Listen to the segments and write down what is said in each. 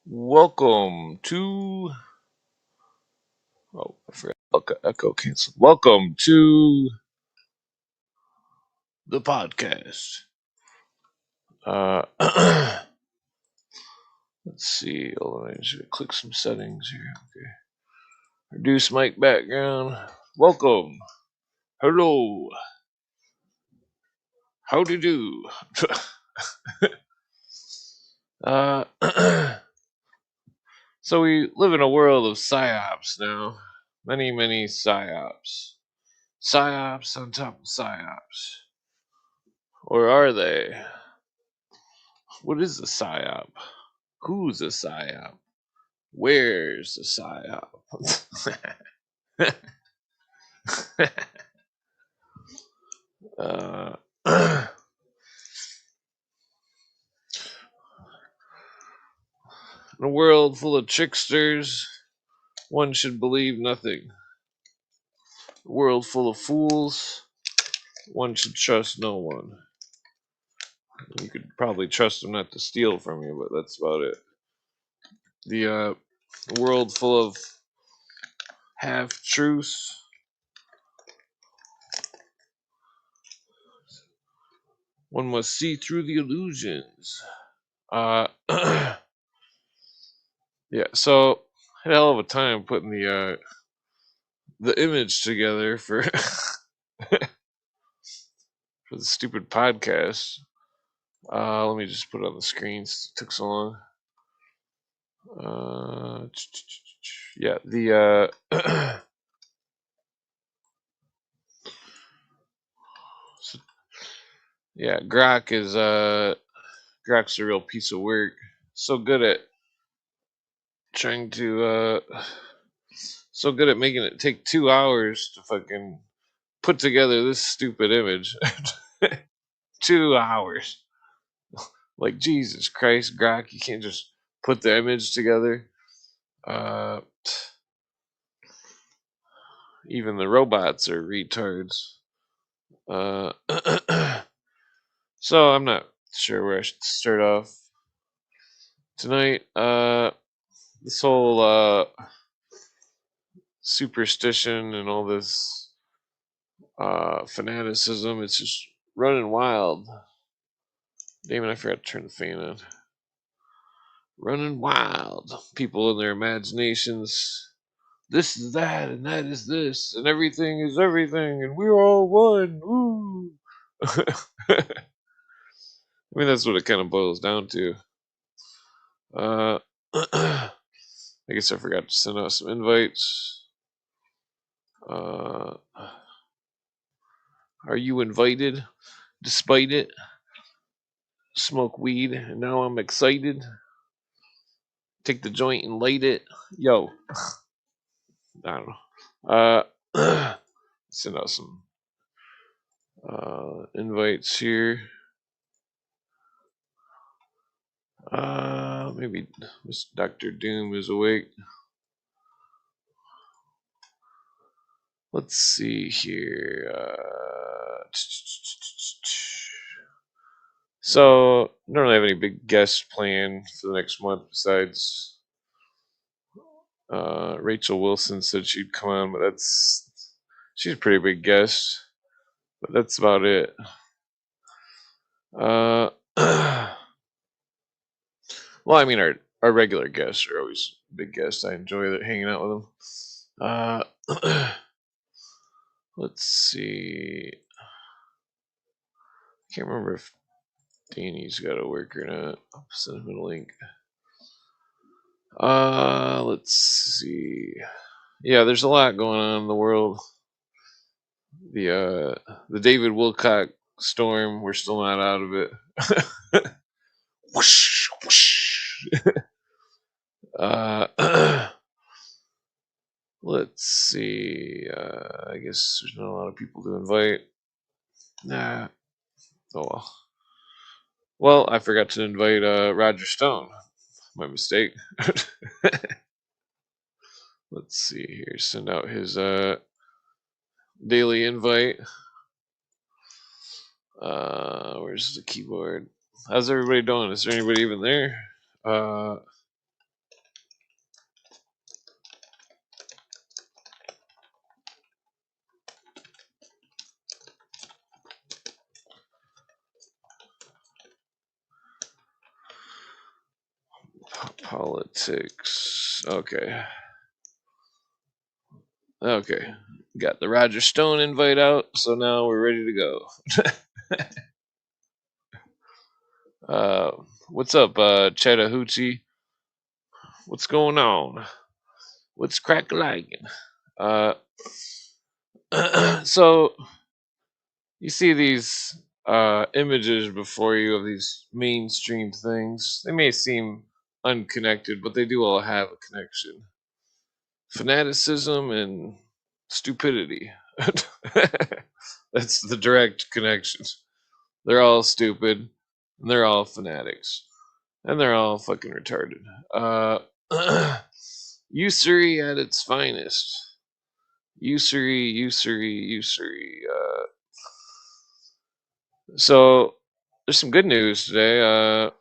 Welcome to. Oh, I forgot. Echo cancel. Welcome to the podcast. Uh, let's see. Hold on, I just click some settings here. Okay. Reduce mic background. Welcome. Hello. How do you do? uh, so we live in a world of psyops now. Many, many psyops. Psyops on top of psyops. Or are they? What is a psyop? Who's a psyop? Where's the psyop? uh, in a world full of tricksters, one should believe nothing. A world full of fools, one should trust no one. You could probably trust them not to steal from you, but that's about it. The world full of half truths. One must see through the illusions. Uh, yeah. So I had a hell of a time putting the image together for for the stupid podcast. Let me just put it on the screen. It took so long. Yeah, yeah, Grok's a real piece of work. So good at trying to so good at making it take 2 hours to fucking put together this stupid image. 2 hours. Like Jesus Christ, Grok, you can't just put the image together. Uh, Even the robots are retards. Uh, so I'm not sure where I should start off tonight. This whole superstition and all this fanaticism, it's just running wild. Damn it, I forgot to turn the fan on. Running wild. People in their imaginations. This is that, and that is this, and everything is everything, and we're all one. Woo! I mean, that's what it kind of boils down to. Uh, I guess I forgot to send out some invites. Uh, are you invited? Despite it, smoke weed, and now I'm excited. Take the joint and light it. Yo, I don't know. Send out some invites here. Maybe Miss Doctor Doom is awake. Let's see here. So, I don't really have any big guests planned for the next month besides Rachel Wilson said she'd come on, but she's a pretty big guest. But that's about it. Well, I mean, our regular guests are always big guests. I enjoy hanging out with them. Let's see. I can't remember if Danny's got to work or not. I'll send him a link. Let's see. Yeah, there's a lot going on in the world. The David Wilcock storm, we're still not out of it. Whoosh, whoosh. uh, let's see. I guess there's not a lot of people to invite. Nah. Oh well. Well, I forgot to invite Roger Stone. My mistake. Let's see here. Send out his daily invite. Where's the keyboard? How's everybody doing? Is there anybody even there? Politics. Okay. Okay. Got the Roger Stone invite out, so now we're ready to go. What's up, Chattahoochee? What's going on? What's crack-a-lagging? Uh, so you see these images before you of these mainstream things. They may seem unconnected, but they do all have a connection. Fanaticism and stupidity. That's the direct connection. They're all stupid, and they're all fanatics, and they're all fucking retarded. Usury at its finest. Usury, usury, usury. So there's some good news today.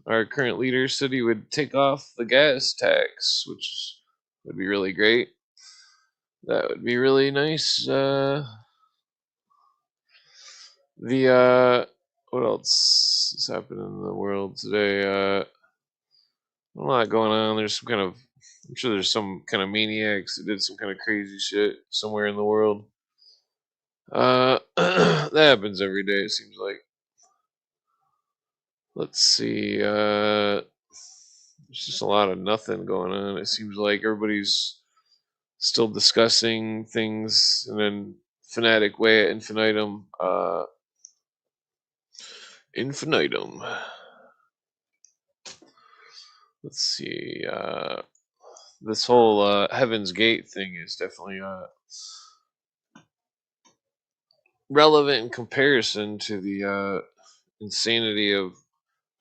Our current leader said he would take off the gas tax, which would be really great. That would be really nice. What else is happening in the world today? A lot going on. There's some kind of, I'm sure there's some kind of maniacs that did some kind of crazy shit somewhere in the world. That happens every day, it seems like. Let's see. There's just a lot of nothing going on. It seems like everybody's still discussing things in a fanatic way at infinitum. Infinitum. Let's see. This whole Heaven's Gate thing is definitely relevant in comparison to the insanity of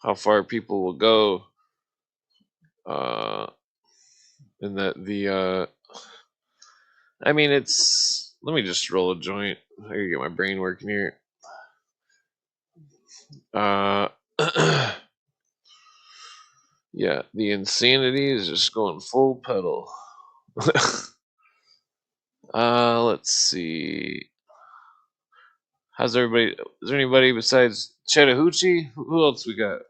how far people will go. And that I mean, it's. Let me just roll a joint. I gotta get my brain working here. Yeah, the insanity is just going full pedal. Let's see. How's everybody? Is there anybody besides Chattahoochee? Who else we got?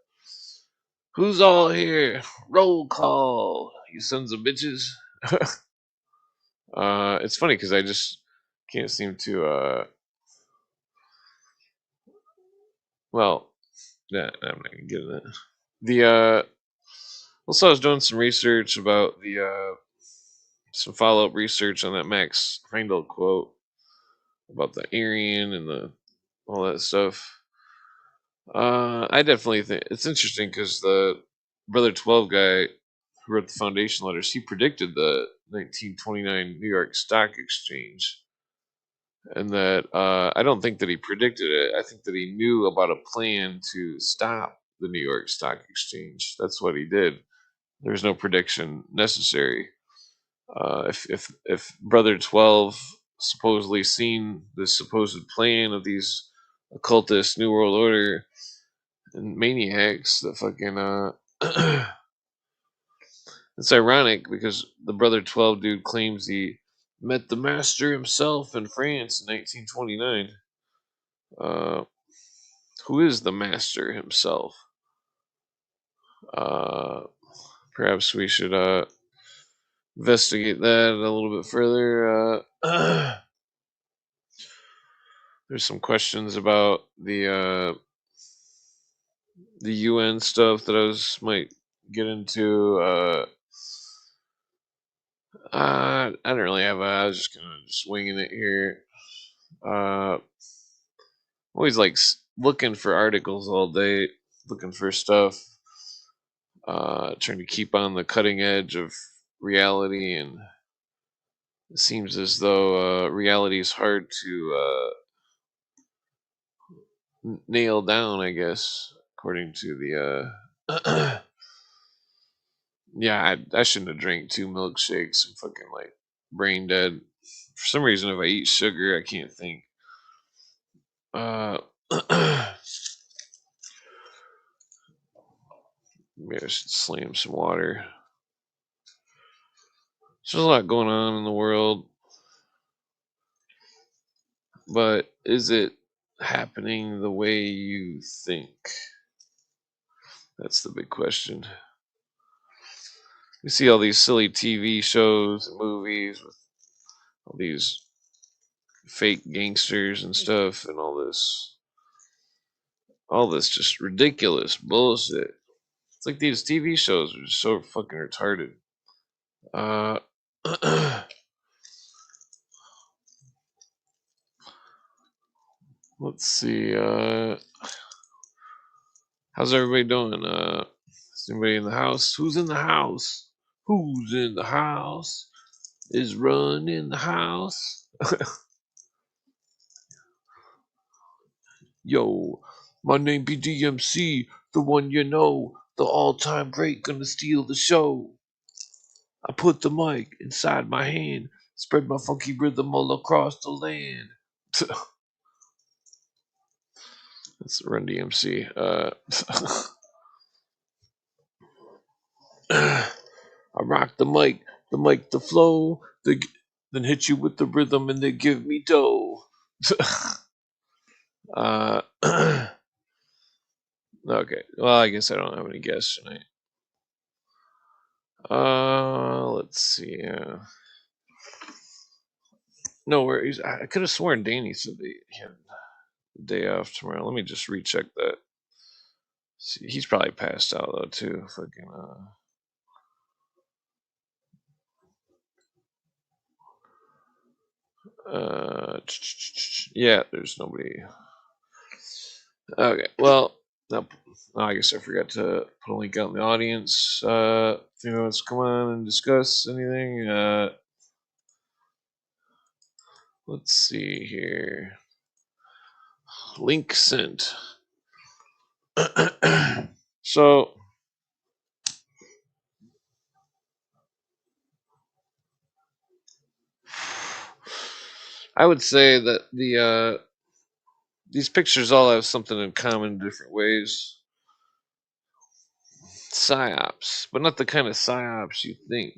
Who's all here? Roll call, you sons of bitches. It's funny because I just can't seem to. Well, yeah, I'm not gonna get into that. The also, I was doing some research about the some follow up research on that Max Heindel quote about the Aryan and the all that stuff. I definitely think it's interesting because the Brother 12 guy who wrote the foundation letters, he predicted the 1929 New York Stock Exchange. And that I don't think that he predicted it. I think that he knew about a plan to stop the New York Stock Exchange. That's what he did. There's no prediction necessary. If Brother 12 supposedly seen this supposed plan of these occultist New World Order and maniacs that fucking it's ironic because the Brother 12 dude claims he met the master himself in France in 1929. Who is the master himself? Uh, Perhaps we should investigate that a little bit further. There's some questions about the UN stuff that might get into. I don't really have. I was just kind of just winging it here. Always like looking for articles all day, looking for stuff. Trying to keep on the cutting edge of reality, and it seems as though reality is hard to nail down. I guess according to the yeah, I shouldn't have drank 2 milkshakes. I'm fucking like brain dead. For some reason, if I eat sugar, I can't think. Maybe I should slam some water. There's a lot going on in the world, but is it happening the way you think? That's the big question. You see all these silly TV shows and movies with all these fake gangsters and stuff, and all this just ridiculous bullshit. It's like these TV shows are just so fucking retarded. Uh, let's see. How's everybody doing? Is anybody in the house? Who's in the house? Who's in the house? Is Run in the house? Yo, my name be DMC, the one you know, the all-time great, gonna steal the show. I put the mic inside my hand, spread my funky rhythm all across the land. That's Run DMC. I rock the mic the flow, then hit you with the rhythm and they give me dough. uh, okay, well, I guess I don't have any guests tonight. Let's see. No worries. I could have sworn Danny said he had the day off tomorrow. Let me just recheck that. See, he's probably passed out though too. Fucking yeah, there's nobody. Okay, well, no, I guess I forgot to put a link out in the audience. If anyone wants to come on and discuss anything, let's see here. Link sent. So, I would say that these pictures all have something in common in different ways. Psyops, but not the kind of psyops you think.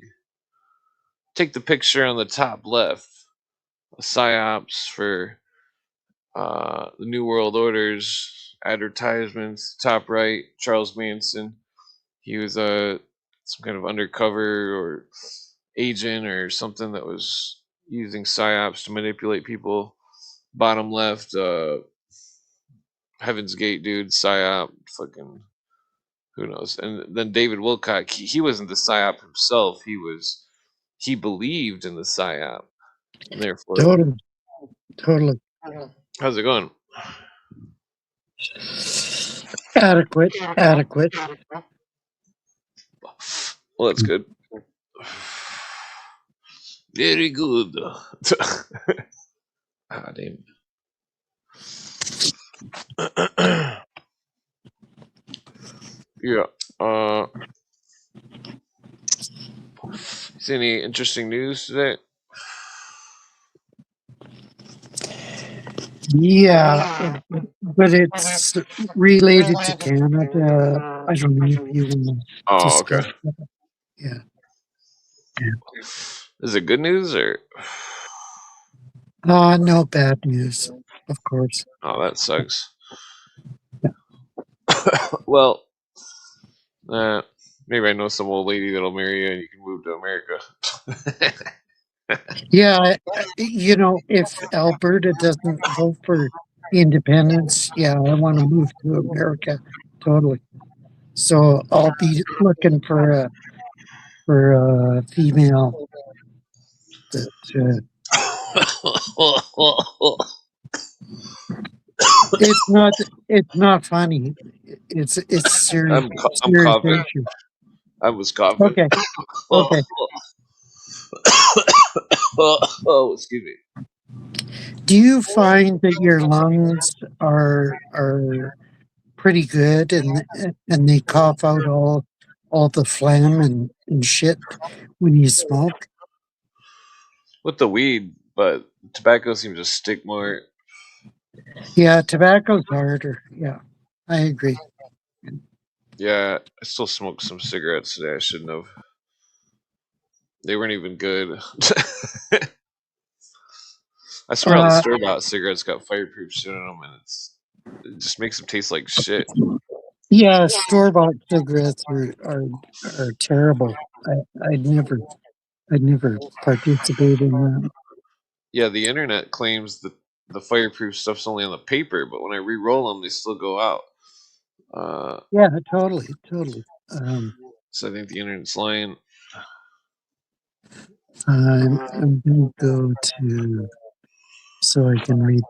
Take the picture on the top left, a psyops for the New World Order's advertisements. Top right, Charles Manson. He was some kind of undercover or agent or something that was using psyops to manipulate people. Bottom left, Heaven's Gate dude, psyop, fucking who knows. And then David Wilcock, he wasn't the psyop himself. He believed in the psyop, and therefore. Totally. How's it going? Adequate. Well, that's good. Very good. Damn. Yeah. See any interesting news today? Yeah, but it's related to Canada. I don't know if you want to discuss that. Yeah. Is it good news or? No bad news, of course. Oh, that sucks. Well, maybe I know some old lady that'll marry you and you can move to America. Yeah, if Alberta doesn't vote for independence, yeah, I want to move to America, totally. So I'll be looking for a female It's not funny. It's serious. I'm coughing. Issue. I was coughing. Okay. Oh, excuse me. Do you find that your lungs are pretty good and they cough out all the phlegm and shit when you smoke? With the weed, but tobacco seems to stick more. Yeah, tobacco's harder. Yeah, I agree. Yeah, I still smoked some cigarettes today. I shouldn't have. They weren't even good. I swear all the store-bought cigarettes got fireproof shit on them, and it just makes them taste like shit. Yeah, store-bought cigarettes are terrible. I'd never participated in that. Yeah, the internet claims that the fireproof stuff's only on the paper, but when I re-roll them, they still go out. Yeah, totally. So I think the internet's lying. I'm gonna go to so I can read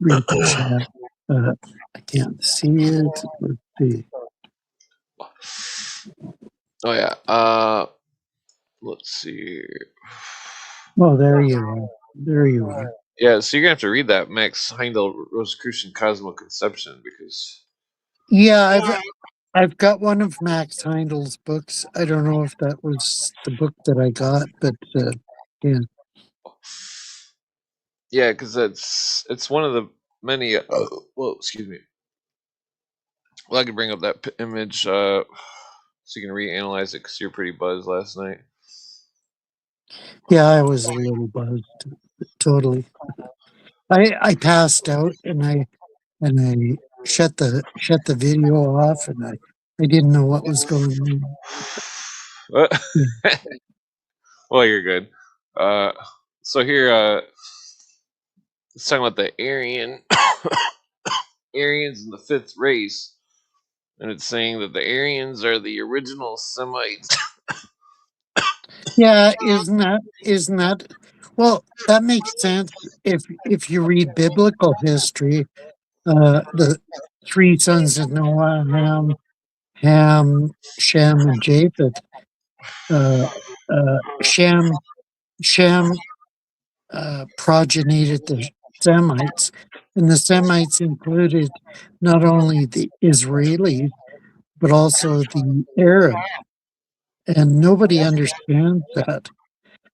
the chat. I can't see it. Let's see. Oh yeah. Let's see. Oh, there you are. There you are. Yeah, so you're gonna have to read that Max Heindel Rosicrucian Cosmic Conception because Yeah, I've got one of Max Heindel's books. I don't know if that was the book that I got, but yeah. yeah, because it's one of the many. Well, excuse me. Well, I could bring up that image so you can reanalyze it because you're pretty buzzed last night. Yeah, I was a little buzzed. Totally. I passed out and I shut the video off and I didn't know what was going on. What? Yeah. Well, you're good. Uh, so here, it's talking about the Aryans in the fifth race, and it's saying that the Aryans are the original Semites. Yeah, isn't that well, that makes sense if you read biblical history, the three sons of Noah, Ham, Shem, and Japheth. Uh, Shem progenited the Semites, and the Semites included not only the Israelis but also the Arabs, and nobody understands that.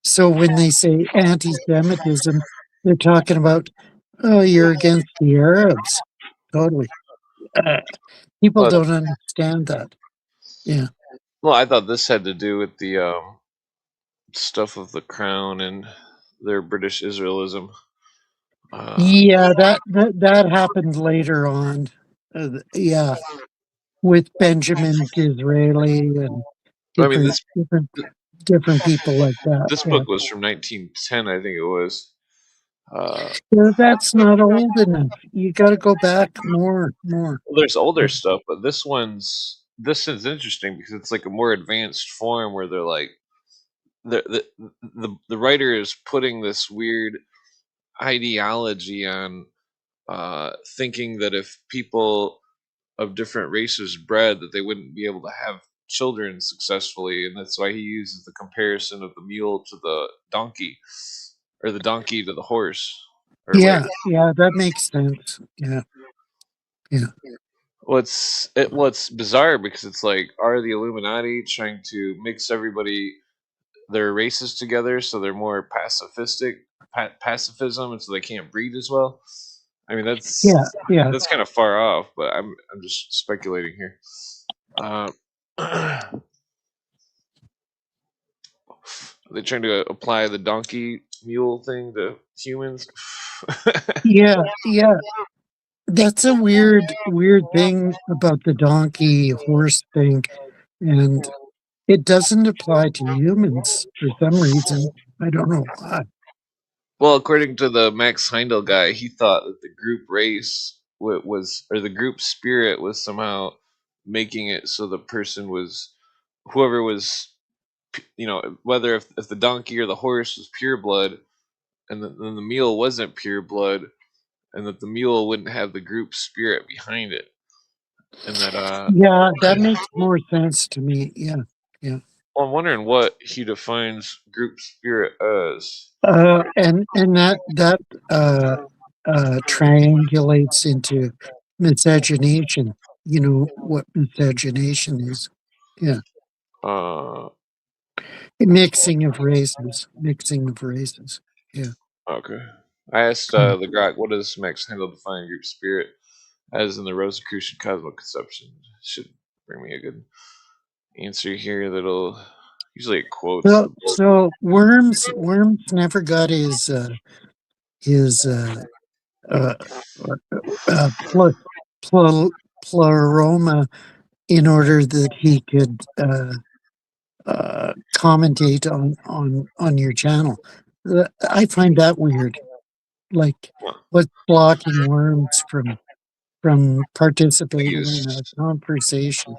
So when they say anti-Semitism, they're talking about, oh, you're against the Arabs. Totally. Uh, People well, don't understand that. Yeah. well, I thought this had to do with the stuff of the crown and their British Israelism. Yeah, that happened later on. Yeah, with Benjamin Disraeli and I mean, different different different people like that. this Yeah. book was from 1910, I think it was. Uh, Yeah, that's not old enough. You got to go back more. well, there's older stuff, but this is interesting because it's like a more advanced form where they're like the writer is putting this weird ideology on thinking that if people of different races bred that they wouldn't be able to have children successfully, and that's why he uses the comparison of the mule to the donkey or the donkey to the horse. Or wait, Yeah, that makes sense. Yeah. what's bizarre because it's like, are the Illuminati trying to mix everybody their races together so they're more pacifism, and so they can't breed as well? I mean, Yeah. that's kind of far off, but I'm just speculating here. Uh, are they trying to apply the donkey mule thing to humans? Yeah. That's a weird thing about the donkey horse thing, and it doesn't apply to humans for some reason. I don't know why. Well, according to the Max Heindel guy, he thought that the group race was, or the group spirit was somehow making it so the person was, whoever was, whether if the donkey or the horse was pure blood, and then the mule wasn't pure blood, and that the mule wouldn't have the group spirit behind it, and that Yeah, that makes more sense to me. Yeah. well, I'm wondering what he defines group spirit as. And that triangulates into miscegenation. You know what miscegenation is? Yeah, Uh, mixing of races. Mixing of races. Yeah. okay. I asked Uh, the Grok, what does Max Handel define group spirit as in the Rosicrucian Cosmic Conception? Should bring me a good answer here that'll, usually it quotes the so book. so worms never got his uh, pl- pleroma in order that he could commentate on your channel. I find that weird. Like, Well, what's blocking worms from participating in he's a conversation?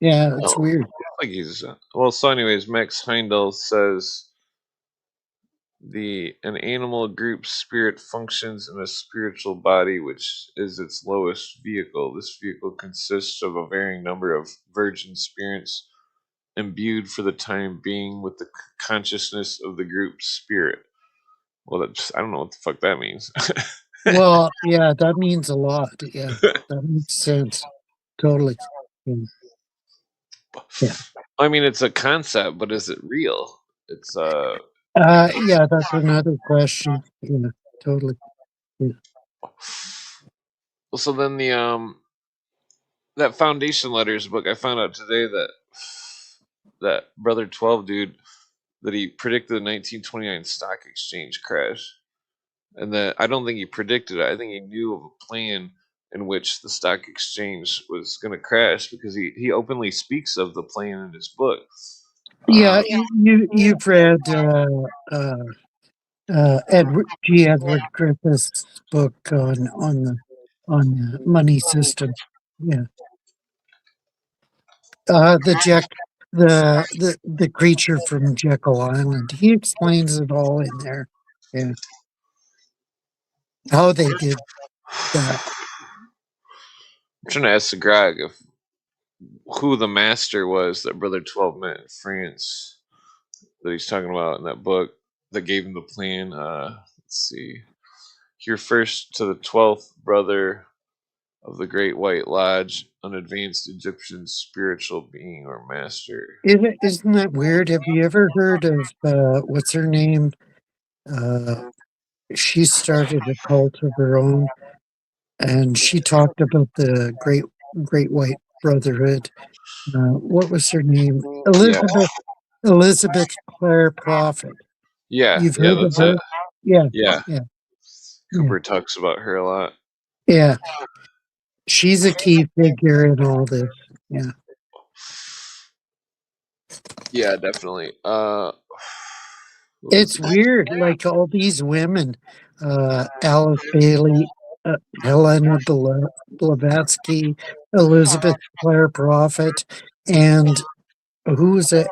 Yeah, it's oh, weird. like he's well. So, anyways, Max Heindel says the an animal group's spirit functions in a spiritual body, which is its lowest vehicle. This vehicle consists of a varying number of virgin spirits imbued for the time being with the consciousness of the group's spirit. Well, that's, I don't know what the fuck that means. Well, yeah, that means a lot. Yeah, that makes sense. Totally. Yeah. Yeah. I mean, it's a concept, but is it real? It's Yeah, that's another question. Yeah, totally. Yeah. well, so then the that Foundation Letters book, I found out today that Brother 12 dude, that he predicted the 1929 stock exchange crash, and that I don't think he predicted it. I think he knew of a plan in which the stock exchange was going to crash, because he openly speaks of the plan in his book. Yeah, Uh, you've read Edward Griffith's book on the money system. Yeah, the the creature from Jekyll Island. He explains it all in there. Yeah, how they did that. I'm trying to ask the Greg if who the master was that Brother 12 met in France that he's talking about in that book that gave him the plan. Let's see. He refers to the 12th brother of the Great White Lodge, an advanced Egyptian spiritual being or master. Isn't that weird? Have you ever heard of what's her name? Uh, she started a cult of her own, and she talked about the Great White Brotherhood. What was her name? Yeah, Elizabeth Clare Prophet. yeah, You've yeah, heard of that's her? it. Yeah, Yeah, yeah, yeah, Cooper talks about her a lot. yeah. She's a key figure in all this. Yeah. Yeah, definitely. What was It's it? weird, like all these women, Alice Bailey, Helena Blavatsky, Elizabeth Clare Prophet, and who was it?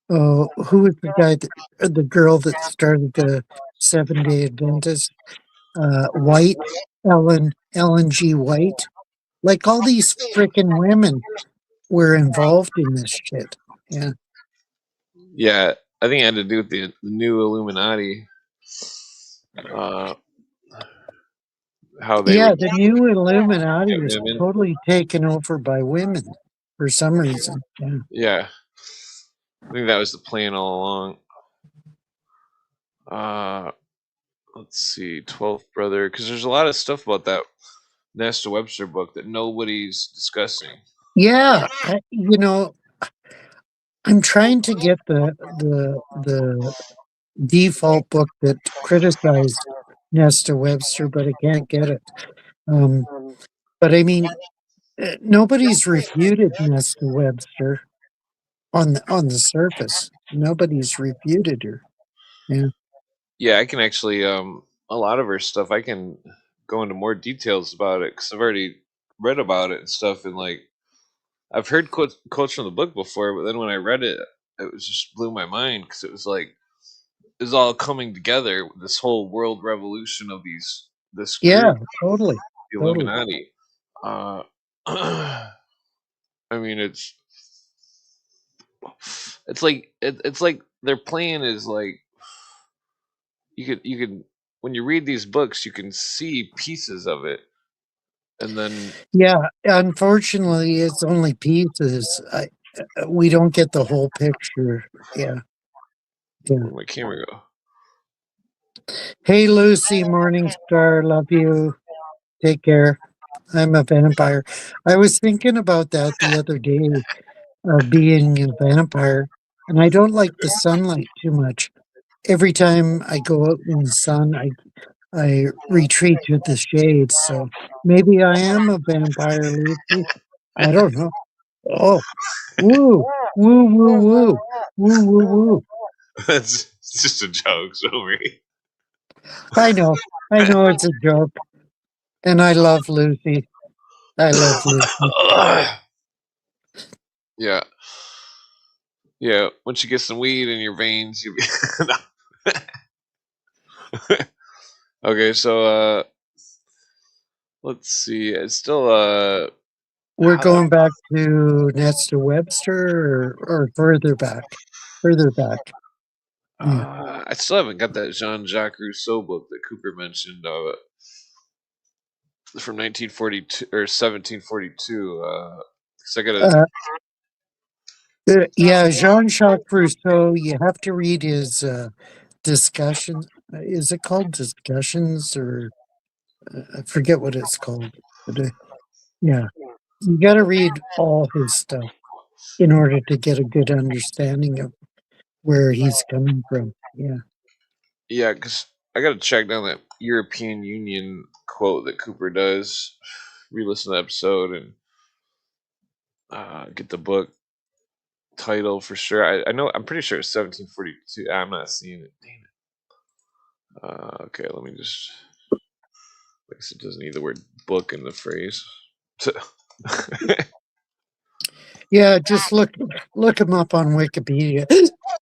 Who was the guy the girl that started the 7 Day Adventist? White, Ellen G. White. Like all these freaking women were involved in this shit. Yeah. Yeah, I think it had to do with the new Illuminati. Uh, how they Yeah, would the new Illuminati get was women. totally taken over by women for some reason. Yeah. Yeah, I think that was the plan all along. Uh, let's see, 12th brother, because there's a lot of stuff about that Nesta Webster book that nobody's discussing. Yeah, I'm trying to get the default book that criticized Nesta Webster, but I can't get it. Um, but I mean, nobody's refuted Nesta Webster on the surface. Nobody's refuted her. Yeah. Yeah, I can actually a lot of her stuff. I can go into more details about it because I've already read about it and stuff. And like I've heard quotes from the book before, but then when I read it, it was just blew my mind because it was like it's all coming together. This whole world revolution of this Yeah, group, totally. the Totally. Illuminati. Uh, I mean, it's like it's like their plan is like you could when you read these books, you can see pieces of it, and then Yeah, unfortunately, it's only pieces. We don't get the whole picture. Yeah, yeah. where'd my camera go? Hey, Lucy Morningstar, love you. Take care. I'm a vampire. I was thinking about that the other day, being a vampire, and I don't like the sunlight too much. Every time I go out in the sun, I retreat to the shade. So maybe I am a vampire, Lucy. I don't know. Oh, woo. Woo, woo, woo. Woo, woo, woo. That's just a joke, sorry. I know. I know it's a joke. And I love Lucy. I love Lucy. Yeah. Yeah. Once you get some weed in your veins, you. No. Okay, so let's see. It's still We're going back to Nesta Webster or further back? Further back. Yeah. I still haven't got that Jean-Jacques Rousseau book that Cooper mentioned from 1942 or 1742. So I gotta. Yeah, Jean-Jacques Rousseau, you have to read his discussions. Is it called discussions or I forget what it's called? But yeah, you got to read all his stuff in order to get a good understanding of where he's coming from. Yeah. Yeah, because I gotta check down that European Union quote that Cooper does. Re-listen to the episode and get the book title for sure. I know. I'm pretty sure it's 1742. I'm not seeing it. Damn it. Okay, let me just. I guess it doesn't need the word book in the phrase. Yeah, just look him up on Wikipedia.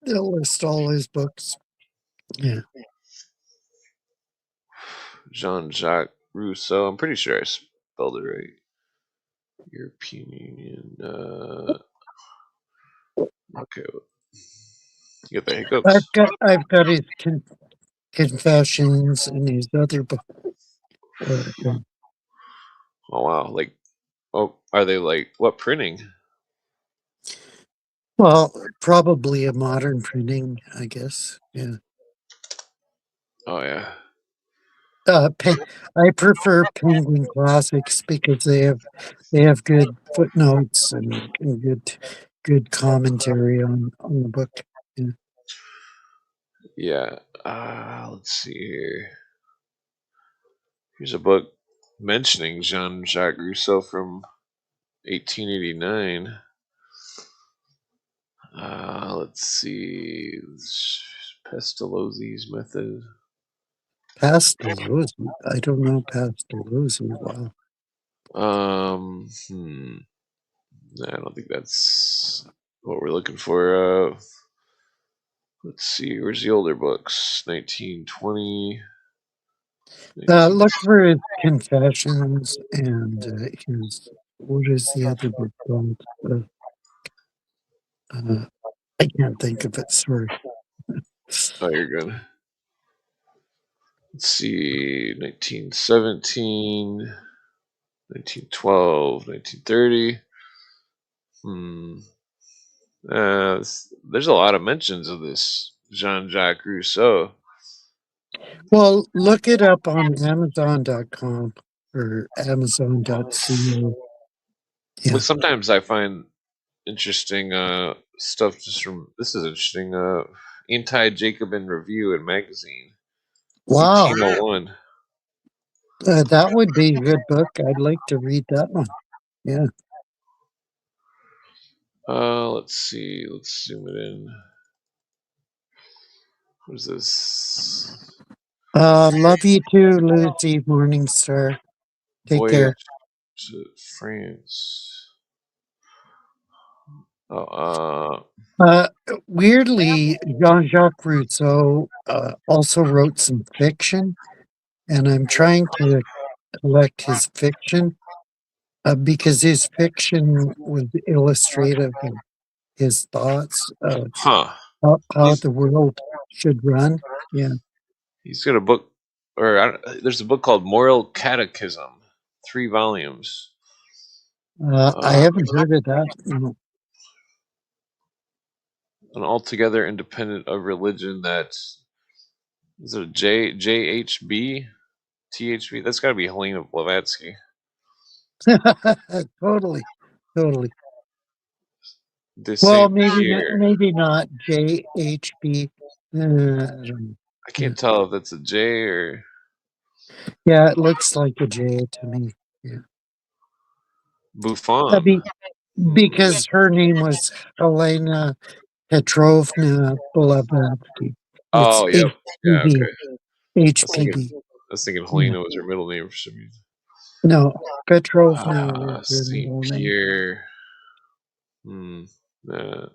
They'll list all his books. Yeah. Jean-Jacques Rousseau. I'm pretty sure I spelled it right. European Union. Okay. You got the hiccups? I've got his confessions and his other book. Yeah. Oh wow! Like, oh, are they like what printing? Well, probably a modern printing, I guess. Yeah. Oh yeah. I prefer Penguin Classics because they have good footnotes and good commentary on the book. Yeah. Yeah. Let's see here. Here's a book mentioning Jean-Jacques Rousseau from 1889. Let's see. Pestalozzi's method. Pastalozzi. I don't know Pastalozzi. Wow. Hmm. I don't think that's what we're looking for. Let's see. Where's the older books? 1920. 19... Look for his confessions and his what is the other book called? Uh, I can't think of it. Sorry. Oh, you're good. Let's see. 1917, 1912, 1930. Hmm. There's a lot of mentions of this Jean-Jacques Rousseau. Well, look it up on Amazon.com or Amazon.co. Yeah. But sometimes I find interesting stuff just from this is interesting anti-Jacobin review and magazine Wow. 1801. That would be a good book. I'd like to read that one. Yeah. Let's see. Let's zoom it in. What is this? Love you too, Lucy Morningstar. Take Voyage care. to France. Oh, Weirdly, Jean-Jacques Rousseau also wrote some fiction, and I'm trying to collect his fiction because his fiction was illustrative of his thoughts of huh. how He's the world should run. Yeah. he's got a book, or there's a book called Moral Catechism, 3 volumes. I Uh, haven't heard of that. No. an altogether independent of religion. That is it. JHB THB. That's got to be Helena Blavatsky. Totally. Totally. De Well, Saint Pierre. maybe not JHB. I don't know. I Yeah. can't tell if that's a J or Yeah, it looks like a J to me. Yeah. Buffon. because her name was Helena Petrovna Blavatsky. It's Oh, yep. Yeah, HPV. okay. I was thinking, HPV. I was thinking Yeah. Helena was her middle name for some reason. No, Petrovna is her Saint middle name. Pierre. Hmm. Uh,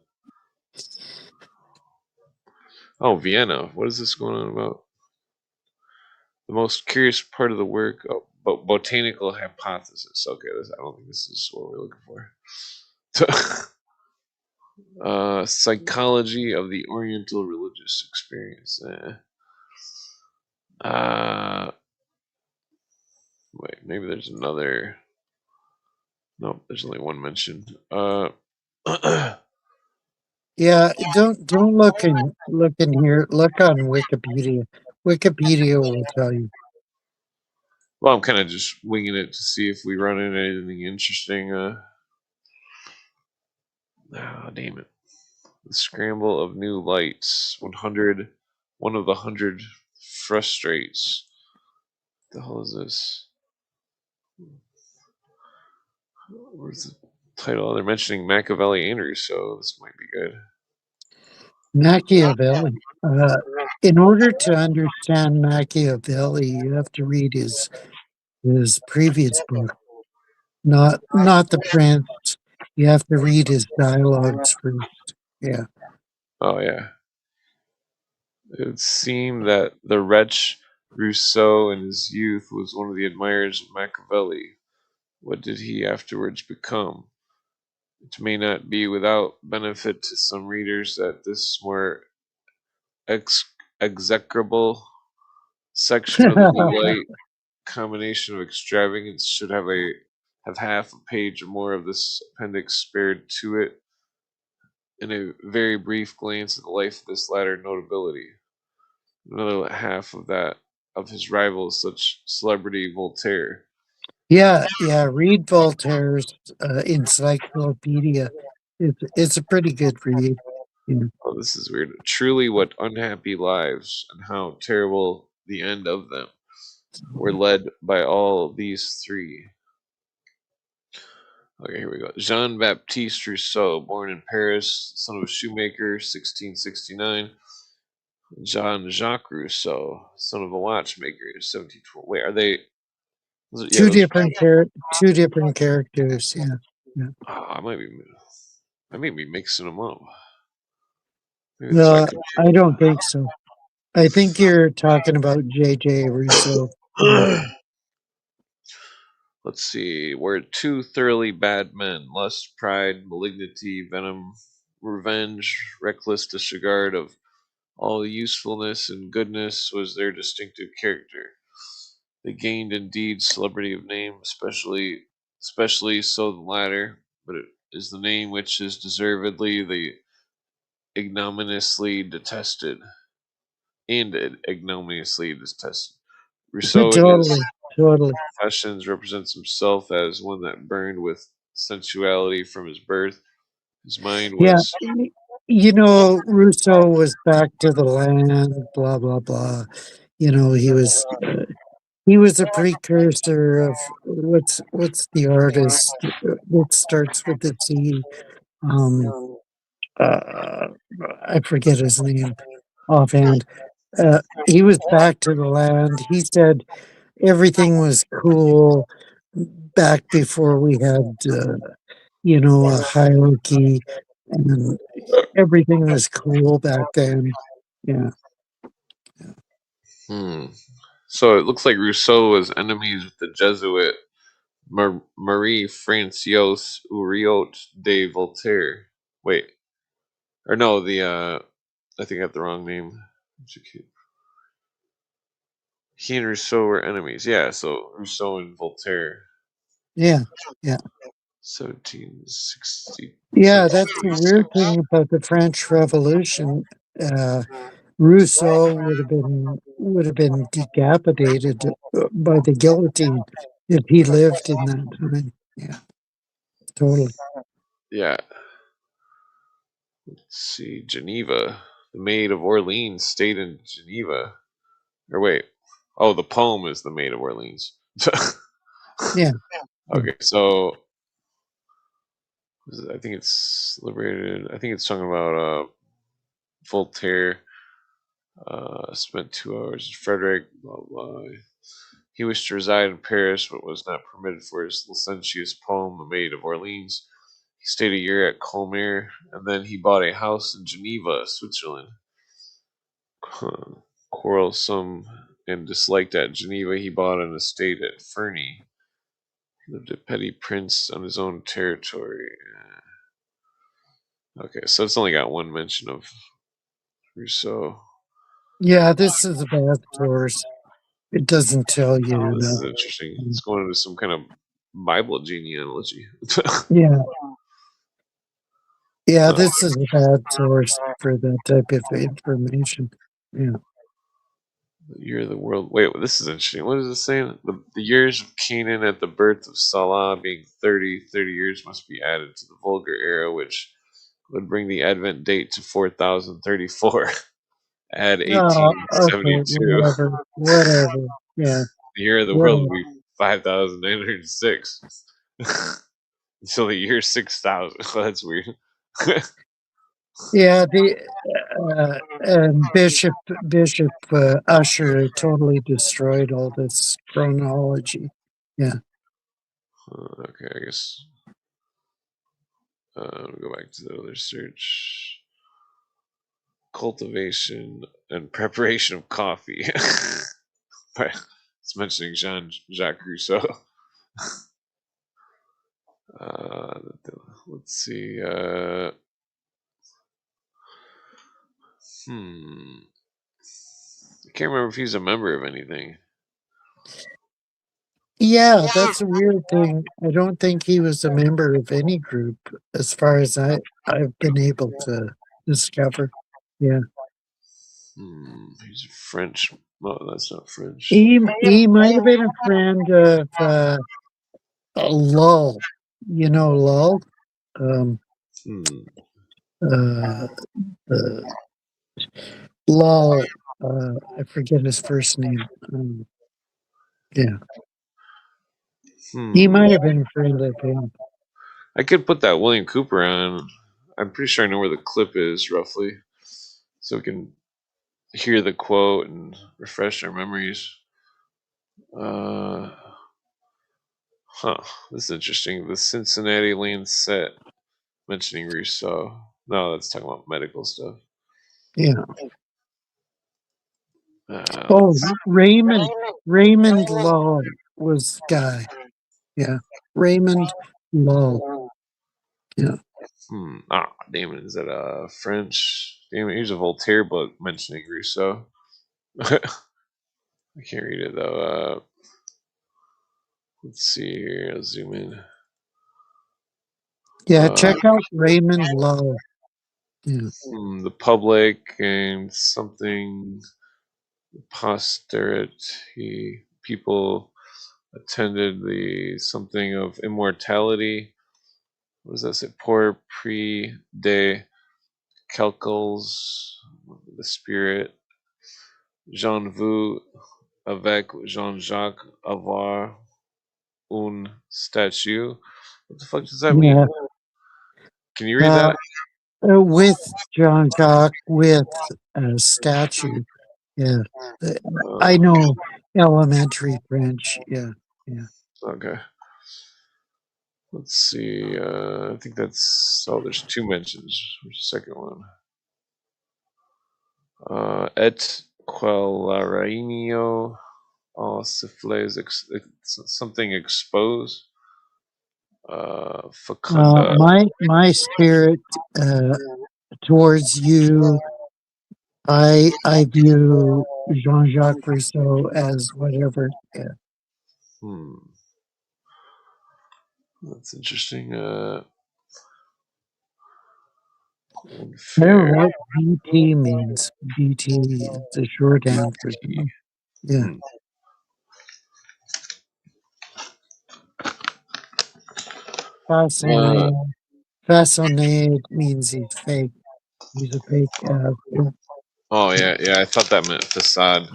oh, Vienna. What is this going on about? The most curious part of the work, oh, botanical hypothesis. Okay, I don't think this is what we're looking for. Psychology of the Oriental religious experience. Wait, maybe there's another. Nope, there's only one mention. Yeah, don't look in here. Look on Wikipedia. Wikipedia will tell you. Well, I'm kind of just winging it to see if we run into anything interesting. Damn it. The scramble of new lights. 100. One of the 100 frustrates. What the hell is this? Where's the title? They're mentioning Machiavelli and Rousseau. This might be good. Machiavelli. In order to understand Machiavelli, you have to read his previous book, not the Prince. You have to read his dialogues first. Yeah. Oh, yeah. It would seem that the wretch Rousseau in his youth was one of the admirers of Machiavelli. What did he afterwards become? It may not be without benefit to some readers that this more execrable section of the New Light combination of extravagance should have half a page or more of this appendix spared to it in a very brief glance at the life of this latter notability. Another half of that of his rival, such celebrity Voltaire. Yeah. Read Voltaire's Encyclopedia. It's a pretty good read. Yeah. Oh, this is weird. Truly, what unhappy lives, and how terrible the end of them, were led by all these three. Okay, here we go. Jean Baptiste Rousseau, born in Paris, son of a shoemaker, 1669. Jean Jacques Rousseau, son of a watchmaker, 1712. Wait, are they? Yeah, Two those. different two different characters. Yeah. Yeah. Oh, I may be mixing them up. Maybe that's why I No, I couldn't. don't think so. I think you're talking about J.J. Rousseau. Yeah. Let's see. We're two thoroughly bad men. Lust, pride, malignity, venom, revenge, reckless disregard of all usefulness and goodness was their distinctive character. They gained indeed celebrity of name, especially so the latter, but it is the name which is deservedly the ignominiously detested and ignominiously detested. Rousseau in his Totally. Totally. Confessions represents himself as one that burned with sensuality from his birth. His mind Yeah. was You know, Rousseau was back to the land, blah, blah, blah. You know, he was a precursor of what's the artist that starts with the T. Um, uh, I forget his name offhand. He was back to the land. He said everything was cool back before we had, a hierarchy, and everything was cool back then. Yeah. hmm. So it looks like Rousseau was enemies with the Jesuit Marie Françoise Uriot de Voltaire. Wait, or no, the I think I got the wrong name. He and Rousseau were enemies. Yeah, so Rousseau and Voltaire, Yeah. Yeah. 1760, Yeah. That's the weird 1776. thing about the French Revolution. Rousseau would have been decapitated by the guillotine if he lived in that time. Yeah, totally. Yeah, let's see. Geneva. The Maid of Orleans stayed in Geneva. Or wait. Oh, the poem is The Maid of Orleans. Yeah, yeah. Okay, so I think it's liberated. I think it's talking about Voltaire. Spent 2 hours in Frederick. Blah blah. He wished to reside in Paris, but was not permitted for his licentious poem, "The Maid of Orleans." He stayed a year at Colmar, and then he bought a house in Geneva, Switzerland. Quarrelsome and disliked at Geneva, he bought an estate at Ferney. He lived a petty prince on his own territory. Okay, so it's only got one mention of Rousseau. Yeah, this is a bad source. It doesn't tell you This is that. interesting. It's going into some kind of Bible genealogy. Yeah, yeah, uh, this is a bad source for that type of information. Yeah. the year of the world. Wait, this is interesting. What is it saying? The years of Canaan at the birth of Salah being 30, 30 years must be added to the vulgar era, which would bring the Advent date to 4034. Add Oh, okay, 1872. whatever. Yeah, The year of the world whatever. would be 5906. Until the year 6000. That's weird. Yeah, the Bishop Usher totally destroyed all this chronology. Yeah. Okay, I guess I'll go back to the other search. Cultivation and preparation of coffee. It's mentioning Jean Jacques Rousseau. Uh, let's see. I can't remember if he's a member of anything. Yeah, that's a weird thing. I don't think he was a member of any group as far as I've been able to discover. Yeah. He's French. No, that's not French. He might have been a friend of Lull. You know Lull? Um Hmm. uh, uh Lull, I forget his first name. Yeah. He Hmm. might have been a friend of him. I could put that William Cooper on. I'm pretty sure I know where the clip is roughly, so we can hear the quote and refresh our memories. Uh, this is interesting. The Cincinnati Lancet mentioning Rousseau. No, that's talking about medical stuff. Yeah. Oh, Let's Raymond Lull was the guy. Yeah. Raymond Lull. Yeah. damn it. Is that French? Damn it. Here's a Voltaire book mentioning Rousseau. I can't read it though. Let's see here. I'll zoom in. Yeah, Uh, check out Raymond Lull. Yeah. the public and something posterity people attended the something of immortality. What does that say? Pour prix de calculs, the spirit. Jean vu avec Jean-Jacques avoir une statue. What the fuck does that mean? Yeah. Can you read that? With John Jock with a statue. Yeah. I know elementary French. Yeah. Yeah. Okay. Let's see. I think that's. Oh, there's two mentions. Where's the second one? Et quell'aranio siffles something expose. Fecunda. My spirit towards you, I view Jean-Jacques Rousseau as whatever. Yeah. That's interesting. I don't know Unfair. what BT means. BT is the shorthand for them. Yeah. Hmm. Fascinated. Fascinated means he's fake. He's a fake actor. Oh yeah. I thought that meant facade.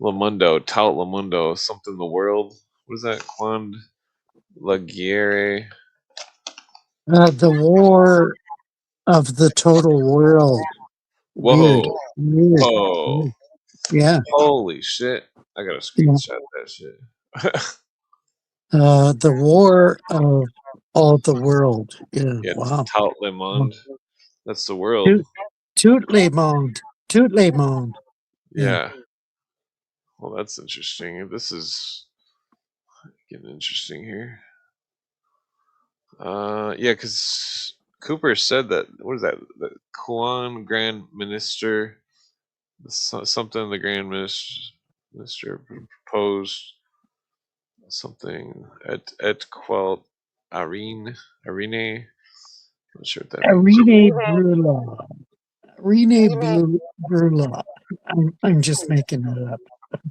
Lamundo, tout Lamundo, something the world. What is that? Quand La Guerre. The War of the Total World. Weird. Whoa. Weird. Whoa. Weird. Yeah. Holy shit. I gotta Yeah. screenshot that shit. The War of All the World. Yeah. Yeah, Wow. Tout Le Wow. Monde. That's the world. Tout, tout le monde. Tout le monde. Yeah. Yeah. Well, that's interesting. This is getting interesting here. Yeah, because Cooper said that. What is that? The Kuan Grand Minister, something the Grand Minister proposed something et qualt arene. Not sure what that means. Rene Brula. Rene Brula. I'm just making it up.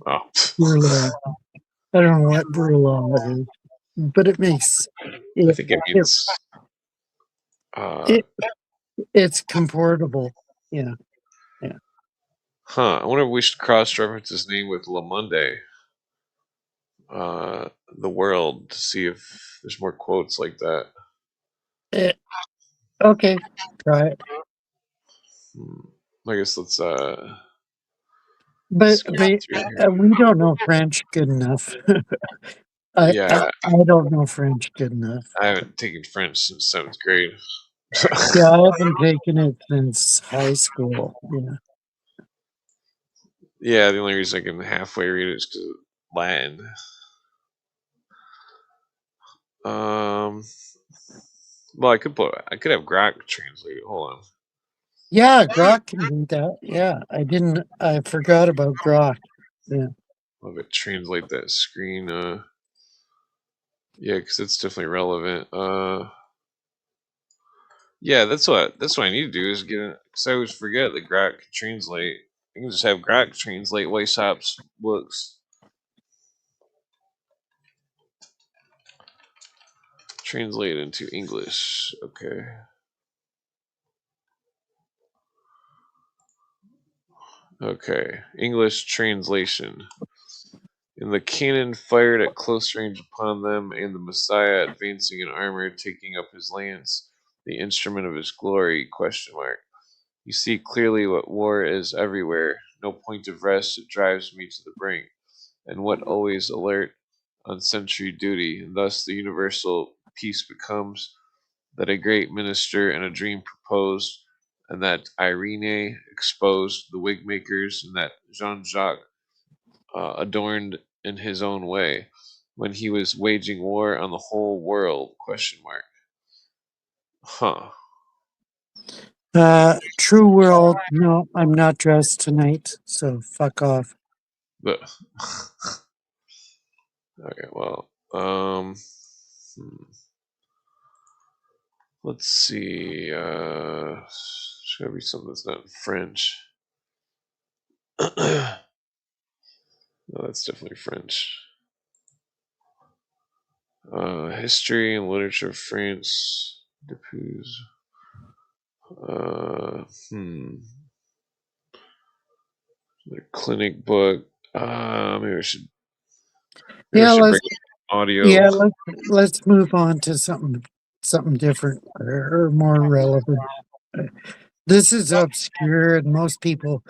Oh, Brula. I don't know what Brula is, but it makes I it, think it it, means. it it's comfortable. Yeah. Yeah. I wonder if we should cross-reference his name with Le Monde, the world, to see if there's more quotes like that. Okay. Try it. I guess let's But skip through here. we don't know French good enough. Yeah, I don't know French good enough. I haven't taken French since 7th grade. Yeah, I haven't taken it since high school. Yeah. Yeah, the only reason I can halfway read it is because of Latin. Well, I could have Grok translate it. Hold on. Yeah, Grok can do that. Yeah. I forgot about Grok. Yeah. Have it translate that screen. Yeah, because it's definitely relevant. Yeah, that's what I need to do is get it, because I always forget that Grok can translate. I can just have Grok translate Weishauпт's books. Translate into English. Okay. Okay. English translation. And the cannon fired at close range upon them, and the Messiah advancing in armor, taking up his lance, the instrument of his glory, question mark. You see clearly what war is everywhere, no point of rest, it drives me to the brink, and what always alert on sentry duty, and thus the universal peace becomes that a great minister in a dream proposed, and that Irene exposed the wig makers, and that Jean-Jacques adorned in his own way, when he was waging war on the whole world, question mark. Huh. True World. No, I'm not dressed tonight, so fuck off. But okay, well, let's see. It's gotta be something that's not in French. No, that's definitely French. History and literature of France. Depues. Uh, hmm. The clinic book. Maybe I should. Maybe I Yeah, should let's bring audio. yeah, let's move on to something different or more relevant. This is obscure and most people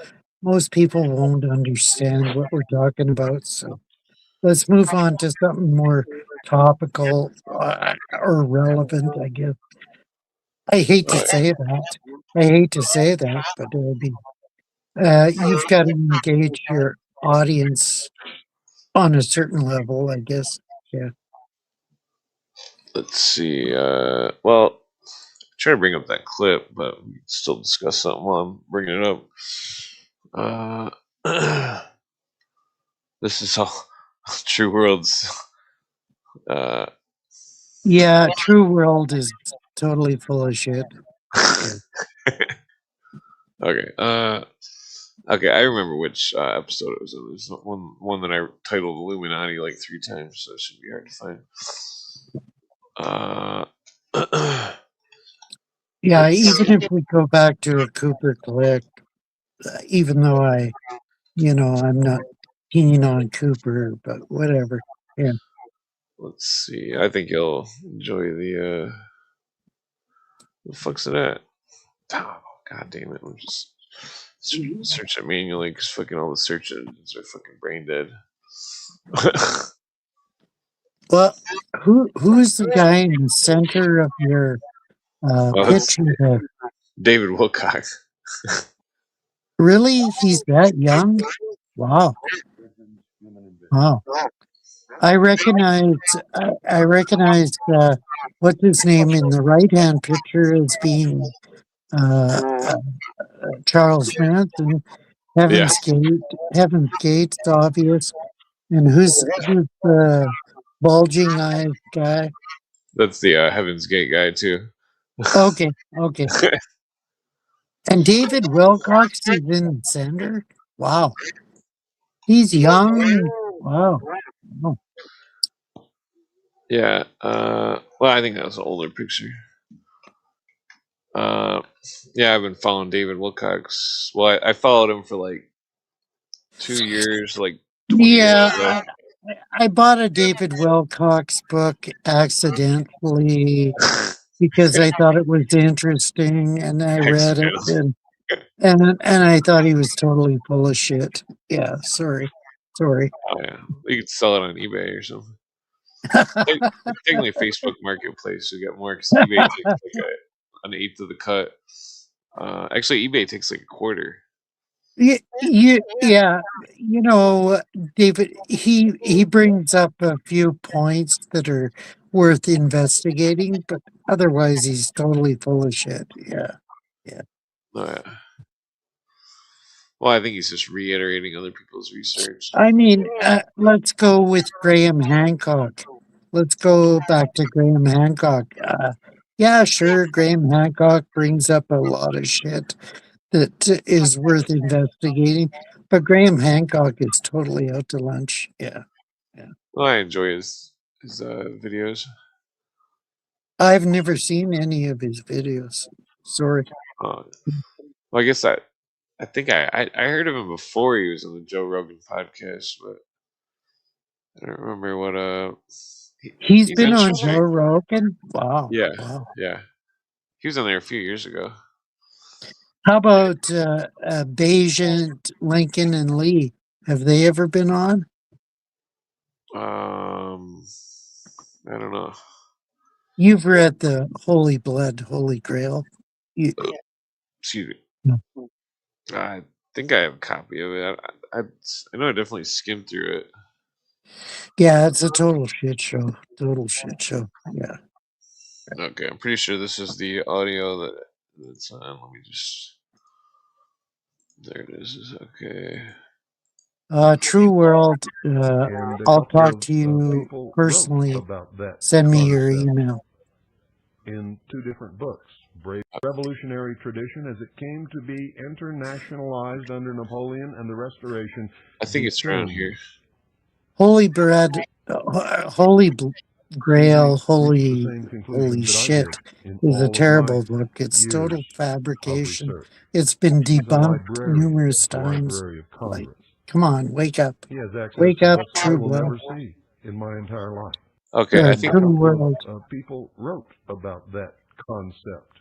won't understand what we're talking about, so let's move on to something more topical or relevant, I guess. I hate to say that. I hate to say that, but it would be you've got to engage your audience on a certain level, I guess. Yeah. Let's see. Well, try to bring up that clip, but we can still discuss something while I'm bringing it up. This is all True Worlds. Uh, Yeah, True World is totally full of shit. Yeah. okay. Okay. I remember which episode it was in. There's one that I titled Illuminati like 3 times, so it should be hard to find. Yeah, Let's even if we go back to a Cooper click, even though I'm not keen on Cooper, but whatever. Yeah. Let's see. I think you'll enjoy the. What the fuck's it at? Oh, God damn it! I'm just search it manually because fucking all the search engines are fucking brain dead. Well, who's the guy in the center of your Oh, it's picture there? David Wilcock. Really? He's that young? Wow. Wow. I recognize what's his name in the right hand picture as being uh, uh, Charles Manson. Yeah, Heaven's Gate's obvious. And who's the bulging eyed guy? that's the Heaven's Gate guy too. Okay, okay. And David Wilcox is in the center. Wow, he's young. Wow. Oh. Yeah. Well, I think that was an older picture. Uh, yeah, I've been following David Wilcox. Well, I followed him for like 2 years, like 20 years Yeah, ago. I bought a David Wilcox book accidentally because I thought it was interesting, and I read it, Accidentally. and I thought he was totally full of shit. Yeah, sorry. Oh yeah, you could sell it on eBay or something. Technically, Facebook Marketplace you get more because eBay takes like an eighth of the cut. Actually, eBay takes like a quarter. Yeah, David, he brings up a few points that are worth investigating, but otherwise he's totally full of shit. Yeah, yeah. Oh yeah. Well, I think he's just reiterating other people's research. I mean, let's go with Graham Hancock. Let's go back to Graham Hancock. Yeah, sure, Graham Hancock brings up a lot of shit that is worth investigating, but Graham Hancock is totally out to lunch. Yeah, yeah. Well, I enjoy his videos. I've never seen any of his videos. Sorry. Uh, well, I guess I think I heard of him before he was on the Joe Rogan podcast, but I don't remember what He's he's been on Joe interesting. Rogan. Wow, Yeah, wow. yeah. He was on there a few years ago. How about Bayesian, Lincoln, and Lee? Have they ever been on? Um, I don't know. You've read the Holy Blood, Holy Grail. You, Excuse me. no. I think I have a copy of it. I know I definitely skimmed through it. Yeah, it's a total shit show. Total shit show. Yeah. Okay, I'm pretty sure this is the audio that's on. Let me just. There it is. Okay. True World. And a I'll couple talk of to you people wrote personally. about that Send me your concept email. in two different books. Brave Revolutionary Tradition as it came to be internationalized under Napoleon and the Restoration I think it's around here. defends. Holy Bread, Holy Grail, Usually reach the Holy same conclusions that I shit did in is a all of my terrible book. It's years total of fabrication. research. It's been He's a debunked librarian numerous at the times. Library of Like, Congress. come on, wake up. He has access Wake to up, books I True will Blood. never see in my entire life. Okay, I think A True couple World. of people wrote about that concept.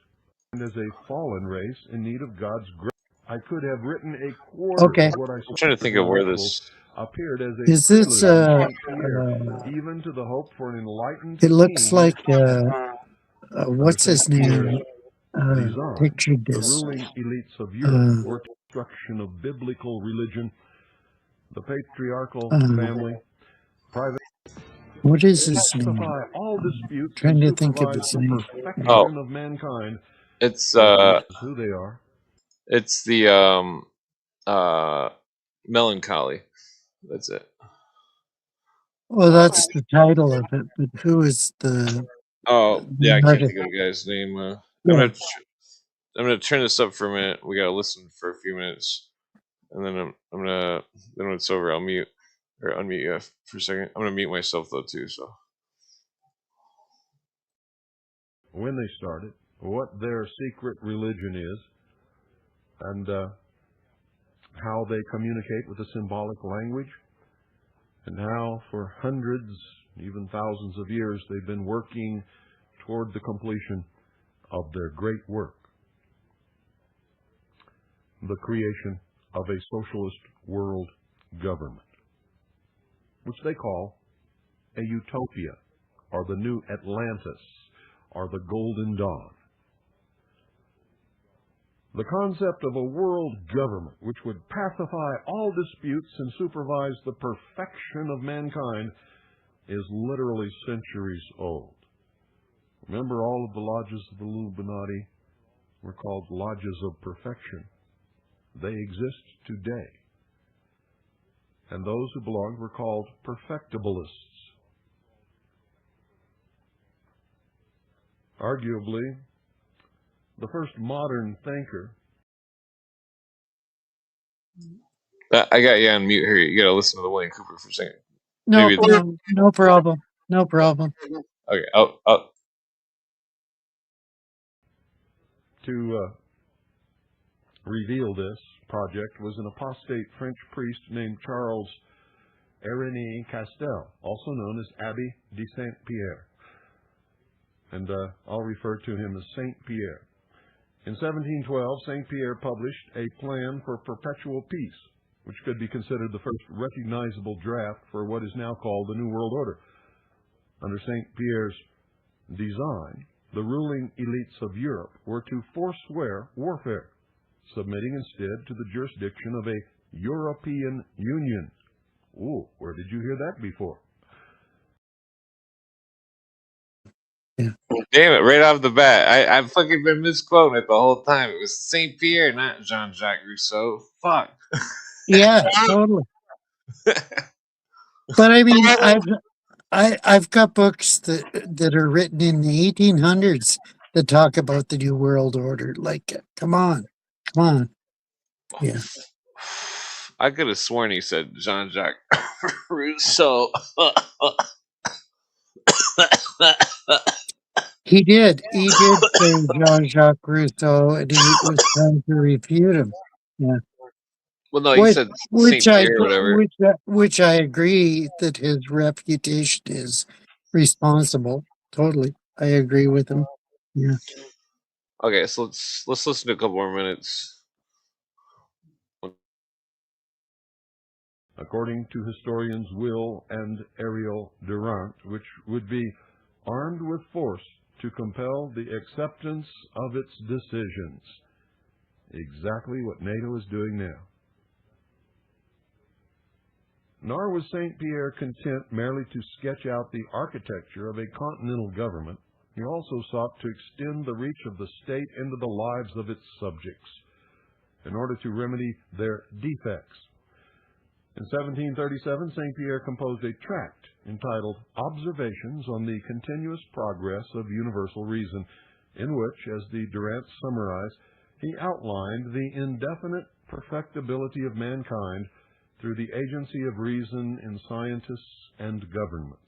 And as a fallen race in need of God's grace, I could have written a quarter Okay. of what I I'm trying to saw think in of the where rituals this. appeared as a Is this, prelude in St. Pierre, even to the hope for an enlightened it looks king like, under what's St. his Pierre's name? design. Pictured The this. ruling elites of Europe were destruction of biblical religion, the patriarchal family, private. What is his name? Pacify all disputes and Trying to think of supervise his the name. Oh, perfection of mankind. it's This is who they are. it's the uh, melancholy. That's it. Well, that's the title of it, but who is Oh yeah, I the can't artist? think of the guy's name. I'm Yeah. gonna I'm gonna turn this up for a minute. We gotta listen for a few minutes, and then I'm gonna then when it's over, I'll mute or unmute you for a second. I'm gonna mute myself though too. So When they started, what their secret religion is, and how they communicate with a symbolic language, and how for hundreds, even thousands of years, they've been working toward the completion of their great work, the creation of a socialist world government, which they call a utopia, or the new Atlantis, or the Golden Dawn. The concept of a world government which would pacify all disputes and supervise the perfection of mankind is literally centuries old. Remember, all of the lodges of the Illuminati were called lodges of perfection. They exist today. And those who belonged were called perfectibilists. Arguably, the first modern thinker. I got you on mute here. You got to listen to the William Cooper for a second. No, Maybe it's, no problem. No problem. okay. Oh. To reveal this project was an apostate French priest named Charles Irénée Castel, also known as Abbé de Saint-Pierre. And I'll refer to him as Saint Pierre. In 1712, Saint Pierre published a plan for perpetual peace, which could be considered the first recognizable draft for what is now called the New World Order. Under Saint Pierre's design, the ruling elites of Europe were to forswear warfare, submitting instead to the jurisdiction of a European Union. Ooh, where did you hear that before? Yeah. Damn it, right off the bat. I've fucking been misquoting it the whole time. It was St. Pierre, not Jean-Jacques Rousseau. Fuck. Yeah, totally. But I mean, I've got books that are written in the 1800s that talk about the New World Order. Like, come on. Yeah. I could have sworn he said Jean-Jacques Rousseau. He did say Jean-Jacques Rousseau, and he was trying to refute him. Yeah. Well, no, he said St. Pierre or whatever. Which I agree that his reputation is responsible. Totally. I agree with him. Yeah. Okay, so let's listen to a couple more minutes. According to historians Will and Ariel Durant, which would be armed with force to compel the acceptance of its decisions. Exactly what NATO is doing now. Nor was St. Pierre content merely to sketch out the architecture of a continental government. He also sought to extend the reach of the state into the lives of its subjects in order to remedy their defects. In 1737, St. Pierre composed a tract entitled Observations on the Continuous Progress of Universal Reason, in which, as the Durants summarized, he outlined the indefinite perfectibility of mankind through the agency of reason in scientists and governments.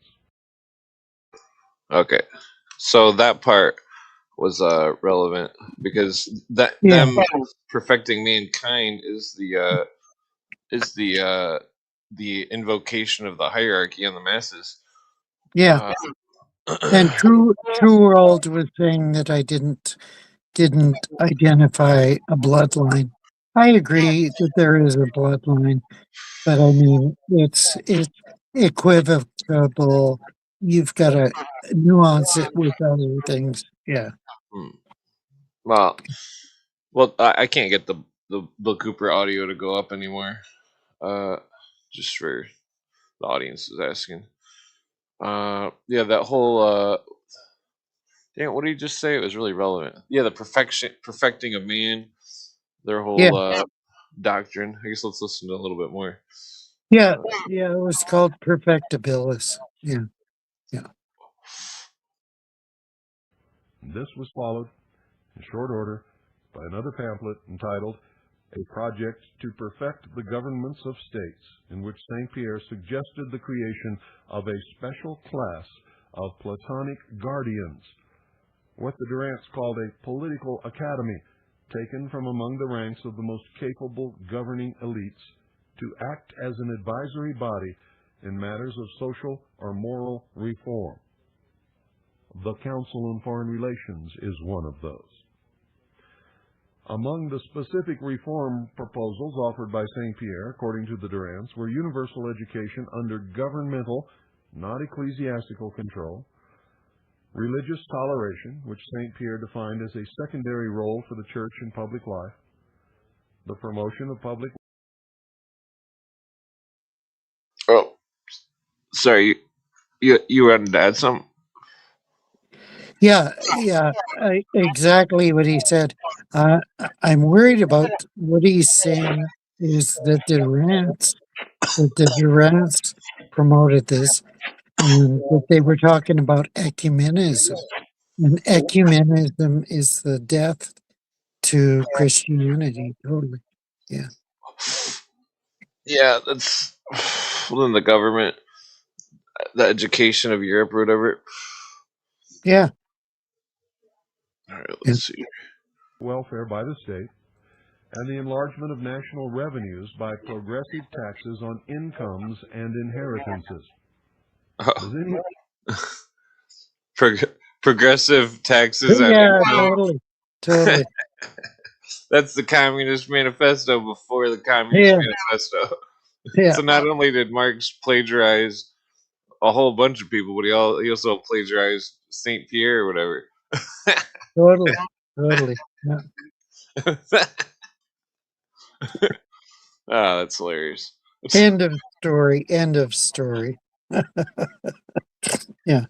Okay, so that part was relevant because them perfecting mankind is the invocation of the hierarchy on the masses. Yeah. And True World was saying that I didn't identify a bloodline. I agree that there is a bloodline, but I mean it's equivocal. You've got to nuance it with other things. Yeah. Well, I can't get the Bill Cooper audio to go up anymore. Just for the audience is asking. Yeah, that whole damn, what did you just say? It was really relevant. Yeah, the perfecting of man, their whole doctrine. I guess let's listen to a little bit more. Yeah, it was called Perfectibilis. Yeah. This was followed, in short order, by another pamphlet entitled A Project to Perfect the Governments of States, in which St. Pierre suggested the creation of a special class of Platonic guardians, what the Durants called a political academy, taken from among the ranks of the most capable governing elites to act as an advisory body in matters of social or moral reform. The Council on Foreign Relations is one of those. Among the specific reform proposals offered by St. Pierre, according to the Durants, were universal education under governmental, not ecclesiastical control, religious toleration, which St. Pierre defined as a secondary role for the church in public life, the promotion of public... Oh, sorry, you wanted to add something? Yeah, exactly what he said. I'm worried about what he's saying is that the Durants promoted this, and that they were talking about ecumenism. And ecumenism is the death to Christianity, totally. Yeah. Yeah, that's within the government, the education of Europe or whatever. Yeah. All right, let's see. welfare by the state, and the enlargement of national revenues by progressive taxes on incomes and inheritances. Does any... Progressive taxes on Yeah, income. totally. That's the Communist Manifesto before the Communist Manifesto. Yeah. So not only did Marx plagiarize a whole bunch of people, but he also plagiarized St. Pierre or whatever. Totally. Yeah. Oh, that's hilarious. End of story. Yeah.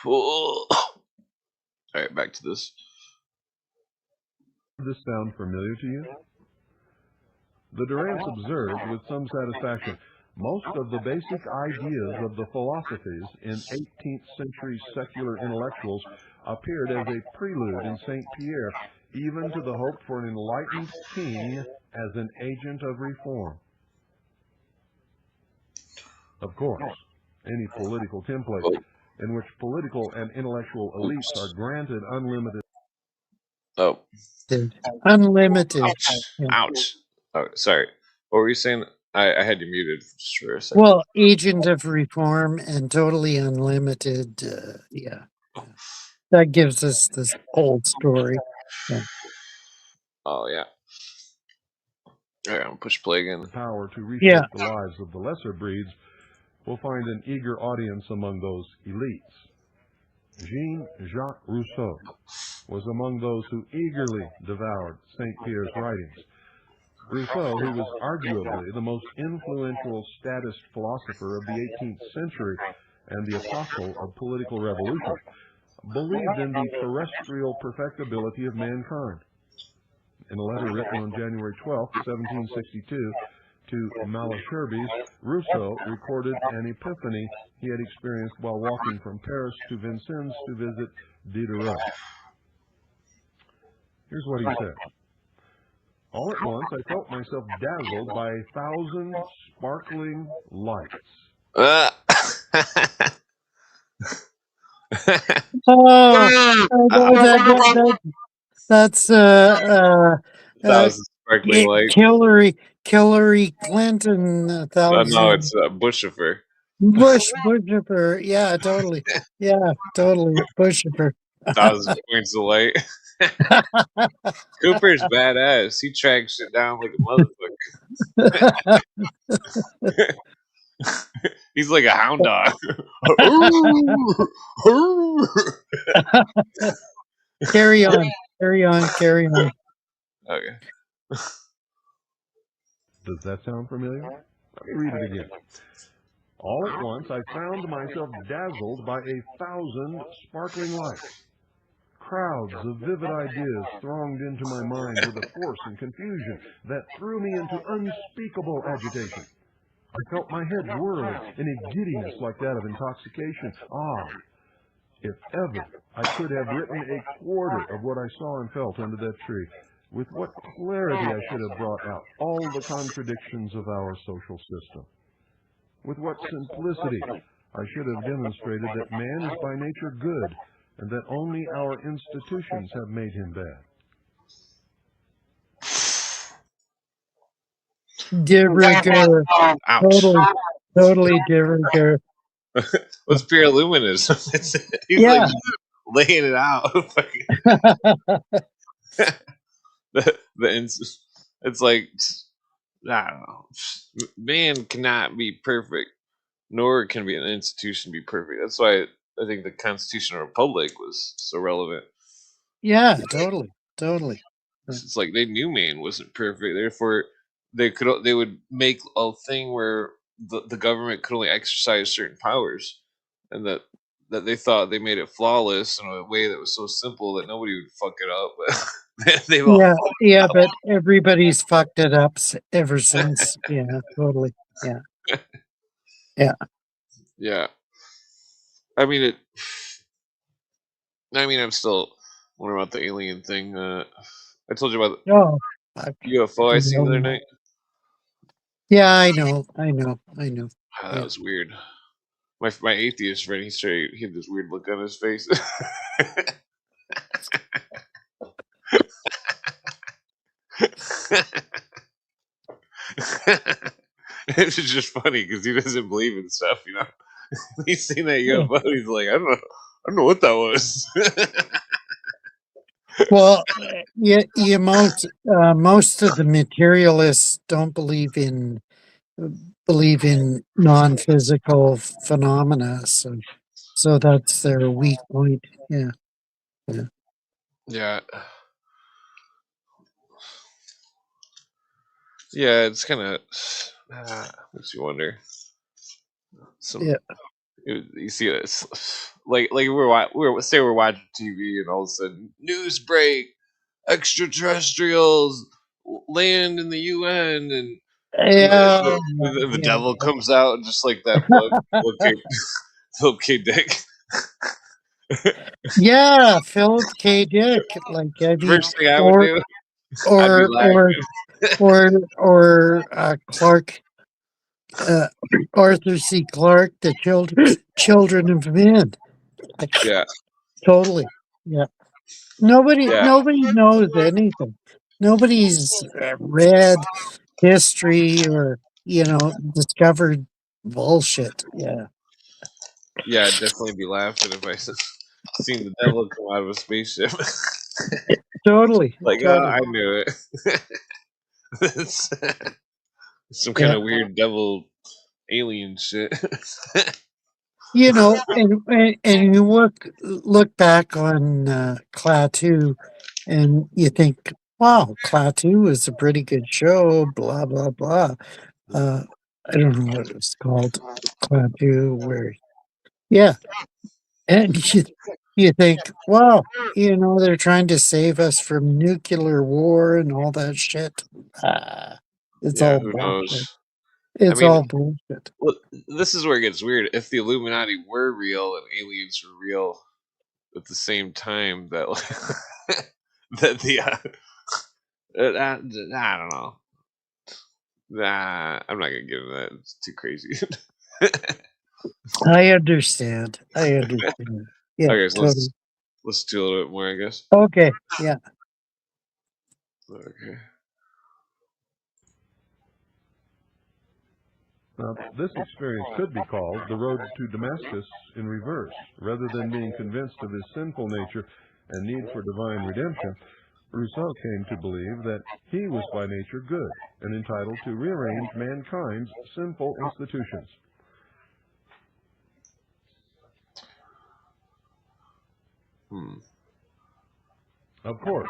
All right, back to this. Does this sound familiar to you? The Durants observed with some satisfaction most of the basic ideas of the philosophies in 18th century secular intellectuals appeared as a prelude in St. Pierre, even to the hope for an enlightened king as an agent of reform. Of course, any political template in which political and intellectual elites are granted unlimited... Oh. Unlimited. Ouch. Oh, sorry. What were you saying? I had you muted just for a second. Well, agent of reform and totally unlimited. Yeah. That gives us this whole story. Yeah. Oh, yeah. All right, I'm going to push play again. Power to reshape the lives of the lesser breeds will find an eager audience among those elites. Jean-Jacques Rousseau was among those who eagerly devoured St. Pierre's writings. Rousseau, who was arguably the most influential statist philosopher of the 18th century and the apostle of political revolution, believed in the terrestrial perfectibility of mankind. In a letter written on January 12, 1762, to Malesherbes, Rousseau recorded an epiphany he had experienced while walking from Paris to Vincennes to visit Diderot. Here's what he said. All at once, I felt myself dazzled by 1,000 sparkling lights. That's sparkling light. Hillary Clinton. No, it's Bushifer. Bushifer. Yeah, totally. Yeah, totally. Bushifer. 1,000 points of light. Cooper's badass. He tracks it down like a motherfucker. He's like a hound dog. Carry on. Okay. Does that sound familiar? Let me read it again. All at once, I found myself dazzled by 1,000 sparkling lights. Crowds of vivid ideas thronged into my mind with a force and confusion that threw me into unspeakable agitation. I felt my head whirling in a giddiness like that of intoxication. If ever I could have written a quarter of what I saw and felt under that tree, with what clarity I should have brought out all the contradictions of our social system. With what simplicity I should have demonstrated that man is by nature good, and that only our institutions have made him bad. De rigueur. Ouch. Totally different. What's pure luminism? He's like Yeah. just laying it out. It's like I don't know. Man cannot be perfect, nor can be an institution be perfect. That's why I think the Constitutional Republic was so relevant. Yeah, totally. Totally. It's like they knew man wasn't perfect, therefore they would make a thing where the government could only exercise certain powers, and that they thought they made it flawless in a way that was so simple that nobody would fuck it up. But they've all Yeah, yeah, but everybody's fucked it up ever since. Yeah, totally. Yeah, yeah. yeah. I mean it. I mean I'm still wondering about the alien thing. I told you about Oh, fuck. the UFO I seen the other night. Yeah, I know. Oh, that Yeah. was weird. My atheist friend, he had this weird look on his face. It's just funny because he doesn't believe in stuff, you know. He's seen that Yeah. UFO. He's like, I don't know what that was. Well, yeah, most of the materialists don't believe in non-physical phenomena, so that's their weak point. Yeah, yeah, Yeah, yeah. It's kind of makes you wonder. Some yeah. you see it like we're watching TV and all of a sudden news break: extraterrestrials land in the UN and Yeah, the yeah, devil comes out just like that book. Okay, Philip K. Dick. yeah. Philip K. Dick, like I mean, First thing I would or do, I'd be or or laughing. or Clark, uh, Arthur C. Clarke, the children of men. Like, Yeah, totally. Yeah. yeah, Nobody knows anything. Nobody's read history or discovered bullshit. Yeah. yeah. I'd definitely be laughing if seen the devil come out of a spaceship. Totally. Like, oh, Totally. I knew it. It's some kind Yeah. of weird devil alien shit. And you look back on Klaatu, and you think, wow, Klaatu is a pretty good show. Blah blah blah. Uh, I don't know what it's called, Klaatu. Where, yeah, and you think, wow, they're trying to save us from nuclear war and all that shit. Ah, it's Yeah, all who bullshit. knows? I It's mean, all bullshit. well, this is where it gets weird. If the Illuminati were real and aliens were real at the same time, that that I don't know. Nah, I'm not gonna get into that. It's too crazy. I understand. I understand. Yeah, Okay, so totally. let's do a little bit more, I guess. Okay. Yeah. Okay. Now, this experience could be called the road to Damascus in reverse. Rather than being convinced of his sinful nature and need for divine redemption, Rousseau came to believe that he was by nature good and entitled to rearrange mankind's sinful institutions. Of course,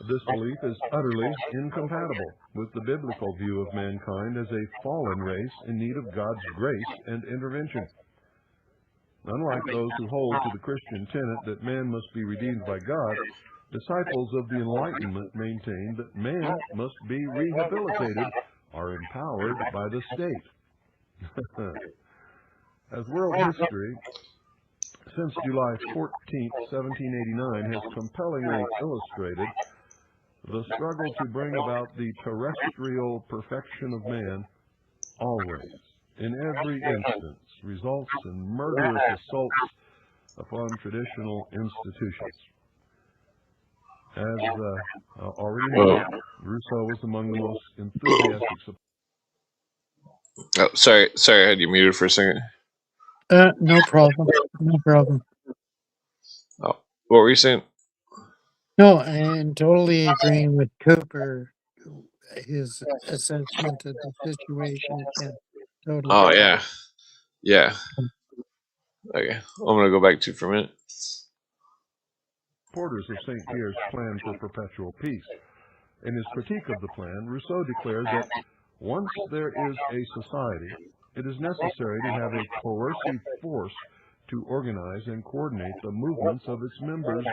this belief is utterly incompatible with the biblical view of mankind as a fallen race in need of God's grace and intervention. Unlike those who hold to the Christian tenet that man must be redeemed by God, disciples of the Enlightenment maintain that man must be rehabilitated or empowered by the state. As world history since July 14, 1789 has compellingly illustrated, the struggle to bring about the terrestrial perfection of man always, in every instance, results in murderous assaults upon traditional institutions. As already Well, noted, Rousseau was among the most enthusiastic supporters. Oh, sorry, I had you muted for a second. No problem. No problem. Oh, what were you saying? No, I'm totally agreeing with Cooper, his assessment of the situation. Yeah, totally. Oh yeah, yeah. Okay, I'm gonna go back to for a minute. Supporters of St. Pierre's plan for perpetual peace. In his critique of the plan, Rousseau declared that once there is a society, it is necessary to have a coercive force to organize and coordinate the movements of its members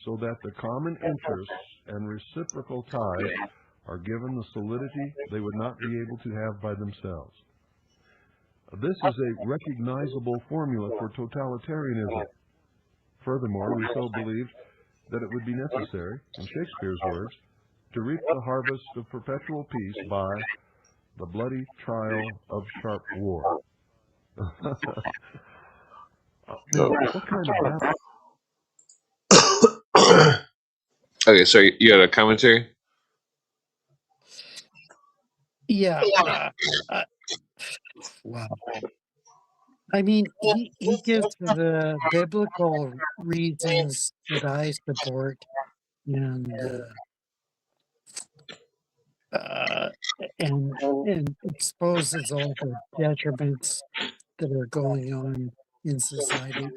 so that the common interests and reciprocal ties are given the solidity they would not be able to have by themselves. This is a recognizable formula for totalitarianism. Furthermore, Rousseau believed that it would be necessary, in Shakespeare's words, to reap the harvest of perpetual peace by the bloody trial of sharp war. Now, what kind of battle? Okay, so you got a commentary? Yeah. Wow. I mean, he gives the biblical reasons that I support, and exposes all the detriments that are going on in society.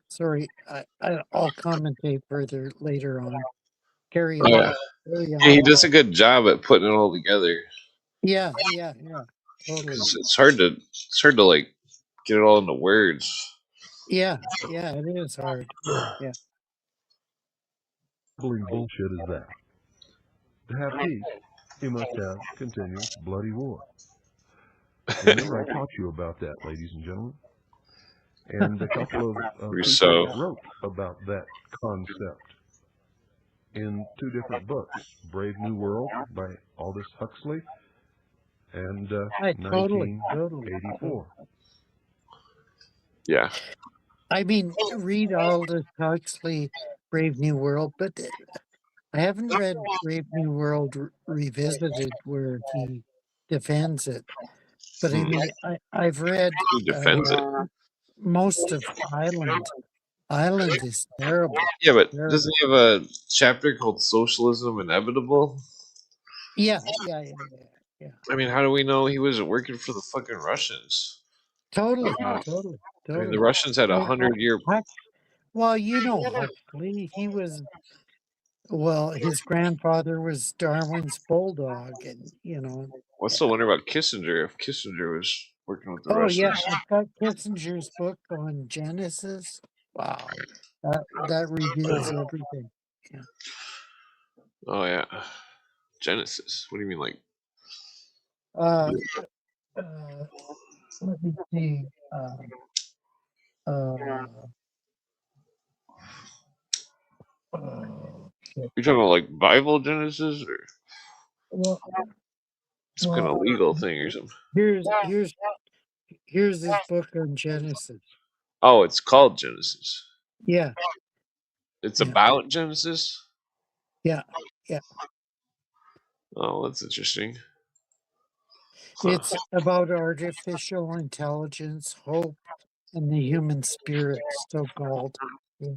Sorry, I'll commentate further later on. Carry on. Yeah. Carry on. Yeah, he does a good job at putting it all together. Yeah, totally. It's hard to like get it all into words. Yeah, it is hard. Yeah. Bullshit is that? To have peace, you must have continuous bloody war. Remember, I taught you about that, ladies and gentlemen. And a couple of Rousseau people wrote about that concept in two different books, Brave New World by Aldous Huxley and 1984. Yeah. I mean, read Aldous Huxley, Brave New World, but I haven't read Brave New World Revisited where he defends it. But I mean, I've read He defends it. most of Island. Island is terrible. Yeah, but terrible. doesn't he have a chapter called Socialism Inevitable? Yeah. I mean, how do we know he wasn't working for the fucking Russians? Totally. I mean, the Russians had 100-year. Well, Huxley, he was. Well, his grandfather was Darwin's bulldog, and What's the wonder about Kissinger? If Kissinger was working with the Russians? Oh yeah, I've got Kissinger's book on Genesis. Wow, that reveals everything. Yeah. Oh yeah, Genesis. What do you mean, like? Let me see. You're talking about like Bible Genesis or some kind of legal thing or something? Here's his book on Genesis. Oh, it's called Genesis. Yeah. It's about Genesis? Yeah. Oh, that's interesting. It's about artificial intelligence, hope, and the human spirit, so-called. Yeah.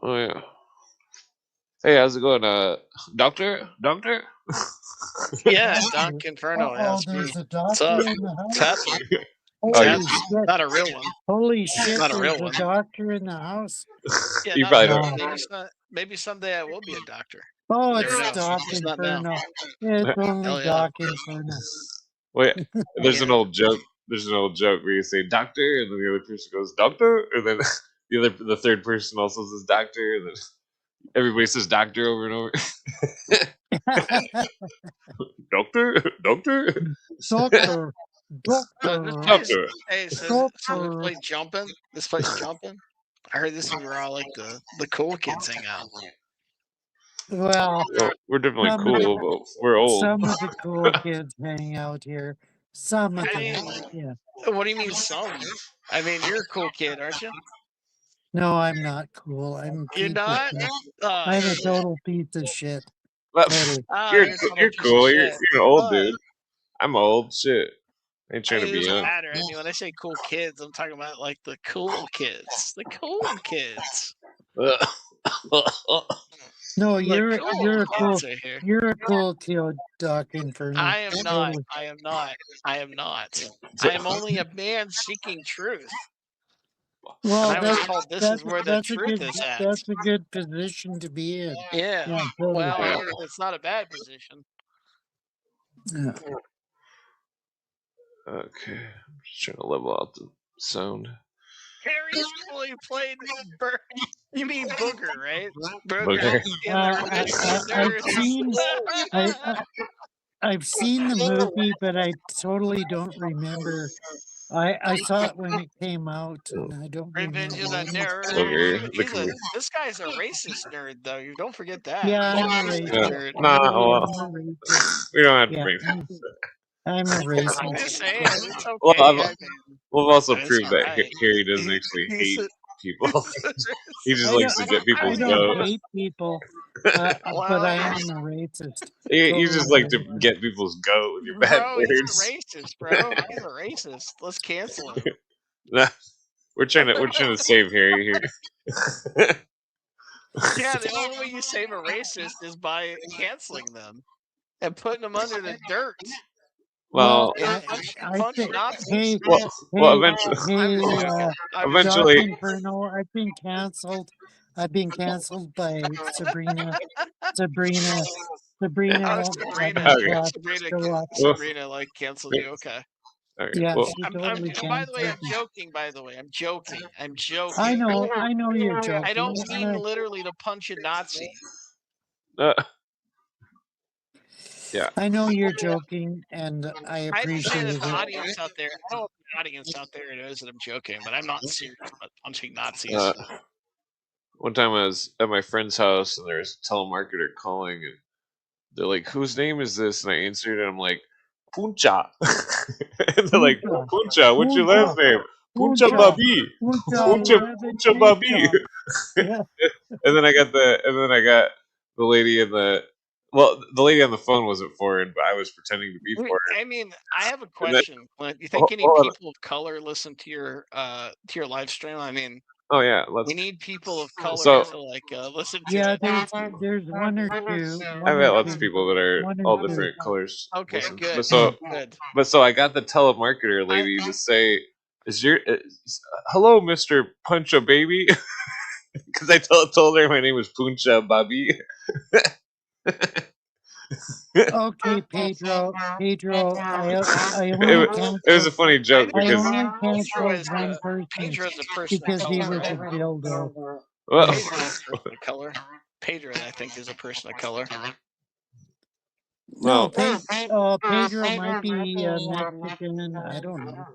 Oh, yeah. Hey, how's it going, Doctor? Yeah, Doc Inferno. There's a doctor in the house. What's happening? Holy shit. Not a real one. Holy shit, not a real there's one. a doctor in the house. Yeah, you probably don't. Maybe someday I will be a doctor. Oh, it's Doc Inferno. It's only Doc Inferno. Wait, there's an old joke. There's an old joke where you say doctor, and then the other person goes doctor, and then the third person also says doctor, and then everybody says doctor over and over. Doctor. Hey, so this place jumping. This place jumping. I heard this is where all like the cool kids hang out. Well, we're definitely cool, but we're old. Some of the cool kids hang out here. Some of them, yeah. What do you mean some? I mean, you're a cool kid, aren't you? No, I'm not cool. You're not? I'm a total piece of shit. You're cool. You're an old dude. I'm old. Shit. I ain't trying to It be doesn't young. matter. I mean, when I say cool kids, I'm talking about like the cool kids. The cool kids. No, The cool kids are here. you're a cool Teal Duck Inferno. I am not. Totally. I am not. I am not. I am only a man seeking truth. Well, And I was told this is where the truth is at. that's a good position to be in. Yeah. Yeah, totally. Well, it's not a bad position. Yeah. Okay. I'm just trying to level out the sound. Harry's fully played You mean Booger, right? Booger. I've seen the movie, but I totally don't remember. I saw it when it came out, and I don't Revenge of remember. the Nerd. Booger. This guy's a racist nerd, though. You don't forget that. Yeah, He's I'm a racist racist. nerd. Nah, well, I'm a racist. we don't have to Yeah, bring that. I'm a I'm racist. just saying, it's okay. Well, we've also But it's proved that alright. Harry doesn't actually He's hate people. He just I likes to get I people's don't goat. hate people, but I am a racist. You just like to Totally. get people's goat with your bad Bro, words. he's a racist, bro. He's a racist. Let's cancel him. Nah, we're trying to save Harry here. Yeah, the only way you save a racist is by canceling them and putting them under the dirt. Well, And punch Nazis. well, eventually, eventually, Doc Inferno, I've been canceled. I've been canceled by Sabrina. Sabrina. Oh, won't Sabrina. let me Sabrina, like, canceled you. Okay. Okay, Yeah, well, she I'm, totally by the way, I'm canceled me. joking, by the way. I'm joking. I'm joking. I know you're joking. I don't mean literally to punch a Nazi. yeah. I know you're joking, and I appreciate I it. the audience out there, I know the audience out there knows that I'm joking, but I'm not serious about punching Nazis. One time I was at my friend's house and there's a telemarketer calling and they're like, "Whose name is this?" And I answered and I'm like, "Puncha." And they're like, "Puncha, what's your last name?" "Puncha Babi." Puncha Babi. Yeah. And then I got the lady in the lady on the phone wasn't foreign, but I was pretending to be foreign. I mean, I have a question. Clint. You think any people of color listen to your live stream? I mean, oh yeah, we need people of color to like listen to Yeah, it. there's one or two. I've got lots of people that are all different colors. Okay, listen. good. But so I got the telemarketer lady to say, hello, Mr. Puncha Baby," because I told her my name was Puncha Babi. Okay, Pedro, I only it was a funny joke because I only canceled one person Pedro's a person because of he color, was a right? dildo. well, Pedro's a person of color. Pedro, I think, is a person of color. No, Pedro might be Mexican. I don't know.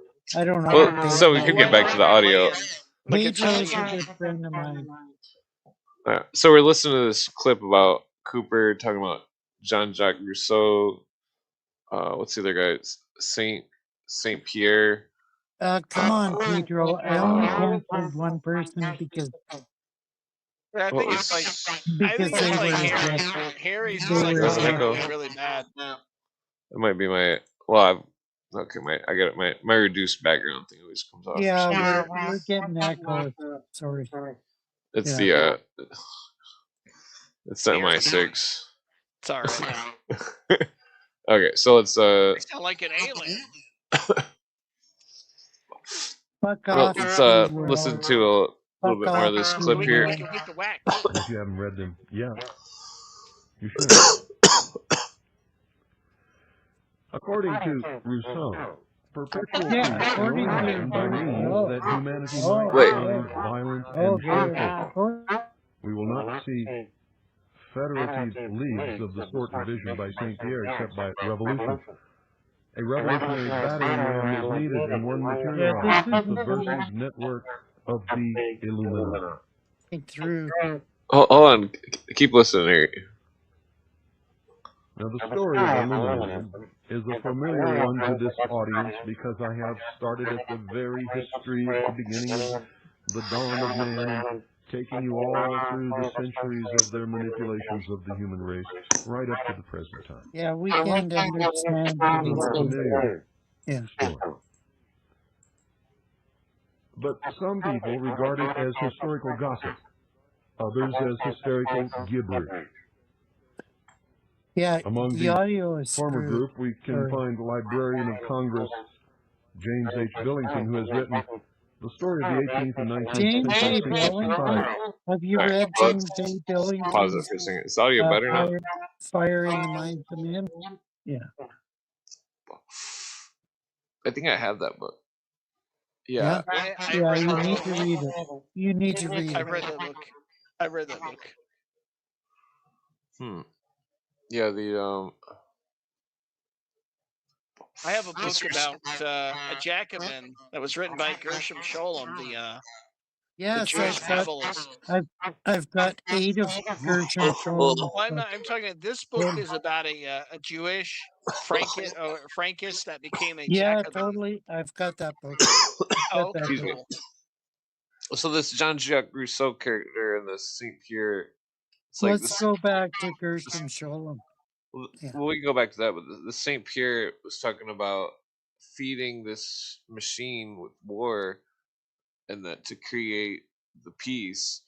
well, so we could get back to the audio. Pedro is a good friend of mine. So we're listening to this clip about Cooper talking about Jean-Jacques Rousseau. What's the other guy? Saint Pierre. Come on, Pedro. I only canceled one person because I think it's like Harry's just like really bad. It might be my I got it. My reduced background thing always comes off. Yeah, we're getting echoes. Sorry. It's the it's set my 6. It's alright. Okay, so let's I sound like an alien. Fuck off. Let's listen to a little bit more of this clip here. If you haven't read them yet, you should. According to Rousseau, perpetual peace will only happen by means that humanity might find violence and conflict. We will not see federative leagues of the sort envisioned by St. Pierre except by revolution. A revolutionary battering ram is needed and one materialized, the subversive network of the Illuminati. Through. Hold on, keep listening here. Now the story of Illuminati is a familiar one to this audience because I have started at the very history at the beginning of the dawn of man taking you all through the centuries of their manipulations of the human race, right up to the present time. Yeah, we can't understand It's a very anything. familiar Yeah. story. But some people regard it as historical gossip, others as hysterical gibberish. Yeah, Among the the audio is former screwed. group, we can find Librarian of Congress James H. Billington, who has written the story of the 18th and 19th James century A. secret Billington? society. Have you All right, read let's James A. pause it Billington's for a second. Is the audio better now? Fire in the Minds of Men? Yeah. I think I have that book. Yeah. Yeah. Yeah, you need to read it. You need to read I it. read that book. I read that book. Yeah, the I have a book about a Jacobin that was written by Gershom Scholem, the Yes, Jewish fabulist. I've got 8 of Gershom Scholem's Well, I'm books. talking. This book is about a Jewish Frankist that became a Yeah, Jacobin. totally. I've got that book. Oh, Got that okay, book. cool. so this Jean-Jacques Rousseau character in the Saint Pierre, it's like Let's this. go back to Gershom Scholem. Yeah. Well, we can go back to that, but the Saint Pierre was talking about feeding this machine with war, and that to create the peace,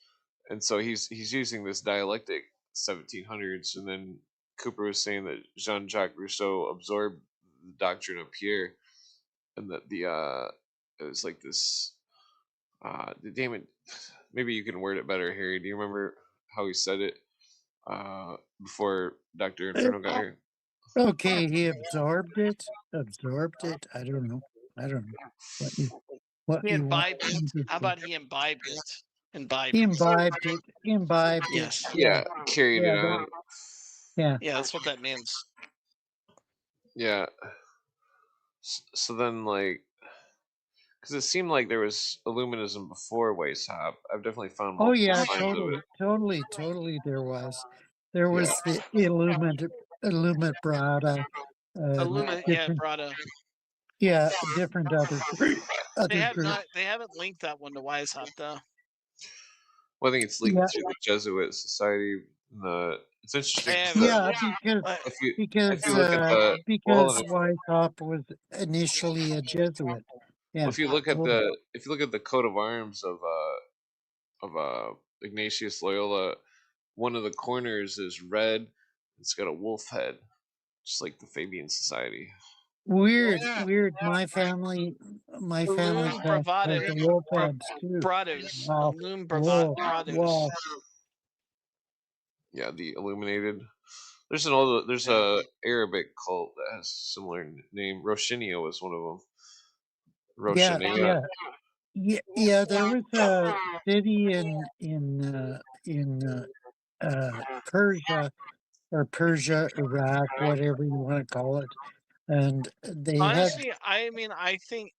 and so he's using this dialectic 1700s, and then Cooper was saying that Jean-Jacques Rousseau absorbed the doctrine of Pierre, and that it was like this. Damn it, maybe you can word it better, Harry. Do you remember how he said it before Dr. Inferno got here? Okay, he absorbed it. I don't know. What He you imbibed want. it. How about he imbibed it? He imbibed it. Yes. Yeah, carried it Yeah, on. Yeah. Yeah, that's what that means. Yeah. So then, like, because it seemed like there was Illuminism before Weishaupt. I've definitely found Oh multiple yeah, signs of it. totally. There was the Illuminate Brada. Brada. Yeah, different other They have groups. not. They haven't linked that one to Weishaupt though. Well, I think it's linked to the Jesuit Society. It's interesting. Yeah, because you look at the Weishaupt was initially a Jesuit. Yeah. If you look at the coat of arms of Ignatius Loyola, one of the corners is red. It's got a wolf head, just like the Fabian Society. Weird. My family has the wolf heads too. Brados. Wow. Brados. Yeah, the Illuminated. There's a Arabic cult that has a similar name. Roshinia was one of them. Roshinia. Yeah. There was a city in Persia, Iraq, whatever you want to call it, and they honestly, I think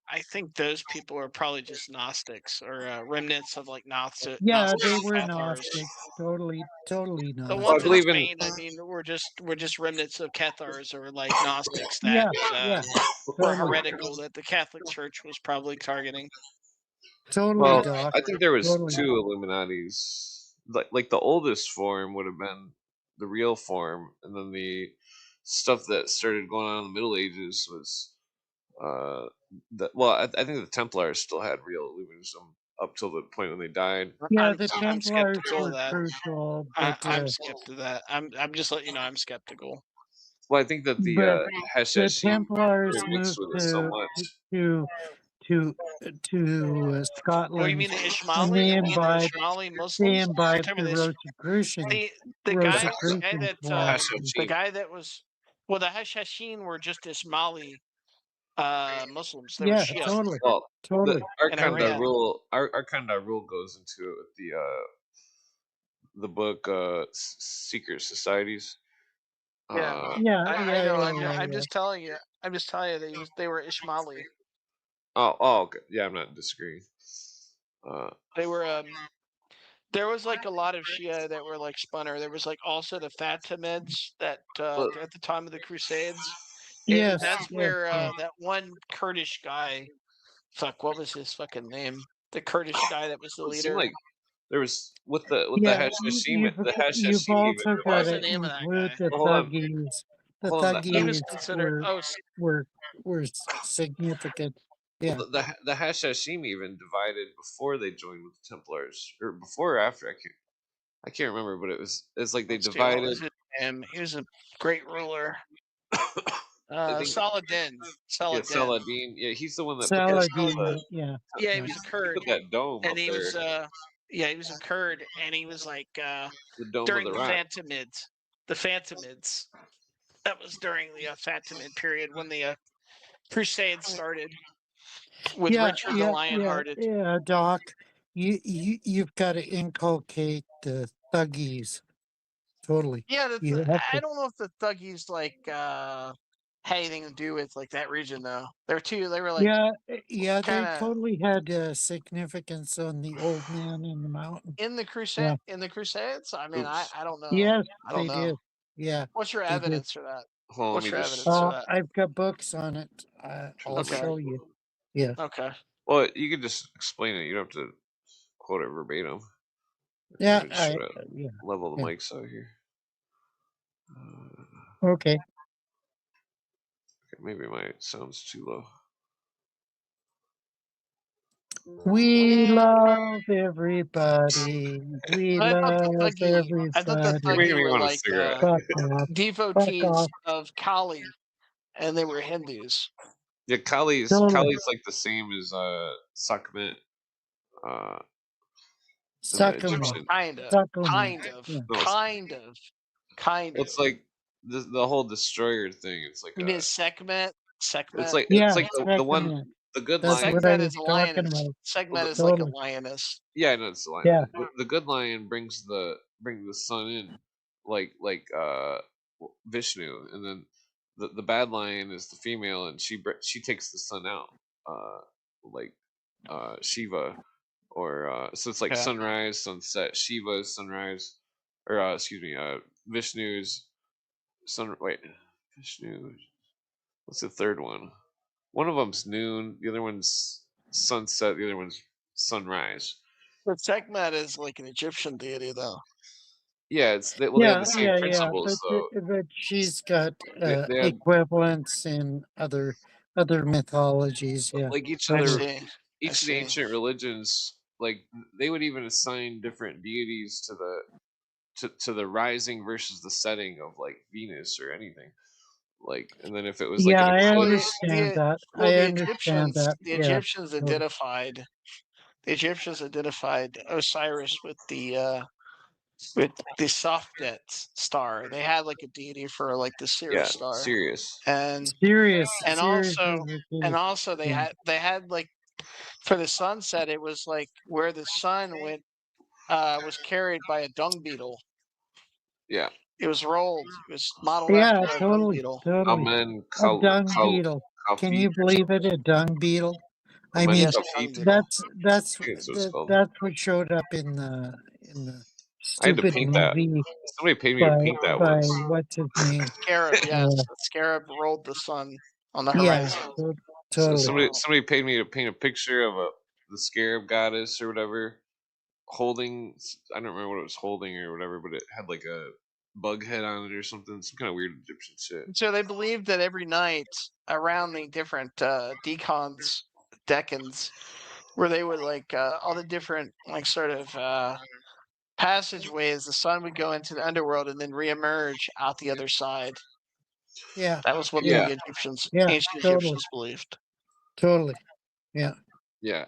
those people are probably just Gnostics or remnants of like Gnostics. Yeah, they were Cathars. Gnostics, totally Gnostic. The ones in Spain, we're just remnants of Cathars or like Gnostics that were heretical that the Catholic Church was probably targeting. Totally. Well, I think there was 2 Illuminatis. Like the oldest form would have been the real form, and then the stuff that started going on in the Middle Ages was I think the Templars still had real Illuminism up till the point when they died. Yeah, the Templars were crucial. I'm skeptical of that. I'm just letting you know I'm skeptical. Well, I think that the Templars moved to Scotland. Oh, you mean the Ishmaeli? And they Ishmaeli Muslims? They imbibed the Rosicrucian. The guy that was the Hashashin were just Ismaili Muslims. They were Shia. Totally. Well, totally. Arkanda rule goes into it with the book Secret Societies. I know. I'm just telling you. They were Ishmaeli. Oh, okay. Yeah, I'm not disagreeing. They were there was like a lot of Shia that were like Spunner. There was like also the Fatimids that at the time of the Crusades. Yes, that's where that one Kurdish guy. Fuck, what was his fucking name? The Kurdish guy that was the leader. there was with the Yeah, Hashashim. The you've Hashashim even also What got was to the divided. name of that include guy? the Well, hold on, Thuggies. The hold on. He was Thuggies considered. were significant. Yeah. The Hashashim even divided before they joined with the Templars, or before or after. I can't remember, but it's like they Let's see, what divided. was his name? He was a great ruler. I think Saladin. yeah, Saladin. Saladin. Yeah, he's the one that put Saladin, yeah. Yeah, he Yeah. was a he Kurd, put that dome and up he there, was yeah, he was a Kurd, and he was like the Dome of during the the Rock. Fatimids. The Fatimids. That was during the Fatimid period when the Crusades started with Yeah, Richard the Lionhearted. yeah, Doc. You've got to inculcate the Thuggies. Totally. Yeah, You have I to. don't know if the Thuggies like had anything to do with like that region though. They were like Yeah, kind they of totally had significance on the old man in the mountain. in the Yeah. Crusades. I mean, Oops. I don't know. Yes, I don't they know. did. Yeah, What's your they did. evidence for that? Hold on, let What's me your just evidence for that? I've got books on it. turn I'll the Okay. show you. Yeah. Okay. Well, you can just explain it. You don't have to quote it verbatim. Let Yeah, me just try to yeah. level the Yeah. mics out here. Okay. Okay, maybe my sound's too low. We love everybody. We I thought the love You're everybody. making Thuggy me were want a like cigarette. Fuck off. Fuck devotees off. of Kali, and they were Hindus. Yeah, Kali's Totally. like the same as Sekhmet uh in the Suck 'em. Egyptian. Kind of, Suck 'em. kind of, Yeah. No, kind it's of. like the whole destroyer thing. It's like You mean Sekhmet? it's Yeah, like the one, Sekhmet. the good That's lion. what I Sekhmet was is a talking lioness. about. Sekhmet is like a Totally. lioness. Yeah, I know it's the lion. Yeah. The good lion brings the sun in, like Vishnu, and then the bad lion is the female, and she takes the sun out, like Shiva, or so it's like Yeah. sunrise, sunset. Shiva is sunrise, or excuse me, Vishnu's sun. Wait, Vishnu. What's the third one? One of them's noon. The other one's sunset. The other one's sunrise. But Sekhmet is like an Egyptian deity, though. Yeah, they have the same Yeah. principles. So But she's got they had equivalents in other mythologies. Yeah. like I Totally. see. I each of the see. ancient religions, like they would even assign different deities to the rising versus the setting of like Venus or anything. Like, and then if it was like Yeah, an I Well, eclipse, understand that. well, I understand that. The Yeah. Egyptians Totally. identified Osiris with the Sopdet star. They had like a deity for like the yeah, Sirius star, Sirius. and Serious and is also the and key. also Yeah. they had like for the sunset it was like where the sun went was carried by a dung beetle. Yeah, It was rolled. It was modeled Yeah, after a dung totally. beetle. Totally. Amen A dung beetle. Can Kafit you or believe it? something. A dung beetle. I Amen mean, Yes, a dung Kafit. beetle. that's I think that's what it's called. that's what showed up in the I had to stupid paint that. movie Somebody paid me to by paint that once. what's his name? Scarab, yes, Yeah, the scarab rolled the sun on the yeah, horizon. So totally. somebody paid me to paint a picture of the scarab goddess or whatever, holding, I don't remember what it was holding or whatever, but it had like a bug head on it or something, some kind of weird Egyptian shit. So they believed that every night around the different decans, where they would like all the different like sort of passageways, the sun would go into the underworld and then reemerge out the other side. Yeah, That was what yeah, Yeah, the Egyptians, yeah, ancient totally, Egyptians believed. totally. Yeah, yeah,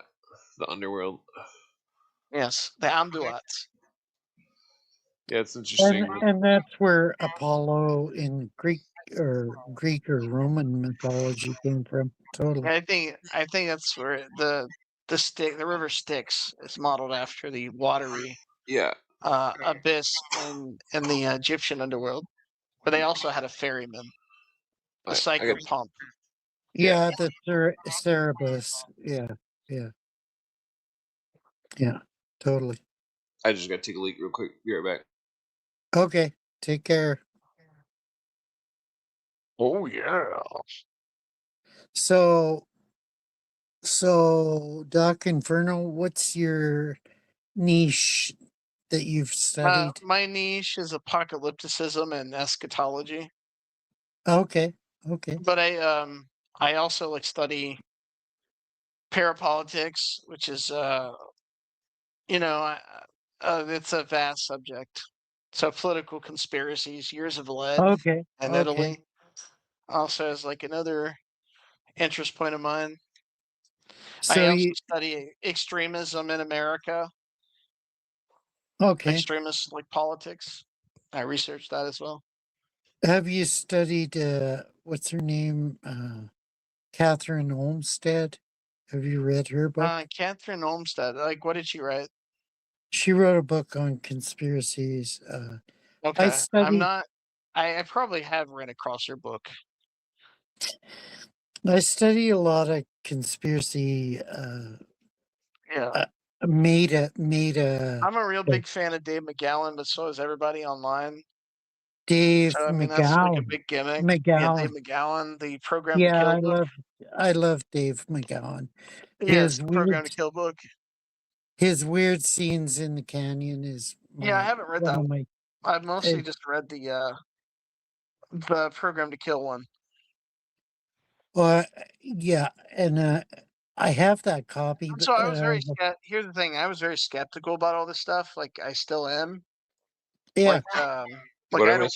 the underworld. Yes, the Amduats. Yeah, it's interesting. and that's where Apollo in Greek or Roman mythology came from. Totally. And I think that's where the river Styx is modeled after the watery Yeah, abyss in the Egyptian underworld. But they also had a ferryman, the I got psychopomp. yeah. Yeah, the Cerberus. Yeah, yeah, yeah, totally. I just got to take a leak real quick. Be right back. Okay, take care. Oh yeah. So, Doc Inferno, what's your niche that you've studied? My niche is apocalypticism and eschatology, Okay. Okay. but I also like study parapolitics, which is you know it's a vast subject. So political conspiracies, years of lead Okay. in Okay. Italy, also is like another interest point of mine. I So also you study extremism in America, okay. extremist like politics. I researched that as well. Have you studied what's her name? Catherine Olmsted. Have you read her book? Catherine Olmsted, like what did she write? She wrote a book on conspiracies. I Okay, I'm study not. I probably have ran across her book. I study a lot of conspiracy Yeah, uh, meta I'm a real big fan of Dave McGowan, but so is everybody online. Dave So I mean, that's like a McGowan. big gimmick. Yeah, Dave McGowan. McGowan, the Program to Yeah, Kill book. I love Dave McGowan. Yes, His the weird Program to Kill book. his weird scenes in the canyon is Yeah, I my haven't read one that of one. my I've mostly uh, just read the Program to Kill one. well, yeah, and I have that copy, but So I was very here's the thing, I was very skeptical about all this stuff. Like I still am. yeah, What I am I?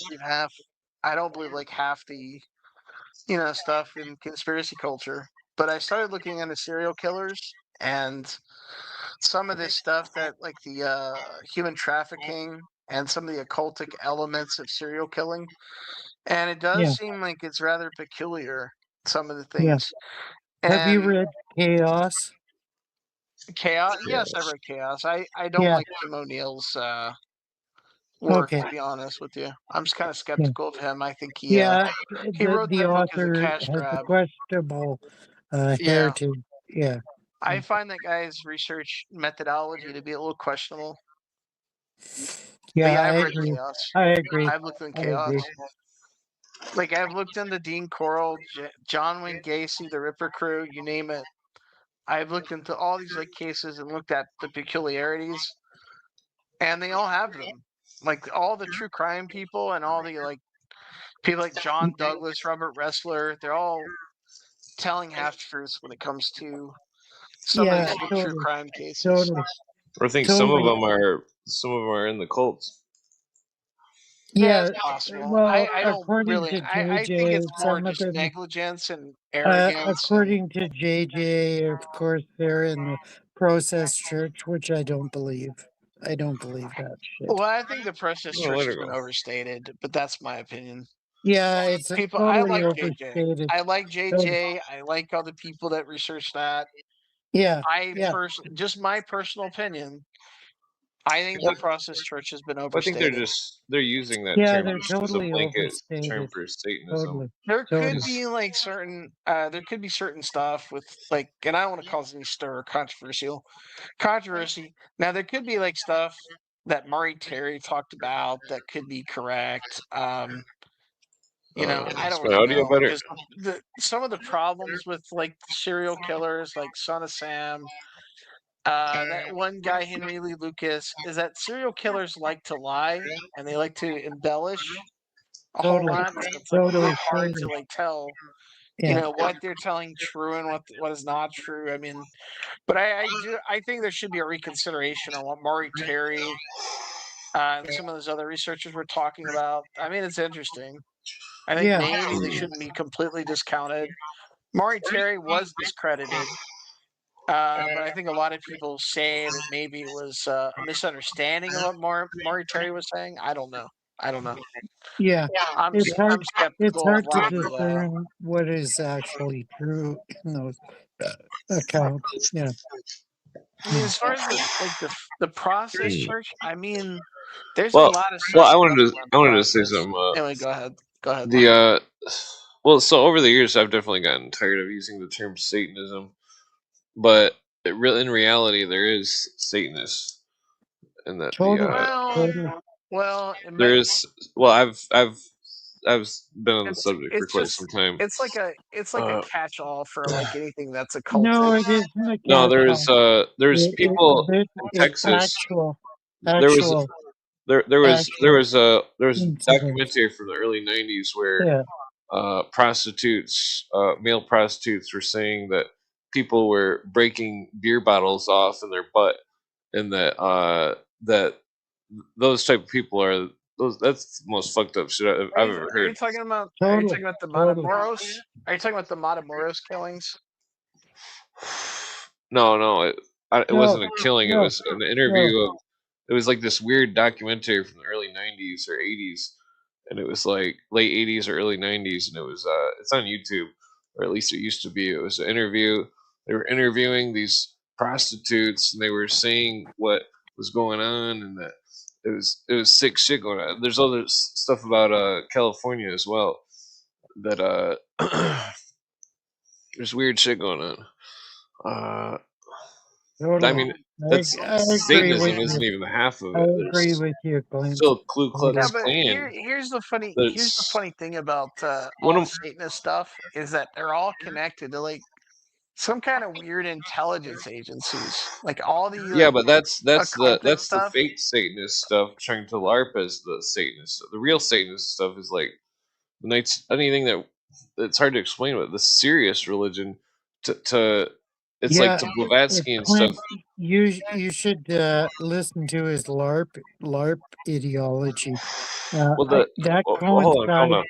don't believe like half the stuff in conspiracy culture. But I started looking into serial killers and some of this stuff that like the human trafficking and some of the occultic elements of serial killing. And it does yeah, seem like it's rather peculiar, some of the yeah. things. Have you And read Chaos? chaos, Yeah. yes, I read chaos. I don't Yeah. like Tim O'Neill's work, Okay. to be honest with you. I'm just kind of Yeah. skeptical of him. I think Yeah. he wrote The that book as a author cash has a grab. questionable Yeah. heritage. Yeah. I find that guy's research methodology to be a little questionable. But Yeah, yeah, I I've read agree. Chaos. I agree. I've looked in I Chaos. agree. Like I've looked into Dean Coral, John Wayne Gacy, the Ripper Crew, you name it. I've looked into all these like cases and looked at the peculiarities, and they all have them. Like all the true crime people and all the like people like John Douglas, Robert Ressler, they're all telling half truths when it comes to some of Yeah, these like true totally. crime cases. Totally. Or I think Totally. some of them are in the cults. Yeah, it's Yeah. possible. Well, I don't according really. to I think JJ, it's more some of just them negligence and arrogance and. according to JJ, of course, they're in the process church, which I don't believe. I don't believe that shit. Well, I think the process Oh, church let has her been go. overstated, but that's my opinion. Yeah, it's a People, I totally like JJ. overstated. I like Tot- JJ. I like all the people that research that. Yeah, yeah, Just my personal opinion. I think the Well, process church has been I think overstated. they're using that yeah. term They're just as a totally blanket term overstated. for Satanism. Totally, There could totally. be like there could be certain stuff with like, and I don't want to cause any stir or controversy. Now there could be like stuff that Murray Terry talked about that could be correct. I don't Is my really audio know better? because some of the problems with like serial killers, like Son of Sam, that one guy Henry Lee Lucas, is that serial killers like to lie and they like to embellish a whole Totally, lot, so it's like really totally, hard to totally. like tell, Yeah, what they're telling true and what is not true. I mean, but I think there should be a reconsideration on what Maury Terry and some of those other researchers were talking about. I mean, it's interesting. I think yeah, maybe they shouldn't be completely discounted. Maury Terry was discredited, but I think a lot of people say that maybe it was a misunderstanding of what Maury Terry was saying. I don't know. I don't know. yeah. It's I'm hard. It's skeptical of a hard to lot of the. discern what is actually true in those accounts. Yeah, I mean, yeah. as far as the process church, I mean, there's a Well, lot of well, suspect ones I wanted to say process. something. Anyway, go ahead. Go ahead. The well, so over the years, I've definitely gotten tired of using the term Satanism, but in reality, there is Satanists, and that the Totally, Well, totally. well, it there might. is. Well, I've been on the It's subject for quite some time. it's like a Uh, catch-all for like anything that's No, occultic. it isn't a no, catch-all. there's people in It's Texas. There was actual there was a incidents. documentary from the early '90s where Yeah. prostitutes, male prostitutes, were saying that people were breaking beer bottles off in their butt, and that those type of people are those. That's the most fucked up shit I've ever Are heard. you talking about Totally. the Totally. Matamoros? Are you talking about the Matamoros killings? No, it No, wasn't a killing. It no, was an no. interview of. It was like this weird documentary from the early '90s or '80s, and it was like late '80s or early '90s, and it was it's on YouTube, or at least it used to be. It was an interview. They were interviewing these prostitutes, and they were saying what was going on, and that it was sick shit going on. There's other stuff about California as well that there's weird shit going on. I Totally. mean, that's I agree with Satanism isn't you. even half of I it. agree There's with you, Clint. still Ku Totally. Yeah, Klux but Klan. here's the That's funny thing about one all of Satanist stuff is that they're all connected to like some kind of weird intelligence agencies. Like all the yeah, like but occultic that's the stuff. fake Satanist stuff trying to LARP as the Satanist. The real Satanist stuff is like the knights. Anything that it's hard to explain. But the serious religion to it's like Yeah, to Blavatsky and stuff. Clint, you should listen to his LARP ideology. Well, the hold on.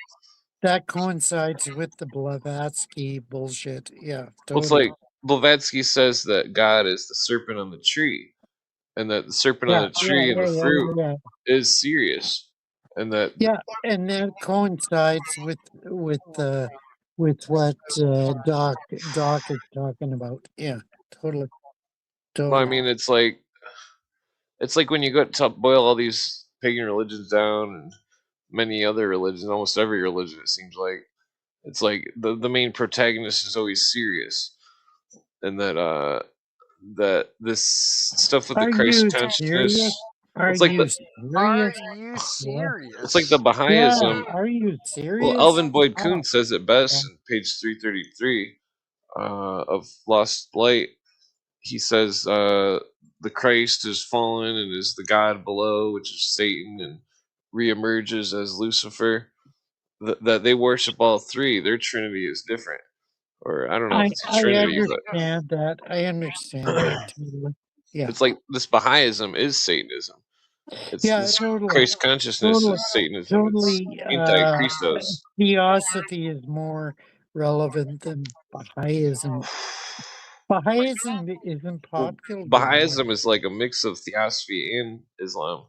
That coincides with the Blavatsky bullshit. Yeah, Well, it's totally. like Blavatsky says that God is the serpent on the tree, and that the serpent on Yeah, the tree and the fruit yeah. is serious, and that Yeah, and that coincides with what Doc is talking about. Yeah, totally, well, I totally. mean, it's like when you go to boil all these pagan religions down and many other religions, almost every religion, it seems like it's like the main protagonist is always serious, and that this stuff with the Are Christ you serious? consciousness, Are it's like you the Are serious? you Yeah, it's like the serious? yeah. Bahaism. Are you Well, serious? Alvin Boyd Oh, Kuhn says it yeah. best in page 333 of Lost Light. He says the Christ is fallen and is the God below, which is Satan, and reemerges as Lucifer. That they worship all three. Their Trinity is different, or I don't know if it's a I Trinity, but understand that. I understand that totally. Yeah, it's like this Bahaism is Satanism. It's yeah, this totally, Christ consciousness totally, is Satanism. It's totally. anti-Christos. Theosophy is more relevant than Bahaism. Bahaism isn't Well, popular anymore. Bahaism is like a mix of theosophy and Islam.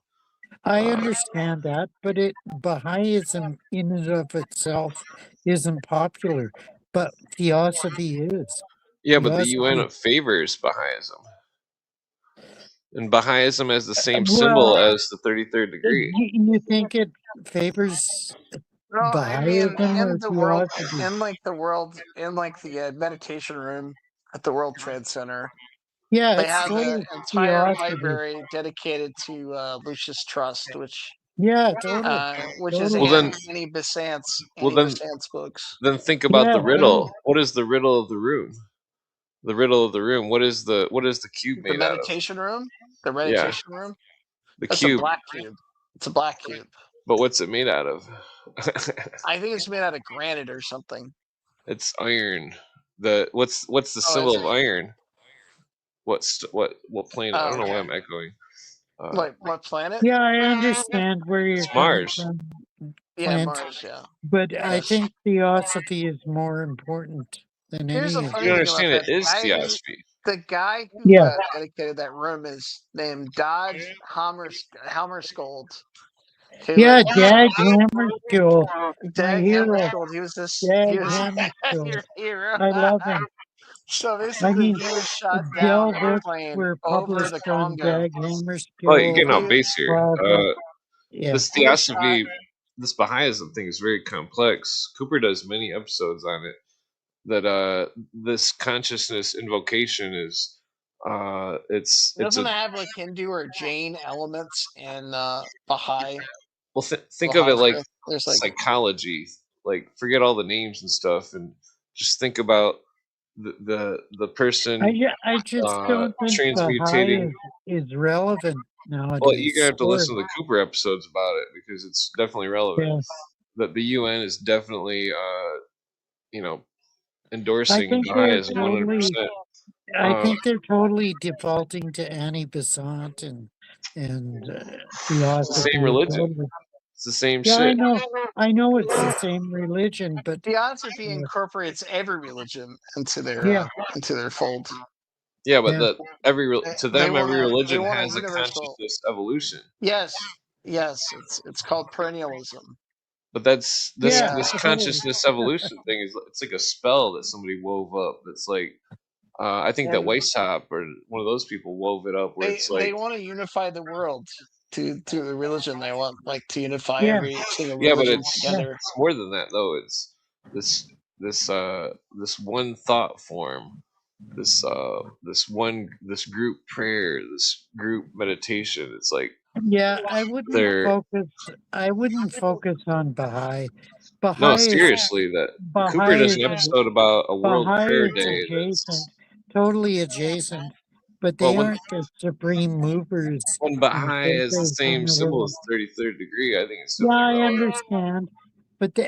I Uh, understand that, but Bahaism in and of itself isn't popular, but theosophy is. yeah, but the UN Theosophy. favors Bahaism. And Bahaism has the same symbol Well, as the 33rd degree. you think it favors Well, I mean, Bahaism or theosophy? in like the meditation room at the World Trade Center, Yeah, they it's have an totally entire theosophy. library dedicated to Lucius Trust, Yeah, totally, which is Well totally. then, well Annie then, Besant's books. then think about Yeah, the totally. riddle. What is the riddle of the room? The riddle of the room. What is the cube The made out of? meditation room, Yeah, the that's a cube. black cube. It's a black cube. But what's it made out of? I think it's made out of granite or something. It's iron. What's the Oh, is symbol of it? iron? What planet? I don't know Oh, why I'm echoing. like what planet? Yeah, I understand where you're It's coming Mars. from, Yeah, Clint, Mars. Yeah. but I Yes. think theosophy is more important than Here's the any of You funny that. thing about understand that. it is theosophy. The guy who Yeah, dedicated that room is named Dodge Hammerskold. Who yeah, Dag Hammarskjöld, my Dag hero. Hammarskjöld. He Dag was Hammarskjöld. your hero. I love him. So I basically, mean, he was shot down Dell in a books plane were over published the on Congo. Dag Oh, you're Hammarskjöld getting off He base here. project. Yeah. This he was shot. theosophy, this Bahaism thing is very complex. Cooper does many episodes on it. That this consciousness invocation is it's Doesn't a it have like Hindu or Jain elements in Baha'i? Well, think Well, of it like there's like psychology. Like, forget all the names and stuff, and just think about the person I just don't think transmutating. Baha'i is relevant Well, you're gonna nowadays. have to listen to the Cooper episodes about it because it's definitely relevant. Yeah. That the UN is definitely, you know, I endorsing think they're Baha'ism totally 100%. I think they're totally defaulting to anti-Basant and It's the same theosophy. religion. Totally. It's the same Yeah, shit. I know it's the same religion, but Theosophy incorporates every religion into yeah, their fold. Yeah, but yeah, to They them, every want religion a has a universal. consciousness evolution. Yes, yes, it's called perennialism. But that's yeah, this totally. consciousness evolution thing is it's like a spell that somebody wove up. That's like I think that And Weishaupt or one of those people wove it up where it's they like, want to unify the world to the religion. They want like to unify Yeah, every single yeah, but religion it's together. it's more than that though. It's this this one thought form, this group prayer, this group meditation. It's like yeah. they're I wouldn't focus on Baha'i. no, Baha'i is seriously, that Cooper Baha'i does is an episode about a World Baha'i Prayer is Day. adjacent, That's totally adjacent, but well, they aren't the supreme movers when and Baha'i has the shakers in same the symbol world. as 33rd degree, I think it's Yeah, definitely I relevant. understand, but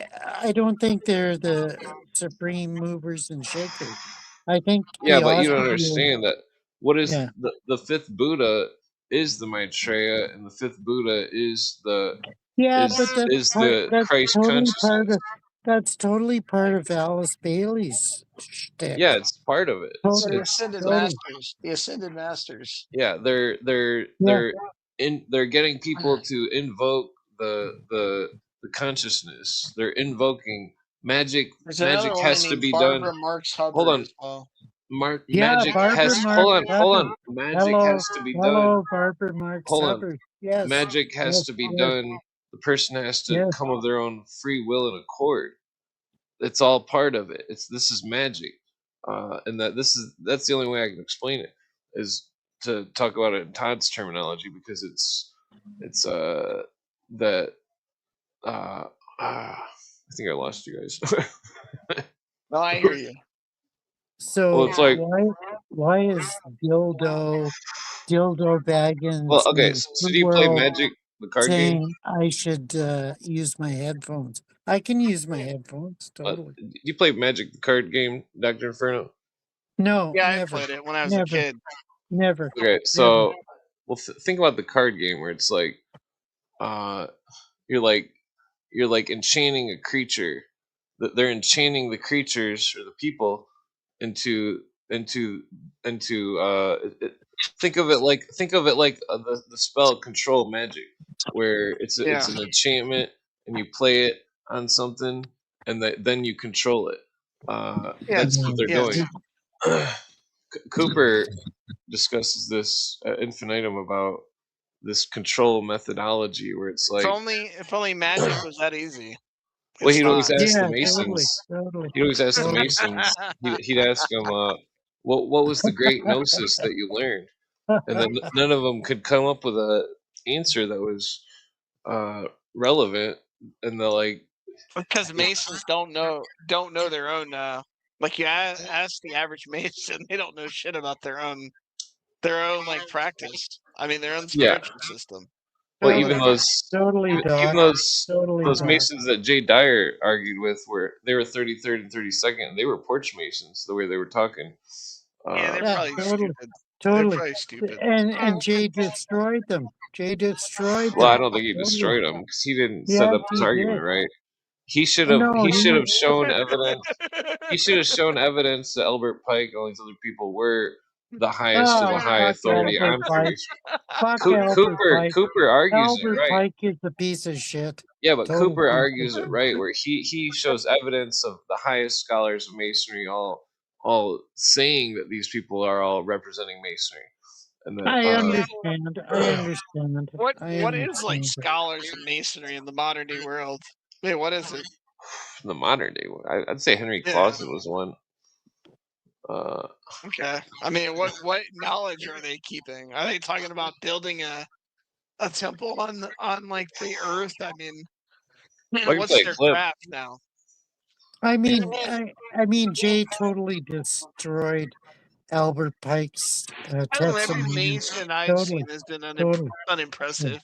I don't think they're the supreme movers and shakers. I think Yeah, but you don't theosophy is, understand that what is yeah. the fifth Buddha is the Maitreya, and the fifth Buddha is Yeah, but the Christ consciousness. that's totally part of Alice Bailey's Yeah, shtick. it's part of it. Totally, The ascended totally. masters. The ascended masters. Yeah, Yeah, they're getting people to invoke the consciousness. They're invoking magic. There's another Magic woman has to named be done. Barbara Marx Hold Hubbard on. as well. yeah. Magic Barbara has Marx hold Hubbard. on. Magic has Hello, to be done. hello, Barbara Marx Hold on. Hubbard. Yes, Magic has yes, to be yes, done. The person has to yes. come of their own free will and accord. It's all part of it. This is magic, and that's the only way I can explain it is to talk about it in Todd's terminology because it's that I think I lost you guys. No, I hear you. Well, So it's like why is dildo Baggins okay. mean So free do you play world Magic the card game? saying I should use my headphones? I can use my headphones totally. Do you play Magic the card game, Doctor Inferno? No, Yeah, I never, played it when I was a never, kid. never, Okay, never. so well, think about the card game where it's like, uh, you're like enchanting a creature. That they're enchanting the creatures or the people into into into. Think of it like the spell Control Magic, where it's Yeah. an enchantment and you play it on something and then you control it. That's Yes. what they're Yes. doing. Cooper discusses this at infinitum about this control methodology where it's like, If only magic was that easy. well, It's he'd always not. ask the Yeah, totally, Masons. totally, He'd always ask the totally. Masons. He'd ask them, what was the great gnosis that you learned? And then none of them could come up with a answer that was relevant. And they're like, Because Masons don't know their own. Like you ask the average Mason, they don't know shit about their own like practice. I mean, their own yeah. spiritual system. Well, Totally, totally, even Doc. Totally, those Doc. Masons that Jay Dyer argued with were they were 33rd and 32nd. They were porch Masons the way they were talking. Yeah, they're Yeah, probably totally, stupid. They're totally. probably stupid. And Jay destroyed them. Jay destroyed Well, I them. don't think he Totally. destroyed them because he didn't set Yes, up his he argument did. right. No, He should have he. shown evidence. He should have shown evidence that Albert Pike and all these other people were the highest of Oh, the high fuck authority Albert on Pike. freemasonry. Fuck Albert Pike. Cooper argues it Albert right. Pike is a piece of shit. Yeah, but Total Cooper piece argues of it shit. right where he shows evidence of the highest scholars of masonry all saying that these people are all representing masonry. And that I understand. I understand. What is like scholars of masonry in the modern day world? Wait, what is it? in the modern day, I'd say Henry Yeah. Clausen was one. Okay. I mean, what knowledge are they keeping? Are they talking about building a temple on like the earth. I mean, I can what's play a their clip. craft now? I mean, Jay totally destroyed Albert Pike's I don't know. Every testimony. Mason I've Totally, seen has been totally. Yeah. unimpressive.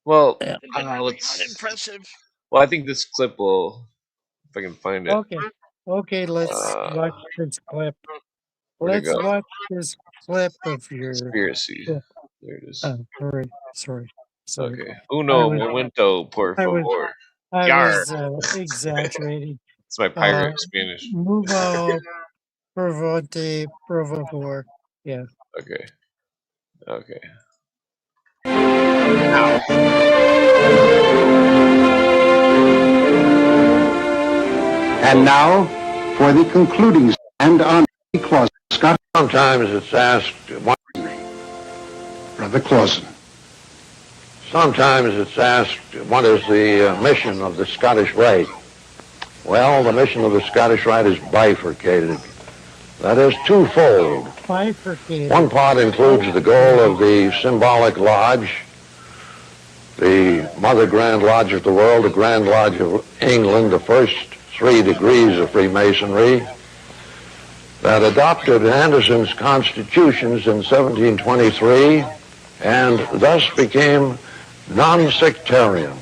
Well, Yeah. They've been really let's. unimpressive. Well, I think this clip will, if I can find it. Okay. Okay, let's Uh, watch this clip. where'd it Let's go? watch this clip of your. Conspiracy. Yeah. There it is. Sorry. Okay. I Uno was, momento, por I was, favor. I Yar. was exaggerating. It's my pirate Spanish. Muvo Provante Provavor. Yeah. Okay. Okay. And now, for the concluding stand on Clausen. Scott. Sometimes it's asked, Brother Clausen. sometimes it's asked, what is the mission of the Scottish Rite? Well, the mission of the Scottish Rite is bifurcated. That is twofold. Bifurcated. One part includes the goal of the symbolic lodge, the Mother Grand Lodge of the world, the Grand Lodge of England, the first 3 degrees of Freemasonry, that adopted Anderson's constitutions in 1723 and thus became non-sectarian.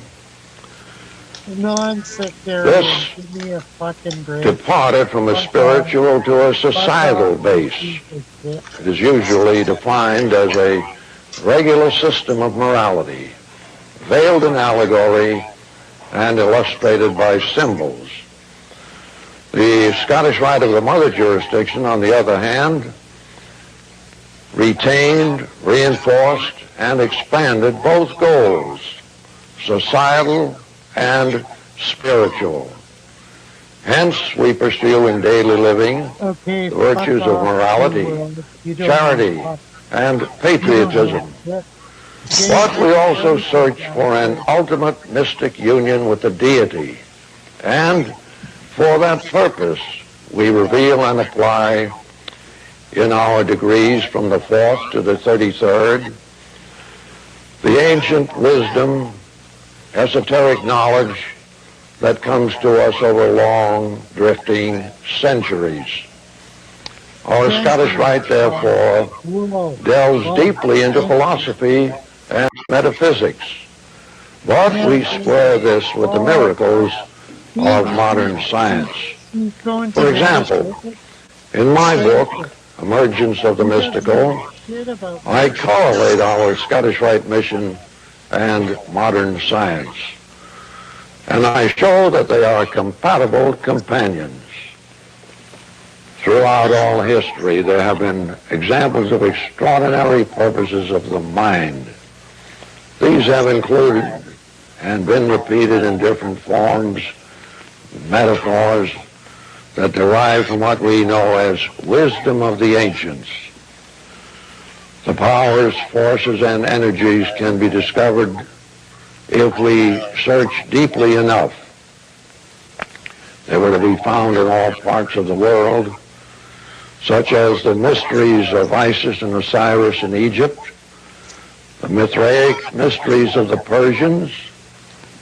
Non-sectarian. This Give me a fucking break. departed from a spiritual to a societal base. It is usually defined as a regular system of morality, veiled in allegory and illustrated by symbols. The Scottish Rite of the Mother jurisdiction, on the other hand, retained, reinforced, and expanded both goals, societal and spiritual. Hence, we pursue in daily living the virtues of morality, charity, and patriotism. But we also search for an ultimate mystic union with the deity, and for that purpose, we reveal and apply in our degrees from the 4th to the 33rd the ancient wisdom, esoteric knowledge that comes to us over long, drifting centuries. Our Scottish Rite, therefore, delves deeply into philosophy and metaphysics, but we square this with the miracles of modern science. For example, in my book, Emergence of the Mystical, I correlate our Scottish Rite mission and modern science, and I show that they are compatible companions. Throughout all history, there have been examples of extraordinary purposes of the mind. These have included and been repeated in different forms, metaphors that derive from what we know as wisdom of the ancients. The powers, forces, and energies can be discovered if we search deeply enough. They were to be found in all parts of the world, such as the mysteries of Isis and Osiris in Egypt, the Mithraic mysteries of the Persians,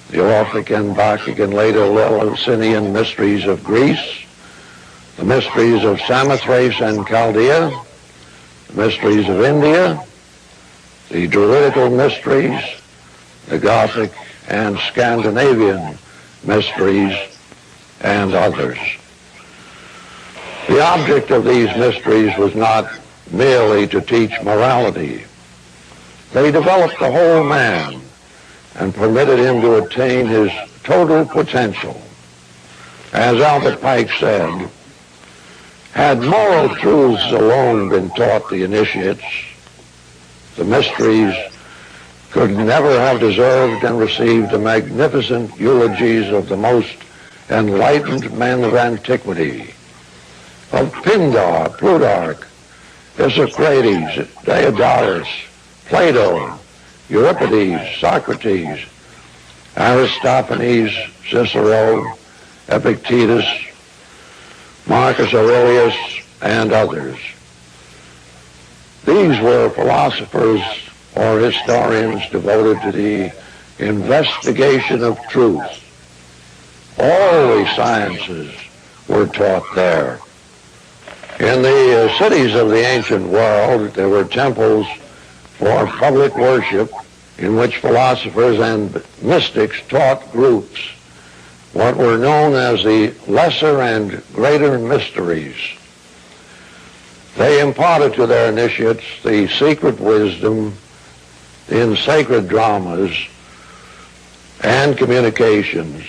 the Orphic and Bacchic and later Eleusinian mysteries of Greece, the mysteries of Samothrace and Chaldea, the mysteries of India, the Druidical mysteries, the Gothic and Scandinavian mysteries, and others. The object of these mysteries was not merely to teach morality. They developed the whole man and permitted him to attain his total potential. As Albert Pike said, had moral truths alone been taught the initiates, the mysteries could never have deserved and received the magnificent eulogies of the most enlightened men of antiquity, of Pindar, Plutarch, Isocrates, Diodorus, Plato, Euripides, Socrates, Aristophanes, Cicero, Epictetus, Marcus Aurelius, and others. These were philosophers for historians devoted to the investigation of truth. All the sciences were taught there. In the cities of the ancient world, there were temples for public worship in which philosophers and mystics taught groups what were known as the lesser and greater mysteries. They imparted to their initiates the secret wisdom in sacred dramas and communications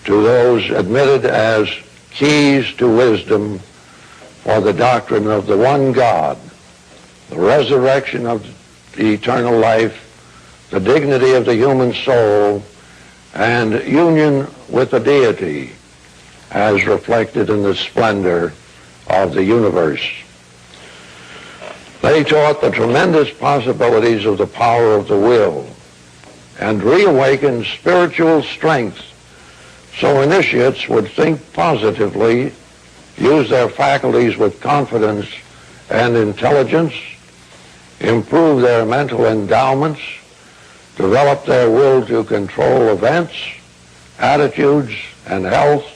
to those admitted as keys to wisdom for the doctrine of the one God, the resurrection of the eternal life, the dignity of the human soul, and union with the deity as reflected in the splendor of the universe. They taught the tremendous possibilities of the power of the will and reawakened spiritual strength so initiates would think positively, use their faculties with confidence and intelligence, improve their mental endowments, develop their will to control events, attitudes, and health,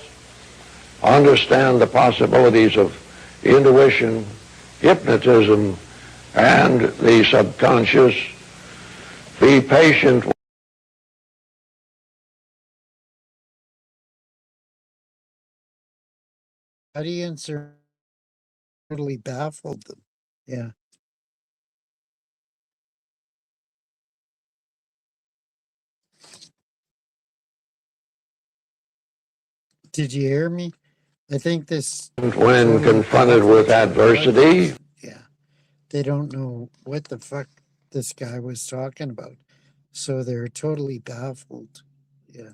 understand the possibilities of intuition, hypnotism, and the subconscious, be patient. Audience are totally baffled them. Yeah. Did you hear me? I think this. When confronted with adversity. Yeah. They don't know what the fuck this guy was talking about. So they're totally baffled. Yeah.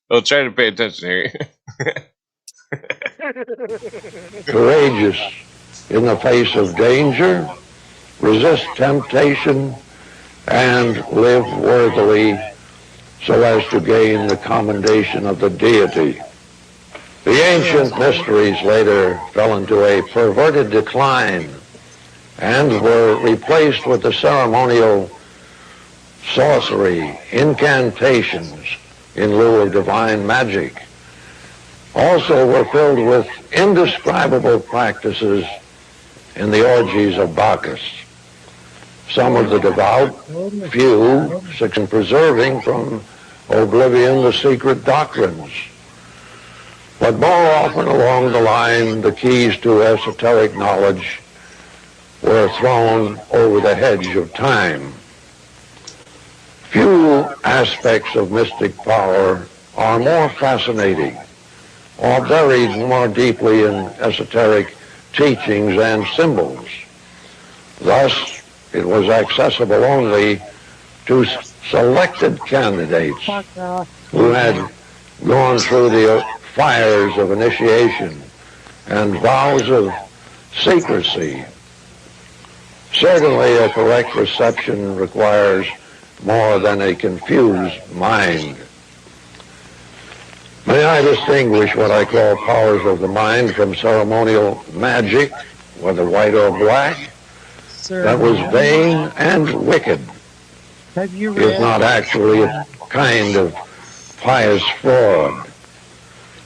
Well, try to pay attention here. Courageous in the face of danger, resist temptation, and live worthily so as to gain the commendation of the deity. The ancient mysteries later fell into a perverted decline and were replaced with the ceremonial sorcery, incantations in lieu of divine magic. Also were filled with indescribable practices in the orgies of Bacchus. Some of the devout, few, succeed in preserving from oblivion the secret doctrines. But more often along the line, the keys to esoteric knowledge were thrown over the hedge of time. Few aspects of mystic power are more fascinating or buried more deeply in esoteric teachings and symbols. Thus, it was accessible only to selected candidates who had gone through the fires of initiation and vows of secrecy. Certainly, a correct reception requires more than a confused mind. May I distinguish what I call powers of the mind from ceremonial magic, whether white or black, that was vain and wicked, if not actually a kind of pious fraud.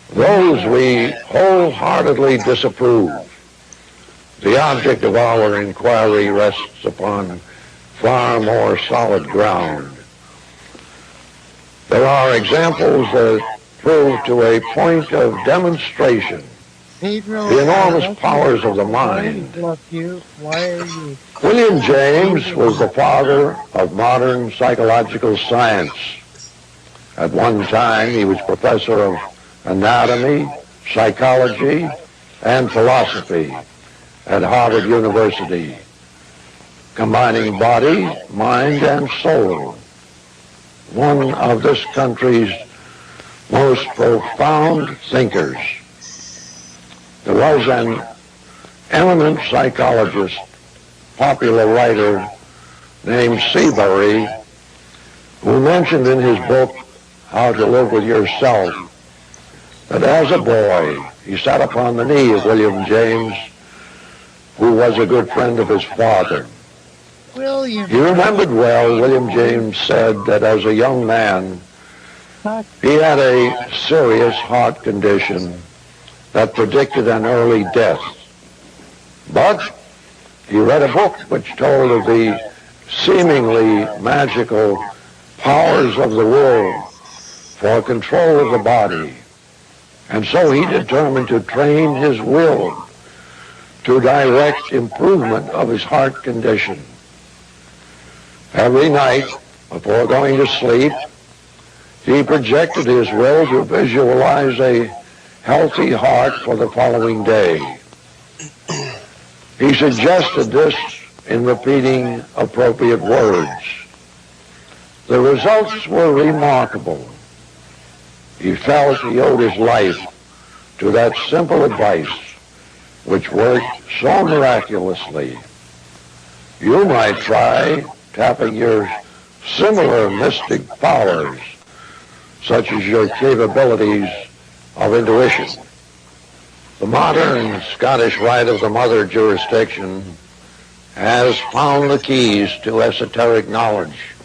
Those we wholeheartedly disapprove. The object of our inquiry rests upon far more solid ground. There are examples that prove to a point of demonstration the enormous powers of the mind. William James was the father of modern psychological science. At one time, he was professor of anatomy, psychology, and philosophy at Harvard University, combining body, mind, and soul. One of this country's most profound thinkers. There was an eminent psychologist, popular writer named Seabury, who mentioned in his book, How to Live with Yourself, that as a boy, he sat upon the knee of William James, who was a good friend of his father. William. He remembered well, William James said that as a young man, he had a serious heart condition that predicted an early death. But he read a book which told of the seemingly magical powers of the will for control of the body. And so he determined to train his will to direct improvement of his heart condition. Every night, before going to sleep, he projected his will to visualize a healthy heart for the following day. He suggested this in repeating appropriate words. The results were remarkable. He felt he owed his life to that simple advice which worked so miraculously. You might try tapping your similar mystic powers, such as your capabilities of intuition. The modern Scottish rite of the mother jurisdiction has found the keys to esoteric knowledge,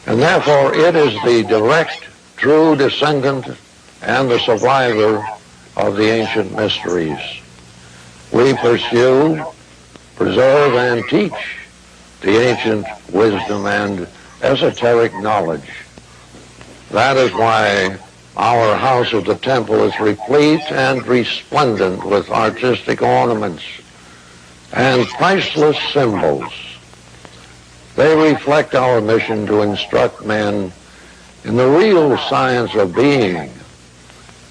and therefore it is the direct, true descendant and the survivor of the ancient mysteries. We pursue, preserve, and teach the ancient wisdom and esoteric knowledge. That is why our house of the temple is replete and resplendent with artistic ornaments and priceless symbols. They reflect our mission to instruct men in the real science of being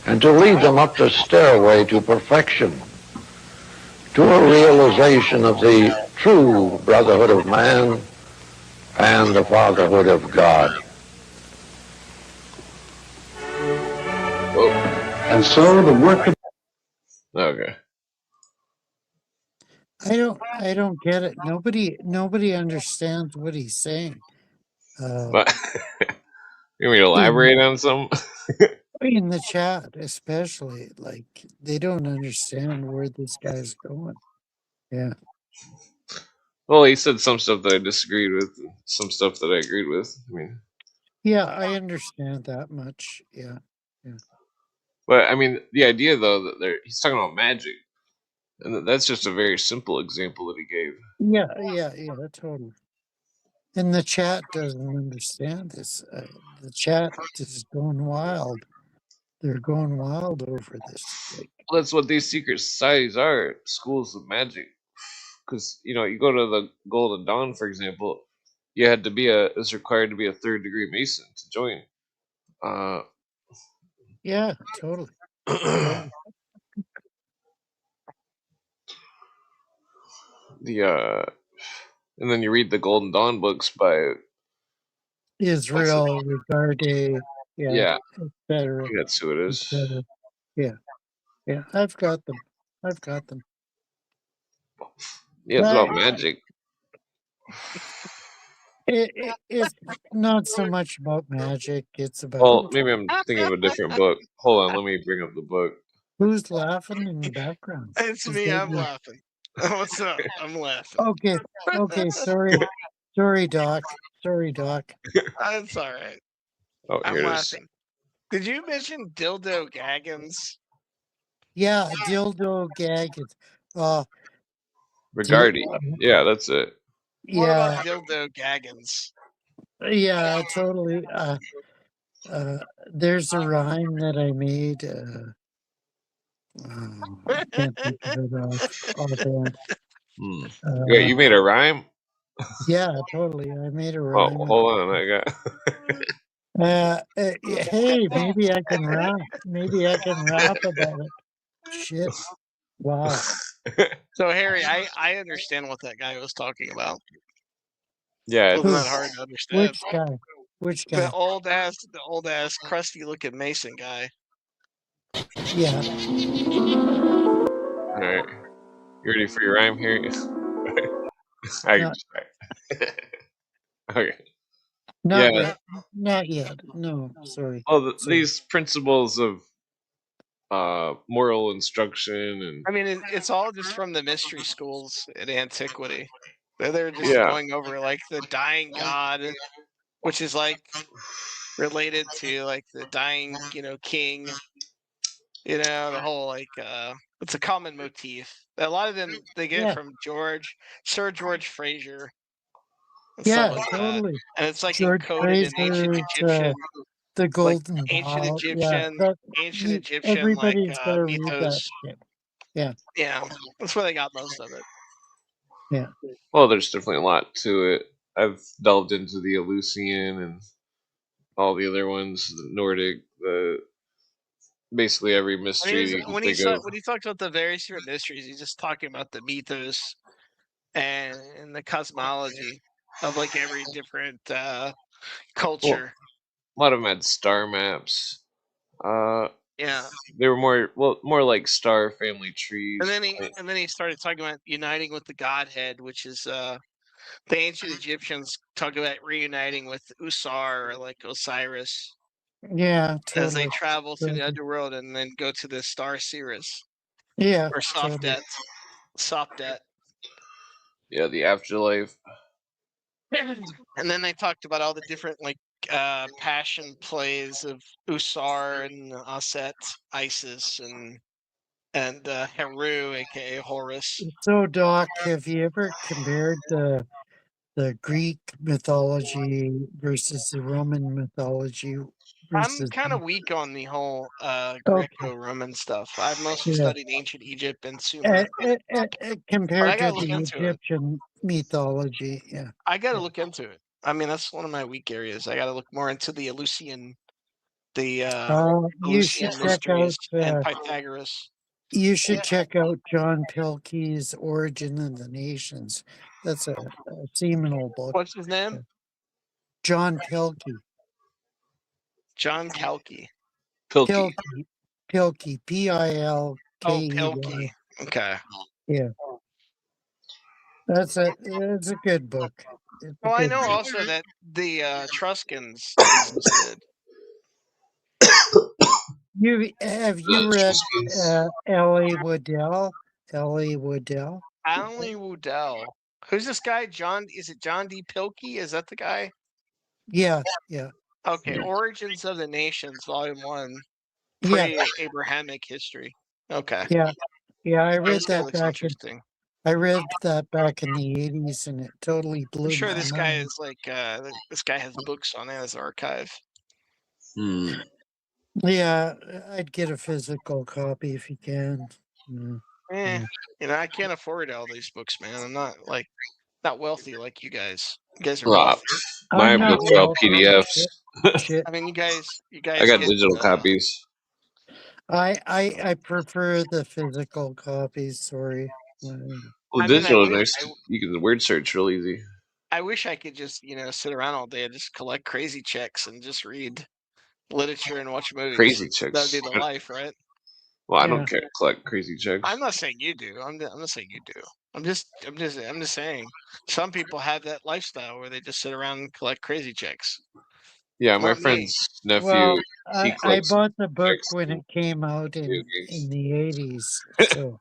and to lead them up the stairway to perfection, to a realization of the true brotherhood of man and the fatherhood of God. And so the work of Okay. I don't get it. Nobody understands what he's saying. But you want me to elaborate on some? In the chat, especially, like they don't understand where this guy's going. Yeah. Well, he said some stuff that I disagreed with, and some stuff that I agreed with. I mean, Yeah, I understand that much. Yeah. Yeah. but I mean, the idea though that he's talking about magic, and that's just a very simple example that he gave. Yeah, totally. And the chat doesn't understand this. The chat is going wild. They're going wild over this. Like, Well, that's what these secret societies are, schools of magic. Because you go to the Golden Dawn, for example, it's required to be a third degree Mason to join. yeah, totally. And then you read the Golden Dawn books by Israel, Regarde, yeah, etc. that's who it is. Yeah, I've got them. Yeah, it's about magic. It's not so much about magic. It's about. Well, maybe I'm thinking of a different book. Hold on, let me bring up the book. Who's laughing in the background? It's me. I'm laughing. What's up? I'm laughing. Okay. Sorry, Doc. That's all right. Oh, I'm here it is. laughing. Did you mention dildo gaggins? Yeah, dildo gaggins. Regardi. Yeah, that's it. What about dildo gaggins? Yeah, totally. There's a rhyme that I made. I can't think of it offhand. Yeah, you made a rhyme? Yeah, totally. I made a rhyme. Oh, hold on, I got. Hey, maybe I can rap. Maybe I can rap about it. Shit. Wow. So Harry, I understand what that guy was talking about. Yeah, It wasn't that hard to understand. Which guy? The old ass, crusty looking Mason guy. Yeah. All right, you ready for your rhyme here? I can just okay. Not yet. No, sorry. Well, these principles of moral instruction and I mean, it's all just from the mystery schools in antiquity. They're just going over like the dying god, which is like related to like the dying, king. The whole like it's a common motif. A lot of them they get it Yeah. from Sir George Fraser and stuff Yeah, like that. totally. And it's like George encoded in ancient Fraser's Egyptian, The like Golden Ball. Yeah, ancient Egyptian like everybody's got to read that mythos. shit. Yeah, Yeah, that's where they got most of it. yeah. Well, there's definitely a lot to it. I've delved into the Eleusinian and all the other ones, the Nordic, basically every mystery When they go. he talks about the various different mysteries, he's just talking about the mythos and the cosmology of like every different culture. A lot of them had star maps. Yeah. They were more like star family trees. And then he started talking about uniting with the Godhead, which is the ancient Egyptians talk about reuniting with Usar or like Osiris Yeah, as they totally. travel through the underworld and then go to the star Sirius Yeah, or totally. Sopdet. Yeah, the afterlife. And then they talked about all the different like passion plays of Usar and Aset, Isis, and Heru, aka Horus. So, Doc, have you ever compared the Greek mythology versus the Roman mythology I'm versus? kind of weak on the whole Okay. Greco-Roman stuff. I've mostly Yeah. studied ancient Egypt and Sumer. Compared to gotta look the into it. Egyptian mythology, yeah. I got to look into it. I mean, that's one of my weak areas. I got to look more into the Eleusinian, the You should Eleusinian check out. mysteries and Pythagoras. You should check out John Pilkey's Origin of the Nations. That's a seminal book. What's his name? John Pilkey. John Kalki. Pilkey. Pilkey. P-I-L-K-E-Y. Oh, Pilkey. Okay. Yeah. That's a good book. Well, I know also that the Etruscans existed. Have you read L.A. Woodell? L.A. Woodell? Alan Woodell. Who's this guy? Is it John D. Pilkey? Is that the guy? Yeah, yeah. Okay, Origins of the Nations, Volume 1, Yeah. pre-Abrahamic history. Okay. Yeah, I read that looks back. interesting. I read that back in the 80s, and it totally blew I'm sure my this mind. guy is like this guy has books on his archive. Yeah, I'd get a physical copy if you can. I can't afford all these books, man. I'm not wealthy like you guys. You guys are wealthy. My books are all PDFs. Shit. I mean, you guys. I got digital copies. I prefer the physical copies. Sorry. Well, digital, you can word search real easy. I wish I could just sit around all day and just collect crazy checks and just read literature and watch movies. Crazy checks. That'd be the life, right? Well, I don't care to collect crazy checks. I'm not saying you do. I'm not saying you do. I'm just saying some people have that lifestyle where they just sit around and collect crazy checks. Yeah, my friend's nephew. Well, I bought the book when it came out in the 80s. So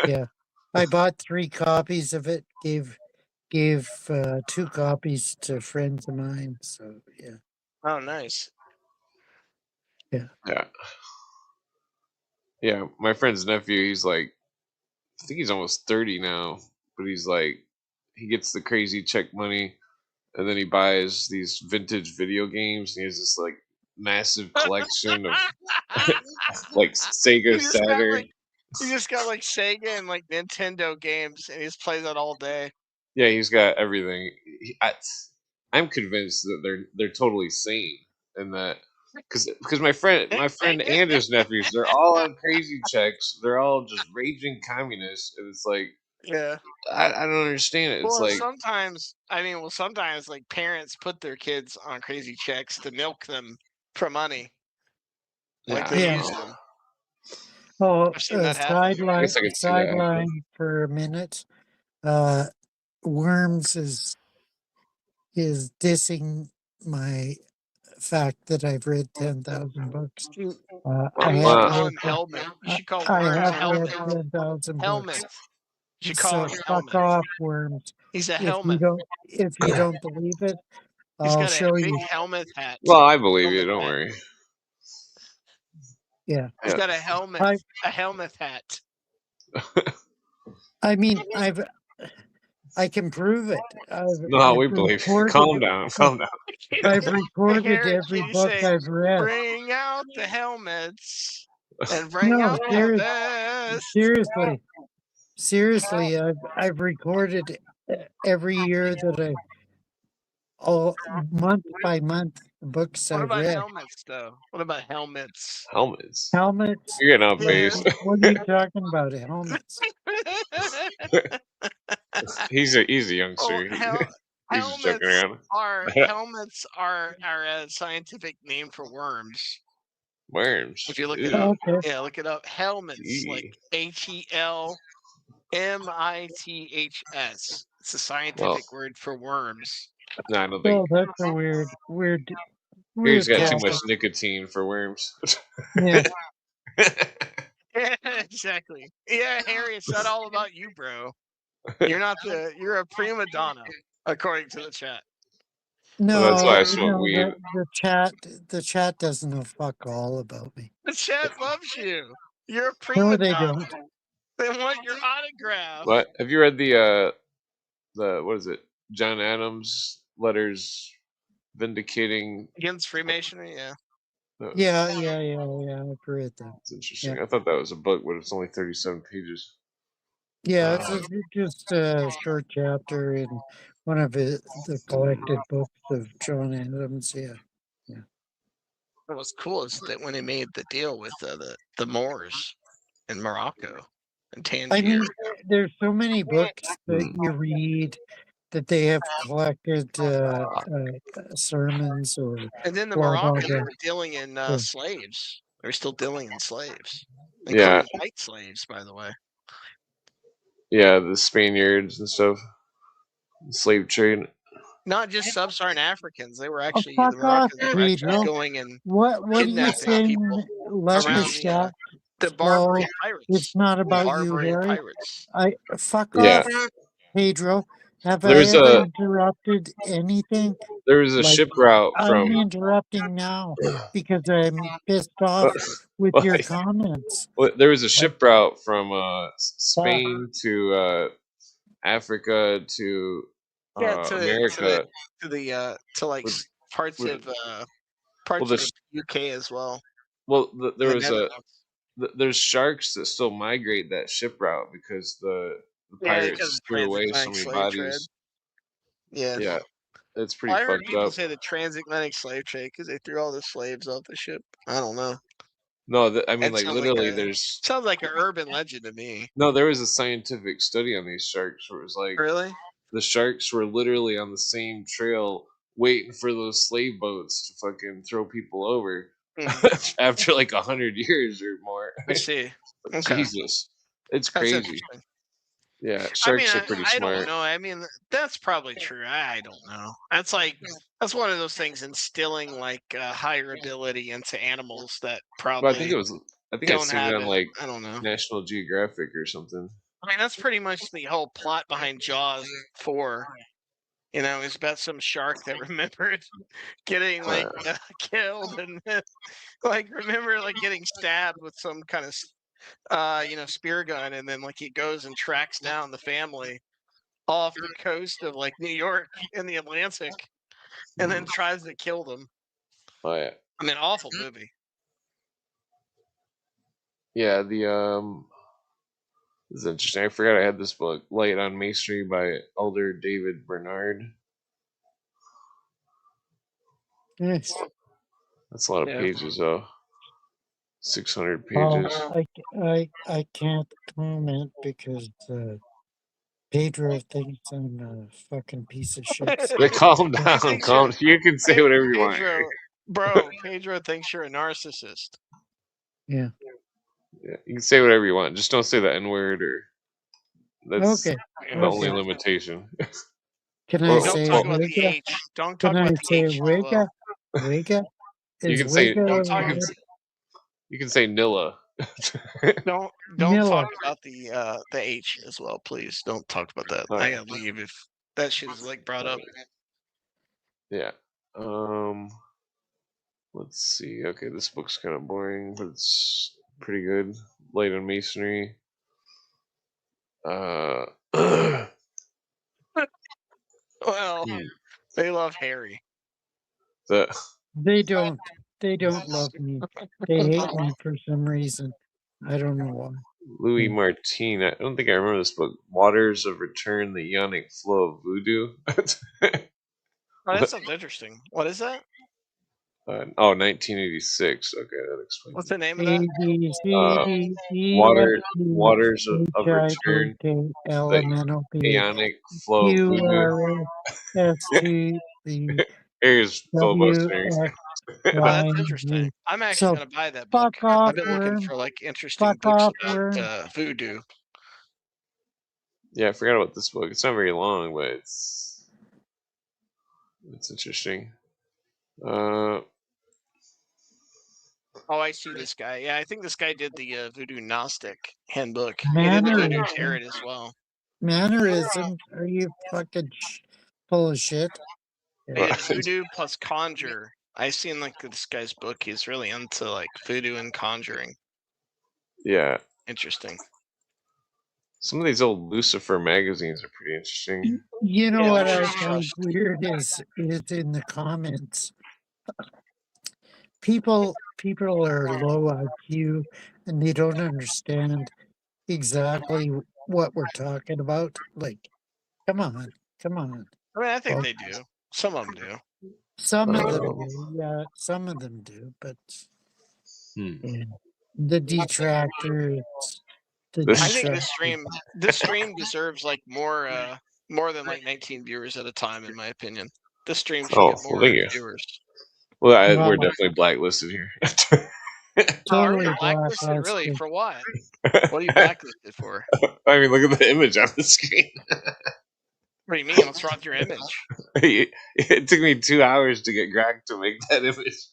yeah, I bought 3 copies of it. Gave 2 copies to friends of mine. So yeah. Oh, nice. Yeah. Yeah, my friend's nephew, he's like, I think he's almost 30 now, but he's like, he gets the crazy check money, and then he buys these vintage video games, and he has this like massive collection of like Sega Saturn. He just got like Sega and like Nintendo games, and he just plays that all day. Yeah, he's got everything. I'm convinced that they're totally sane, and that because my friend and his nephews, they're all on crazy checks. They're all just raging communists, and it's like, yeah, I don't understand it. It's well, like sometimes like parents put their kids on crazy checks to milk them for money, like they use them. Oh, sideline for a minute. Worms is dissing my fact that I've read 10,000 books. I have Helmet. You should call I Worms have Helmet. read 10,000 Helmet. books. You should call him Fuck off, Worms. He's a If you helmet. don't believe it, He's I'll got a show big you. helmet hat. Well, I believe you. Helmet Don't hat. worry. Yeah. He's Yeah. got a helmet. I- A helmet hat. I mean, I can prove it. No, we believe you. Calm down. Calm down. I've I recorded hear every Katie book say, I've read. "Bring out the helmets and bring No, out the vest." seriously, I've recorded every year that month by month the books What I've about read. helmets, though? What about helmets? Helmets. Helmets. You're getting What, outpaced. what are you talking about? Helmets. He's a youngster. Oh, He's just joking around. helmets are a scientific name for worms. Worms. If you look it Ew. up, Okay. yeah, look it up. Helmets, like Eee. HELMITHS. It's a scientific word for worms. No, I don't think. Oh, that's a weird He's got too topic. much nicotine for worms. Yeah. Yeah, exactly. Yeah, Harry, it's not all about you, bro. You're a prima donna, according to the chat. No, Well, that's why I smoke weed. the chat doesn't know fuck all about me. The chat loves you. You're a No, prima they donna. don't. They want your autograph. What? Have you read the what is it? John Adams letters vindicating Against Freemasonry, yeah. Yeah. I've read that. It's interesting. Yeah. I thought that was a book, but it's only 37 pages. Yeah, it's just a short chapter in one of the collected books of John Adams. Yeah. What was cool is that when he made the deal with the Moors in Morocco and I mean, Tangier. there's so many books that you read that they have collected sermons or And then the blah, blah, Moroccans blah. were dealing in Yeah. slaves. They're still dealing in slaves, Yeah. including white slaves, by the way. Yeah, the Spaniards and stuff. Slave trade. Not just sub-Saharan Africans. They were actually fuck the Moroccans off, were actually Pedro. going and What are you kidnapping saying? people Let the around chat the flow. Barbary It's pirates. not about you, Barbary Harry. pirates. Fuck Yeah. off, Pedro. Have There's I ever interrupted anything? There was a Like, ship route from. I'm interrupting now because I'm pissed off with your comments. There was a ship route from Spain to Africa to America. To like parts with- of the UK as well. Well, there was Netherlands. there's sharks that still migrate that ship route because the pirates threw away so many bodies. Yeah. Yeah, it's pretty I heard fucked people up. say the transatlantic slave trade because they threw all the slaves off the ship. I don't know. No, I mean, That like sounds literally, like sounds like an urban legend to me. No, there was a scientific study on these sharks where it was like Really? the sharks were literally on the same trail waiting for those slave boats to fucking throw people over after like 100 years or more. I see. Okay. Jesus, it's That's crazy. interesting. Yeah, sharks are pretty I smart. don't know. I mean, that's probably true. I don't know. That's one of those things instilling like higher ability into animals that probably. But I think I don't seen have it on it. like I don't know. National Geographic or something. I mean, that's pretty much the whole plot behind Jaws 4. You know, it's about some shark that remembered getting like killed and like remember like getting stabbed with some kind of spear gun, and then like he goes and tracks down the family off the coast of like New York in the Atlantic, and then tries to kill them. Oh yeah. I mean, awful movie. Yeah, this is interesting. I forgot I had this book, Light on Masonry by Elder David Bernard. Yes. That's a lot of pages, though. 600 pages. I can't comment because Pedro thinks I'm a fucking piece of shit. Calm down, calm. You can say whatever you want. Bro, Pedro thinks you're a narcissist. Yeah. Yeah, you can say whatever you want. Just don't say the N word, or that's the only limitation. Can I don't say talk about the Wigga? H. Don't talk about the say H. Wigga? Wigga? You can say Wigga you can say Nilla. Don't talk about the H as well, please. Don't talk about that. I gotta leave if that shit is like brought up. Yeah. Let's see. Okay, this book's kind of boring, but it's pretty good. Light on masonry. Well, they love Harry. They don't love me. They hate me for some reason. I don't know why. Louis Martin. I don't think I remember this book. Waters of Return, the Ionic Flow of Voodoo. Oh, that sounds interesting. What is that? 1986. Okay, that explains What's it. the name of that? A B C D E F G Waters of H I J Return, K L the M N O P Ionic Flow of Q Voodoo. R S T V Here's W filibustery. X Oh, Y that's and interesting. Z. I'm actually So gonna buy that book. fuck off, I've been looking worm. for like interesting Fuck books off, about worm. voodoo. Yeah, I forgot about this book. It's not very long, but it's interesting. Oh, I see this guy. Yeah, I think this guy did the Voodoo Gnostic handbook. He did the Voodoo Tarot as well. Mannerism? Are you fucking full of shit? He did Voodoo plus Conjure. I've seen like this guy's book. He's really into like voodoo and conjuring. Yeah. Interesting. Some of these old Lucifer magazines are pretty interesting. You know Yeah, what I Lucifer's find weird is in the comments. People are low IQ and they don't understand exactly what we're talking about. Like, come on. I mean, I think they do. Some of them do. Some of them do, yeah. Some of them do, but yeah. The detractors. I think this stream deserves like more than like 19 viewers at a time, in my opinion. This stream should get more viewers. Well, we're definitely blacklisted here. Totally blacklisted. Really? For what? What are you blacklisted for? I mean, look at the image on the screen. What do you mean? What's wrong with your image? It took me 2 hours to get Greg to make that image.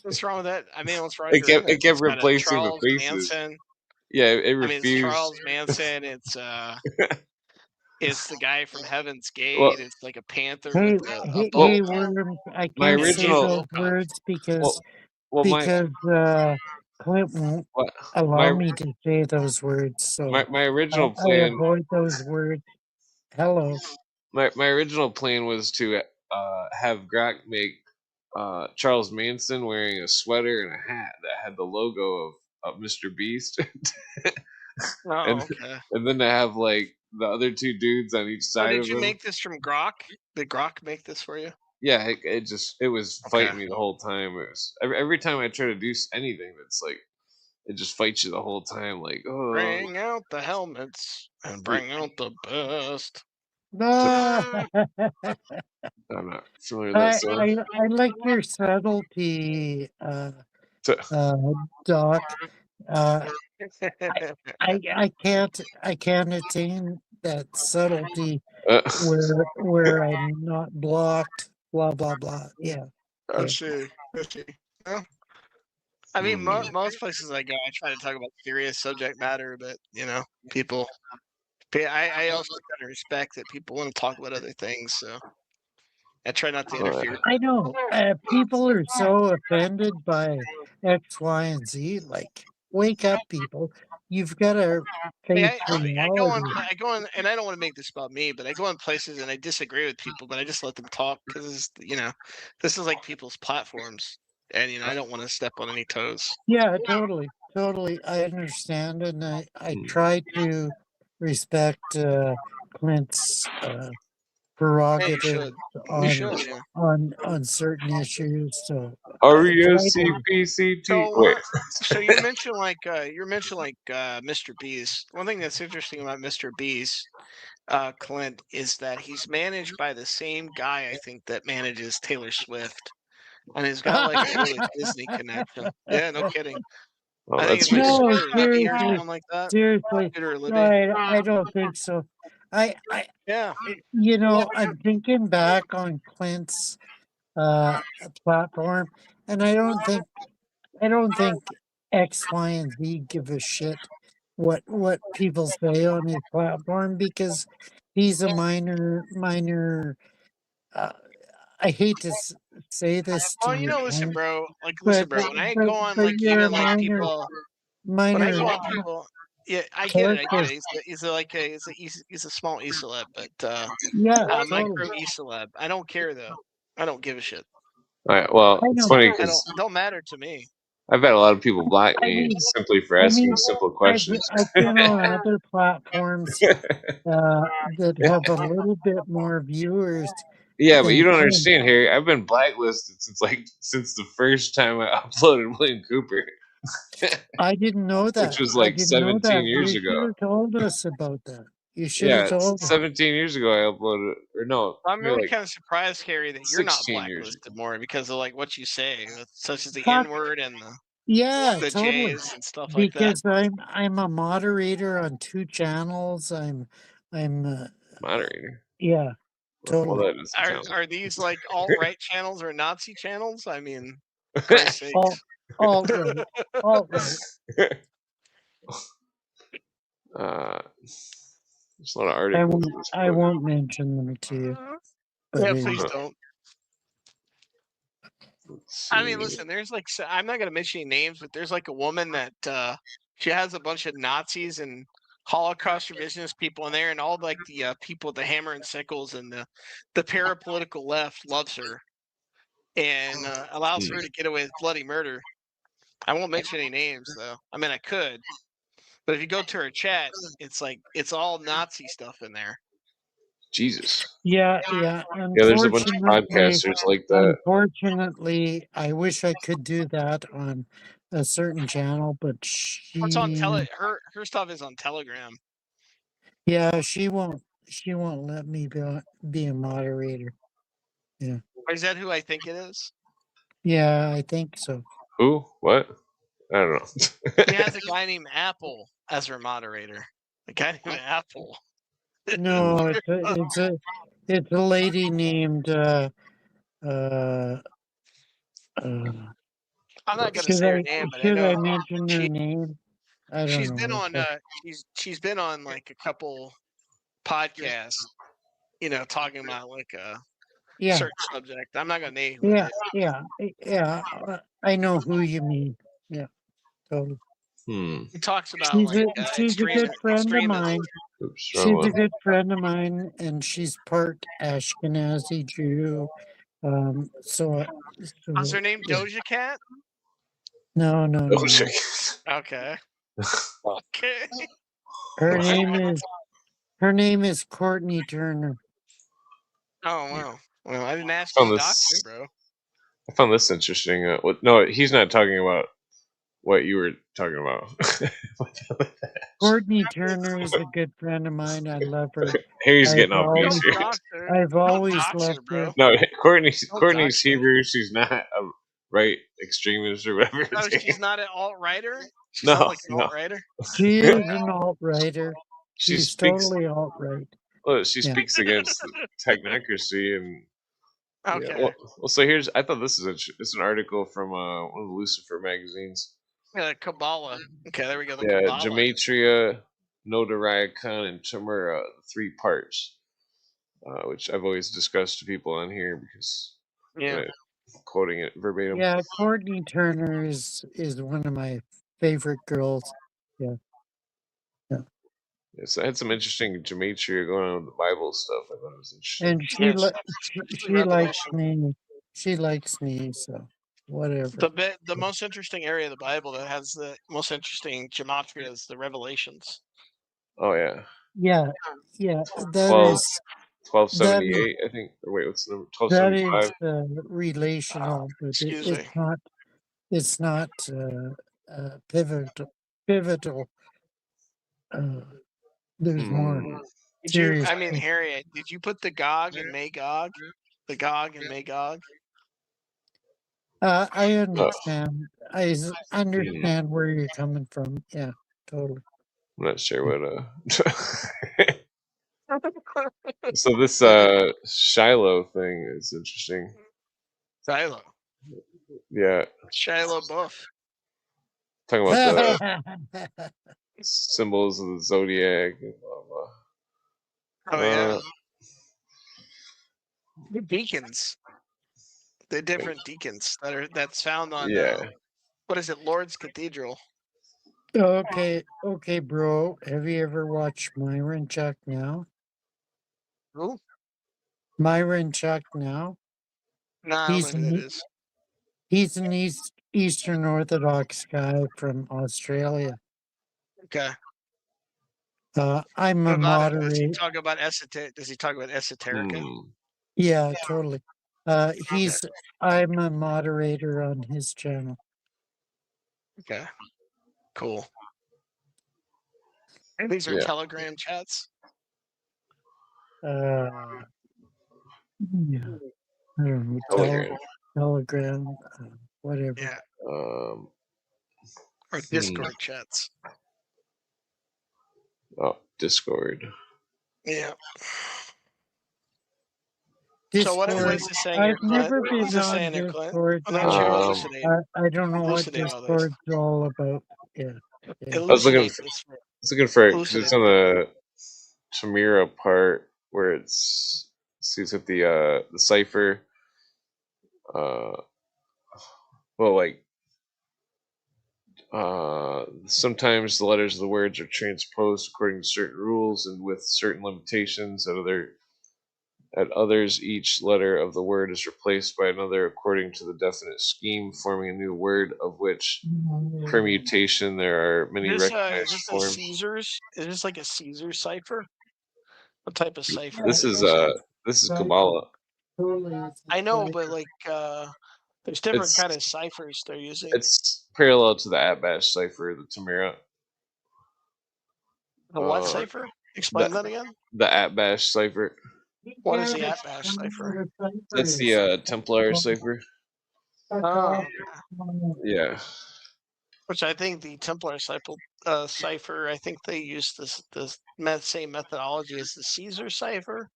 What's wrong with that? I mean, what's wrong with your image? It kept replacing the faces. Manson. Yeah, it refused. I mean, it's Charles Manson. It's the guy from Heaven's Gate. Well, it's like a panther hey, with a bow. Hey, Worm, I can't say those words because Clint won't allow me to say those words. So my original I plan. avoid those words. Hello. My original plan was to have Grok make Charles Manson wearing a sweater and a hat that had the logo of MrBEAST. And then to have like the other two dudes on each side of him. Did you make this from Grok? Did Grok make this for you? Yeah, it was fighting me the whole time. It was every time I try to do anything that's like it just fights you the whole time. Like, oh, bring out the helmets and bring out the best. No. I'm not familiar with that song. I like your subtlety, Doc. I can't attain that subtlety where I'm not blocked. Blah blah blah. Yeah. I see. Yeah. I mean, most places I go, I try to talk about serious subject matter, but people. I also kind of respect that people want to talk about other things, so I try not to interfere. I know people are so offended by X, Y, and Z. Like, wake up, people! You've got to face reality. I go in, and I don't want to make this about me, but I go in places and I disagree with people, but I just let them talk because this is like people's platforms, and I don't want to step on any toes. Yeah, totally. I understand, and I try to respect Clint's prerogative on certain issues. So RESCPCT. So you mentioned MrBEAST. One thing that's interesting about MrBEAST, Clint, is that he's managed by the same guy I think that manages Taylor Swift, and he's got like a really Disney connection. Yeah, no kidding. Oh, I think it's like Libby or something like that. Seriously, no, I don't think so. I'm thinking back on Clint's platform, and I don't think X, Y, and Z give a shit what people say on his platform because he's a minor. I hate to say this to Oh, your listen, point, bro. Like, listen, bro. When I go on, like, you're a even like people, when I go on people, yeah, I get it. I get character. it. He's a small e-celeb, but Yeah, totally. micro e-celeb. I don't care though. I don't give a shit. All right. Well, I it's know. funny I because don't matter to me. I've had a lot of people block I me mean, simply for asking simple questions. I've been on other platforms that have a little bit more viewers Yeah, but you than don't him. understand, Harry. I've been blacklisted since the first time I uploaded William Cooper, I didn't know which that. was I like didn't know 17 that. years You should ago. have told us about that. You should have Yeah, told us. 17 years ago I uploaded, or no, I'm maybe really like kind of surprised, Harry, that you're not 16 years ago. blacklisted more because of like what you say, such as the Fuck. N-word and Yeah, the totally. J's and stuff like that. Because I'm a moderator on 2 channels. I'm Moderator. yeah, Well, totally. that doesn't sound Are these like alt-right channels or Nazi channels? I mean, Christ's All sakes. right. All right. There's a lot of articles. in this I book. won't mention them to you. But Yeah, anyway. please don't. Let's I mean, see. listen, there's like, I'm not gonna mention any names, but there's like a woman that she has a bunch of Nazis and Holocaust revisionist people in there, and all like the people with the hammer and sickles and the parapolitical left loves her and allows her to get away with bloody murder. I won't mention any names though. I mean, I could, but if you go to her chat, it's like it's all Nazi stuff in there. Jesus. Yeah. Yeah, there's a bunch of podcasters like that. Unfortunately, I wish I could do that on a certain channel, but It's on her stuff is on Telegram. yeah, she won't let me be a moderator. Yeah. Is that who I think it is? Yeah, I think so. Who? What? I don't know. She has a guy named Apple as her moderator. A guy named Apple. No, it's a lady named I'm not gonna should say her name, but I I know mention her she name? I don't she's know. been on she's been on like a couple podcasts, talking about like a Yeah. certain subject. I'm not gonna name who it is. Yeah. I know who you mean. Yeah, totally. He talks about like She's a good friend of mine. Oops, She's a good friend of mine, and she's part Ashkenazi Jew. So Is her name Doja Cat? no. Okay. Okay. Her name is Courtney Turner. Oh wow. Well, I didn't ask you to dox me, bro. I found this interesting. No, he's not talking about what you were talking about. Courtney Turner is a good friend of mine. I love her. Harry's getting off base here. I've always loved her. No, Courtney's Hebrew. She's not a right extremist or whatever. Oh, she's not an alt-righter? She's No, not like an no. alt-righter? She is an alt-righter. She She's speaks. totally alt-right. Well, she speaks against technocracy and. Okay. Yeah, well, so here's. I thought this is it's an article from one of the Lucifer magazines. Yeah, Kabbalah. Okay, there we go. The Yeah, Kabbalah. Gematria, Nodariacon, and Tamura, 3 parts, which I've always discussed to people on here because quoting it verbatim. Yeah, Courtney Turner is one of my favorite girls. Yeah. So I had some interesting gematria going on with the Bible stuff. I thought it was interesting. And she likes me. She likes me, so whatever. The most interesting area of the Bible that has the most interesting gematria is the Revelations. Oh yeah. Yeah. That 1278, I think. Or wait, what's the number? 1275. That is relational, but it's not pivotal. There's more. Harry, did you put the Gog and Magog? The Gog and Magog? I understand. I understand where you're coming from. Yeah, totally. I'm not sure what so this Shiloh thing is interesting. Shiloh. Yeah. Shiloh Buff. Talking about the symbols of the zodiac and blah blah. Oh yeah. The deacons. The different deacons that's found on yeah. what is it, Lord's Cathedral. Okay, bro. Have you ever watched Myron Chuck Now? Who? Myron Chuck Now? No, I don't know He's who that an, is. he's an Eastern Orthodox guy from Australia. Okay. I'm What a about him? Does he moderator. talk about Does he talk about esoterica? Hmm. Yeah, totally. Okay. I'm a moderator on his channel. Okay. Cool. And these are Yeah. Telegram chats. Yeah, I don't know, Telegram. Telegram, whatever. Yeah. Um. Or Discord chats. Oh, Discord. Yeah. Discord. So what is this saying here, I've Clint? never What's been this on saying here, Clint? Discord. Why don't you Um. elucidate? I don't know what Elucidate all this. Discord's all about. Yeah. I was looking. Elucidate this. I was looking for it because Elucidate. it's on the Tamira part where it's. See, it's at the cipher. Well, like sometimes the letters of the words are transposed according to certain rules and with certain limitations. At others, each letter of the word is replaced by another according to the definite scheme, forming a new word, of which permutation there are many Is recognized this a forms. Caesar's? Is this like a Caesar cipher? What type of cipher This are they is using? Kabbalah. Totally. I know, but like there's different It's kind of ciphers they're using. it's parallel to the Atbash cipher, the Tamira. The what cipher? Explain that again. The Atbash cipher. What is the Atbash cipher? That's the Templar cipher. Oh, Yeah. which I think the Templar cipher. I think they use this same methodology as the Caesar cipher,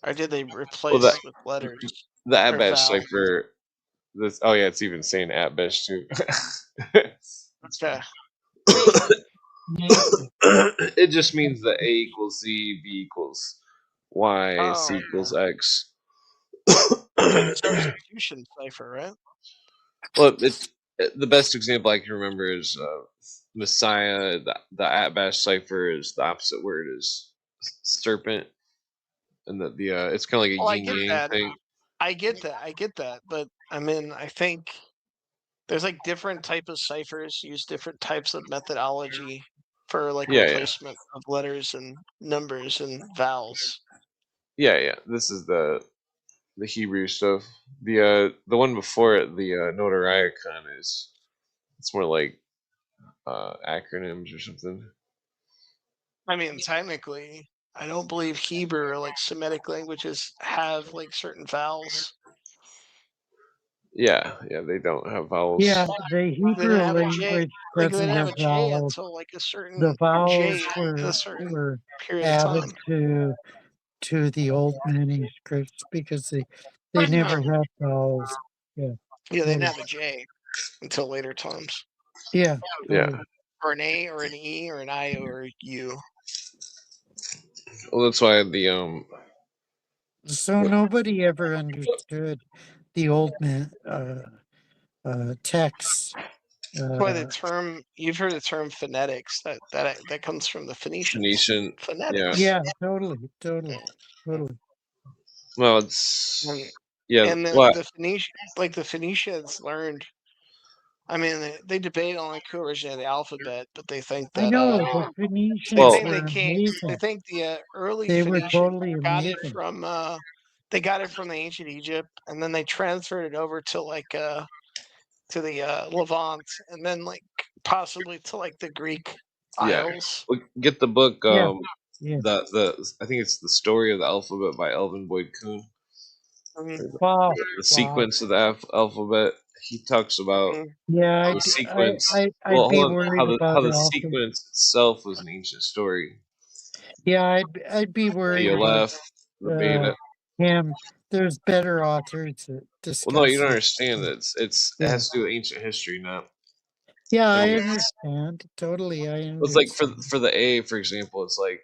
or did they Well, replace with letters the or Atbash vowels? cipher. Oh yeah, it's even saying Atbash too. Okay. It just means that A equals Z, B equals Y, Oh, C equals X. like a substitution cipher, right? Well, the best example I can remember is Messiah. The Atbash cipher is the opposite word is serpent, and the it's kind of like a Well, I yin get yang that. thing. I get that. But I mean, I think there's like different type of ciphers use different types of methodology for like Yeah, yeah, replacement of letters and numbers and vowels. yeah. This is the Hebrew stuff. The one before it, the Notariacon is it's more like acronyms or something. I mean, technically, I don't believe Hebrew or like Semitic languages have like certain vowels. Yeah, they don't have vowels. Yeah, the They Hebrew didn't have a J. language Like they doesn't didn't have have a J vowels. until like a The certain vowels J in a certain were period of added time. to the old manuscripts because they never had vowels. Yeah. Yeah, they didn't Totally. have a J until later times. Yeah. Yeah. Totally. Or an A or an E or an I or a U. Well, that's why the So nobody ever understood the old texts. By the term you've heard the term phonetics that comes from the Phoenicians. Phoenician. Yeah. Phonetics. Yeah, totally. Well, it's And, yeah. and What? the Phoenicians learned. I mean, they debate on like who originated the alphabet, but they think I that know the they Phoenicians think were they came. They amazing. think the early They were Phoenicians totally got it amazing. from. They got it from the ancient Egypt, and then they transferred it over to like to the Levant, and then like possibly to like the Greek Yeah. Isles. Well, get the book. Yeah. The I think it's the story of the alphabet by Elvin Boyd Kuhn. Wow. The sequence of the alphabet. He talks about Yeah, the sequence. I'd Well, be hold on. worried How about the alpha. sequence itself was an ancient story. Yeah, I'd be worried The about Aleph, the Beta. him. There's better authors that discuss. Well, no, you don't it. understand. It has to do with ancient history, not. Yeah, I And understand. Totally, I it's like understand. for the A, for example, it's like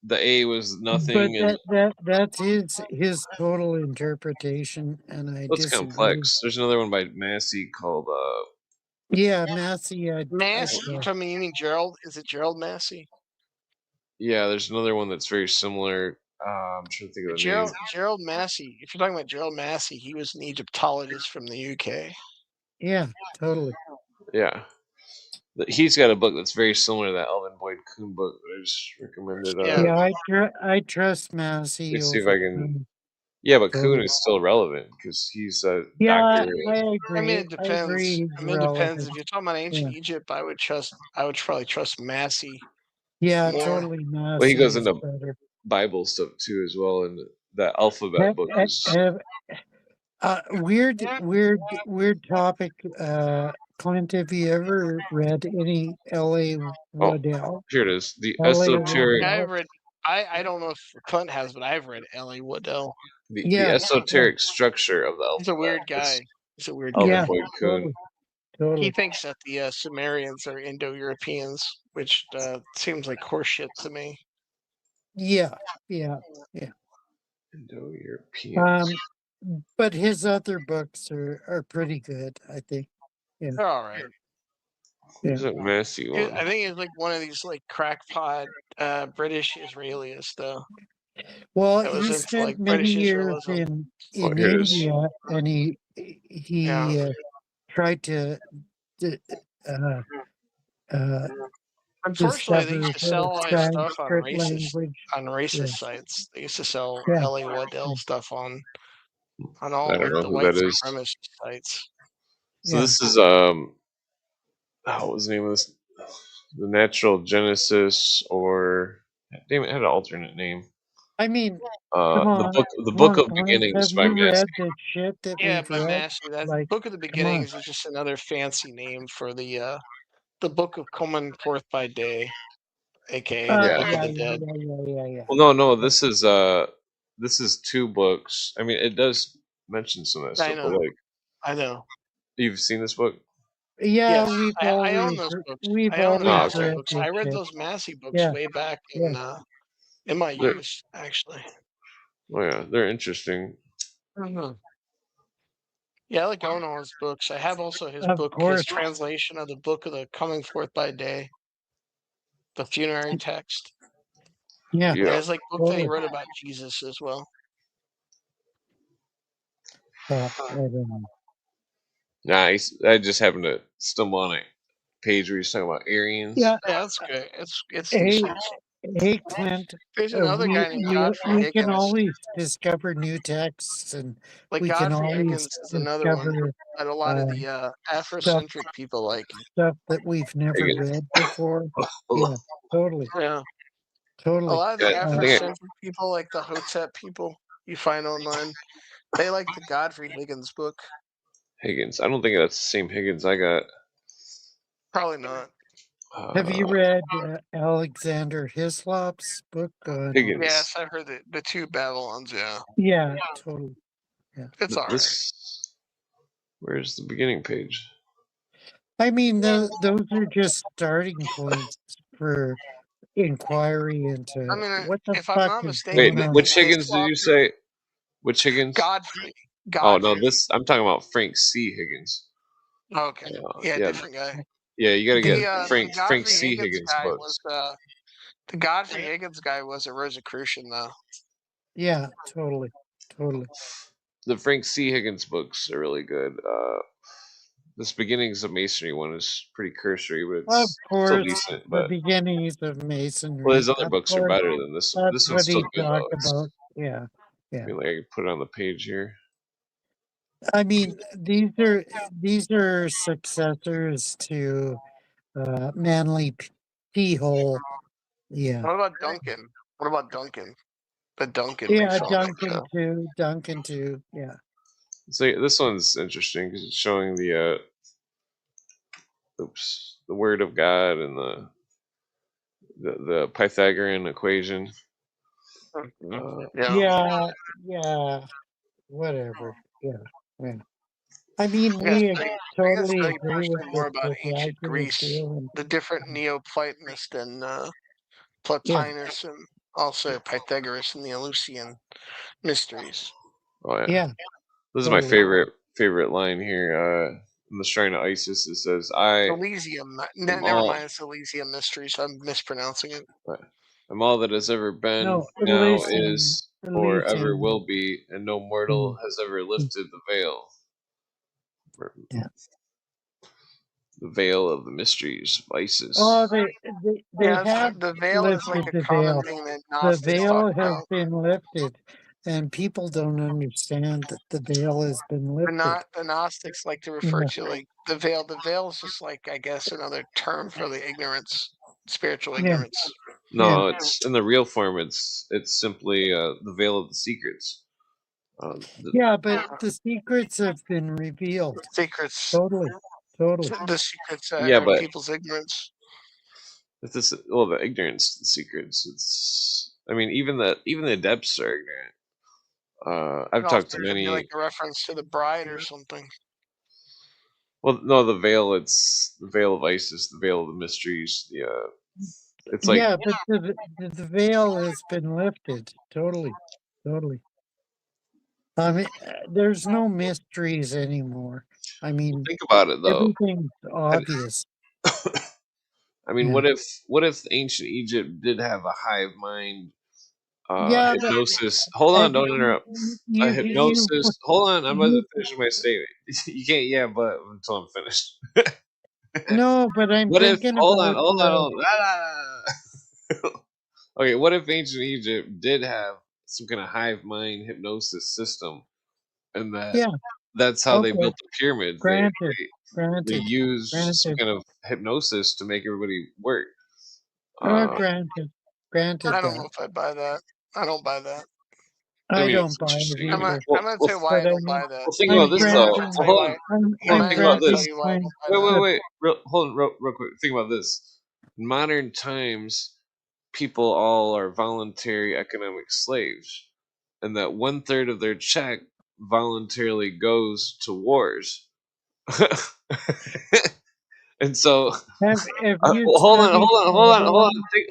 the A was nothing, But and that's his total interpretation, and I it's disagree. complex. There's another one by Massey called Yeah, Massey, Massey, you mean Gerald? Is it Gerald Massey? yeah. There's another one that's very similar. I'm trying to think of the name. Gerald Massey. If you're talking about Gerald Massey, he was an Egyptologist from the UK. Yeah, totally. Yeah. He's got a book that's very similar to that Alvin Boyd Kuhn book that I just recommended. Yeah, I trust Massey Let's see if over I can. Kuhn. Yeah, but Kuhn Totally. is still relevant because he's a Yeah, doctor. I I agree. mean, it depends. He's I mean, it depends. relevant. If you're talking about ancient Egypt, I would probably trust Massey. Yeah, more. totally. Massey Well, he goes is into better. Bible stuff too as well, and that alphabet book is. Weird topic. Clint, have you ever read any L.A. Waddell? Here it is. The L.A. esoteric. Waddell? I've read. I don't know if Clint has, but I've read L.A. Waddell. The esoteric structure of the alphabet. He's a weird guy. He's a weird Alvin guy. Boyd Kuhn. Totally. He thinks that the Sumerians are Indo-Europeans, which seems like horseshit to me. Yeah. Indo-Europeans. But his other books are pretty good, I think. Yeah. They're all right. There's a Massey one. I think he's like one of these like crackpot British Israelis, though. Well, he spent many years in India, and he tried to unfortunately, they used to sell all his stuff on racist sites. They used to sell L.A. Waddell stuff on all I don't know the who white that is. supremacist sites. So this is what was the name of this? The Natural Genesis, or damn it, it had an alternate name. I mean, the book of beginnings by Massey. The shit that we've read? Massey. That book of the beginnings is just another fancy name for the book of coming forth by day, aka the Book of the Dead. Yeah. Well, no, this is two books. I mean, it does mention some of that stuff, but like, I know. You've seen this book? Yeah, yes, I own those books. I own the Massey books. I read those Massey books way back in my youth, actually. Oh yeah, they're interesting. Yeah, I like own all his books. I have also his his translation of the Book of the Coming Forth by Day, the funerary text. Yeah. And his like book that he wrote about Jesus as well. I don't know. Nice. I just happened to stumble on a page where he's talking about Aryans. Yeah, that's good. It's decent. Hey, Clint. There's another guy named Godfrey Higgins. We can always discover new texts, and like we Godfrey can always Higgins is another one that a lot of the Afrocentric people like. Stuff that we've never read before. Yeah, totally. Yeah. Totally. A lot of the Afrocentric people, like the Hotep people you find online, they like the Godfrey Higgins book. Higgins. I don't think that's the same Higgins I got. Probably not. Have you read Alexander Hislop's book on Higgins? Yes, I've heard the two Babylons. Yeah. Yeah, totally. Yeah, it's all right. Where's the beginning page? I mean, those are just starting points for inquiry into what the if fuck I'm not mistaken. Wait, which Higgins did you say? Which Higgins? Godfrey. Oh no, I'm talking about Frank C. Higgins. Okay. Yeah, different guy. Yeah, you gotta get Frank C. Higgins books. The Godfrey Higgins guy was a Rosicrucian, though. Yeah, totally. The Frank C. Higgins books are really good. This Beginnings of Masonry one is pretty cursory, but it's still decent. But the Beginnings of Masonry. Well, his other books are better than this one. This one's still good though. About. Yeah. I mean, like I could put it on the page here. I mean, these are successors to Manly P-hole. Yeah. What about Duncan? The Duncan. Yeah, Duncan too. Yeah. So this one's interesting because it's showing the Word of God and the Pythagorean equation. Yeah. Whatever. Yeah. I mean, we totally agree with more about ancient Greece, the different Neoplatonist and Plotinus and Also, Pythagoras and the Eleusinian mysteries. Oh yeah. Yeah. This is my favorite line here. In the Shrine of Isis, it says, Elysium. Never mind, it's Elysium mysteries. I'm mispronouncing it. I'm all that has ever been, No, now Elysium. is, or ever Elysium. will be, and no mortal has ever lifted the veil. Yeah. The veil of the mysteries of Isis. Oh, they have the veil is like lifted a the common veil. thing that The Gnostics veil talk has about. been lifted, and people don't understand that the veil has been lifted. The Gnostics like to refer to like the veil. The veil is just like, I guess, another term for the ignorance, spiritual ignorance. No, it's in the real form. It's simply the veil of the secrets. But the secrets have been revealed. Secrets. Totally. The secrets Yeah, are but people's ignorance. it's this, well, the ignorance, the secrets. It's, I mean, even the adepts are ignorant. I've talked to many. Like a reference to the bride or something. Well, no, the veil. It's the veil of Isis, the veil of the mysteries. It's like, but the veil has been lifted. Totally. I mean, there's no mysteries anymore. I mean, think about it though. everything's obvious. I mean, what if ancient Egypt did have a hive mind? Hypnosis. Hold on, don't interrupt. A hypnosis. Hold on, I'm about to finish my statement. You can't, but until I'm finished. No, but I'm What if? thinking Hold about on. Okay, what if ancient Egypt did have some kind of hive mind hypnosis system, and that's how they built the pyramids? They used some kind of hypnosis to make everybody work. Granted. I don't know if I buy that. I don't buy that. I don't buy it either. I'm gonna tell you why I don't buy that. Well, think about this though. Hold on. Think about this. Wait. Hold on, real quick. Think about this. In modern times, people all are voluntary economic slaves, and that 1/3 of their check voluntarily goes to wars. And so, hold on. Think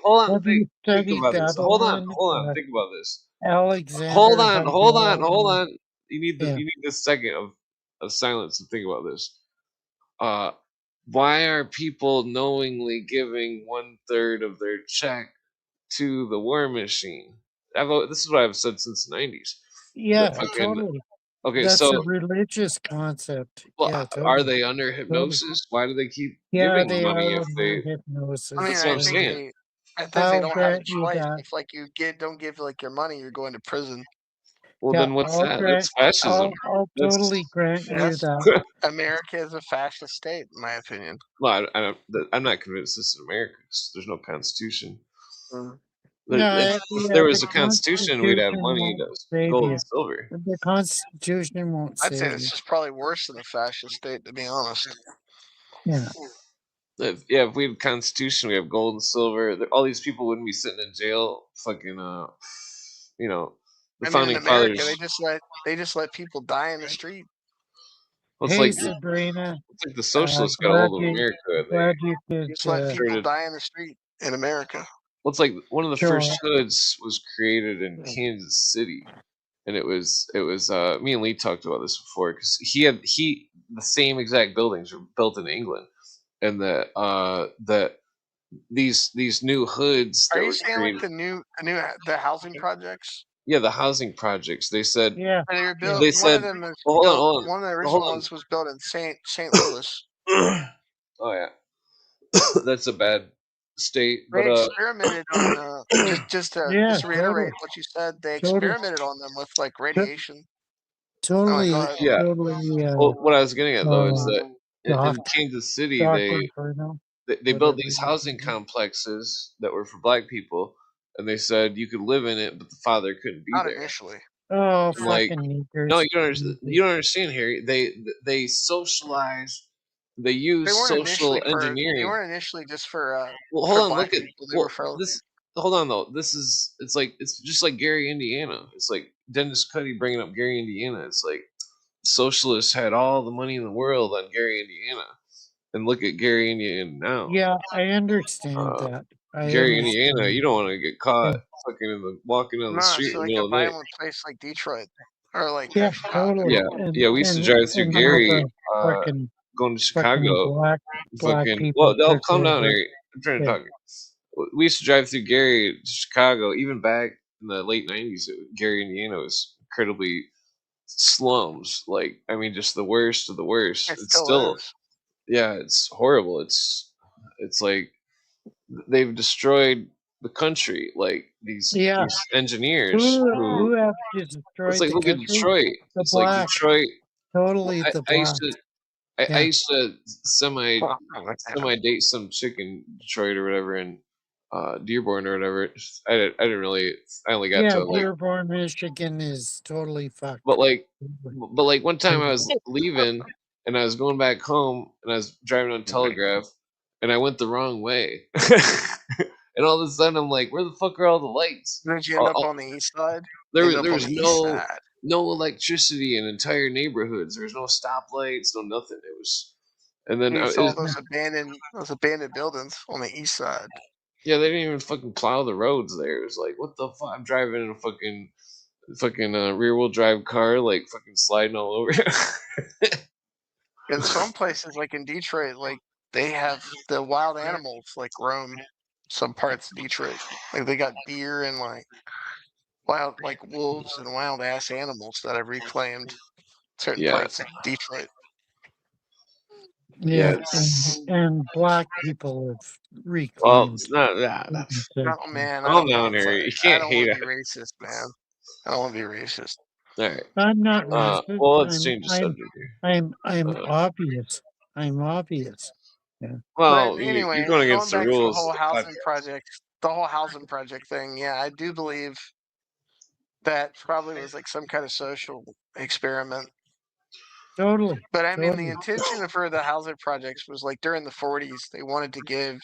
about this. Hold on. Think about this. Alexander. Hold on. You need this second of silence to think about this. Why are people knowingly giving 1/3 of their check to the war machine? This is what I've said since the 90s. Totally. Okay, that's so a religious concept. Totally. Are they under hypnosis? Why do they keep giving they money are if they? hypnosis? I mean, that's what I'm saying. I think they don't have a choice. If like you don't give like your money, you're going to prison. Well, then what's that? That's fascism. I'll totally grant you that. America is a fascist state, in my opinion. Well, I'm not convinced this is America. There's no constitution. If there was a constitution, we'd have money, gold and silver. The Constitution won't save you. I'd say it's just probably worse than a fascist state, to be honest. Yeah. If we have a constitution, we have gold and silver. All these people wouldn't be sitting in jail. Fucking, the founding fathers. They just let people die in the street. Well, Sabrina. It's like the socialists got hold of America. They just let people die in the street in America. Well, it's like one of the first hoods was created in Kansas City, and it was me and Lee talked about this before because the same exact buildings were built in England, and that these new hoods. Are you saying like the housing projects? Yeah, the housing projects. They said. Yeah. They were built. They said. One of them Hold on. One of the original ones was built in St. Louis. Oh yeah, that's a bad state. They experimented on just to reiterate what you said. They experimented on them with like radiation. Totally. Yeah. Totally, well, what I was getting at though is that in Kansas City they built these housing complexes that were for black people, and they said you could live in it, but the father couldn't be there. Initially. Oh, like, fucking no, you don't understand, Harry. They socialized. They used social engineering. They weren't initially just for. Well, hold on. Look at this. Hold on though. It's just like Gary, Indiana. It's like Dennis Cuddy bringing up Gary, Indiana. It's like socialists had all the money in the world on Gary, Indiana, and look at Gary, Indiana now. Yeah, I understand that. Gary, understand. Indiana, you don't want to get caught fucking walking down the No, street it's in the like middle a of the night. violent place like Detroit or like Yeah, Chicago. totally. Yeah, we used to drive through And all Gary, the uh, fucking going to Chicago. black people Well, they'll took calm down over. here. I'm trying to Yeah. talk. We used to drive through Gary to Chicago, even back in the late '90s. Gary, Indiana was incredibly slums. Like, I mean, just the worst of the worst. It It's still still, is. yeah, it's horrible. It's like they've destroyed the country. Like Yeah. these engineers Who who, have it's destroyed like the look at country? Detroit. The It's like black. Detroit. Totally the I used black. to I Yeah. used to semi date some chick in Detroit or whatever in Dearborn or whatever. I didn't really, I only got Yeah, to like, Dearborn, Michigan is totally but fucked. like one time I was leaving and I was going back home and I was driving on Telegraph and I went the wrong way. And all of a sudden I'm like, where the fuck are all the lights? Did you end up on the east side? There, You end up there on was the east side. no electricity in entire neighborhoods. There was no stoplights, no nothing. It was, and then And you it saw was, those abandoned buildings on the east side. yeah, they didn't even fucking plow the roads there. It was like, what the fuck? I'm driving in a fucking rear wheel drive car, like fucking sliding all over. In some places, like in Detroit, like they have the wild animals like roam some parts of Detroit. Like they got deer and like wild, like wolves and wild ass animals that have reclaimed certain Yeah, parts of Detroit. yeah. Yeah, and black people have Well, reclaimed it's not that. certain Oh sections. man, I Calm don't down, want to Harry. play. You I can't don't want hate to it. be racist, man. I don't want to be racist. All right. I'm not racist. Well, let's change the subject here. I'm Uh, obvious. I'm obvious. Yeah. But well, you're anyway, going going against the back to rules of the podcast. the whole housing project thing, yeah, I do believe that probably was like some kind of social experiment. Totally. But I mean, the Totally. intention for the housing projects was like during the 40s, they wanted to give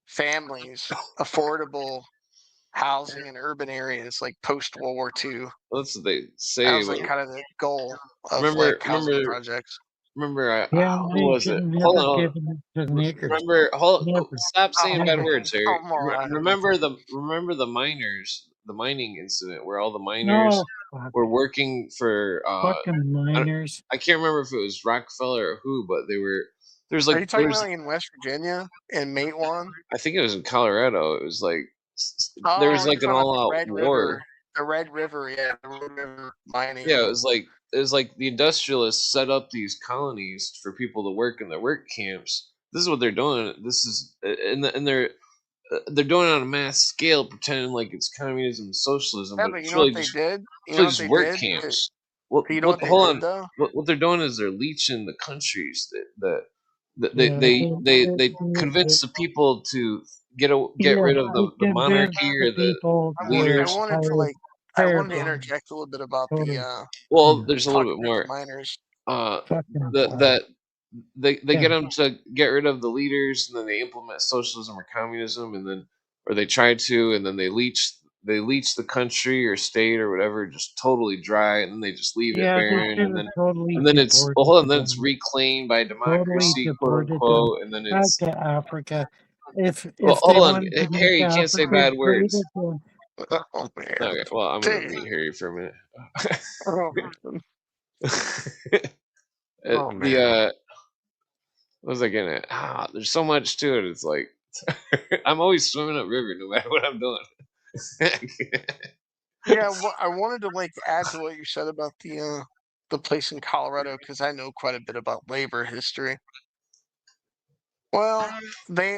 families affordable housing in urban areas like post World War II. That's what they That say. was like But kind of the goal of remember, like housing remember, projects. remember. Yeah, Who they was should it? never Hold on. given it to niggers. Remember, Never. stop saying Oh, bad Never. words, Harry. come on. Remember the mining incident where all the miners No. Fuck. were working for Fucking miners. I can't remember if it was Rockefeller or who, but Are you talking about like in West Virginia in Matewan? I think it was in Colorado. It was like there was Oh, you're like an talking about all the out Red war. River. The Red River, yeah, the Red River Yeah, mining. it was like the industrialists set up these colonies for people to work in their work camps. This is what they're doing. This is and they're doing it on a mass scale, pretending like it's communism and socialism, Yeah, but but you it's know what really they just did? it's really just work camps. You know what they Hold did on. though? What they're doing is they're leaching the countries that Yeah. they convince the people to get Yeah. rid of They the convince monarchy the or the people I leaders. wanted to like I higher wanted to ground. interject a little bit about Totally. Well, Yeah. there's a talk little bit about the more. miners. The Fucking that they yeah. get them to get rid of the leaders, and then they implement socialism or communism, and then or they try to, and then they leach the country or state or whatever just totally dry, and then they just leave it Yeah, they barren, should have totally and then it's deported well, hold on, then it's them. reclaimed by Totally democracy, quote deported them unquote, and then back it's to Africa. well, If they hold on, wanted to make Harry, you can't say Africa bad great words. again. Oh man. Okay, well, I'm gonna Damn. mute Harry for a minute. Oh, oh The man. what was I getting at? There's so much to it. It's like I'm always swimming upriver no matter what I'm doing. Yeah, I wanted to like add to what you said about the place in Colorado because I know quite a bit about labor history. Well,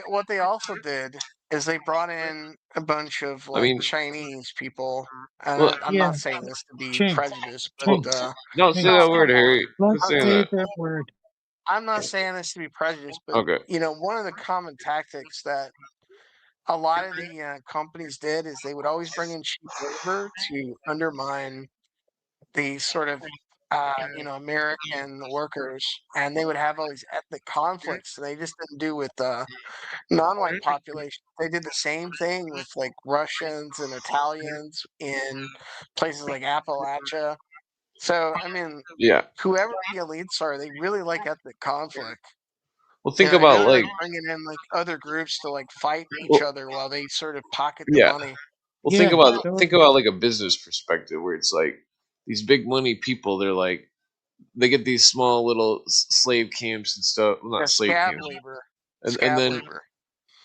what they also did is they brought in a bunch of I like mean, Chinese people, and well, I'm Yeah, not saying this to be chink, prejudiced, but well, chink, don't say chink. that no, word, come on. Harry. Quit Let's saying say that. that word. I'm not saying this to be prejudiced, but Okay. one of the common tactics that a lot of the companies did is they would always bring in cheap labor to undermine the sort of American workers, and they would have all these ethnic conflicts. They just didn't do with non-white population. They did the same thing with like Russians and Italians in places like Appalachia. So I mean, Yeah. whoever the elites are, they really like ethnic conflict. Well, think and about now they're like, bringing in like other groups to like fight each well, other while they sort of pocket the yeah. money. Well, Yeah, think totally. about like a business perspective where it's like these big money people. They're like they get these small little slave camps and stuff. Well, Yeah, not slave scab camps, labor, and scab then labor.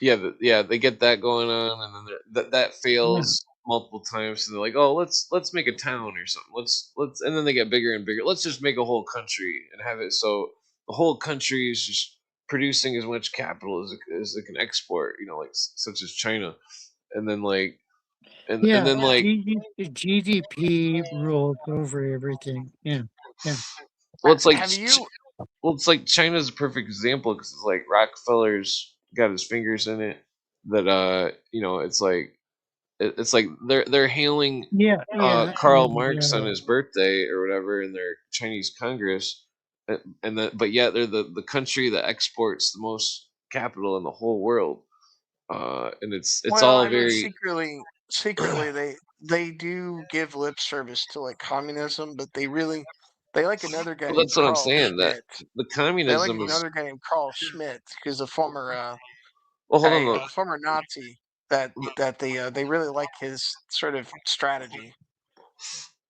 yeah, yeah, they get that going on, and then that Yeah. fails multiple times. So they're like, oh, let's make a town or something. Let's, and then they get bigger and bigger. Let's just make a whole country and have it so the whole country is just producing as much capital as it can export. You know, like such as China, and then like and Yeah, then like GDP rules over everything. Yeah, yeah. well, it's like Have you? well, it's like China's a perfect example because it's like Rockefeller's got his fingers in it. That you know, it's like they're hailing Yeah, yeah, Karl and Marx on his birthday or whatever in their Chinese Congress, and that but yet they're the country that exports the most capital in the whole world, and it's Well, all I mean, very secretly, they do give lip service to like communism, but they like another guy well, named that's what I'm Carl saying that Schmidt. the They like communism is another guy named Carl Schmidt, who's a former well hold on though. former Nazi. That they really like his sort of strategy.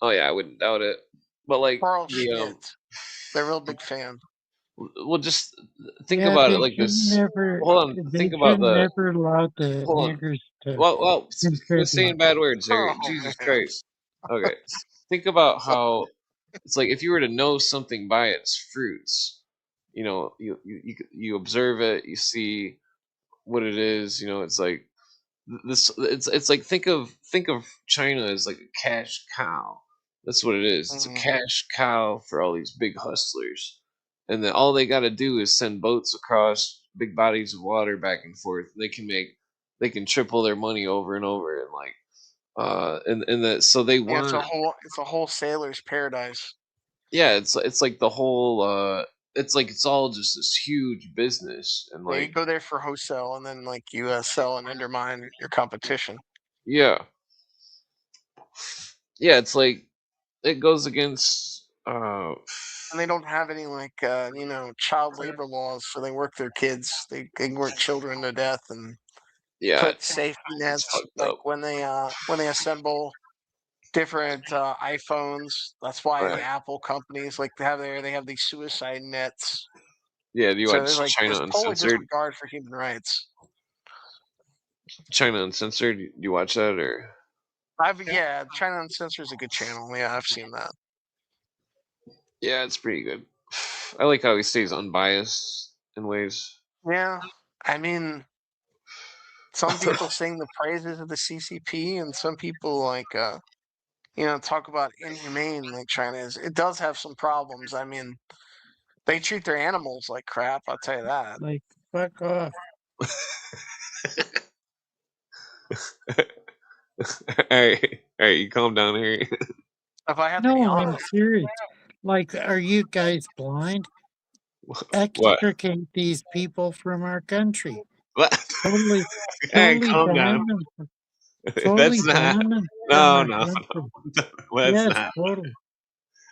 Oh yeah, I wouldn't doubt it, but like Carl the Schmidt, they're a real big fan. well just think yeah, about it like this. Hold on, they think about should the never allow the hold on. niggers to Well, quit contribute. saying bad words here. Oh Jesus man, Christ. Okay. Think about how it's like if you were to know something by its fruits, you know, you observe it, you see what it is. You know, it's like this. It's like think of China as like a cash cow. That's what it is. It's a Mhm. cash cow for all these big hustlers, and then all they got to do is send boats across big bodies of water back and forth. They can triple their money over and over, and like and that so they Yeah, want it's a whole sailor's paradise. yeah it's like the whole it's like it's all just this huge business and Yeah, you like go there for wholesale, and then like you sell and undermine your competition. yeah yeah it's like it goes against And they don't have any like child labor laws, so they work their kids. They work children to death and yeah put safety it's nets fucked like up when they assemble different iPhones. That's why the right Apple companies like they have these suicide nets. yeah do you So there's watch like China this total Uncensored disregard for human rights. China Uncensored do you watch that or I've yeah, China Uncensored is a good channel. Yeah, I've seen that. yeah it's pretty good I like how he stays unbiased in ways Yeah, I mean, some people sing the praises of the CCP, and some people like talk about inhumane like China is. It does have some problems. I mean, they treat their animals like crap. I'll tell you that. Like, fuck off. all right you calm down here If I have to be No, I'm honest, serious. Like, are you guys blind? what Extricate these people from our country. what Totally, all right totally calm down ban them. Totally That's not. ban them from No, our no, country. no. That's Yes, not. totally,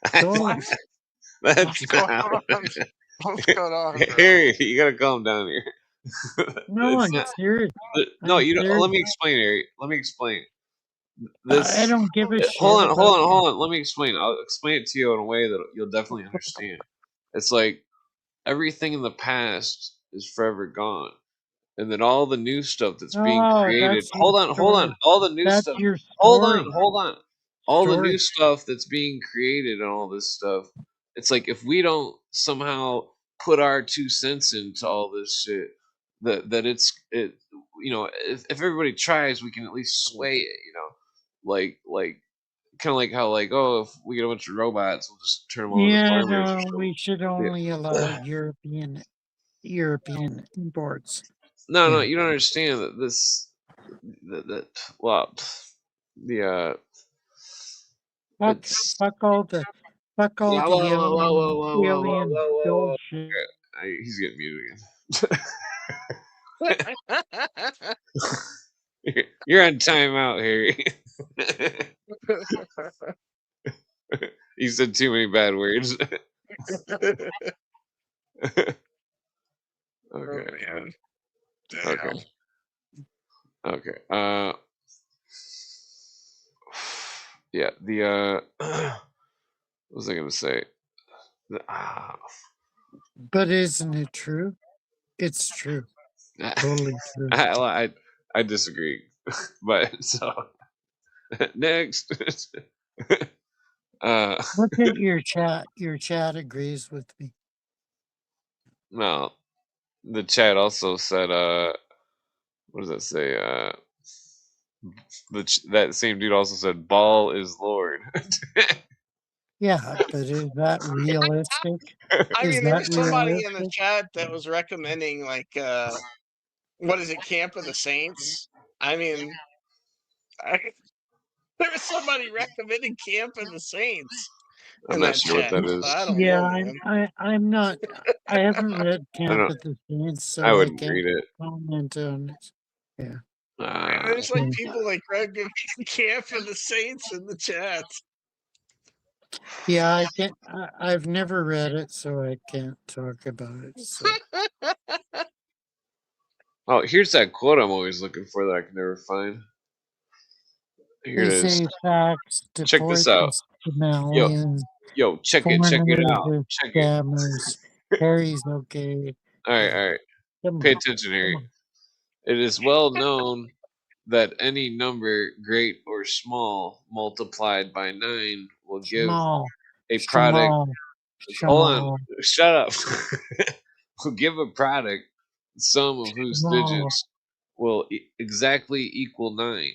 That's, totally. what? What's that's going not. on? What's going on, bro? Harry, you gotta calm down here. No, It's I'm not. serious. No, I'm you don't. Let serious. me explain, Harry. Let me explain. I This. don't give a Hold shit on, hold about on, you. hold on. Let me explain. I'll explain it to you in a way that you'll definitely understand. It's like everything in the past is forever gone. And then all the new stuff that's being Oh, created. that's your Hold on. story. All the new That's stuff. your story. Hold on. All the new Story. stuff that's being created and all this stuff. It's like if we don't somehow put our 2 cents into all this shit, that you know, if everybody tries, we can at least sway it. You know, like kind of like how like oh if we get a bunch of robots, we'll just turn them all into Yeah, farmers or no, we should something. only allow Yeah. European imports. No, no, Yeah. you don't understand that this that well the Fuck, it's fuck all the, fuck all whoa whoa the whoa whoa whoa whoa whoa whoa alien whoa whoa whoa. bullshit. He's getting muted again. You're on timeout, Harry. You said too many bad words. Okay. man. Okay. Damn. Okay. Yeah. The what was I gonna say? But isn't it true? It's true. Totally true. I disagree, but so next. Look at your chat. Your chat agrees with me. No, the chat also said, what does that say? That same dude also said, "Ball is Lord." Yeah, but is that realistic? I Is mean, there that was somebody in the realistic? chat that was recommending like what is it, Camp of the Saints? I mean, there was somebody recommending Camp of the Saints I'm in not that sure what chat. that So is. I don't Yeah, know, man. I'm not. I haven't read I Camp don't. of the Saints, I so I wouldn't can't read it. comment on it. Yeah. And there's like Mm. people like recommending Camp of the Saints in the chat. Yeah, I can't. I've never read it, so I can't talk about it. So Oh, here's that quote I'm always looking for that I can never find. Here it they is. say facts Check this deport out. the Somalians, Check it foreigners out. are Check it. scammers. Harry's okay. All right, Yeah, all right. come Pay on, attention come here. on. It is well known that any number, great or small, multiplied by 9 will give Shamal, a product. Shamal, Hold on, Shamal, shut up. Will give a product, the sum of whose Shamal. digits will exactly equal 9.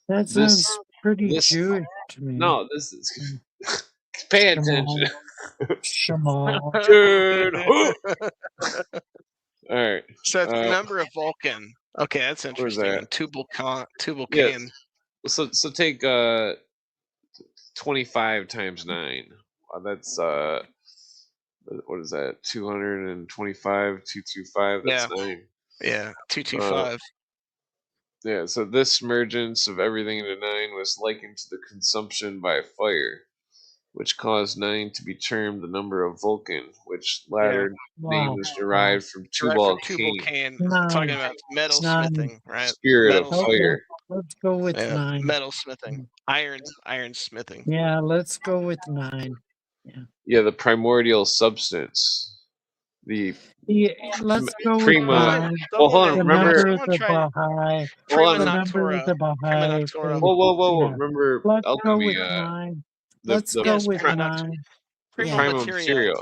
That This, sounds pretty this, Jewish to me. no, this is. Pay attention, Shamal, Shamal. dude. All right. So it's the number of Vulcan. Okay, that's Where's interesting. that? And Tubal Yes. Cain. So take 25 times 9. That's what is that? 225, 225. That's Yeah, 9. yeah, 225. Yeah. So this mergence of everything into 9 was likened to the consumption by fire, which caused 9 to be termed the number of Vulcan, which latter name Wow. is derived from Derived from Tubal Tubal Cain, Cain. Talking 9, about 9. metalsmithing, right? spirit of Metalsmithing. Okay, fire. let's go with Yeah, 9. metalsmithing. Iron smithing. Yeah, let's go with 9. Yeah. Yeah, the primordial substance. The Yeah, let's go with prima. Someone, 9. Well, hold someone, on. The Remember. number of someone the tried Baha'i. Hold prima on. The number of noctora. the Prima Baha'i noctora. faith. Whoa. Yeah. Remember Let's go alchemy. with 9. The Let's go Yes, with prima 9. prima Yeah. prima materia. materia.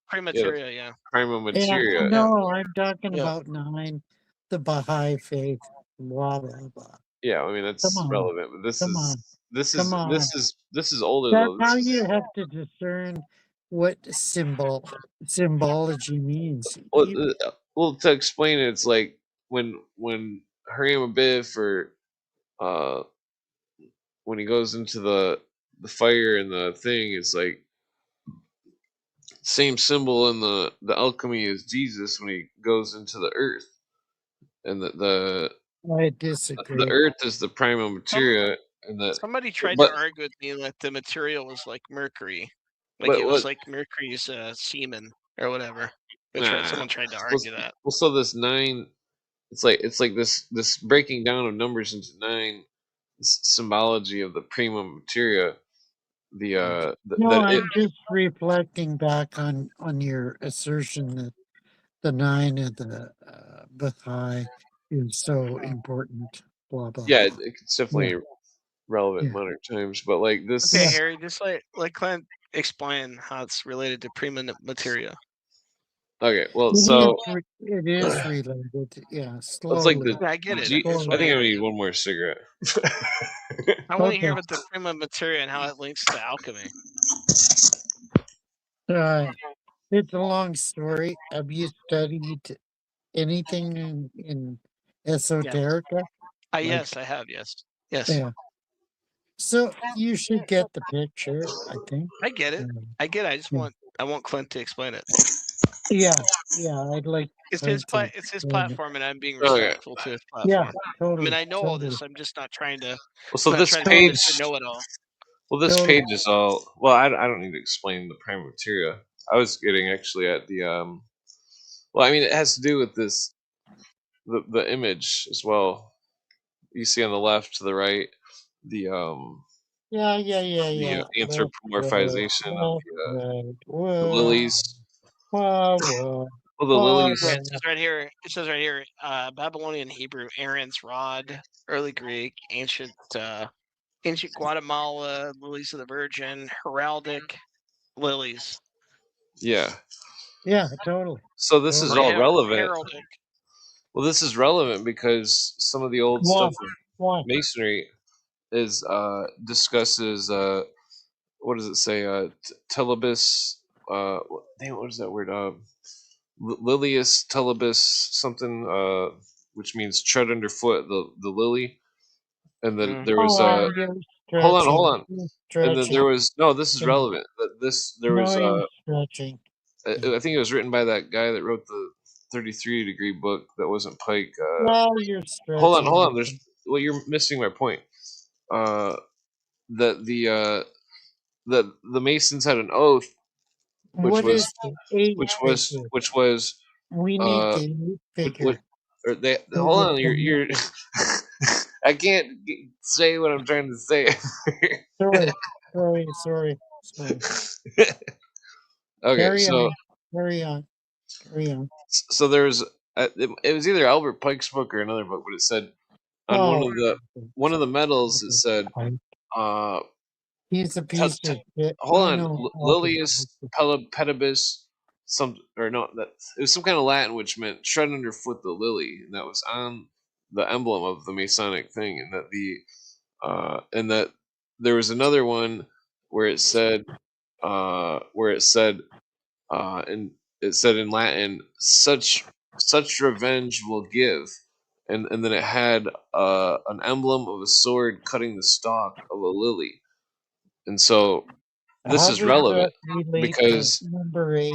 Prima Yeah, the materia, yeah. prima Yeah. materia. Yeah. No, I'm talking Yeah. about 9. The Baha'i faith. Blah, blah, blah. Yeah, I mean Come that's on. relevant. But Come on. Come on. this is older That's though. how you have to discern what symbology means. Well, to explain it, it's like when Harim Abiv for uh when he goes into the fire and the thing, it's like same symbol in the alchemy as Jesus when he goes into the earth, and I the disagree. earth is the prima materia, and Somebody tried to but argue with me that the material was like mercury, like but it was what? like Mercury's semen or whatever. Nah. Someone tried to Well, argue that. so this 9, it's like this breaking down of numbers into 9, symbology of the prima materia. No, I'm just reflecting back on your assertion that the 9 of the Baha'i is so important. Blah blah Yeah, blah. it's definitely relevant in Yeah. modern times, but like this. Okay, Yeah. Harry, just like Clint explain how it's related to prima materia. Okay, well, It is related. Yeah, it's like slowly. Yeah, I get it. I think Explain. I need one more cigarette. I want to hear Okay. about the prima materia and how it links to alchemy. It's a long story. Have you studied anything in esoterica? Yes, I have. Yes. Yeah. So you should get the picture, I think. I get it. I get it. I want Clint to explain it. Yeah, I'd like It's Clint to it's his explain it. platform, and I'm being Okay. respectful to his Yeah, platform. I totally. mean, I know all totally. this. I'm just not trying to. Well, so I'm not this trying to be page. Mr. Know-it-all. Well, this Totally. page is all. Well, I don't need to explain the prima materia. I was getting actually at the Well, I mean, it has to do with this the image as well. You see on the left to the right the Yeah. anthropomorphization of Right. the lilies. Well. Well, the lilies. Yeah, it says right here. It says right here. Babylonian Hebrew, Aaron's rod, early Greek, ancient Guatemala, lilies of the Virgin, heraldic lilies. Yeah. Yeah, totally. So this is Totally. all relevant. Heraldic. Well, this is relevant because some of the old stuff of Why? masonry is discusses what does it say? Telebus. Damn, what is that word? Lilius telebus something. Which means tread underfoot the lily. And then there was hold on. And then there was no. This is relevant. There was stretching. I think it was written by that guy that wrote the 33 degree book that wasn't Pike. You're Hold stretching. on. You're missing my point. That the Masons had an oath, which was We need the figure. or they hold on. You're I can't say what I'm trying to say. Sorry. Okay, Carry on. so there was it was either Albert Pike's book or another book, but it said on one of the medals it said he's a piece of shit. hold on, Lilius pedibus it was some kind of Latin which meant tread underfoot the lily, and that was on the emblem of the Masonic thing, and that there was another one where it said and it said in Latin, such revenge will give, and then it had an emblem of a sword cutting the stalk of a lily, and so this is relevant because number 8.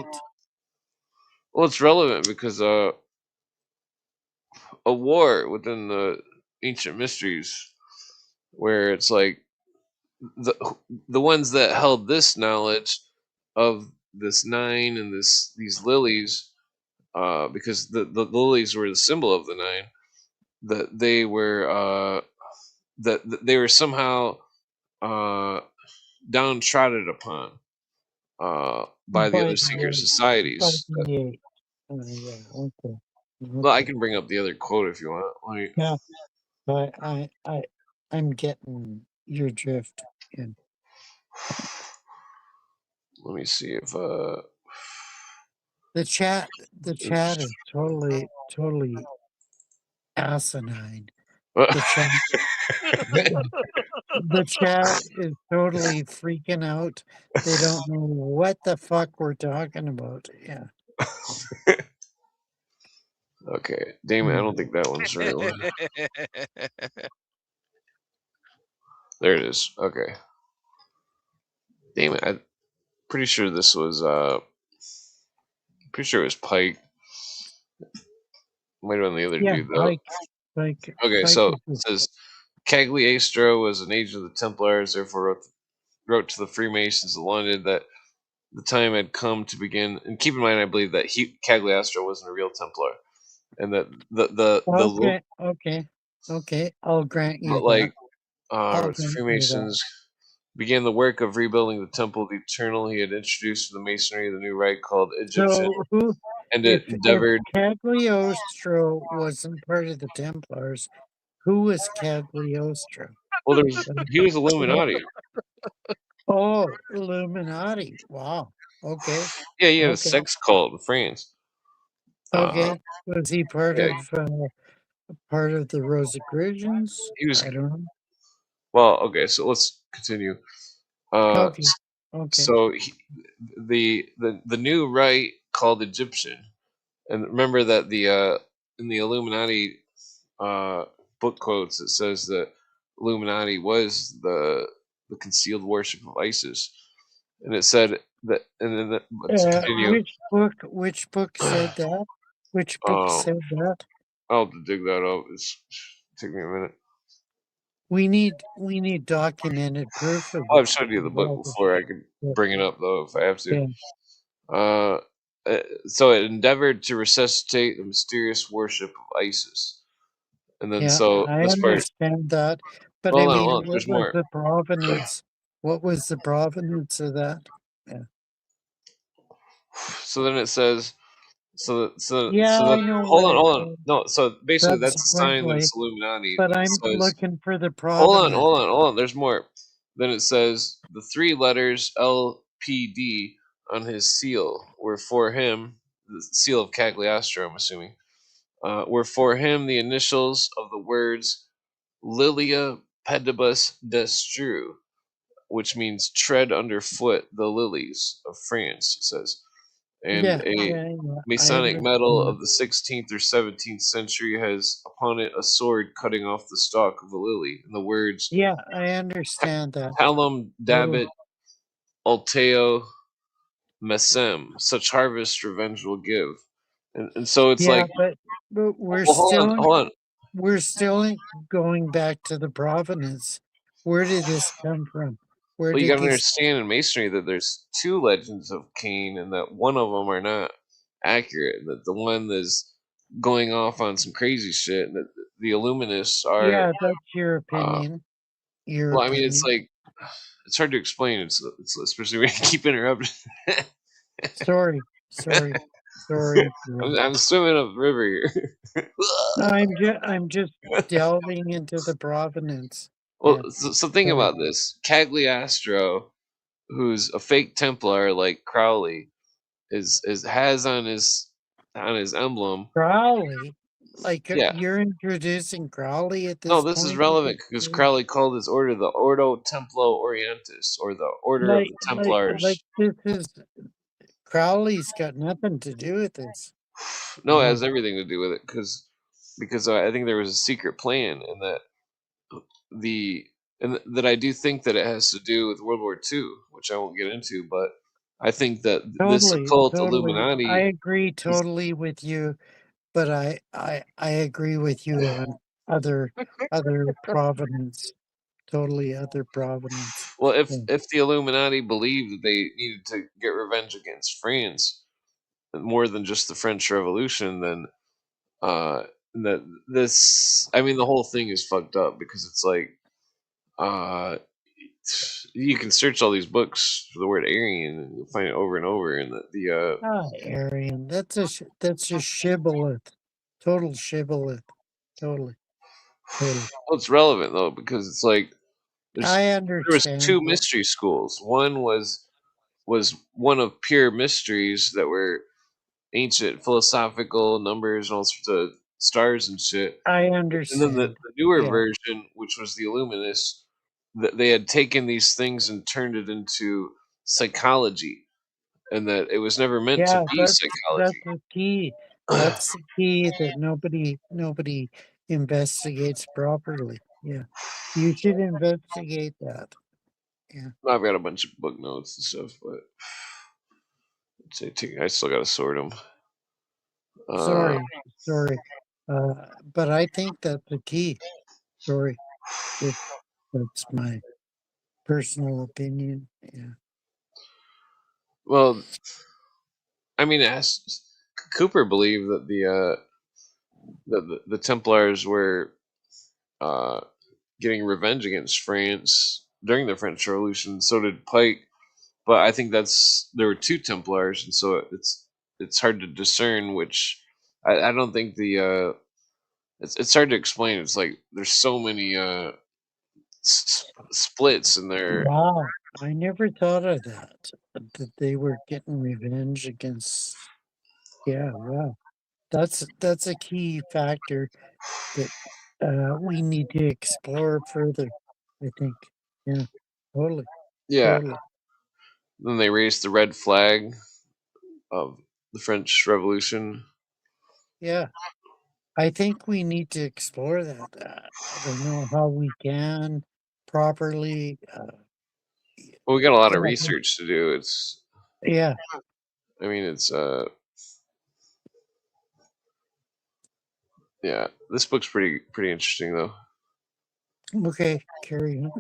Well, it's relevant because a war within the ancient mysteries, where it's like the ones that held this knowledge of this 9 and these lilies, because the lilies were the symbol of the 9, that they were somehow downtrodden upon by the other secret societies. Well, I can bring up the other quote if you want. Yeah, but I'm getting your drift. In. Let me see if the chat is totally asinine. The chat is totally freaking out. They don't know what the fuck we're talking about. Yeah. Okay, damn it! I don't think that one's the right one. There it is. Okay. Damn it! I'm pretty sure this was. Pretty sure it was Pike. Might have been the other dude though. Pike. Okay, so it says Cagliostro was an agent of the Templars, therefore wrote to the Freemasons of London that the time had come to begin. And keep in mind, I believe that Cagliostro wasn't a real Templar, and that Okay, I'll grant you that. Freemasons began the work of rebuilding the Temple of the Eternal. He had introduced to the Masonry the new rite called Egyptian, and it endeavored. If Cagliostro wasn't part of the Templars, who was Cagliostro? Well, he was Illuminati. Oh, Illuminati! Wow. Okay. Yeah, he had a sex cult in France. Okay. Was he part of the Rosicrucians? He was. I don't know. Well, okay, so let's continue. Okay. So the new rite called Egyptian, and remember that in the Illuminati book quotes it says that Illuminati was the concealed worship of Isis, and it said that. And then let's continue. Which book said that? Which book said that? I'll have to dig that up. Take me a minute. We need documented proof of I've showed you the book before. I could bring it up though if I have to. so it endeavored to resuscitate the mysterious worship of Isis. And then Yeah, so I this part, understand that. But I hold on, mean, hold on, what there's was more. the provenance? What was the provenance of that? Yeah. So then it says, Yeah, so that, I know what hold on, it hold on. was No, so basically that's a sign that subsequently, it's Illuminati. but And it I'm says, looking for the hold on, provenance. hold on, hold on. There's more. Then it says the three letters LPD on his seal were for him, the seal of Cagliostro, I'm assuming, were for him the initials of the words Lilia pedibus destru, which means tread underfoot the lilies of France, it says. And Yeah, a yeah, yeah. I Masonic medal understand. of the 16th or 17th century has upon it a sword cutting off the stalk of a lily, and the words Yeah, I understand that. Halum Totally. dabit alteo mesem, such harvest revenge will give. And so it's Yeah, like, but well, hold on. we're still going back to the provenance. Where did this come from? Where Well, you did got to this? understand in masonry that there's two legends of Cain, and that one of them are not accurate. And that the one that's going off on some crazy shit, and that the Illuminists are. Yeah, that's your Uh, opinion. Your well, I mean, it's opinion. like it's hard to explain. It's especially when you keep interrupting. Sorry, sorry, sorry. I'm swimming up the river here. I'm just delving into the provenance. Yeah. Well, so think Sorry. about this: Cagliostro, who's a fake Templar like Crowley, is has on his emblem. Crowley, like Yeah, you're introducing Crowley at no, this this is point. relevant because Crowley called his order the Ordo Templo Orientis, or the Order of the Like Templars. this is Crowley's got nothing to do with this. No, it No. has everything to do with it because I think there was a secret plan, and that the that I do think that it has to do with World War II, which I won't get into, but I think that this Totally, occult totally. I Illuminati agree is, totally with you, but I agree with you on other provenance. Totally other provenance. well, Yeah. if the Illuminati believed that they needed to get revenge against France more than just the French Revolution, then uh, that this, I mean, the whole thing is fucked up because it's like, uh, you can search all these books for the word Aryan and you'll find it over and over, and Ah, Aryan. That's a shibboleth. Total shibboleth. Totally. Totally. well, it's relevant though because it's like I there was understand two that. mystery schools. One was one of pure mysteries that were ancient philosophical numbers and all sorts of stars and shit. I And then understand. the newer Yeah. version, which was the Illuminists, that they had taken these things and turned it into psychology, and that it was never meant to Yeah, be psychology. that's the key. That's the key that nobody investigates properly. Yeah. You should investigate that. Yeah. I've got a bunch of book notes and stuff, but I still got to sort them. Sorry. Sorry. But I think that's the key. Sorry. Just that's my personal opinion. Yeah. Well, I mean, Cooper believed that the Templars were uh, getting revenge against France during the French Revolution. So did Pike, but I think there were two Templars, and so it's hard to discern which. I don't think it's hard to explain. It's like there's so many splits in there. Wow. I never thought of that. That they were getting revenge against. Yeah. Wow. That's a key factor that we need to explore further. I think. Yeah. Totally. Yeah, Totally. then they raised the red flag of the French Revolution. Yeah. I think we need to explore that. I don't know how we can properly. Well, we got a lot of Yeah. research to do. Yeah. I mean, yeah, this book's pretty interesting though. Okay. Carry on.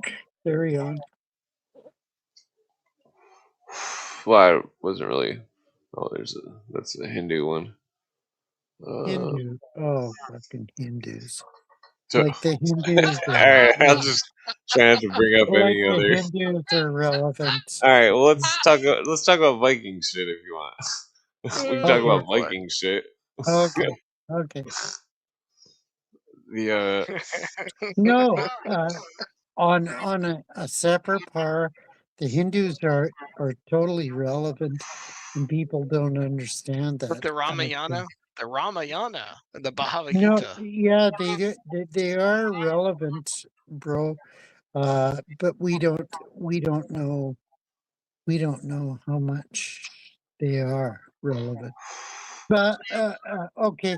Carry on. Well, I wasn't really Oh, that's a Hindu one. Hindu. Oh, fucking Hindus. So, Like the Hindus all are. right, I'll just try not to bring up Like any the other. Hindus are relevant. All right, well, let's talk about Viking shit if you want. We can talk Okay. about Viking shit. Okay. Okay. The No. On a separate par, the Hindus are totally relevant, and people don't understand But that. The Ramayana, and the Bhagavad No, Gita. yeah, they are relevant, bro. But we don't know how much they are relevant. But okay,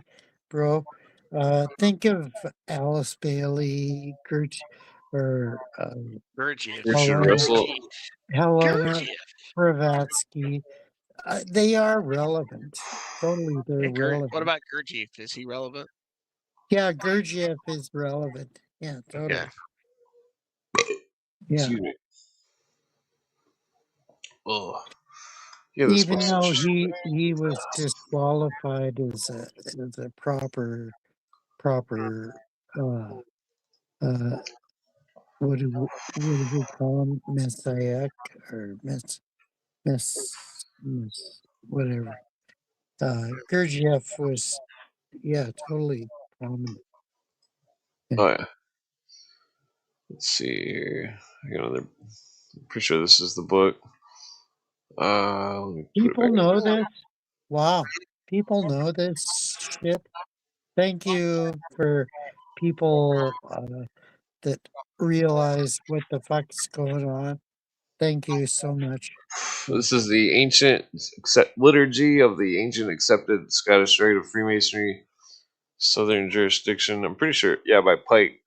bro. Think of Alice Bailey, Gert, or Gurdjieff. Richard Helena, Russell. Gurdjieff. Helena Gurdjieff. Blavatsky. They are relevant. Totally, they're Yeah, what relevant. about Gurdjieff? Is he relevant? Yeah, Gurdjieff is relevant. Yeah, totally. Yeah. Yeah. Excuse me. Oh, yeah. This Even book's though interesting. he was disqualified as a proper uh what do we call him, messiah or miss whatever. Gurdjieff was, yeah, totally prominent. Oh yeah. Let's see here. I'm pretty sure this is the book. Let me put it People back. know this. Wow, people know this shit. Thank you for people that realize what the fuck's going on. Thank you so much. This is the ancient liturgy of the ancient accepted Scottish rite of Freemasonry, Southern jurisdiction. I'm pretty sure, yeah, by Pike.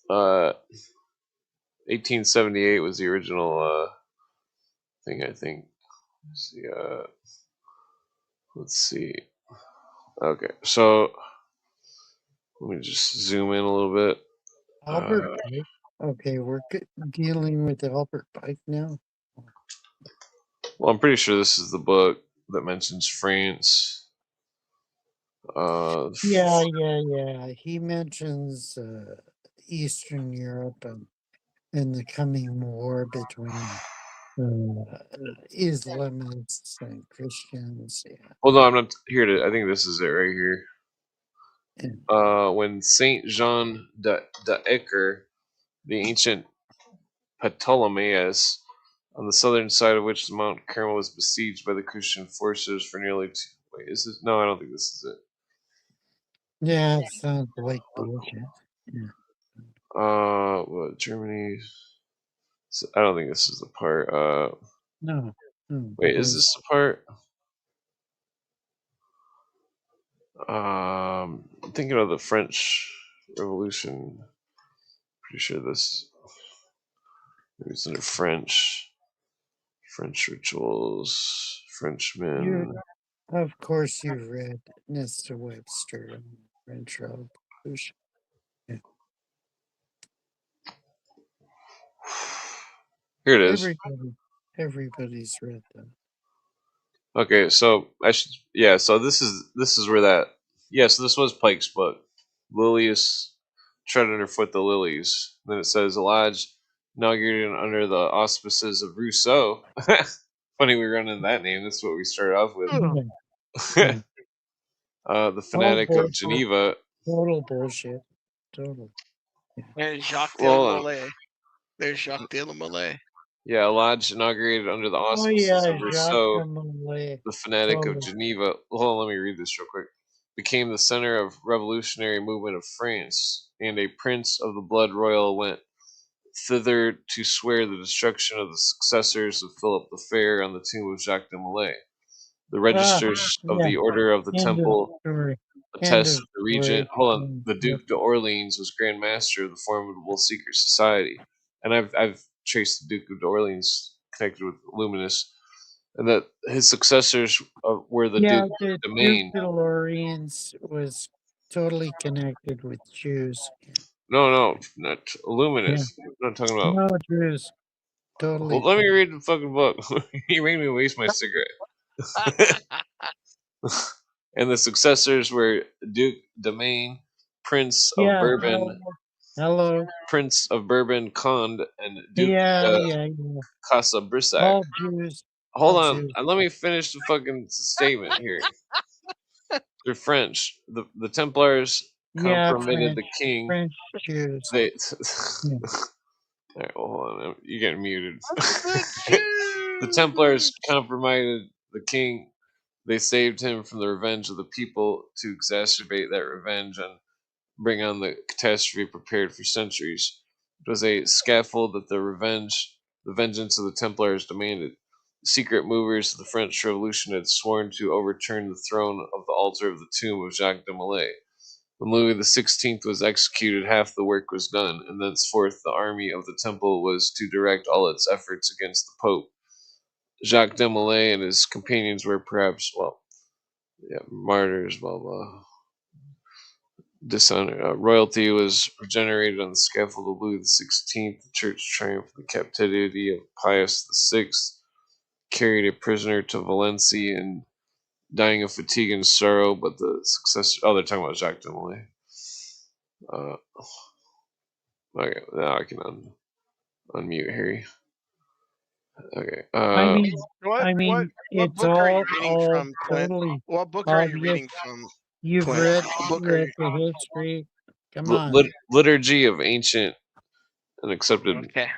1878 was the original thing, I think. Let's see. Okay, so let me just zoom in a little bit. Albert Pike. Okay, we're dealing with Albert Pike now. Well, I'm pretty sure this is the book that mentions France. Yeah. He mentions Eastern Europe and the coming war between Islamists and Christians. Yeah. Well, no, I'm not here to. I think this is it right here. And When Saint Jean d'Acre, the ancient Ptolemaeus, on the southern side of which the Mount Carmel was besieged by the Christian forces for nearly two. Wait, is this? No, I don't think this is it. yeah, it sounds like bullshit. Yeah. What Germany? I don't think this is the part. No. Wait, is this the part? I'm thinking of the French Revolution. Pretty sure this. Maybe it's under French rituals, Frenchmen. Of course, you've read Mr. Webster and French Revolution. Yeah. Here it is. Everybody's read them. Okay, so so this is where that so this was Pike's book. Lilius tread underfoot the lilies. Then it says a lodge inaugurated under the auspices of Rousseau. Funny we run into that name. That's what we started off with. Yeah. The fanatic of Geneva. Total bullshit. Total. Yeah. And Jacques de la Molay. There's Jacques de la Molay. Yeah, a lodge inaugurated under the auspices of Rousseau, the fanatic of Geneva. Hold on, let me read this real quick. Became the center of revolutionary movement of France, and a prince of the blood royal went thither to swear the destruction of the successors of Philip the Fair on the tomb of Jacques de Molay. The registers of the Order of the Temple attest that the regent, the Duke d'Orleans was Grand Master of the formidable secret society, and I've traced the Duke of d'Orleans connected with Luminous, and that his successors were the Duke of Domain. Duke d'Orleans was totally connected with Jews. No, not Luminous. I'm not talking about. No, Jews. Totally. Well, let me read the fucking book. You made me waste my cigarette. And the successors were Duke Domain, Prince of Yeah. Bourbon, Hello. Prince of Bourbon Conde, and Duke Yeah. Casa Brissac. All Jews. Hold all on, Jews. let me finish the fucking statement here. They're French. The Templars compromitted the king. French Jews. They. Yeah. All right, well, hold on. You're getting muted. The Jews. The Templars compromised the king. They saved him from the revenge of the people to exacerbate that revenge and bring on the catastrophe prepared for centuries. It was a scaffold that the vengeance of the Templars demanded. The secret movers of the French Revolution had sworn to overturn the throne of the altar of the tomb of Jacques de Molay. When Louis XVI was executed, half the work was done, and thenceforth the army of the Temple was to direct all its efforts against the Pope. Jacques de Molay and his companions were perhaps, martyrs, blah, blah. Dishonor. Royalty was regenerated on the scaffold of Louis XVI. The church triumphed in the captivity of Pius VI, carried a prisoner to Valencia and dying of fatigue and sorrow, but the successor. Oh, they're talking about Jacques de Molay. Okay, now I can unmute Harry. Okay. What it's book are you all reading from, Clint? totally What book are you obvious. reading from? You've Clint? read What book are you? the history. Come on. Liturgy of Ancient and Accepted. Okay.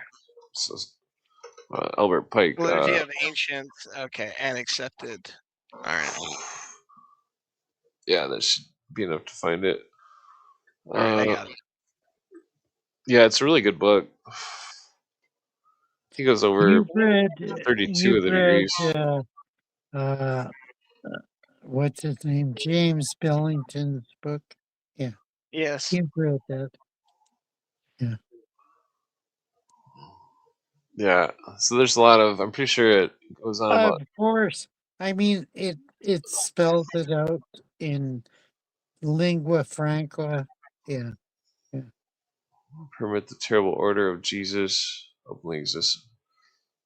Albert Pike. Liturgy of Ancient. Okay, and accepted. All right. Yeah, that should be enough to find it. All right, I got it. Yeah, it's a really good book. He goes over You've read 32 of the degrees. What's his name? James Billington's book. Yeah. Yes. You've read that. Yeah. Yeah. So there's a lot of. I'm pretty sure it goes on about. Of course. I mean, it spells it out in lingua franca. Yeah. Permit the terrible order of Jesus openly exists.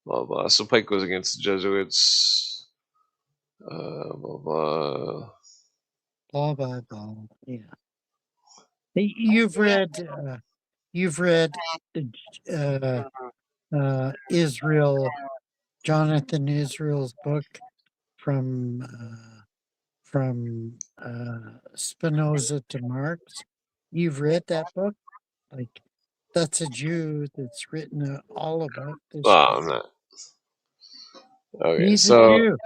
Blah blah. So Pike goes against the Jesuits. Blah blah. Blah blah blah. Yeah. You've read Israel, Jonathan Israel's book from Spinoza to Marx. You've read that book? Like, that's a Jew that's written all about this. Oh, I'm not. Okay, He's so a Jew.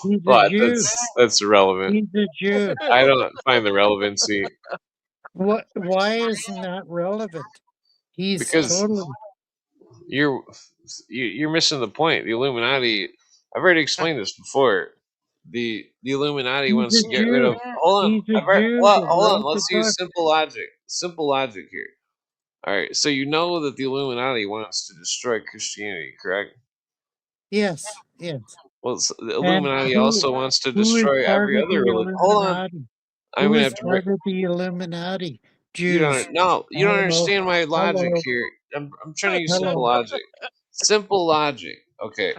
He's a Jew. That's irrelevant. He's a Jew. I don't find the relevancy. What? Why isn't that relevant? He's because totally. You're missing the point. The Illuminati. I've already explained this before. The Illuminati wants to get rid of. Hold on. Hold on. Let's use simple logic. Simple logic here. All right. So you know that the Illuminati wants to destroy Christianity, correct? Yes. Well, the Illuminati also wants to destroy every other religion. Hold on. I'm gonna have to part of the Illuminati. Jews. You don't understand my logic here. I'm trying to use simple logic. Simple logic. Okay.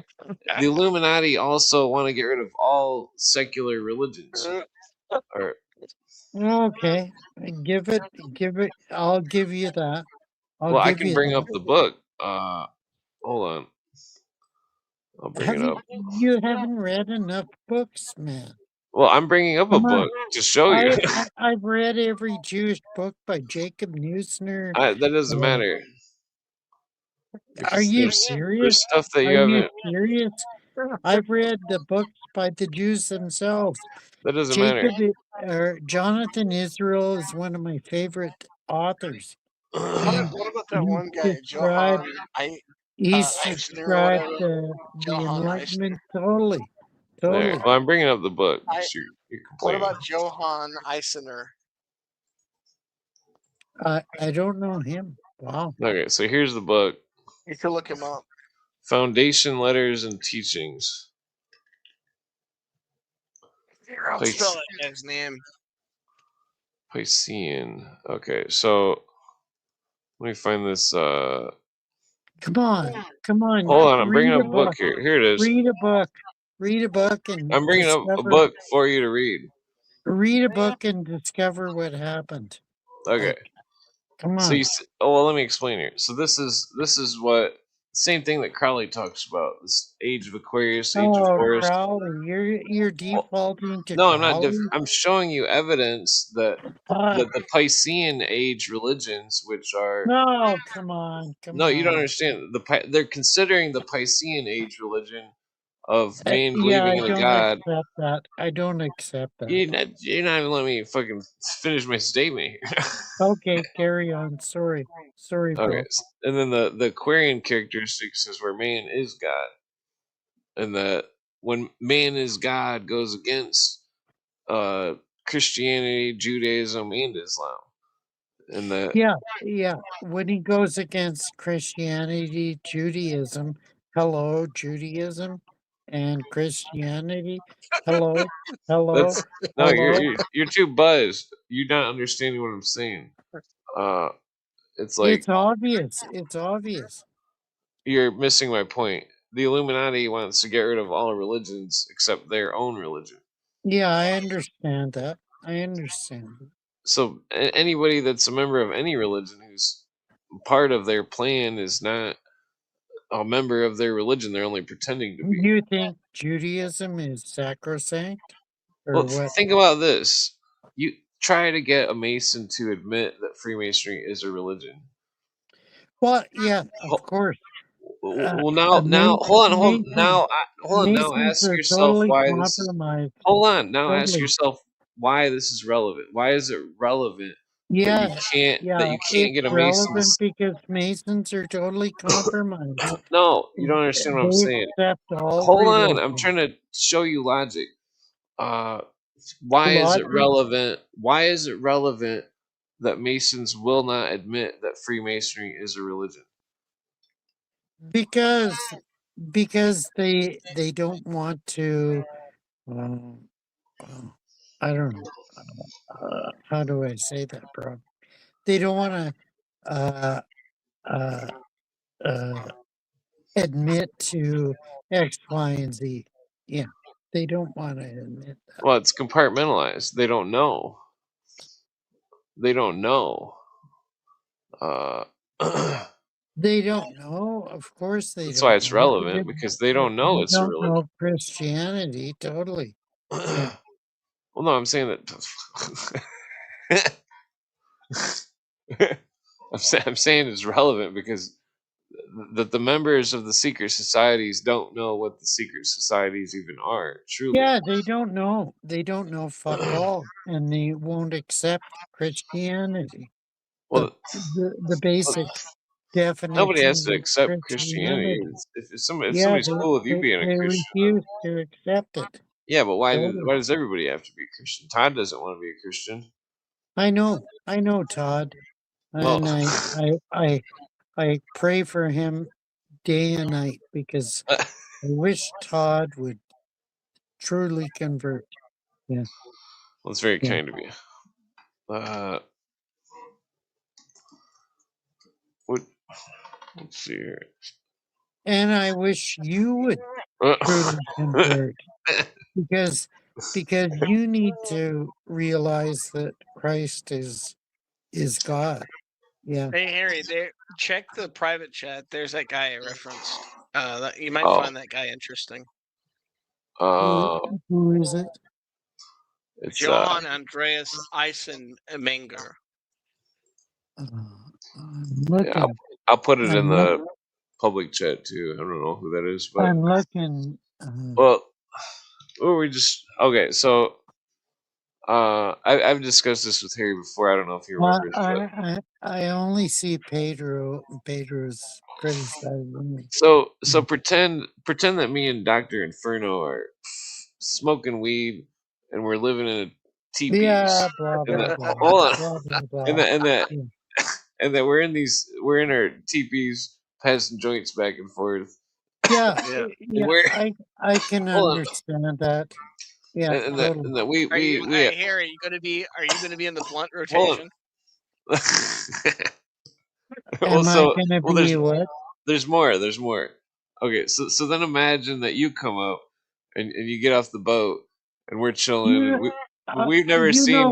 The Illuminati also want to get rid of all secular religions. Okay. Give it. I'll give you that. I can bring up the book. Hold on. I'll bring it up. You haven't read enough books, man. Well, I'm bringing up a book to show you. I've read every Jewish book by Jacob Neusner. That doesn't matter. Are you serious? There's stuff that you haven't. Are you serious? I've read the books by the Jews themselves. That doesn't matter. Jonathan Israel is one of my favorite authors. What about that one guy, Johann? He's described the Enlightenment totally. Well, I'm bringing up the book. What about Johann Eisner? I don't know him. Wow. Okay, so here's the book. You can look him up. Foundation Letters and Teachings. Here, I'll spell it his name. Piscean. Okay, so let me find this. Come on. Hold on, I'm bringing up a book here. Here it is. Read a book. Read a book and I'm bringing up a discover. book for you to read. Read a book and discover what happened. Okay. Like, come So on. well, let me explain here. So this is what same thing that Crowley talks about. This age of Aquarius, age of Oh, Taurus. Crowley, you're defaulting to No, I'm not. Crowley. I'm showing you evidence that the Piscean age religions, which are No, come on, no, you don't on. understand. They're considering the Piscean age religion of man Yeah, believing I in a don't god. accept that. I don't accept that. You're not even letting me fucking finish my statement here. Okay, carry on. Sorry, Okay, bro. and then the Aquarian characteristics is where man is God, and that when man is God goes against Christianity, Judaism, and Islam, and that Yeah. When he goes against Christianity, Judaism, hello, Judaism, and Christianity, hello, that's no, hello. you're too buzzed. You're not understanding what I'm saying. Uh, it's like It's obvious. It's obvious. you're missing my point. The Illuminati wants to get rid of all religions except their own religion. Yeah, I understand that. I understand. So anybody that's a member of any religion who's part of their plan is not a member of their religion. They're only pretending to be. You think Judaism is sacrosanct, or Well, what? think about this. You try to get a Mason to admit that Freemasonry is a religion. Well, yeah, of Ho- course. Well, now, hold on. Hold on. Now, Masons ask are yourself totally why this is. compromised. Hold on. Now, ask Totally. yourself why this is relevant. Why is it relevant Yeah, that you can't it's get a Mason to? relevant because Masons are totally compromised. No, you don't understand what I'm They saying. accept all Hold on. I'm religions. trying to show you logic. Why is it Logic, relevant? Why is it relevant that Masons will not admit that Freemasonry is a religion? because they don't want to. Um, I don't know. How do I say that, bro? They don't want to uh, uh, uh, admit to X, Y, and Z. Yeah, they don't want to admit that. Well, it's compartmentalized. They don't know. They don't know. Uh, that's They don't know. Of course, they why don't it's know. relevant because they don't know They it's a don't religion. know Christianity totally. Yeah. Well, no, I'm saying that. I'm saying it's relevant because that the members of the secret societies don't know what the secret societies even are. Truly. Yeah, they don't know. They don't know fuck all, and they won't accept Christianity. The Well, the basic nobody has definitions to of accept Christianity. Christianity. If Yeah, somebody's cool with you being a they Christian, refuse to accept it. yeah, but Totally. why does everybody have to be a Christian? Todd doesn't want to be a Christian. I know, Todd, Well, and I pray for him day and night because I wish Todd would truly convert. Yeah, well, it's very yeah. kind of you. What? Let's see here. And I wish you would truly convert because you need to realize that Christ is God. Yeah. Hey Harry, there. Check the private chat. There's that guy I referenced. You might Oh, find that guy interesting. Who is it? it's Johann Andreas Eisenmenger. I'm yeah, looking. I'll put it in I'm, the public chat too. I don't know who that is, but I'm looking. well, or we just okay. So I've discussed this with Harry before. I don't know if he remembers, but I only see Pedro. Pedro's criticizing me. so pretend that me and Doctor Inferno are smoking weed and we're living in a teepees, Yeah, blah and blah that blah hold on, blah blah and blah. that and that Yeah, and that we're in our teepees passing joints back and forth, yeah, Yeah. and we're I can hold on, understand that. Yeah, totally. and that we Hey Harry, are you gonna be in the blunt hold rotation? on. Well, Am I so gonna well, be what? there's more. There's more. Okay, so then imagine that you come up and you get off the boat, and we're chilling, and You, we've never seen.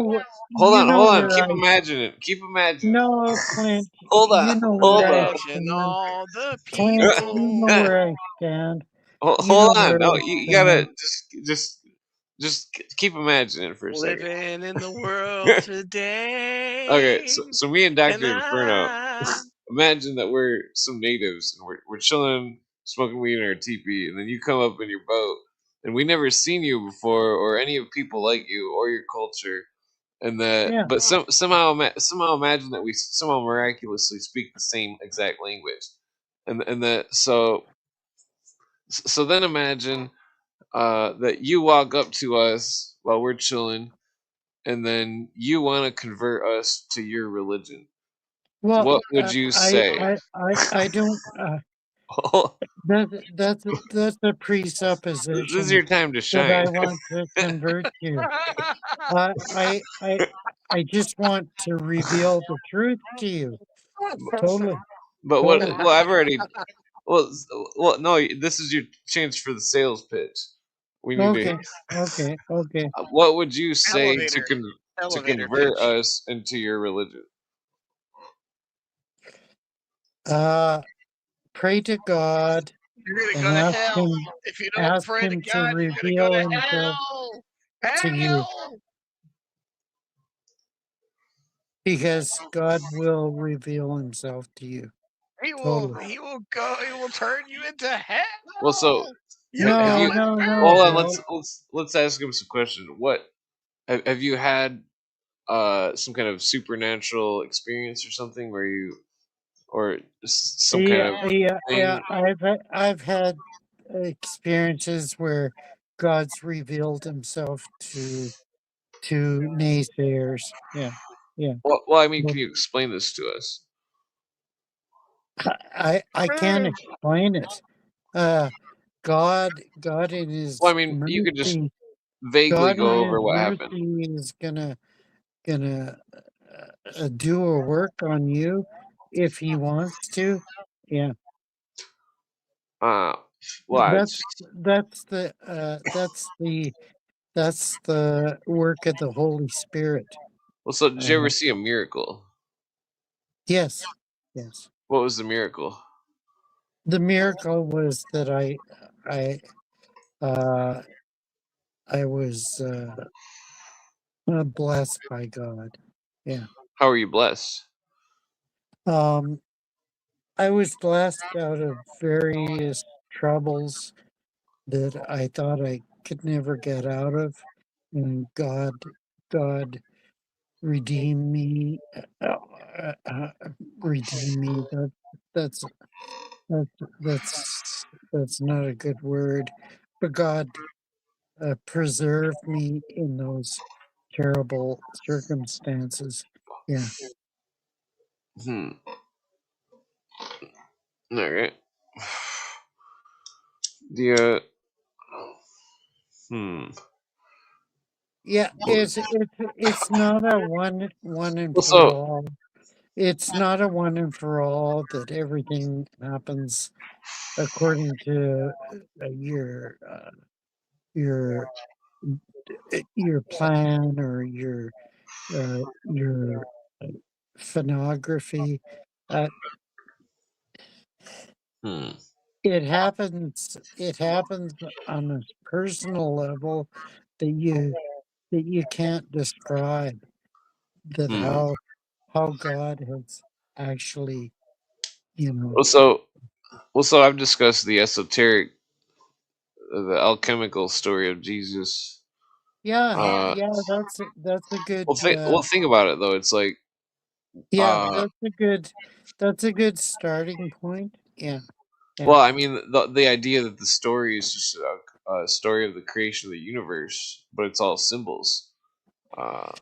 you know Hold on. where Keep I imagining. Keep imagining. no, Clint. Hold on. You know Hold where I on. Imagine stand. all the Clint, you know people where I stand. You know Hold on. where No, I you gotta stand. just keep imagining for a second. living in the world Okay, today. so me and And Doctor Inferno, I, imagine that we're some natives and we're chilling, smoking weed in our teepee, and then you come up in your boat, and we never seen you before or any of people like you or your culture, and that Yeah. but somehow imagine that we somehow miraculously speak the same exact language, and that so then imagine that you walk up to us while we're chilling, and then you want to convert us to your religion. Well, What would you say? I don't. That's a This is presupposition your time to that shine. I want to convert you. I, I, I, I just want to reveal the truth to you. Totally, But what? totally. Well, I've already. Well, well, no. This is your chance for the sales pitch. We need to. Okay, okay. What would you say elevator, to elevator convert pitch. us into your religion? Uh, pray to God You're gonna and go to hell. If you don't ask pray to Him to God, you're gonna go reveal to Himself hell. to you, Hell. because God will reveal Himself to you. He will. Totally. He will go. He will turn you into hell. Well, so You're have No, you? going no, Hold on. bro. Let's ask him some questions. What have you had? Some kind of supernatural experience or something where you or some kind Yeah, of yeah. thing. I've had experiences where God's revealed Himself to naysayers. Yeah, yeah. Well, I mean, But can you explain this to us? I can't to explain it. Uh, God in Well, I His mean, you could just mercy, vaguely God in go His over what happened. mercy is gonna do a work on you if He wants to. Yeah, Uh, well, that's it's, that's the that's the work of the Holy Spirit. well. So, did you Uh, ever see a miracle? yes, yes. What was the miracle? The miracle was that I uh, I was blessed by God. Yeah. How were you blessed? Um, I was blessed out of various troubles that I thought I could never get out of, and God redeemed me. Redeem me. That's That that's not a good word, but God preserved me in those terrible circumstances. Yeah, Hmm. All right. The hmm. yeah. Well, It's not a one and for so all. It's not a one and for all that everything happens according to your your plan or your uh, phonography. Uh, hmm. it happens on a personal level that you can't describe, that Hmm. how God has actually, you know. Well, so so I've discussed the esoteric, the alchemical story of Jesus. Yeah, Uh, yeah, that's a good well, think about it though. It's like, yeah, uh, that's a good starting point. Yeah, yeah. well, I mean, the idea that the story is just a story of the creation of the universe, but it's all symbols. Uh,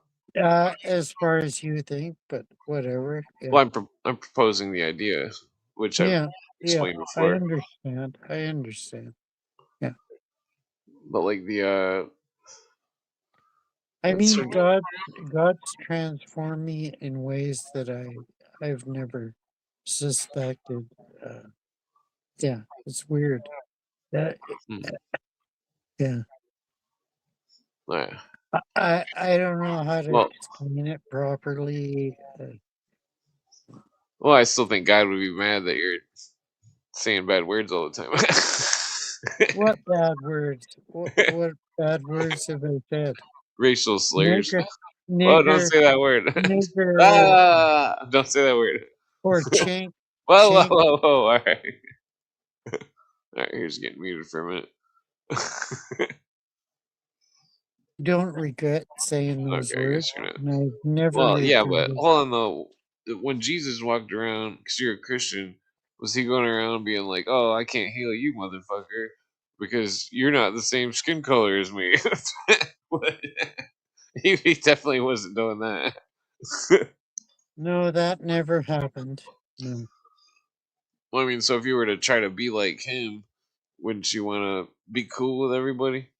As far as you think, but whatever. Yeah. well, I'm proposing the idea, which I've Yeah, yeah, explained I before. understand. I understand. Yeah. But like I let's mean, see. God's transformed me in ways that I've never suspected. Yeah, it's weird. That Hmm. Yeah. Yeah. I don't know how to Well, explain it properly. well, I still think God would be mad that you're saying bad words all the time. What bad words? What bad words have I said? Racial slurs. Nigger, Oh, don't nigger, say that word. nigger, Don't say that word. or chink, Whoa, whoa, chink. whoa, whoa. All right. All right, here's getting muted for a minute. Don't regret saying those Okay, I words. guess you're not. And I've never Well, yeah, but regretted. hold on though. When Jesus walked around, because you're a Christian, was he going around being like, "Oh, I can't heal you, motherfucker, because you're not the same skin color as me"? He definitely wasn't doing that. No, that never happened. No. Well, I mean, so if you were to try to be like him, wouldn't you want to be cool with everybody?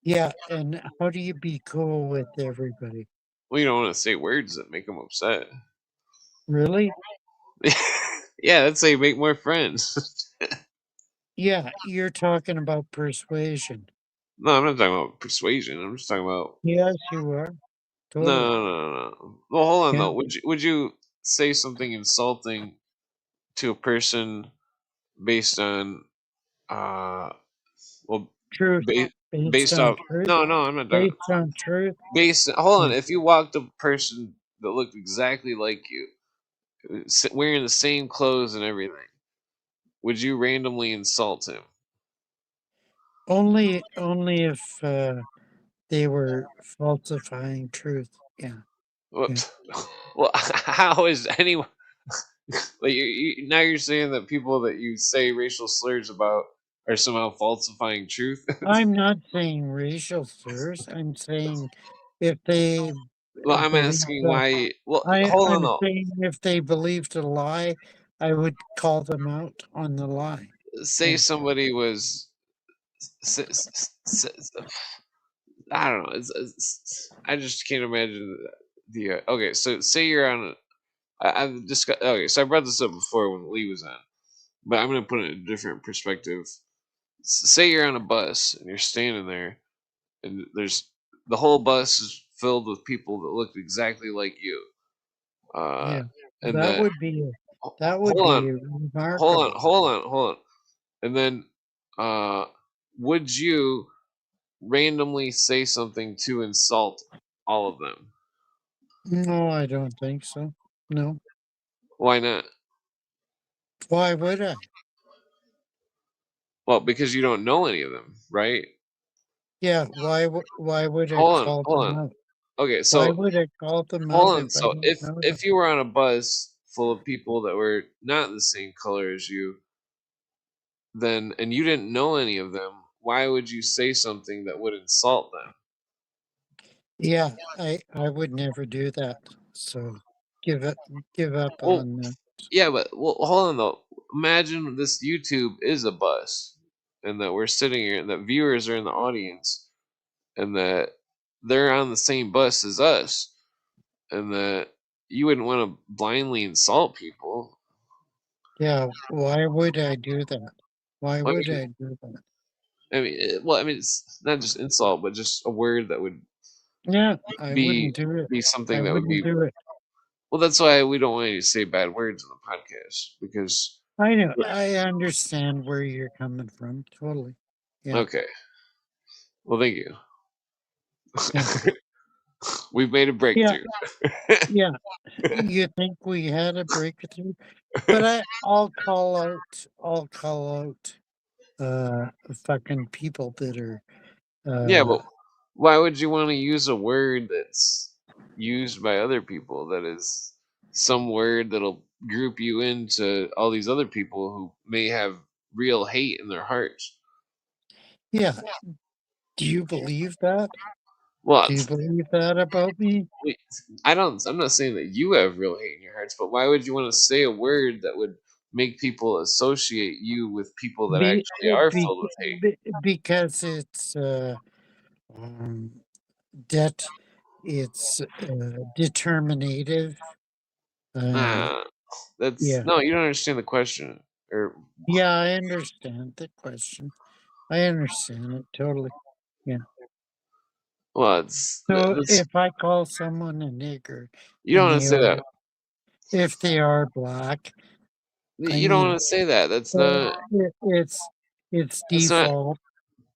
Yeah, and how do you be cool with everybody? Well, you don't want to say words that make them upset. Really? Yeah, let's say make more friends. Yeah, you're talking about persuasion. No, I'm not talking about persuasion. I'm just talking about Yes, you are. no, Totally. no, no, no. Well, hold on Yeah. though. Would you say something insulting to a person based on well Truth. ba- Based based on off truth. no, I'm not talking Based on truth. based hold on, Yeah. if you walked up a person that looked exactly like you, wearing the same clothes and everything, would you randomly insult him? Only if they were falsifying truth. Yeah. Yeah. What? Well, how is anyone like now you're saying that people that you say racial slurs about are somehow falsifying truth? I'm not saying racial slurs. I'm saying if they Well, I'm believe asking why. Well, hold on I'm though. saying if they believed a lie, I would call them out on the lie. Say Yeah. somebody was. s- s- s- s- I don't know. I just can't imagine the. Okay, so say you're on. I've discussed. Okay, so I brought this up before when Lee was on, but I'm gonna put it in a different perspective. Say you're on a bus and you're standing there, and there's the whole bus is filled with people that look exactly like you. Uh, Yeah. and That that would be that would hold on, be hold on, remarkable. hold on, hold on. And then, uh, would you randomly say something to insult all of them? No, I don't think so. No. Why not? Why would I? Well, because you don't know any of them, right? Yeah, why would I Hold on, call hold them on. out? Okay, Why so would I call them hold out on. if I So don't if know them? if you were on a bus full of people that were not the same color as you, then and you didn't know any of them, why would you say something that would insult them? Yeah, I would never do that. So give it give up Well, on that. yeah, but well, hold on though. Imagine this YouTube is a bus, and that we're sitting here, and that viewers are in the audience, and that they're on the same bus as us, and that you wouldn't want to blindly insult people. Yeah, why would I do that? Why I would mean, I do that? it's not just insult, but just a word that would Yeah, I be wouldn't do it. be I something that would wouldn't be. do it. Well, that's why we don't want you to say bad words on the podcast because I know. I understand where you're coming from. Totally. Yeah. okay. Well, thank you. Yeah. We've made a Yeah. breakthrough. Yeah. You think we had a breakthrough? But I'll call out fucking people that are Yeah, uh but why would you want to use a word that's used by other people? That is some word that'll group you into all these other people who may have real hate in their hearts. yeah. Do you believe that? Well, Do you believe that about me? wait, I don't. I'm not saying that you have real hate in your hearts, but why would you want to say a word that would make people associate you with people that Be, actually are be, filled with hate? because it's um, that it's determinative. Uh, Nah, that's yeah, no. You don't understand the question, or yeah, I understand the question. I understand it totally. Yeah. Well, So if I call someone a nigger, you don't and want to say that. if they are black, You don't want to say that. That's not. It's That's default.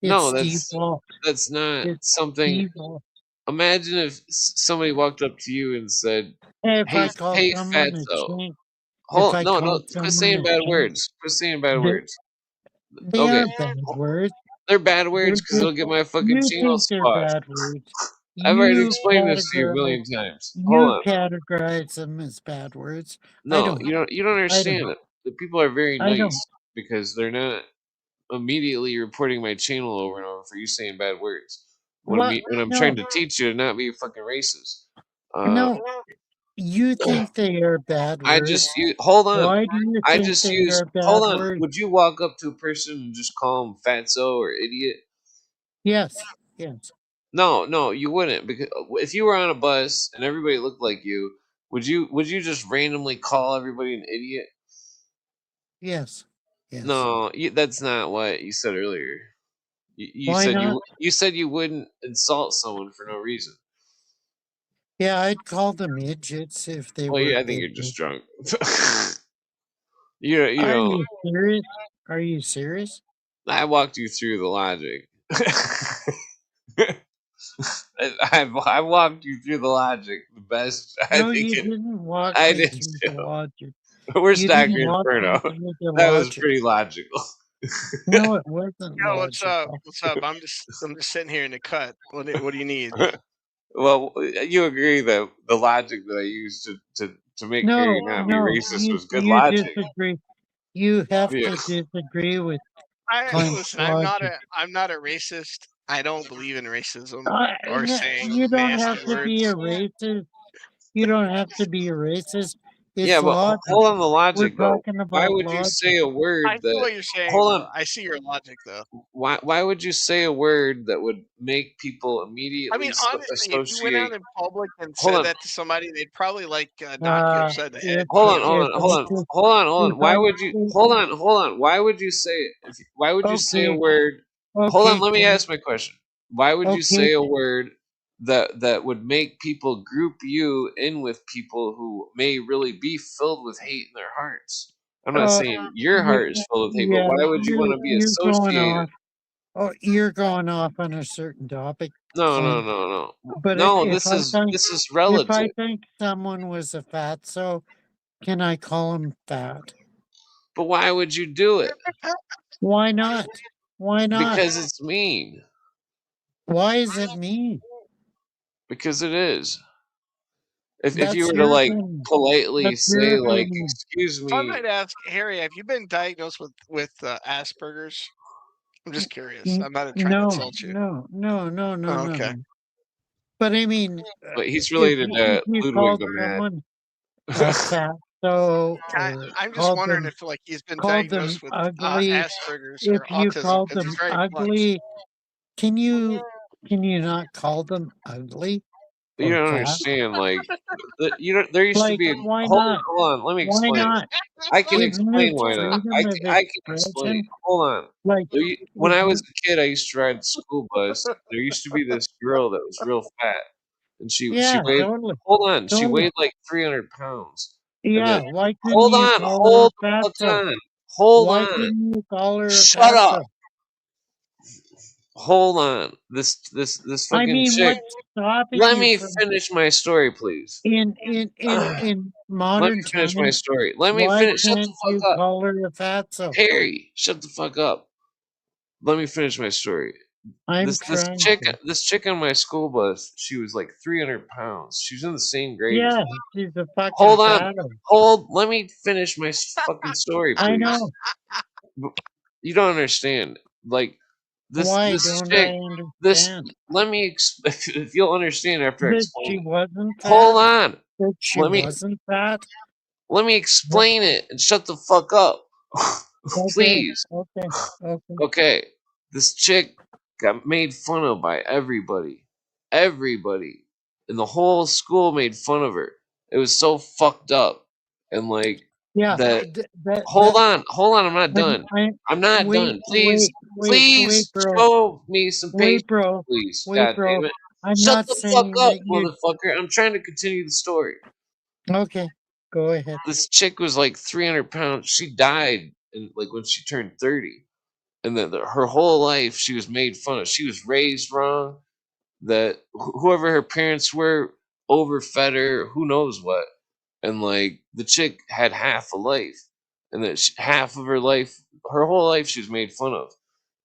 No, It's default. that's not It's something. default. Imagine if somebody walked up to you and said, If "Hey, I call hey, someone a fatso." chink, if Hold, I no, call quit someone saying a bad chink, words. Quit saying bad they, words. they Okay, aren't bad words. they're bad They're words because just, it'll get my fucking you channel think they're squashed. bad words. I've already You explained this to you a million times. Hold you on. categorize them as bad words. I No, don't. you don't I understand don't. it. The people are very I don't. nice because they're not immediately reporting my channel over and over for you saying bad words. When What? I'm No. trying to teach you to not be fucking racist. No. You think they are bad I words. just hold on. Why do you I think just they use are bad hold on. words? Would you walk up to a person and just call them fatso or idiot? Yes. Yes. No, you wouldn't, because if you were on a bus and everybody looked like you, would you just randomly call everybody an idiot? Yes. Yes. No, that's not what you said earlier. You Why said not? you said you wouldn't insult someone for no reason. Yeah, I'd call them midgets if they Well, were I think big. you're just drunk. you Are know, you serious? Are you serious? I walked you through the logic. I walked you through the logic the best. No, you didn't walk I me did through the too. logic. Where's You Doctor didn't walk me Inferno? through the That was logic. pretty logical. No, it wasn't Yo, what's up? logical. What's up? I'm just sitting here in the cut. What do you need? Well, you agree that the logic that I used to make Harry not be racist was good You logic. disagree. You have Yeah. to disagree with I Clint's listen. logic. I'm not a racist. I don't believe in racism or No, saying you don't nasty have to be a words. racist. You don't have to be a racist. Yeah, It's but logic. hold on the We're logic though. talking Why about would you logic. say a word I see that? what you're saying, Hold though. on. I see your logic, though. Why would you say a word that would make people I immediately mean, honestly, if you went associate? out in public and Hold said on. that to somebody, they'd probably knock you upside the head. Hold on, You know. hold on, hold on, hold on, hold on. If Why I, would you hold on? Why would you say it? Why would you say a okay, word? Hold on, okay, let me Clint, ask my question. Why would you okay, say a word that would make people group you in with people who may really be filled with hate in their hearts? I'm not saying your heart is filled with hate, but yeah, why would you want to be you're going associated? off. Oh, you're going off on a certain topic, No, no, Clint. no, no, But no. This is if I relative. think someone was a fatso, can I call him fat? But why would you do it? Why not? Why not? Because it's mean. Why is it mean? Because it is. If you That's were to your like opinion. politely That's your say like, opinion. "Excuse If I me," might ask, Harry, have you been diagnosed with Asperger's? I'm just curious. I'm not trying to No, insult you. no, no, no, no, Oh, no, okay. no. But I mean, but he's if related to you Ludwig called the Mad. someone a fatso or I'm just wondering if he's been called them diagnosed with ugly, Asperger's if or you autism called because them he's very blunt. ugly, can you not call them ugly You or don't fat? understand, like, there used to Like, be. why not? Hold on. Let me Why explain. not? I can Isn't explain it why not. freedom of I can explain. expression? Hold on. Like, When I was isn't, a kid, I used to ride the school bus. There used to be this girl that was real fat, and she yeah, weighed. totally, Hold on, she totally. weighed like 300 pounds, and then Yeah, why couldn't you call her a hold the fuck fatso? on, hold Why on, couldn't you call her a shut up, fatso? hold on. This I fucking mean, chick. what's stopping Let you me from finish my story, please. in Let me modern finish my times? story. Let me Why finish. Shut the can't you fuck up, call her a fatso? Harry. Shut the fuck up. Let me finish my story. I'm trying to. This chick on my school bus, she was like 300 pounds. She was in the same grade as Yeah, me. she's a fucking Hold on, fatto. let me finish my fucking story, I please. know. You don't understand. Like Why this don't chick, I this understand? let me if you'll understand after I That she explain it. wasn't Hold fat? on. That she Let me wasn't fat? let me What? explain it and shut the fuck up. Okay, Please. okay, okay. Okay. This chick got made fun of by everybody. Everybody. And the whole school made fun of her. It was so fucked up. And like Yeah, that that hold on, I'm not done. I'm not wait, done. Please, wait, bro. show me some patience, Wait, bro. please. Wait, God bro. damn it. I'm Shut not the fuck saying up, that you. motherfucker. I'm trying to continue the story. Okay, go ahead. This chick was like 300 pounds. She died like when she turned 30. And then her whole life she was made fun of. She was raised wrong. That whoever her parents were overfed her, who knows what. And like the chick had half a life. And that half of her life, her whole life, she was made fun of.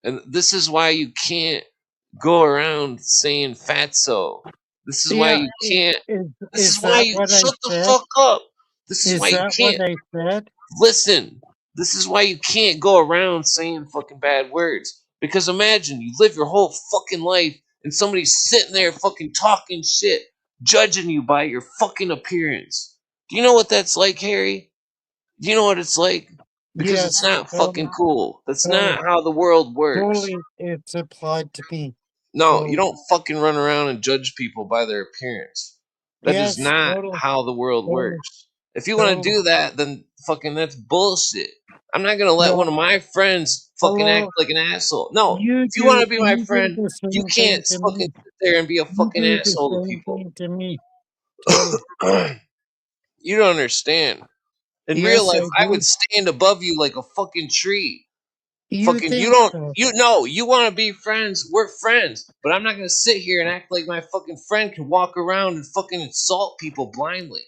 And this is why you can't go around saying fatso. This is why Yeah, you can't. This is is why that you what I shut the said? fuck up. This is Is why you that what can't I said? listen. This is why you can't go around saying fucking bad words. Because imagine you live your whole fucking life and somebody's sitting there fucking talking shit, judging you by your fucking appearance. Do you know what that's like, Harry? Do you know what it's like? Because it's Yes, not fucking totally, cool. That's totally, not how the world works. totally. It's applied to me. No, you Totally. don't fucking run around and judge people by their appearance. That is Yes, not totally, how the world totally, works. If you want to totally. do that, then fucking that's bullshit. I'm not gonna let one No, of my friends fucking act hello. like an asshole. No, if you want to be my You do friend, the you same thing can't to fucking me. sit there and be a You fucking do the asshole to same people. thing to me. Totally. You don't understand. In real Yes, life, I I would do. stand above you like a fucking tree. You Fucking you think don't so? you know you want to be friends, we're friends, but I'm not gonna sit here and act like my fucking friend can walk around and fucking insult people blindly.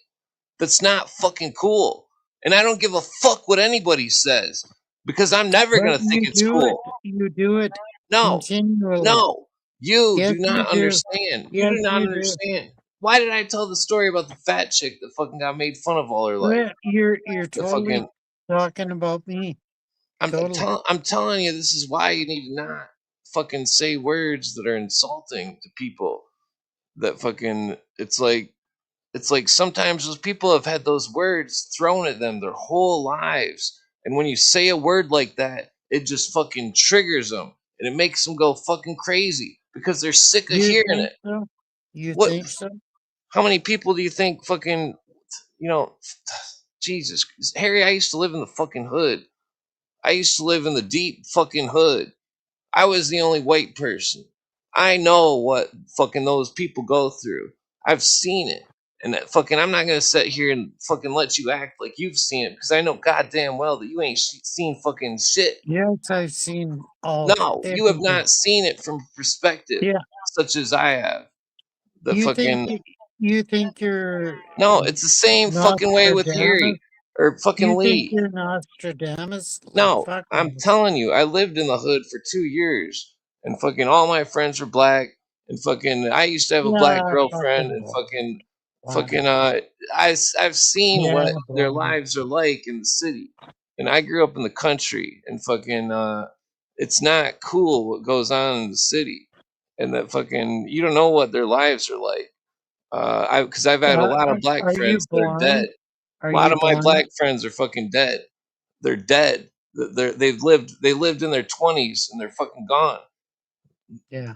That's not fucking cool, and I don't give a fuck what anybody says because I'm never But gonna think you it's do it. cool. You do it No, continually. no, you Yes, do you not do. understand. You Yes, do not you do. understand. Why did I tell the story about the fat chick that fucking got made fun of all her life? Well, you're The totally fucking talking about me. Totally. I'm telling you, this is why you need to not fucking say words that are insulting to people. That fucking it's like sometimes those people have had those words thrown at them their whole lives, and when you say a word like that, it just fucking triggers them and it makes them go fucking crazy because they're sick of You hearing think it. so? You What? think so? How many people do you think fucking you know? Jesus, Harry, I used to live in the fucking hood. I used to live in the deep fucking hood. I was the only white person. I know what fucking those people go through. I've seen it. And that fucking, I'm not gonna sit here and fucking let you act like you've seen it because I know goddamn well that you ain't seen fucking shit. Yes, I've seen all No, you have everything. not seen it from perspective Yeah. such as I have. The You think fucking you think you're no, it's the same fucking way with Nostradamus? Harry or fucking You think Lee. you're Nostradamus? No, Fuck I'm off. telling you, I lived in the hood for 2 years, and fucking all my friends were black, and fucking I used to have a black Yeah, girlfriend, fucking and blah, fucking blah. fucking I've seen Yeah, what their blah. lives are like in the city, and I grew up in the country, and fucking it's not cool what goes on in the city, and that fucking you don't know what their lives are like. I because I've had a lot of black Are you friends that are dead. blind? Are A lot you of my blind? black friends are fucking dead. They're dead. They lived in their 20s and they're fucking gone. Yeah,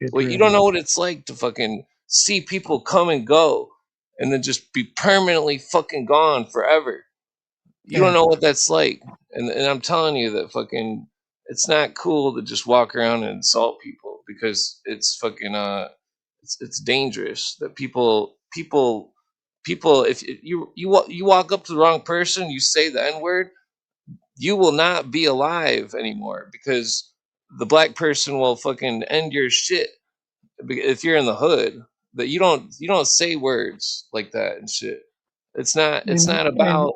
good Well, you don't riddance. know what it's like to fucking see people come and go and then just be permanently fucking gone forever. You don't Yeah, know what that's like. And I'm telling you that fucking it's not cool to just walk around and insult people because it's fucking it's dangerous that people if you walk up to the wrong person, you say the n-word, you will not be alive anymore because the black person will fucking end your shit if you're in the hood. That you don't say words like that and shit. It's not and about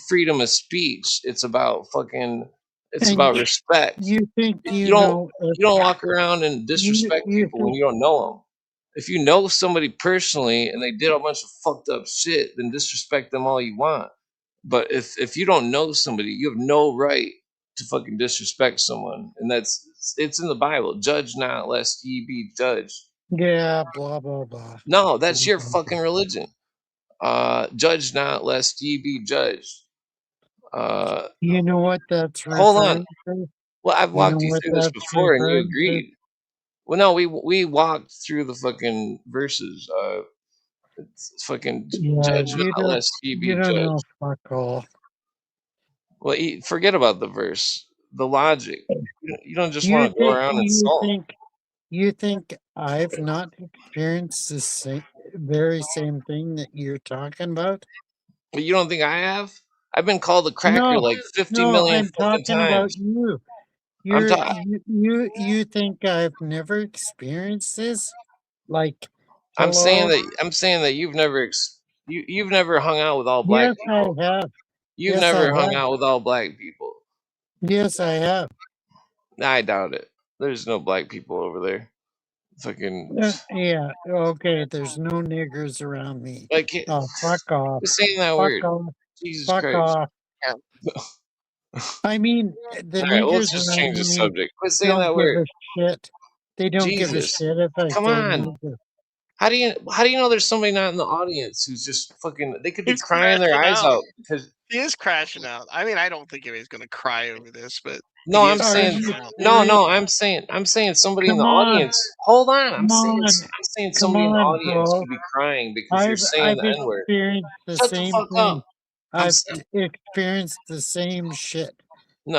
freedom of speech. It's about fucking it's and about respect. you think You don't if you don't walk around and disrespect you people when think you don't know them. If you know somebody personally and they did a bunch of fucked up shit, then disrespect them all you want. But if you don't know somebody, you have no right to fucking disrespect someone, and it's in the Bible. Judge not, lest ye be judged. yeah, blah blah blah. No, Blah, that's your blah, blah. fucking religion. Judge not, lest ye be judged. Uh, You know what that's hold on. referring to? Well, I've You know walked you what through this that's before, and you referring to? agreed. Well, no, we walked through the fucking verses. It's fucking Yeah, judge not, lest ye you be don't know judged. fuck all. Well, forget about the verse. The logic. You don't just You want to go think around and insult. you think I've not experienced the very same thing that you're talking about? But you don't think I have? I've been called a cracker No, like 50 no, million I'm fucking talking about times. you. I'm talking. You think I've never experienced this? Like, hello? I'm saying that you've never you've never hung out with all black Yes, I people. have. You've Yes, I never hung have. out with all black people. Yes, I have. I doubt it. There's no black people over there. Fucking. Yeah, okay, there's no niggers around me. I can't. Oh, fuck off. Quit saying that Fuck word. off. Jesus Fuck Christ. off. Yeah. I mean, the All right, let's niggers just around change the me subject. Quit saying don't that give word. a shit. They don't give a Jesus. shit if I Come say on. nigger. How do you know there's somebody not in the audience who's just fucking? They could be He's crying their crashing eyes out. out because. He is crashing out. I mean, I don't think anybody's gonna cry over this, but No, he I'm is Are saying you crashing out. serious? I'm saying somebody in the Come on. audience. Hold on, Come on. I'm saying Come somebody in the on, audience bro. could be crying because you're saying I've the N word. experienced the Shut the same fuck up. thing. I'm I've experienced the same shit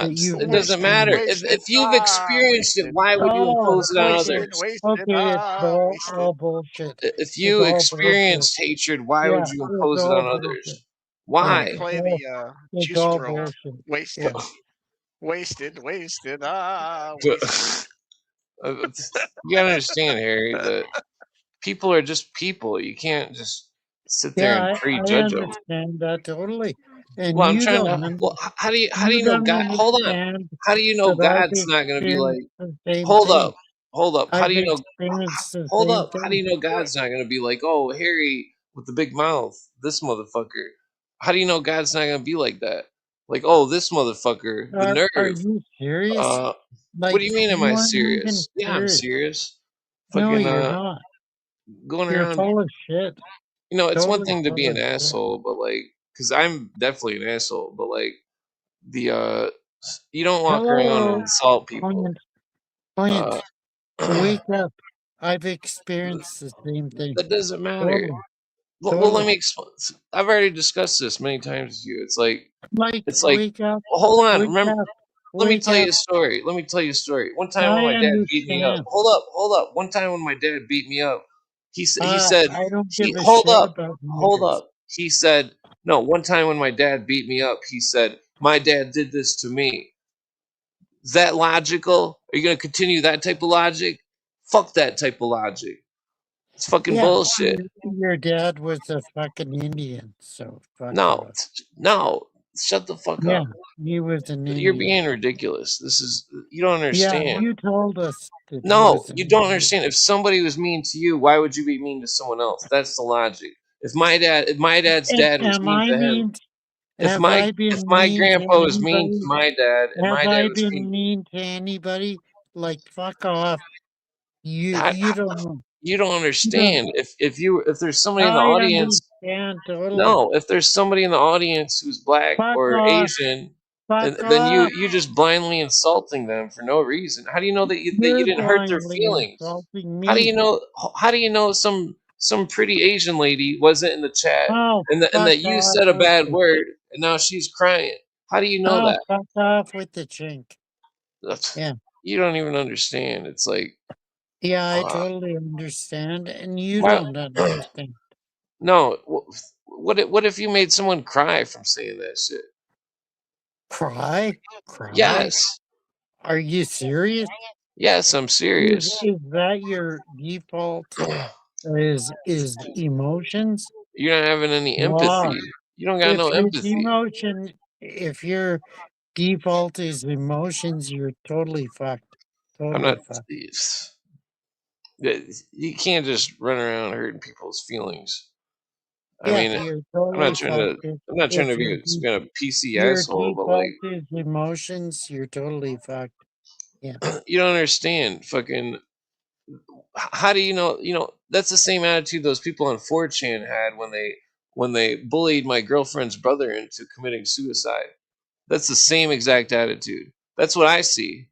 that nuts. you've It doesn't Wasted, matter. experienced. wasted, If you've experienced it, wasted, why would you Oh, impose it on okay. wasted, others? wasted, Okay, it's wasted. all bullshit. If It's you all bullshit. experienced hatred, why Yeah, would you it's impose it all on bullshit. others? Yeah, Let me Why? play the it's Juice all World. bullshit. Wasted, Yeah. wasted, wasted, wasted. You gotta understand, Harry, that people are just people. You can't just sit there Yeah, and I prejudge them. understand that totally. And Well, I'm you trying to. don't Well, how do you you know don't God? Hold on. understand How do you know that I've God's not going to be like? experienced the same Hold up, thing. hold up. How I've do you know? experienced the Hold same up. How do thing. you know God's not going to be like? Oh, Harry with the big mouth, this motherfucker. How do you know God's not going to be like that? Like, oh, this motherfucker, the Are nerve. you serious? Uh, what do you Like, mean? Am you I aren't even serious? Yeah, I'm serious. serious. No, Fucking you're not. going You're around. full of shit. It's one Totally thing to be full an of shit. asshole, but like, because I'm definitely an asshole, but like the you don't walk around and Hello, insult people. client. Client, That wake up. I've experienced the same thing. doesn't matter. Totally. Well, let Totally. me explain. I've already discussed this many times with you. Like, It's like, wake up. well, hold on. Wake Remember, up. let me Wake tell you up. a story. Let me tell you a story. One time when I my dad beat me up. understand. Hold up. One time when my dad beat me up, he said I don't give he a hold shit up, about hold niggers. up. He said no. One time when my dad beat me up, he said my dad did this to me. Is that logical? Are you gonna continue that type of logic? Fuck that type of logic. It's fucking Yeah, bullshit. your dad was a fucking Indian, so fuck No, off. no. Shut the fuck Yeah, up. he was an You're Indian. being ridiculous. You don't Yeah, understand. you told us that he No, was an you don't Indian. understand. If somebody was mean to you, why would you be mean to someone else? That's the logic. If my dad's dad was Am mean I to him, mean? Have I if been my mean to grandpa was mean to anybody? my dad, and Have my dad I was been mean, mean to anybody? Like, fuck off. I, You don't know. you don't You don't. understand. If there's somebody in the I audience, understand totally. no, if there's somebody in the audience who's black Fuck or off. Asian, Fuck then off. you just blindly insulting them for no reason. How do you know that you You're didn't hurt their blindly feelings? insulting How do you me. know? How do you know some pretty Asian lady wasn't in the chat Oh, and fuck that you off said a with bad the. word and now she's crying? How do you know Oh, that? fuck off with the chink. That's, Yeah. you don't even understand. It's like, Yeah, I uh, totally understand, and you why? don't understand. No. What if you made someone cry from saying that shit? Cry? Cry? Yes. Are you serious? Yes, I'm serious. Is that your default? Is emotions? You're not having any empathy. Wow. You don't got no empathy. If your default is emotions, you're totally fucked. I'm Totally not. fucked. You can't just run around hurting people's feelings. I Yeah, mean, you're I'm not totally trying to. fucked. I'm not trying If to be being a PC your asshole, but default is emotions, you're totally fucked. Yeah. like, you don't understand. Fucking, how do you know? That's the same attitude those people on 4chan had when they bullied my girlfriend's brother into committing suicide. That's the same exact attitude. That's what I see.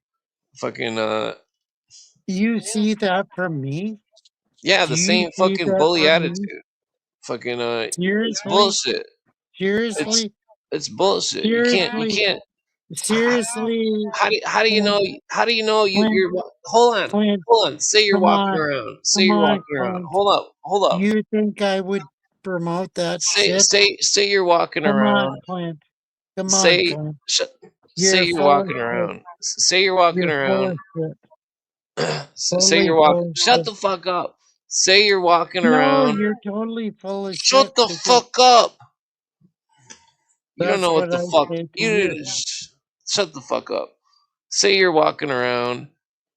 Fucking, You see that from me? yeah, Do the you same see fucking that bully from me? attitude. Fucking, it's Seriously? bullshit. It's Seriously? it's bullshit. Seriously? seriously, How do you know? Clint, How do you know Clint, you're? Hold on, Clint, hold on. Say you're come walking on, around. Say come you're on, walking around. Clint. Hold up. You think I would promote that Say shit? say you're walking Come on, around. Clint. Come on, Say Clint. sh- say You're you're full of walking shit. around. Say you're walking You're full around. of shit. Say Totally you're walking. full of Shut shit. the fuck up. Say you're walking No, around. you're totally full of shit Shut the because fuck up. You don't that's know what what the I fuck. say to you. You shut the fuck up. Say you're walking around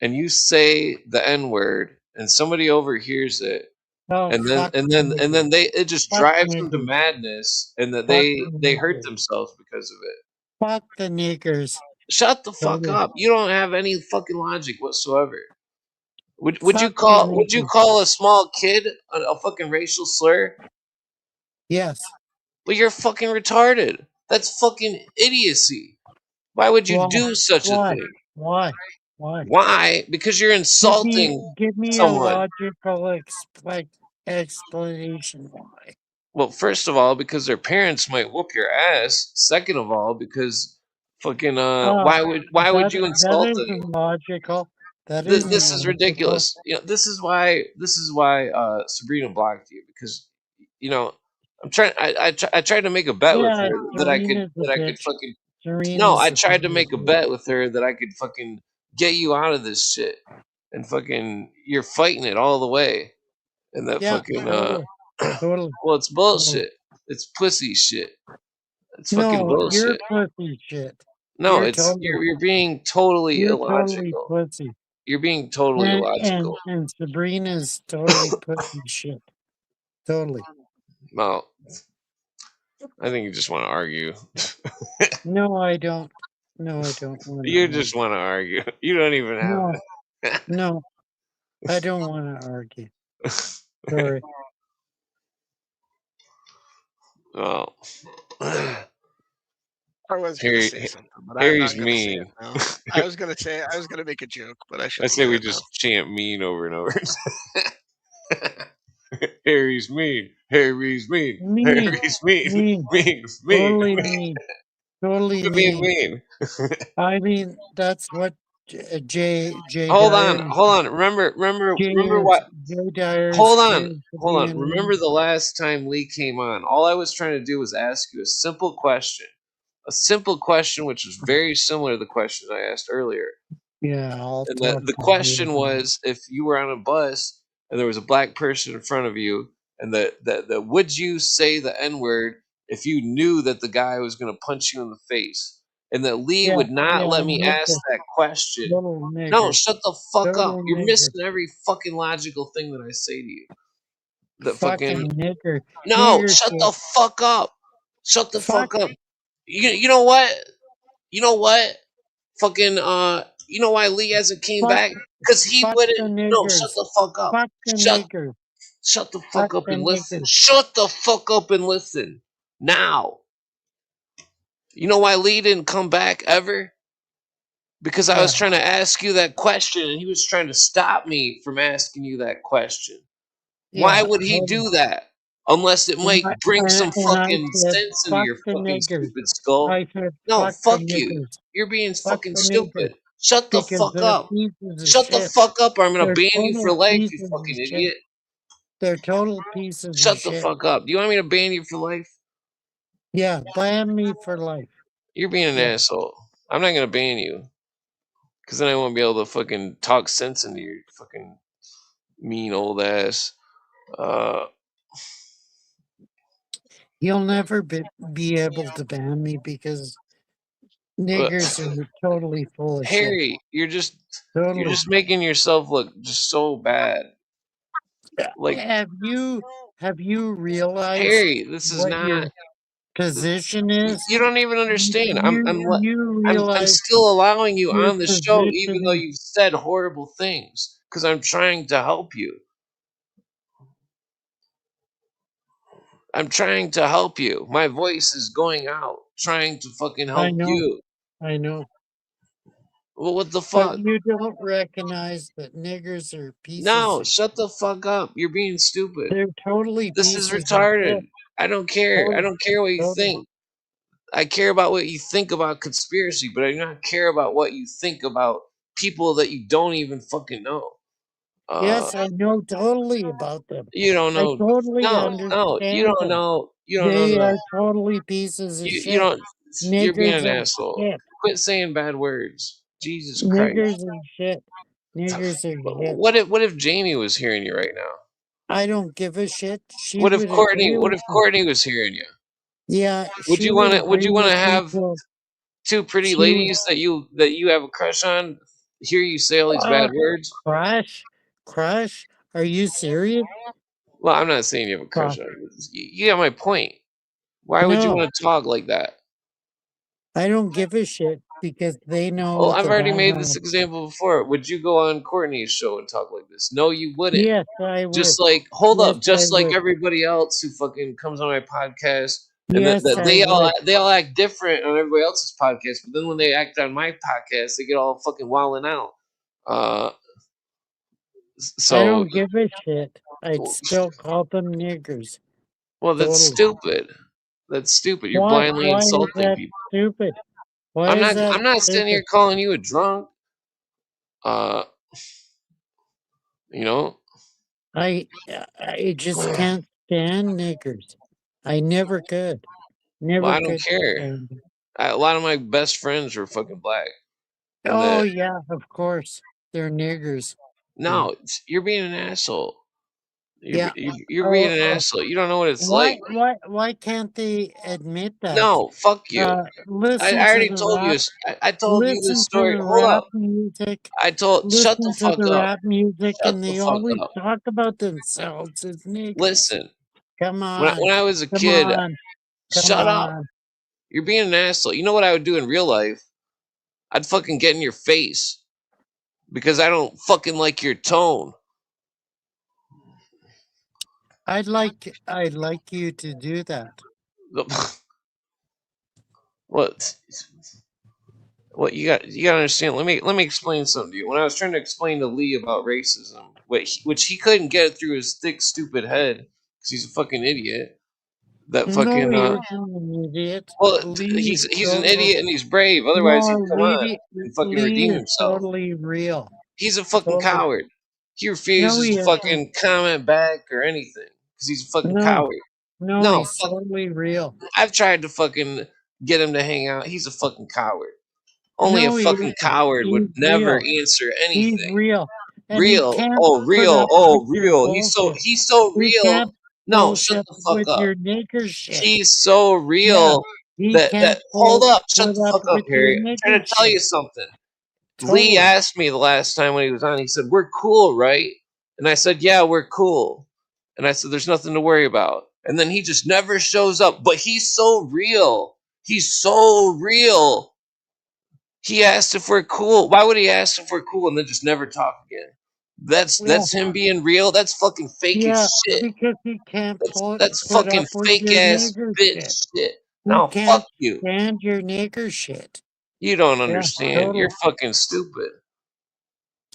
and you say the N word and somebody overhears it Oh, and then fuck the niggers. they it just Fuck drives them to niggers. madness and that Fuck the they hurt niggers. themselves because of it. Fuck the niggers. Shut the fuck Totally. up. You don't have any fucking logic whatsoever. Fuck the Would you niggers. call a small kid a fucking racial slur? Yes. Well, you're fucking retarded. That's fucking idiocy. Why would you Why? do such a Why? thing? Why? Why? Why? Because you're insulting Give me a someone. logical explanation why. Well, first of all, because their parents might whoop your ass. Second of all, because fucking why would you That insult them? isn't logical. That isn't This is logical. ridiculous. You know, this is why Sabrina blocked you because you know I'm trying. I tried to make a bet with Yeah, her Serena's a that I could bitch. fucking. No, Serena's I a tried to fucking make a bitch. bet with her that I could fucking get you out of this shit, and fucking you're fighting it all the way, and that Yeah, fucking totally. Totally. well, it's Totally. bullshit. It's pussy shit. It's fucking No, you're bullshit. pussy shit. No, it's you're being totally You're totally illogical. pussy. You're being totally illogical. And Sabrina's totally pussy shit. Totally. Well, I think you just want to argue. No, I don't. No, I don't want to You argue. just want to argue. You don't even have No, it. no, I don't want to argue. Sorry. Well, I was gonna Harry, say something, but I'm Harry's not gonna say mean. it now. I was gonna make a joke, but I I shouldn't say say we it now. just chant mean over and over. Harry's mean. Harry's mean. Mean, Harry's mean. mean, Mean. Mean. totally mean, totally You're being mean. mean. I mean, that's what J Hold on. Dyer Hold on. Remember what? J Dyer's claims to Hold be on. in Remember me. the last time Lee came on? All I was trying to do was ask you a simple question, which was very similar to the question I asked earlier. Yeah, I'll And talk the to you question about it. was, if you were on a bus and there was a black person in front of you, and the would you say the N word if you knew that the guy was going to punch you in the face? And that Lee Yeah, would not let me ask nigger, that question. little No, nigger, shut the fuck up. total You're nigger, missing every fucking logical thing that I say to you. That fucking fucking nigger, no, nigger shut shit. the fuck up. Shut the Fuck, fuck up. You know what? You know what? Fucking you know why Lee hasn't came fuck, back? Because he fuck wouldn't. the No, shut niggers, the fuck up. fuck the Shut niggers, shut the fuck fuck up the and listen. niggers. Shut the fuck up and listen. Now. You know why Lee didn't come back ever? Because I was Why? trying to ask you that question and he was trying to stop me from asking you that question. Why Yeah, would he totally. do that? Unless it might bring some And I fucking said, sense into fuck your the fucking niggers. stupid skull. I said, No, fuck the fuck you. niggers, You're being fuck fucking the niggers, stupid. Shut the because fuck they're up. pieces of Shut the shit. fuck up or I'm gonna They're ban you for total life, you pieces of fucking shit. idiot. They're total pieces of Shut the shit. fuck up. Do you want me to ban you for life? Yeah, ban me for life. You're being an Yeah. asshole. I'm not gonna ban you. Cause then I won't be able to fucking talk sense into your fucking mean old ass. Uh You'll never be able to ban me because but niggers are totally full of shit. Harry, you're Totally. just making yourself look just so bad. Like Have you realized Harry, this is what not. your position is? You don't even understand. You I'm realize still allowing you your on the show, even though position. you've said horrible things, because I'm trying to help you. I'm trying to help you. My voice is going out, trying to fucking I help know, you. I know. Well, what the But fuck? you don't recognize that niggers are pieces No, of shut the fuck up. You're being stupid. they're totally This is pieces of shit. retarded. I don't care. I Totally, don't care what you totally. think. I care about what you think about conspiracy, but I do not care about what you think about people that you don't even fucking know. Yes, I know totally about them. You don't I know. totally No, you understand don't them. know. You don't know. They No. are totally pieces of You shit. don't. You're being Niggers an and asshole. shit. Quit saying bad words. Jesus Niggers Christ. and shit. Niggers and shit. What if Jamie was hearing you right now? I don't give a shit. She What if would Courtney? agree What with if me. Courtney was hearing you? Yeah, Would she you would want to? Would agree you want to with me have too. two pretty She would. ladies that you have a crush on hear you say all these bad words? Crush? Crush? Are you serious? Well, I'm not saying you have a crush Crush. on her. You got my point. Why would you No, want to talk like that? I don't give a shit because they know Well, it's I've a already bad made this habit. example before. Would you go on Courtney's show and talk like this? No, you wouldn't. Yes, I would. Just like, hold Yes, up, I just like would. everybody else who fucking comes on my podcast, and Yes, that I would. they all act different on everybody else's podcast, but then when they act on my podcast, they get all fucking wilding out. Uh, I so, don't give a shit. I'd still call them niggers. well, that's Totally. stupid. That's stupid. You're Why? blindly Why is insulting that people. stupid? Why is that I'm not sitting stupid? here calling you a drunk. Uh, you know. I just can't stand niggers. I never could. Well, Never I don't could care. stand them. A lot of my best friends were fucking black, and Oh that yeah, of course. They're niggers. Yeah. no, you're being an asshole. Yeah. You're being Oh, an oh. asshole. You don't know what it's like. Why can't they admit that? No, fuck you. Listen I to already the told you. rap. I told you this Listen to story. the Hold rap up. music. I told. Shut the Listen to fuck the up. rap music, Shut and the they fuck always up. talk about themselves as niggers. Listen. Come on, When I was a come kid, on, come shut up. on. You're being an asshole. You know what I would do in real life? I'd fucking get in your face because I don't fucking like your tone. I'd like you to do that. What? What you got to understand. Let me explain something to you. When I was trying to explain to Lee about racism, which he couldn't get through his thick stupid head because he's a fucking idiot. That No, fucking he isn't an idiot. well, Lee is he's an total. idiot and he's brave. Otherwise, he'd No, come on and fucking Lee redeem is himself. totally real. He's a fucking Totally. coward. He No, refuses he to isn't. fucking comment back or anything because he's a fucking No, coward. no, No, he's fuck. totally real. I've tried to fucking get him to hang out. He's a fucking coward. Only a No, he fucking isn't. coward would He's never real. answer He's anything. real. And he Real. can't Oh, put real. up with Oh, your real. bullshit. He's so He real. can't No, shut bullshit the fuck with up. your nigger shit. He's so Yeah. real He can't that hold up, shut put the up fuck up, with your Harry. I'm trying nigger to tell you shit. something. Lee Totally. asked me the last time when he was on, he said, "We're cool, right?" And I said, "Yeah, we're cool." And I said, "There's nothing to worry about." And then he just never shows up, but he's so real. He's so real. He asked if we're cool. Why would he ask if we're cool and then just never talk again? Yeah. That's him being real. That's fucking fake Yeah. as shit. Because he can't That's put fucking up with fake your ass nigger shit. bitch shit. He Now can't fuck you. stand your nigger shit. You don't Yeah, understand. You're totally. fucking stupid.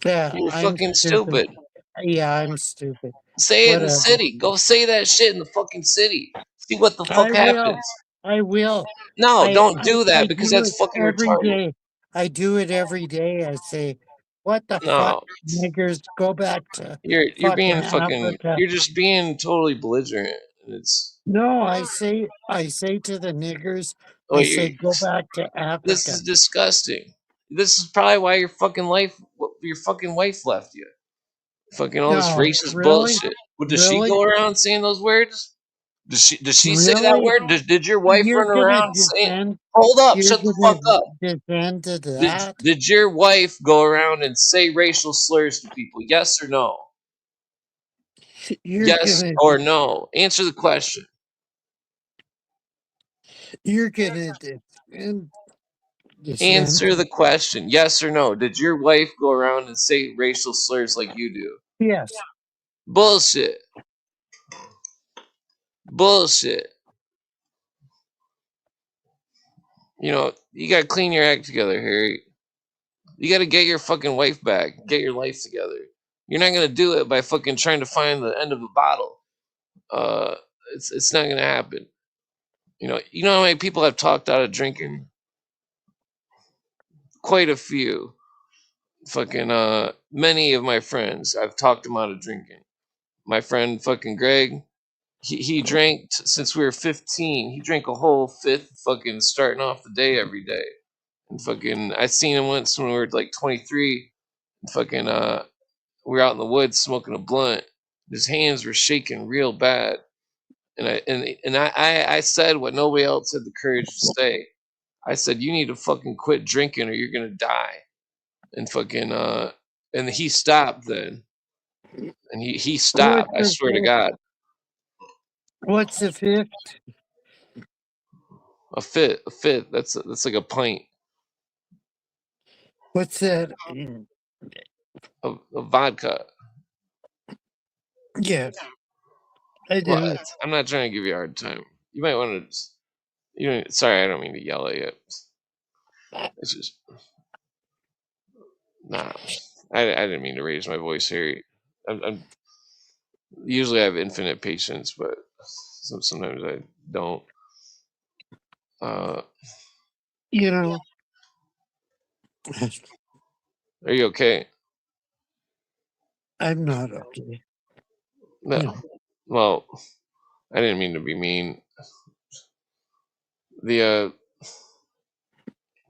Yeah, You're I'm fucking stupid. stupid. Yeah, I'm stupid. Say it in the Whatever. city. Go say that shit in the fucking city. See what the I fuck will. happens. I will. No, don't do I that because do it that's fucking every retarded. day. I do it every day. I say, what the fuck, No, niggers, go back to you're fucking being fucking. Africa. You're just being totally belligerent. And it's No, I say to the niggers, oh, I say, you. go back to This Africa. is disgusting. This is probably why your fucking wife left you. Fucking all this No, racist really? bullshit. What does she Really? go around saying those words? Does she say that Really? word? Did your wife You're run gonna around saying? descend, Hold up! you're Shut the gonna fuck up! descend to that? Did your wife go around and say racial slurs to people? Yes or no? You're Yes gonna, or no? Answer the question. you're gonna descend, descend Answer to, the question. Yes or no? Did your wife go around and say racial slurs like you do? yes. Bullshit. Bullshit. You know, you gotta clean your act together, Harry. You gotta get your fucking wife back. Get your life together. You're not gonna do it by fucking trying to find the end of a bottle. Uh, it's not gonna happen. You know how many people I've talked out of drinking? Quite a few. Fucking many of my friends, I've talked them out of drinking. My friend fucking Greg, he drank since we were 15. He drank a whole fifth, fucking starting off the day every day. And fucking, I seen him once when we were like 23. And fucking, we were out in the woods smoking a blunt. His hands were shaking real bad. And I said what nobody else had the courage to say. I said, you need to fucking quit drinking or you're gonna die. And fucking and he stopped then. And he stopped, I swear to God. What's the fifth? A fifth. That's like a pint What's that? of vodka. Yeah, I do. What? I'm not trying to give you a hard time. You might want to. You know, sorry, I don't mean to yell at you. It's just nah. I didn't mean to raise my voice here. I'm usually I have infinite patience, but sometimes I don't. You know, Are you okay? I'm not okay. No. You know, Well, I didn't mean to be mean. The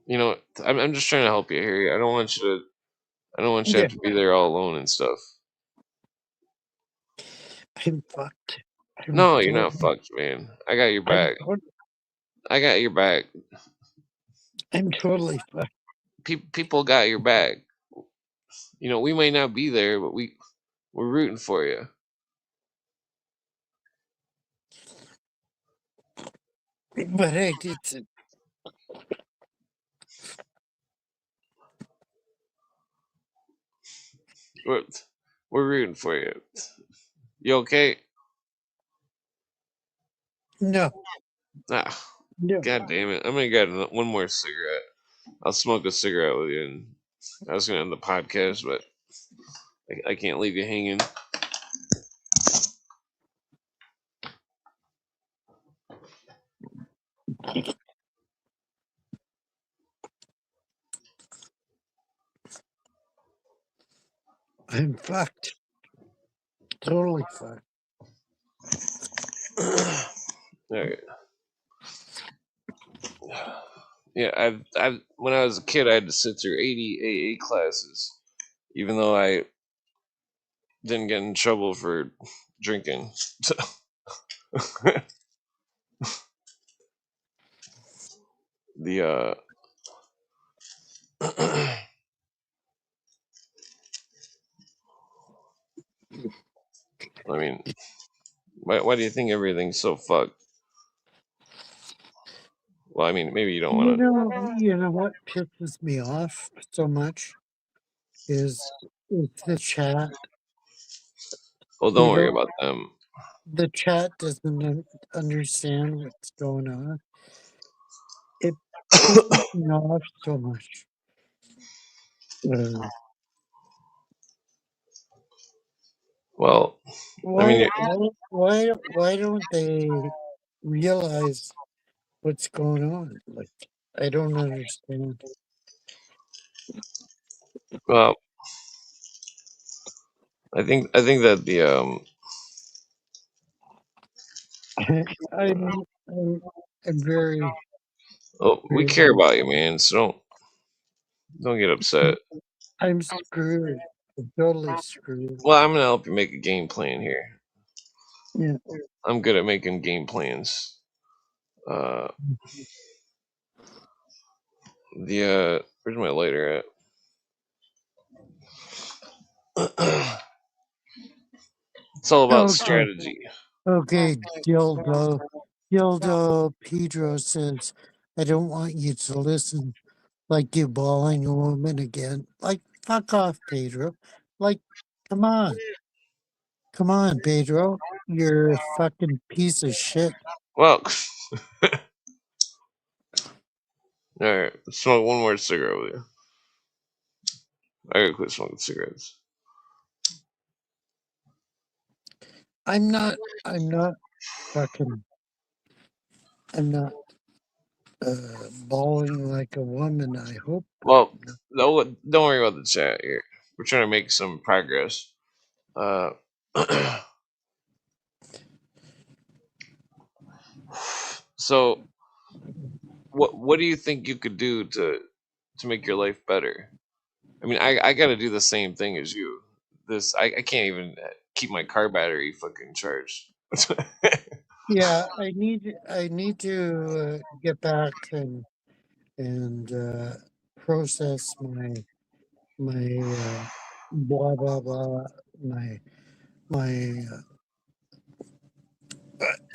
you know, I'm just trying to help you here. I don't want you to yeah, have to be there all alone and stuff. I'm fucked. No, you're not fucked, man. I got your back. I got your back. I'm totally fucked. People got your back. You know, we may not be there, but we're rooting for you. But I did. We're rooting for you. You okay? No, Ah, no. God damn it! I'm gonna get one more cigarette. I'll smoke a cigarette with you, and I was gonna end the podcast, but I can't leave you hanging. I'm fucked. Totally fucked. All right. Yeah, I've when I was a kid, I had to sit through 80 AA classes, even though I didn't get in trouble for drinking. The I mean, why do you think everything's so fucked? Well, I mean, maybe you don't want to. You know what pisses me off so much is the chat. Well, They don't worry don't. about them. The chat doesn't understand what's going on. It pisses me off so much. Well, I mean, Why don't they realize what's going on? Like, I don't understand. well, I think that the I'm very, oh, we very, care about you, man. So don't get upset. I'm screwed. I'm totally screwed. Well, I'm gonna help you make a game plan here. Yeah. I'm good at making game plans. Uh, where's my lighter at? It's all about Okay. strategy. Okay, Dildo Pedro says, I don't want you to listen like you bawling a woman again. Like, fuck off, Pedro. Like, come on. Come on, Pedro. You're a fucking piece of shit. Well, all right, let's smoke one more cigarette with you. I gotta quit smoking cigarettes. I'm not fucking. I'm not bawling like a woman, I hope. Well, no, don't worry about the chat here. We're trying to make some progress. So, what do you think you could do to make your life better? I mean, I got to do the same thing as you. I can't even keep my car battery fucking charged. Yeah, I need to get back and process my blah blah blah my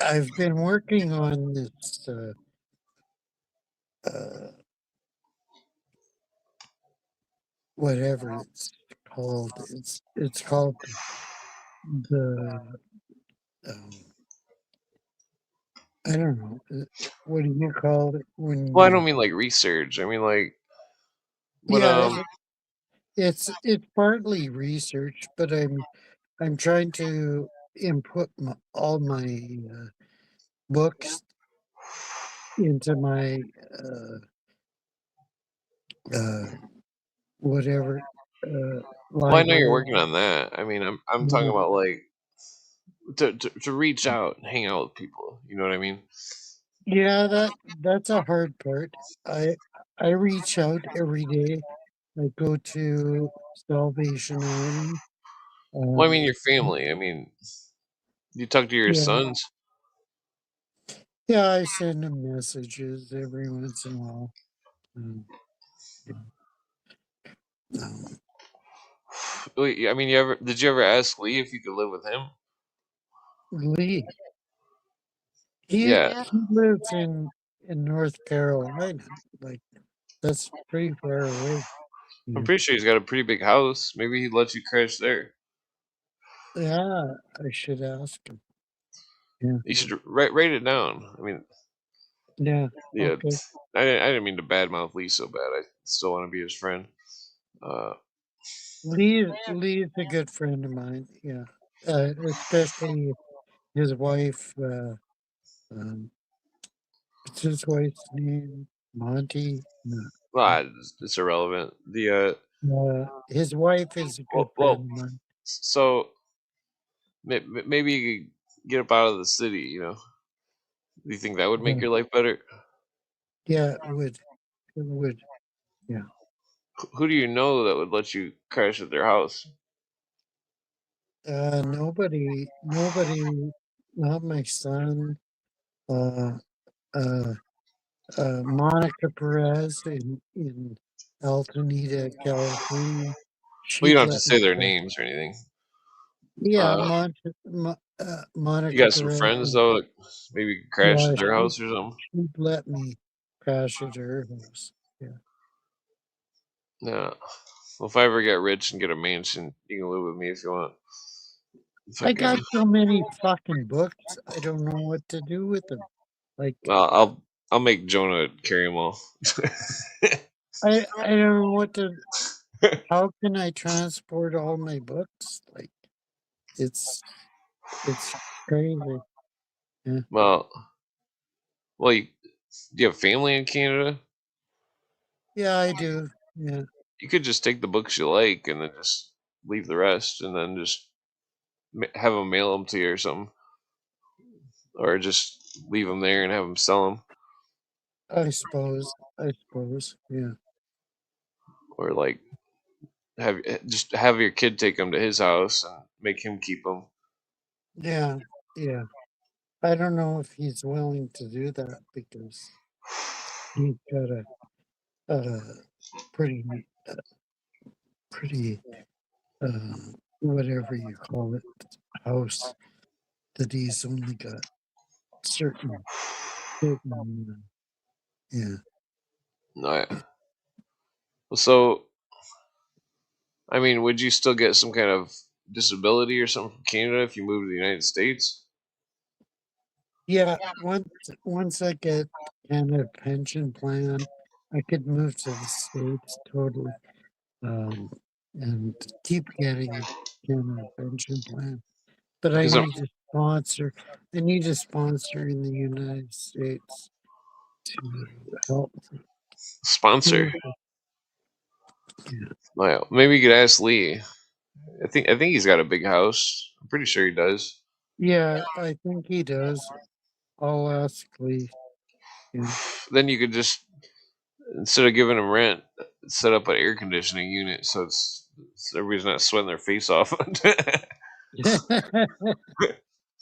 I've been working on this uh, whatever it's called. It's called the I don't know. What do you call it when Well, I don't you? mean like research. I mean like what Yeah, it's partly research, but I'm trying to input all my books into my uh, whatever well, I know you're library. working on that. I mean, I'm talking Yeah, about like to reach out and hang out with people. You know what I mean? yeah, that's a hard part. I I reach out every day. I go to Salvation Army. Well, I Uh, mean your family. I mean, you talk to your yeah, sons. yeah, I send them messages every once in a while. Um, yeah, um, Wait, I mean, did you ever ask Lee if you could live with him? Lee, Yeah, he lives in North Carolina. Like that's pretty far away. I'm Yeah, pretty sure he's got a pretty big house. Maybe he'd let you crash there. yeah, I should ask him. Yeah, You should write it down. I mean, yeah, yeah, okay. I didn't mean to badmouth Lee so bad. I still want to be his friend. Uh, Lee is a good friend of mine. Yeah, especially his wife. Um, what's his wife's name? Monty. No. well, it's irrelevant. His wife is a good Well, friend of mine. so maybe you could get up out of the city. Do you think that would make Yeah, your life better? yeah, it would. It would. Yeah. Who do you know that would let you crash at their house? Nobody, not my son. Uh, uh, Monica Perez in Altonita, California. Well, you She'd don't have to let me say their crash. names or anything. Yeah, Uh, you Monica got some Perez. friends though that maybe you could crash Yeah, at their house or something. she'd let me crash at her house. Yeah. Yeah. Well, if I ever get rich and get a mansion, you can live with me if you want. I Fucking. got so many fucking books. I don't know what to do with them. Like Well, I'll make Jonah carry them all. I don't know what to. How can I transport all my books? Like it's it's crazy. Yeah, well, well, do you have family in Canada? yeah, I do. Yeah, You could just take the books you like and then just leave the rest, and then just have them mail them to you or something, or just leave them there and have them sell them, I suppose. I suppose. Yeah, or like just have your kid take them to his house and make him keep them. yeah, yeah. I don't know if he's willing to do that because he's got a pretty pretty whatever you call it house that he's only got certain yeah. No, well, so I mean, would you still get some kind of disability or something from Canada if you moved to the United States? Yeah, once I get Canada pension plan, I could move to the States totally, um, and keep getting Canada pension plan. But I because need to sponsor. I need a sponsor in the United States to help. sponsor. Yeah. Well, maybe you could ask Lee. I think he's got a big house. I'm pretty sure he does. Yeah, I think he does. I'll ask Lee. Yeah. Then you could just, instead of giving him rent, set up an air conditioning unit so so everybody's not sweating their face off.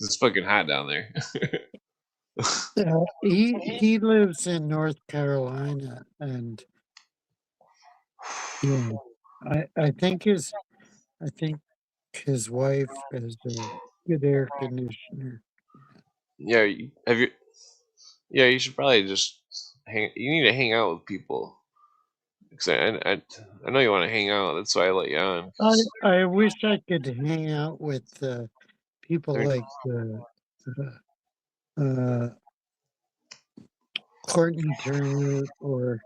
It's fucking hot down there. He lives in North Carolina, and yeah, I think his wife is a good air conditioner. Yeah, have you? Yeah, you should probably just hang. You need to hang out with people. 'Cause I know you want to hang out. That's why I let you on. I wish I could hang out with people I mean, like uh, Courtney Turner or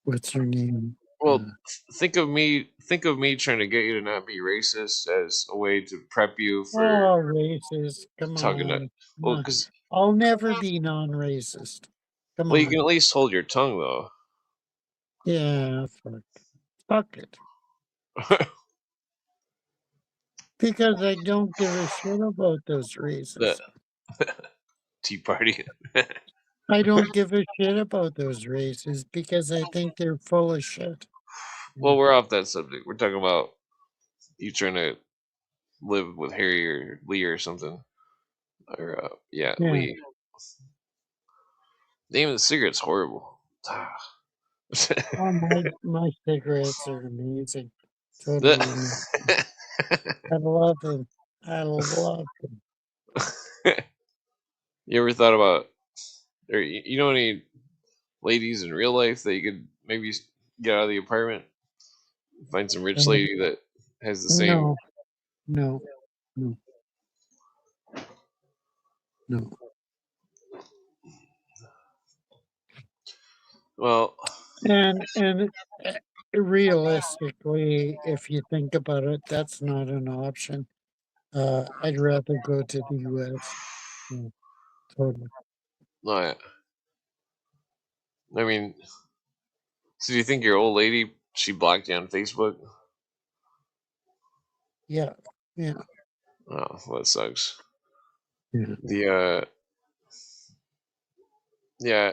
what's her name? well, think of me. Think of me trying to get you to not be racist as a way to prep you for Oh, racist! Come talking to. on, come Well, on. because I'll never be non-racist. Come you can on. at least hold your tongue though. Yeah, fuck it. Because I don't give a shit about those The racists. Tea Party. I don't give a shit about those races because I think they're full of shit. Well, we're off that subject. We're talking about you trying to live with Harry or Lee or something. Or yeah, Yeah. Lee. Name of the cigarette's horrible. Oh, my cigarettes are amazing. Totally amazing. I love them. I love them. You ever thought about, or you know any ladies in real life that you could maybe get out of the apartment, find some rich Um, lady that has the same. no, no, no, no. Well, And realistically, if you think about it, that's not an option. I'd rather go to the U.S. Yeah, totally. no, I mean, so do you think your old lady she blocked you on Facebook? Yeah, yeah, Oh, well, that sucks. yeah. The yeah.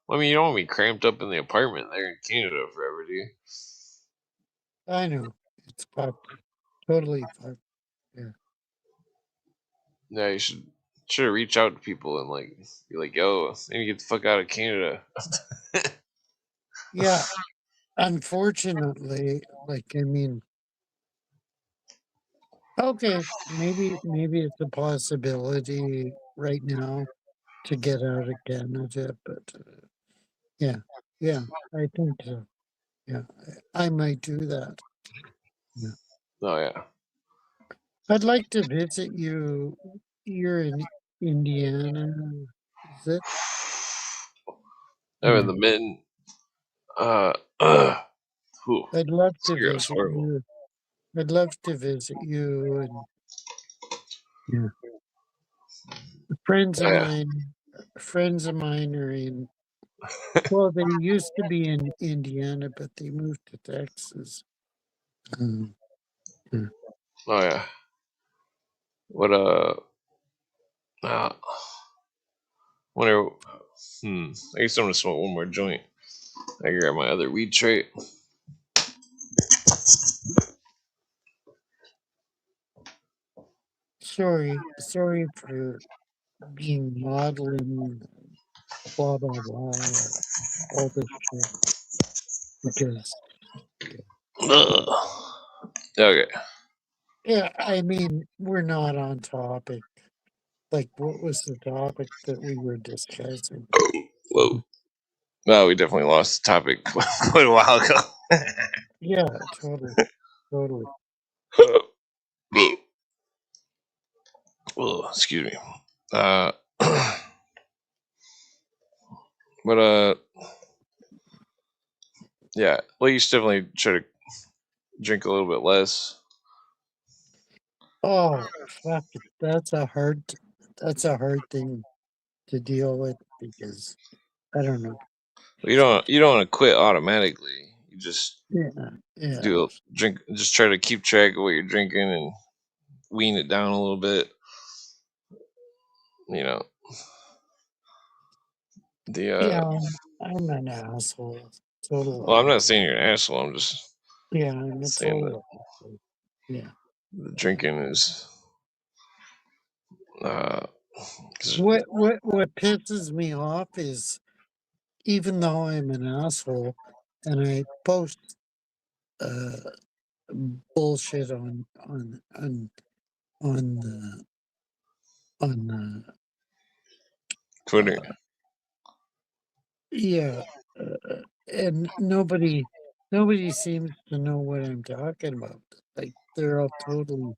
I mean, you don't want to be cramped up in the apartment there in Canada forever, do you? I know. It's fucked. Totally fucked. Yeah. Yeah, you should reach out to people and like be like, "Yo, I need to get the fuck out of Canada." Yeah. Unfortunately, like I mean, okay, maybe it's a possibility right now to get out of Canada, but yeah, yeah, I think so. Yeah, I might do that. Yeah. Oh yeah. I'd like to visit you. You're in Indiana, is it? I'm in Yeah. the mitten. Uh, uh whew, I'd love to cigarette was visit horrible. you. I'd love to visit you, and yeah, friends Oh, of yeah. mine. Friends of mine are in. Well, they used to be in Indiana, but they moved to Texas. Um, yeah. Oh yeah. What uh wonder I guess I'm gonna smoke one more joint. I grab my other weed tray. Sorry for being maudlin, blah blah blah, all this shit. Because Ugh. Okay. yeah, I mean we're not on topic. Like, what was the topic that we were discussing? Whoa. Well, we definitely lost the topic quite a while ago. Yeah, totally, totally. Oh, excuse me. Uh, but yeah. Well, you should definitely try to drink a little bit less. Oh, fuck! That's a hard thing to deal with because I don't know. You don't want to quit automatically. You just Yeah. just try to keep track of what you're drinking and wean it down a little bit. You know, Yeah, I'm an asshole. Total well, I'm not asshole. saying you're an asshole. I'm just Yeah, I'm a saying that total asshole. Yeah. the drinking is uh 'cause- What pisses me off is even though I'm an asshole and I post uh bullshit on the on the Twitter. yeah and nobody seems to know what I'm talking about. Like they're all totally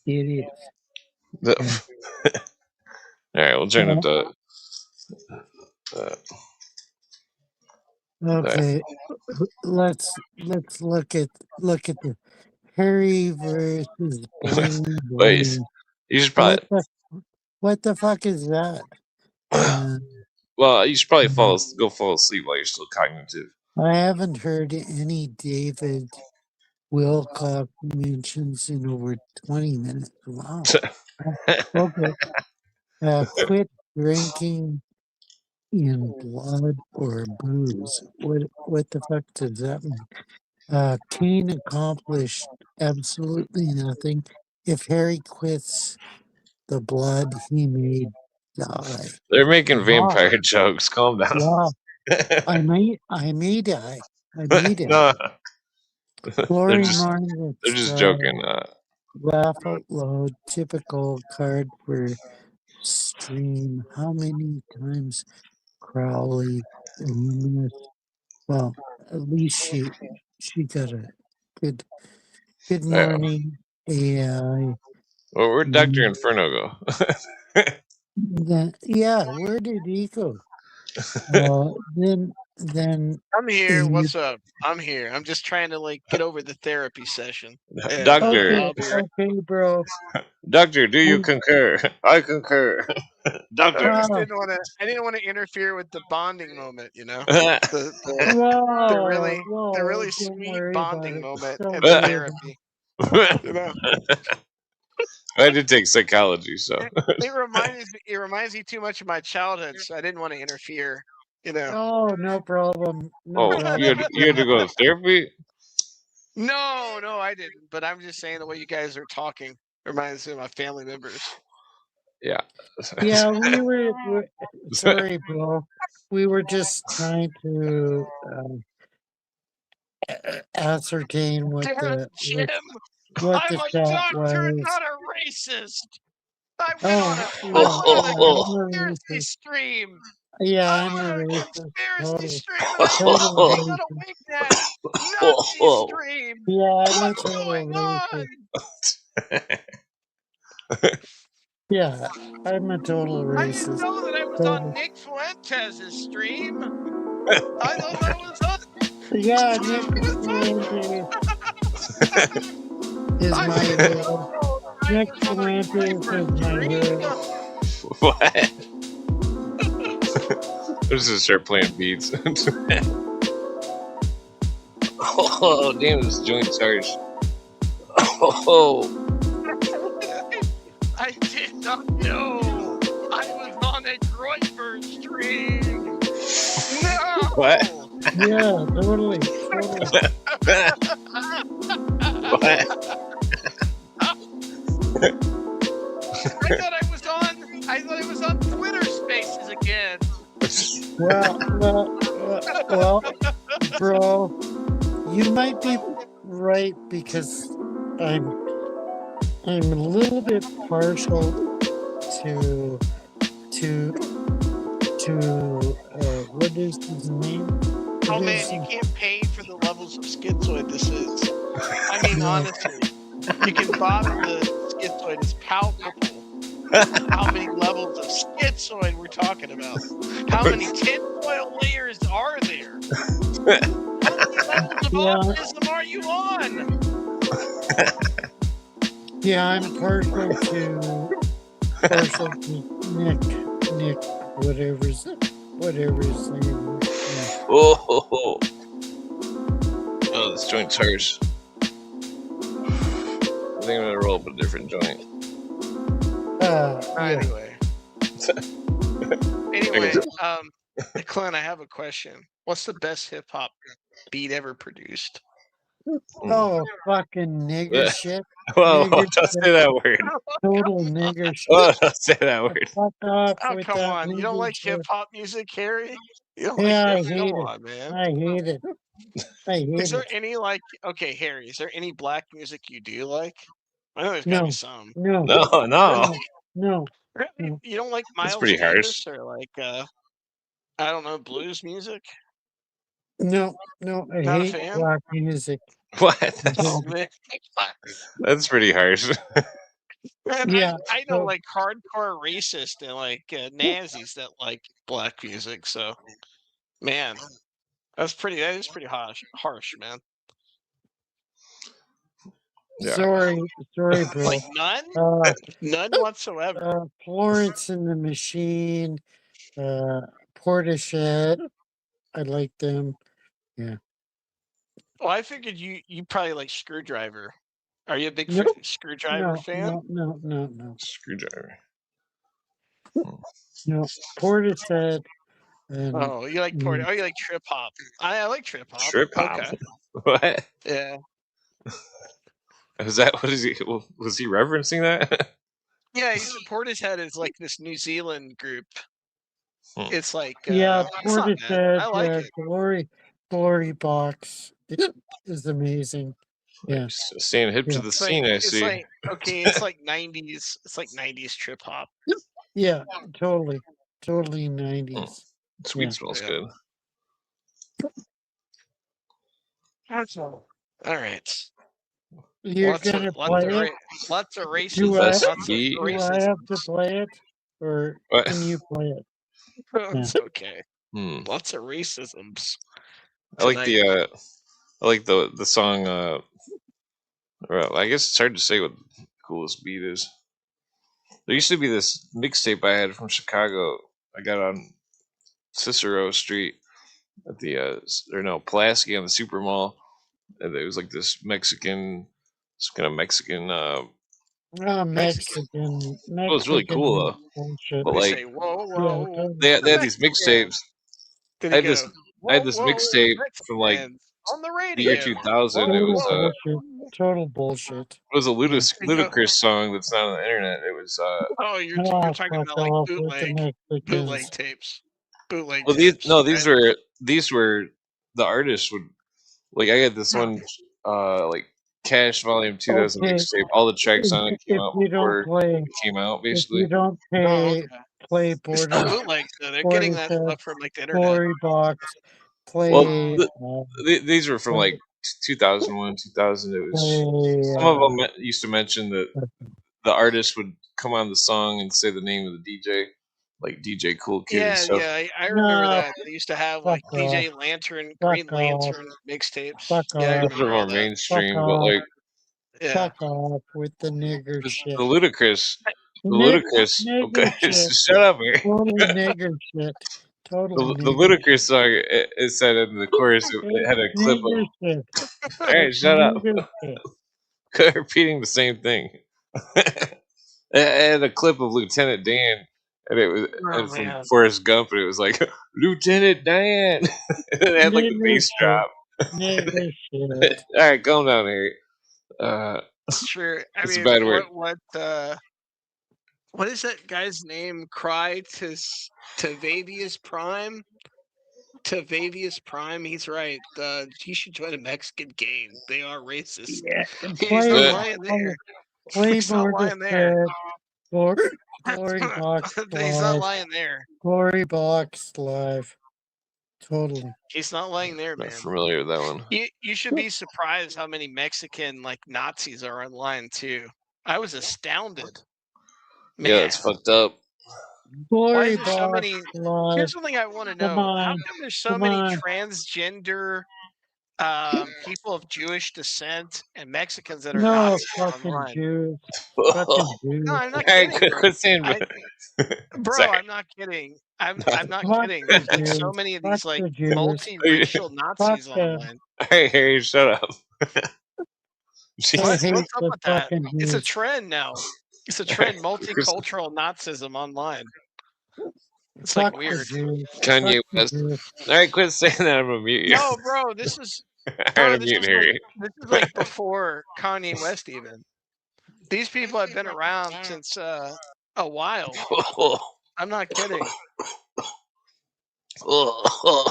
idiots. Yeah. All right, we'll turn up the. Uh, Okay, let's look at the Harry versus Boing Wait, Boing. you should probably. What the fuck is that? Well, you should probably go fall asleep while you're still cognitive. I haven't heard any David Wilcock mentions in over 20 minutes. Wow. Okay. Quit drinking in blood or booze. What the fuck does that mean? Kane accomplished absolutely nothing. If Harry quits the blood, he may die. They're making Wow. vampire jokes. Calm down. Wow. I may die. I may die. No, Glory they're just joking. Laugh out loud. Typical card for stream. How many times Crowley Loomis? Well, at least she got a good morning AI. Well, where'd Dr. Inferno go? Yeah, where did he go? Then I'm here. What's up? I'm here. I'm just trying to get over the therapy session. And, Doctor. I'll be right. Okay, bro. Doctor, do you concur? I concur. Doctor. I just didn't want to. I didn't want to interfere with the bonding moment. The really sweet bonding moment in the therapy. I did take psychology, so it reminds me too much of my childhood, so I didn't want to interfere. Oh, no problem. You had to go to therapy? No, I didn't. But I'm just saying the way you guys are talking reminds me of my family members. Yeah. Yeah, we were sorry, bro. We were just trying to ascertain what the chat I'm a doctor, was. not a racist. I've been on a conspiracy stream. Yeah, I'm on a a racist. conspiracy stream. I'm on a Wignet Nazi stream. What's going on? Yeah, I'm a total racist. I didn't know that I was on Nick Fuentes' stream. I thought that was on. Yeah, Nick Fuentes is my hero. Nick Fuentes is my hero. What? I'm just gonna start playing beats. Oh, damn, this joint's harsh. Oh. I did not know I was on a Groyper stream. No. What? Yeah, totally. What? I thought I was on Twitter Spaces again. Well, bro, you might be right because I'm a little bit partial to what is his name? Oh man, you can't pay for the levels of schizoid this is. I mean, honestly, you can bottom the schizoid is palpable. How many levels of schizoid we're talking about? How many tinfoil layers are there? How many levels of tribalism are you on? Yeah, I'm partial to Nick, whatever's his name. Yeah. Oh, this joint's harsh. I think I'm gonna roll up a different joint. Yeah. Anyway, Clint, I have a question. What's the best hip hop beat ever produced? Oh, fucking nigger shit. Whoa, Nigger don't say that word. Total nigger shit. Oh, don't say that word. Fuck off Oh, with come that on. You don't nigger like shit. hip hop music, Harry? You don't Yeah, I like hate Come it. on, man. I hate it. I hate Is there it. any okay, Harry, is there any black music you do like? I know there's gotta be some. No. No. Really? You don't like That's Miles pretty Davis harsh. or like I don't know, blues music? No, I Not a hate fan? black music. What? Oh man. That's pretty harsh. Man, Yeah, I know like hardcore racist and like Nazis that like black music, so man, that is pretty harsh, man. Yeah. Sorry, bro. Like none? None whatsoever. Florence and the Machine, Portishead, I like them. Yeah. Well, I figured you probably like Screwdriver. Are you a big Nope. Screwdriver fan? No. Screwdriver. No. Portishead and Oh, you like Oh, you like trip hop. I like trip hop. Trip hop. Okay. What? Yeah. Was that what is he? Was he referencing that? Yeah, Portishead is like this New Zealand group. It's like yeah, it's not bad. I like it. Glory Box is amazing. Yeah. Staying hip to the scene, I see. It's like okay, it's like 90s. It's like 90s trip hop. Yeah, totally 90s. Sweet smells good. All right. You're gonna play it? Lots of racism. Do I have to play it, or What? can you play it? It's okay. Hmm. Lots of racisms. I like the song. Well, I guess it's hard to say what the coolest beat is. There used to be this mixtape I had from Chicago. I got on Cicero Street at the Pulaski on the Super Mall, and it was like this Mexican, Mexican. Mexican. It was really cool though. Bullshit. But like, say, whoa. they had these mixtapes. I had this mixtape from like on the radio. the year 2000. It was total bullshit. It was a ludicrous song that's not on the internet. It was oh, you're talking about like bootleg tapes. Bootleg well, tapes. these were the artists would like. I got this one like Cash Volume 2000 mixtape. All the tracks on it came out before it came out. Basically, if you don't play Border bootleg, so they're getting that stuff from like the internet. Glory Box. These were from like 2001, 2000. It was some of them used to mention that the artist would come on the song and say the name of the DJ, like DJ Cool Kid. Yeah, and stuff. yeah, I remember that. They used to have like DJ Lantern, Green Lantern mixtapes. Yeah, those are more mainstream, but like, fuck off with the nigger shit. The ludicrous. Okay, shut up here. Total nigger shit. The ludicrous song it said in the chorus it had a clip of alright, shut up. Repeating the same thing. It had a clip of Lieutenant Dan and it was from Forrest Gump and it was like Lieutenant Dan and it had like the bass drop. Alright, calm down here. Sure. I mean, a bad word. What is that guy's name? Cry to Vavius Prime. To Vavius Prime, he's right. He should join a Mexican gang. They are racist. Yeah, he's not lying there. He's not lying there. Glory Box Live. He's not lying there. Glory Box Live. Totally. He's not lying there, man. Not familiar with that one. You should be surprised how many Mexican like Nazis are online too. I was astounded. Man. Yeah, it's fucked up. Why is there so many? Here's something I want to know: how come there's so many transgender people of Jewish descent and Mexicans that are No, Nazis fucking online. Jews. Fucking No, Jews. I'm not Hey, kidding, bro. quit saying. Bro, Sorry. I'm not kidding. I'm not Fuck kidding. the There's like so Jews. many of Fuck these like the Jews. multiracial Fuck Nazis them. online. Hey, Harry, shut up. I Jesus. hate What's up the with that? fucking It's a Jews. trend now. It's a trend. Multicultural Nazism online. It's like Fuck the weird. Jews. Kanye Fuck the West. Jews. All right, quit saying that. I'm gonna mute you. No, bro, this is All right, bro, I'm muting Harry. this is like before Kanye West even. These people have been around since a while. I'm not kidding.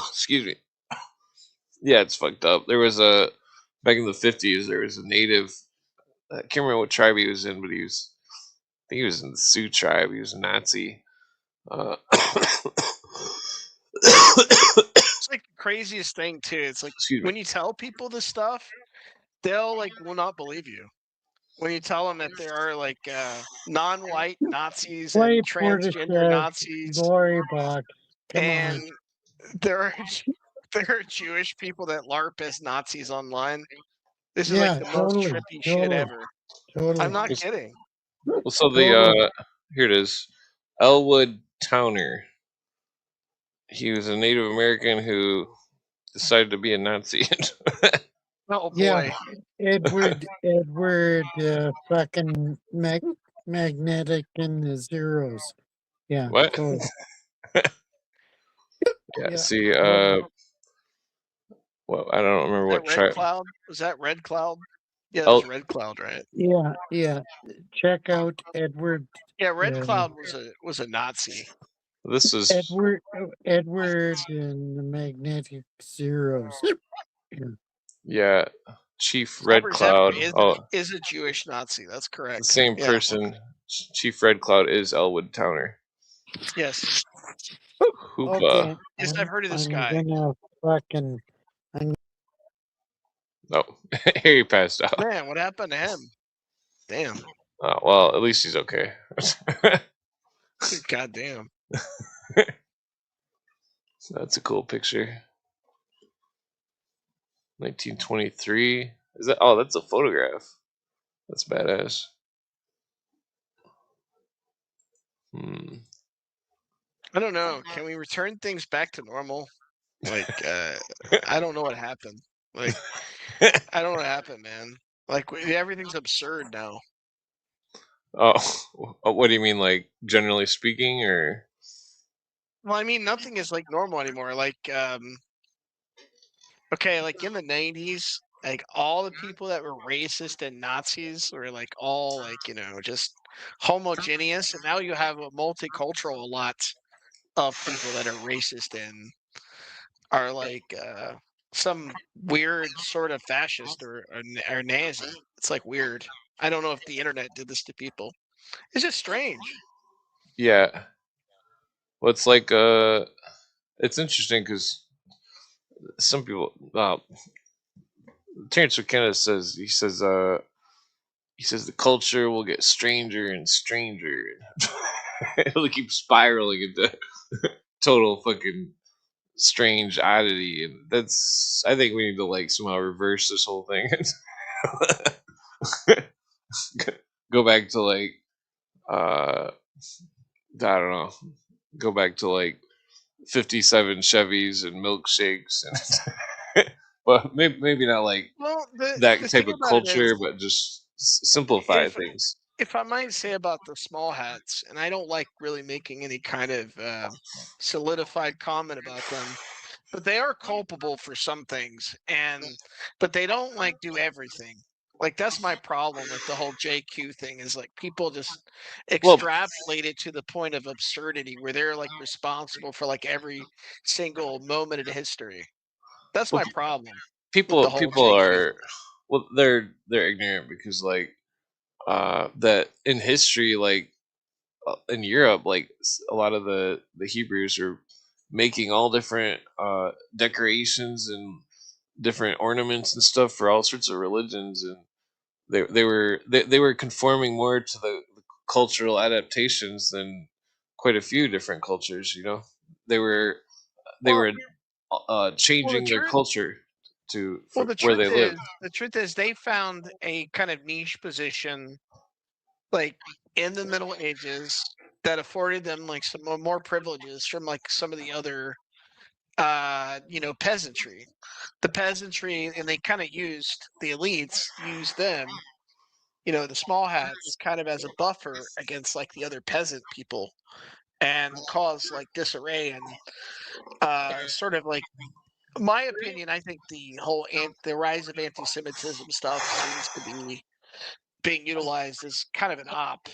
Excuse me. Yeah, it's fucked up. There was back in the 50s. There was a native. I can't remember what tribe he was in, but I think he was in the Sioux tribe. He was a Nazi. It's like the craziest thing too. It's like Excuse me. when you tell people this stuff, they'll like will not believe you. When you tell them that there are like non-white Nazis Play and transgender Portishead Nazis, glory box. Come on. and there are there are Jewish people that LARP as Nazis online. This is like Yeah, the most totally. trippy shit Totally. ever. Totally. I'm not kidding. Well, so Totally. here it is. Elwood Towner. He was a Native American who decided to be a Nazi. Oh boy. Yeah, Edward, fucking magnetic and the zeros. Yeah, What? totally. Yeah. Yeah, See, totally. well, I don't remember That what Red tribe. Cloud? Was that Red Cloud? Yeah, that was Red Cloud, right? Yeah, yeah. Check out Edward. Yeah, Red uh, Cloud was a Nazi. This is Edward and the magnetic zeros. yeah, Chief Red Cyber Cloud. Zephyr is a Jewish Nazi. That's The correct. same Yeah. person. Chief Red Cloud is Elwood Towner. Yes. Hoopa. Okay. Yes, I've heard of this I'm guy. gonna fucking. No, he passed out. Man, what happened to him? Damn. Well, at least he's okay. God damn. That's a cool picture. 1923. Is that? Oh, that's a photograph. That's badass. I don't know. Can we return things back to normal? Like, I don't know what happened. Like, I don't know what happened, man. Like, everything's absurd now. Oh, what do you mean? Like generally speaking, or? Well, I mean, nothing is like normal anymore. Like, okay, like in the 90s, like all the people that were racist and Nazis were like all like, just homogeneous. And now you have a multicultural lot of people that are racist and are like some weird sort of fascist or Nazi. It's like weird. I don't know if the internet did this to people. It's just strange. Yeah. Well, it's like it's interesting because some people. Terrence McKenna says he says the culture will get stranger and stranger. It'll keep spiraling into total fucking strange oddity, and that's. I think we need to like somehow reverse this whole thing. Go back to like I don't know. Go back to like 57 Chevys and milkshakes, and but maybe not like Well, that the type thing of about it culture, is, but just simplify things. if I might say about the small hats, and I don't like really making any kind of solidified comment about them, but they are culpable for some things, but they don't like do everything. Like that's my problem with the whole JQ thing is like people just Well, extrapolate it to the point of absurdity where they're like responsible for like every single moment in history. That's my problem with the whole people JQ. are they're ignorant because like that in history, like in Europe, like a lot of the Hebrews are making all different decorations and different ornaments and stuff for all sorts of religions, and they were conforming more to the cultural adaptations than quite a few different cultures. They were Well, well, the changing their truth culture to Well, the where truth they live. is they found a kind of niche position, like in the Middle Ages, that afforded them like some more privileges from like some of the other, peasantry. The peasantry, and they kind of used the elites, used them, the small hats, kind of as a buffer against like the other peasant people, and cause like disarray and sort of like my opinion. I think the rise of anti-Semitism stuff seems to be being utilized as kind of an op.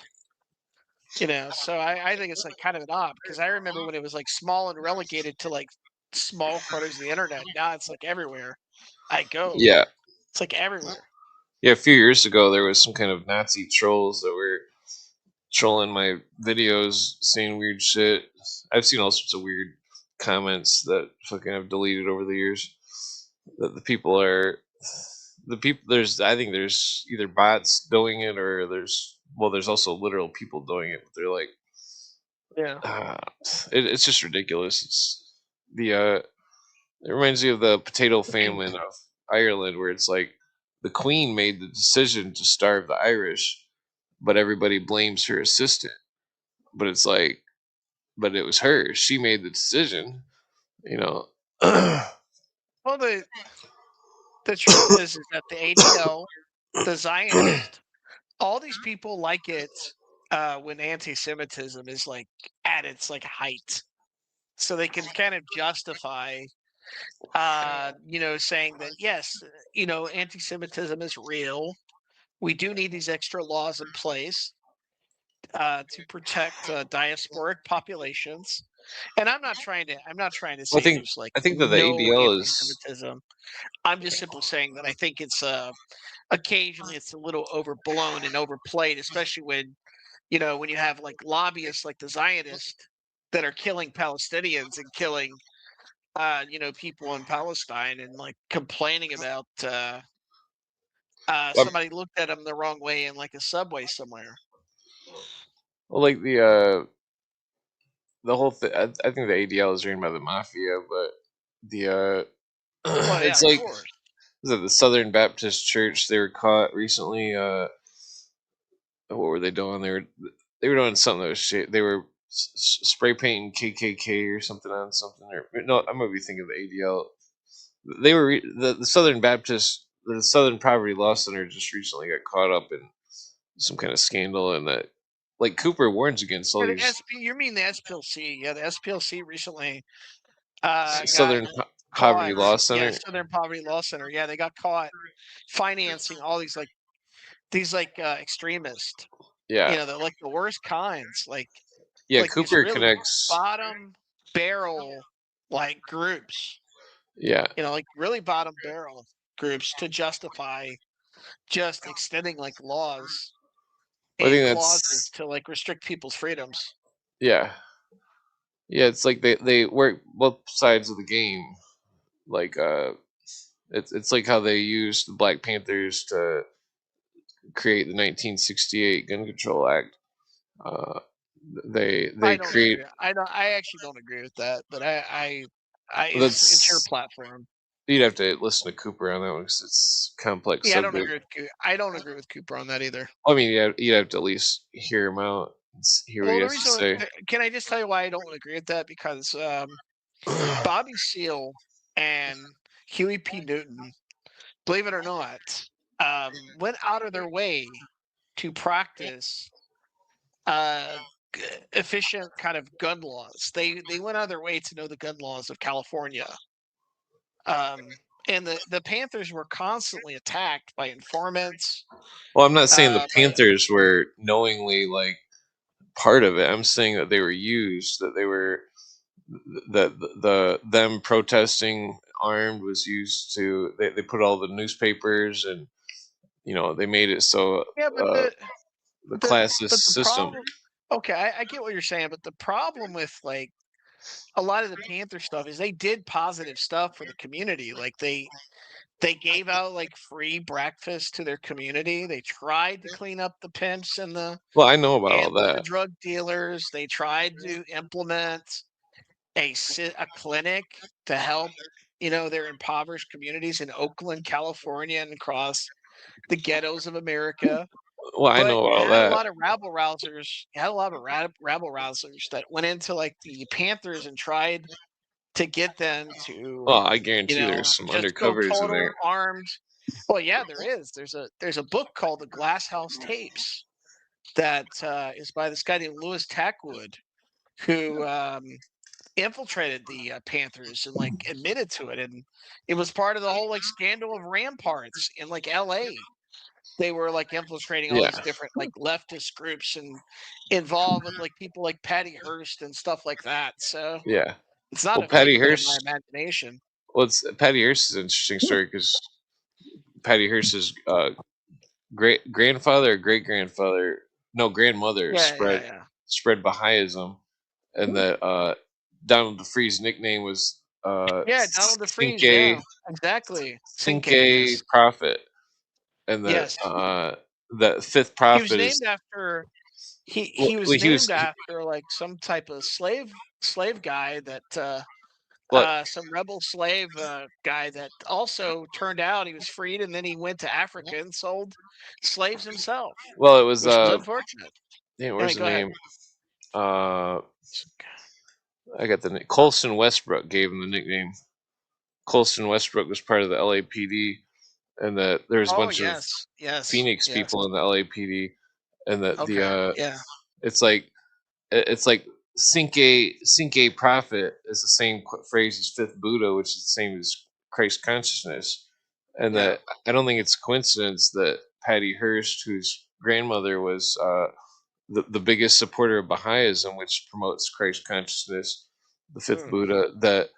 So I think it's like kind of an op, because I remember when it was like small and relegated to like small corners of the internet. Now it's like everywhere I go. Yeah, It's like everywhere. yeah. A few years ago, there was some kind of Nazi trolls that were trolling my videos, saying weird shit. I've seen all sorts of weird comments that fucking have deleted over the years. That the people. There's I think there's either bots doing it, or there's also literal people doing it. But they're like, Yeah. uh, it's just ridiculous. It reminds me of the potato famine of Ireland, where it's like the Queen made the decision to starve the Irish, but everybody blames her assistant. But it's like, but it was her. She made the decision. You know. Well, the truth is that the ADL, the Zionist, all these people like it when anti-Semitism is like at its like height, so they can kind of justify, saying that yes, anti-Semitism is real. We do need these extra laws in place to protect diasporic populations. And I'm not trying to I say think there's like I think that the no ADL is anti-Semitism. I'm just simply saying that I think it's occasionally it's a little overblown and overplayed, especially when you have like lobbyists like the Zionists that are killing Palestinians and killing people in Palestine, and like complaining about well, somebody looked at them the wrong way in like a subway somewhere. like the whole thing. I think the ADL is ran by the mafia, but the Well, yeah, it's of like course. was it the Southern Baptist Church? They were caught recently. What were they doing? They were doing something that was shit. They were spray painting KKK or something on something. Or no, I might be thinking of the ADL. They were the Southern Baptist, the Southern Poverty Law Center just recently got caught up in some kind of scandal, and that like Cooper warns against all Yeah, the these SP, you mean the SPLC? Yeah, the SPLC recently got Southern Poverty caught. Law Yeah, Center. Southern Poverty Law Center. Yeah, they got caught financing all these extremists. Yeah, They're like the worst kinds. yeah. Like these Cooper really connects. bottom barrel like groups. Yeah, Like really bottom barrel groups to justify just extending like laws well, I and think clauses that's to like restrict people's freedoms. yeah, yeah. It's like they work both sides of the game. Like it's like how they used the Black Panthers to create the 1968 Gun Control Act. Uh, they I don't create agree. I actually don't agree with that. But it's your that's platform. you'd have to listen to Cooper on that one because it's a complex Yeah, I don't subject. agree with I don't agree with Cooper on that either. I mean, you'd have to at least hear him out and hear what he Well, the has to reason say. can I just tell you why I don't agree with that? Because Bobby Seale and Huey P. Newton, believe it or not, went out of their way to practice uh, efficient kind of gun laws. They went out of their way to know the gun laws of California. And the Panthers were constantly attacked by informants. Well, I'm not saying the By Panthers were knowingly like part of it. I'm saying that they were used, that they were that them protesting armed was used to they put all the newspapers and they made it so Yeah, but uh, the the the classist but the system. problem. Okay, I get what you're saying, but the problem with like a lot of the Panther stuff is they did positive stuff for the community. Like they gave out like free breakfast to their community. They tried to clean up the pimps and Well, I know about all the that. drug dealers. They tried to implement a clinic to help they're impoverished communities in Oakland, California, and across the ghettos of America. Well, I But know you all had a that. lot of rabble rousers. You had a lot of rabble rousers that went into like the Panthers and tried to get them to, Well, I guarantee there's some just go undercovers in there. total armed. Well, yeah, there is. There's a book called The Glass House Tapes that is by this guy named Louis Tackwood, who infiltrated the Panthers and like admitted to it, and it was part of the whole like scandal of ramparts in like L.A. They were like infiltrating all Yeah, these different like leftist groups and involved with like people like Patty Hearst and stuff like that. So yeah. it's not Well, a Patty figment of my Hearst. imagination. Well, Patty Hearst is an interesting story because Patty Hearst's great grandfather or great grandfather, no, grandmother Yeah, yeah, spread Baha'ism, and yeah. that Donald DeFree's nickname was Yeah, Donald DeFreeze. Yeah, exactly. Cinque. Cinque Yes, Prophet, and yes. that fifth He was prophet is named after well, he was he was named after like some type of slave guy that but some rebel slave guy that also turned out he was freed and then he went to Africa and sold slaves himself, well it was which is unfortunate. damn, I where's mean, the go ahead. name? Uh, I got the Colston Westbrook gave him the nickname. Colston Westbrook was part of the LAPD, and that there was a Oh bunch of yes, yes, Phoenix yes. people in the LAPD, and that Okay, yeah. it's like Cinque Prophet is the same phrase as fifth Buddha, which is the same as Christ consciousness, and Yeah. that I don't think it's a coincidence that Patty Hearst, whose grandmother was the biggest supporter of Baha'ism, which promotes Christ consciousness, the fifth Mm, Buddha,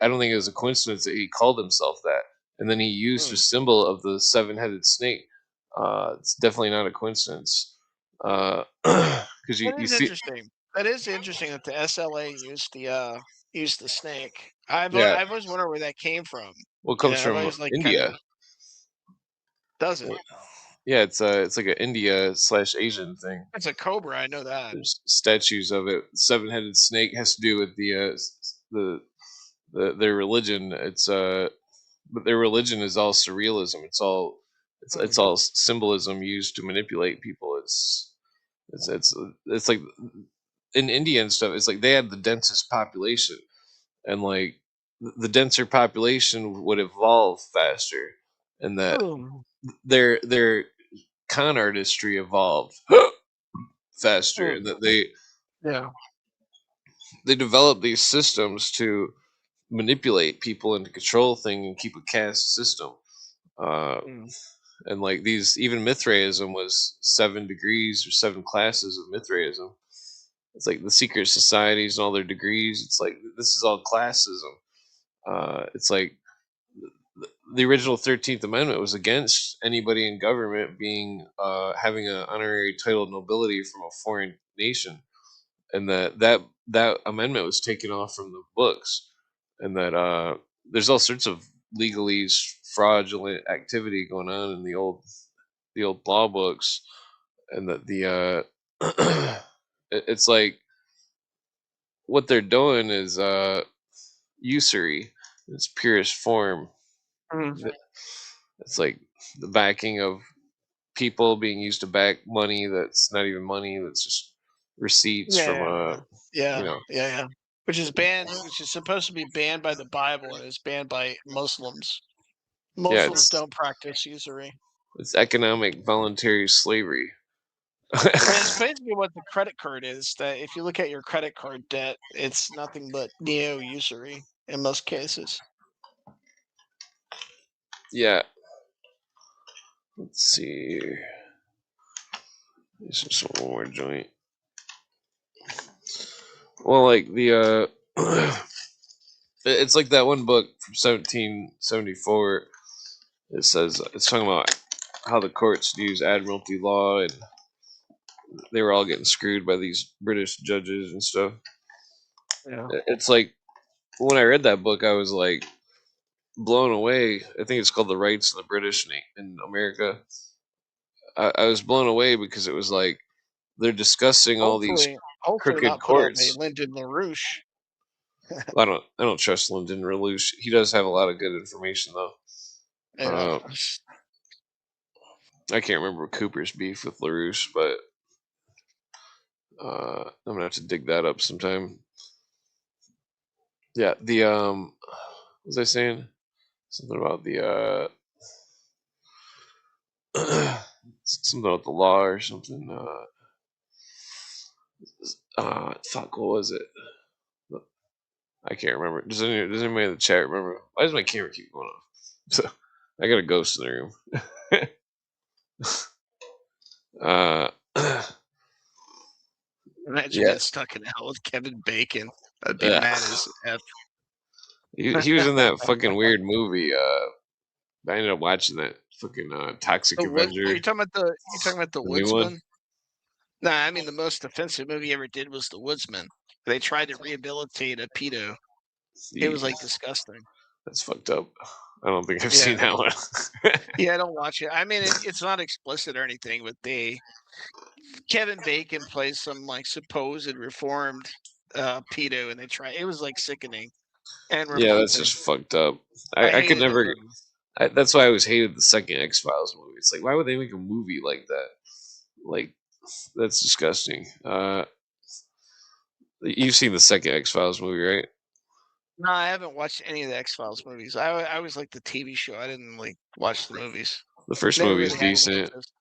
I don't think it was a coincidence that he called himself that, and then he used a mm. symbol of the seven-headed snake. It's definitely not a coincidence, because That you is see, interesting. That is interesting that the SLA used the snake. yeah, I've always wondered where that came from. what comes I've from always like kind of India. does it. Yeah, it's like an India / Asian thing. It's a cobra. I know that. There's statues of it. Seven-headed snake has to do with their religion. But their religion is all surrealism. Mm, It's all symbolism used to manipulate people. It's like in India and stuff. It's like they have the densest population, and like the denser population would evolve faster, and that mm, their con artistry evolved faster, mm. and that Yeah. they developed these systems to manipulate people and to control things and keep a caste system. Uh, Mm. and like these, even Mithraism was 7 degrees or 7 classes of Mithraism. It's like the secret societies and all their degrees. It's like this is all classism. It's like the original 13th Amendment was against anybody in government being having an honorary title of nobility from a foreign nation, and that amendment was taken off from the books, and that there's all sorts of legalese fraudulent activity going on in the old law books, and that it's like what they're doing is usury in its purest form. Mm. It's like the backing of people being used to back money that's not even money, that's just receipts Yeah, from yeah, you yeah, know yeah, yeah. Which is banned. Which is supposed to be banned by the Bible and is banned by Muslims. yeah, Muslims don't practice usury. it's economic voluntary slavery. I mean, it's basically what the credit card is. That if you look at your credit card debt, it's nothing but neo usury in most cases. Yeah, let's see here. This is one more joint. Well, like it's like that one book from 1774. It says it's talking about how the courts use admiralty law, and they were all getting screwed by these British judges and stuff. Yeah. It's like when I read that book, I was like blown away. I think it's called The Rights of the British in America. I was blown away because it was like they're discussing all these Hopefully crooked not put on a courts. Lyndon LaRouche. I don't trust Lyndon LaRouche. He does have a lot of good information though. Yeah. I can't remember Cooper's beef with LaRouche, but I'm gonna have to dig that up sometime. Yeah, the what was I saying? Something about the something about the law or something. Fuck, what was it? I can't remember. Does anybody in the chat remember? Why does my camera keep going off? So I got a ghost in the room. Imagine Yeah, getting stuck in hell with Kevin Bacon. I'd be yeah. mad as F. He was in that fucking weird movie. I ended up watching that fucking Toxic The Wood? Are Avenger, you talking about the? You talking about the the new one. Woodsman? Nah, I mean the most offensive movie he ever did was The Woodsman. They tried to rehabilitate a pedo. It was like disgusting. That's fucked up. I don't think I've seen Yeah, that one. yeah. I don't watch it. I mean, it's not explicit or anything, but Kevin Bacon plays some like supposed reformed pedo, and they try. It was like sickening and Yeah, that's revolting. just fucked up. I I could hated that never. movie. That's why I always hated the second X Files movie. It's like, why would they make a movie like that? Like, that's disgusting. You've seen the second X Files movie, right? No, I haven't watched any of the X Files movies. I was like the TV show. I didn't like watch the movies. The first Never movie is really had any decent. interest.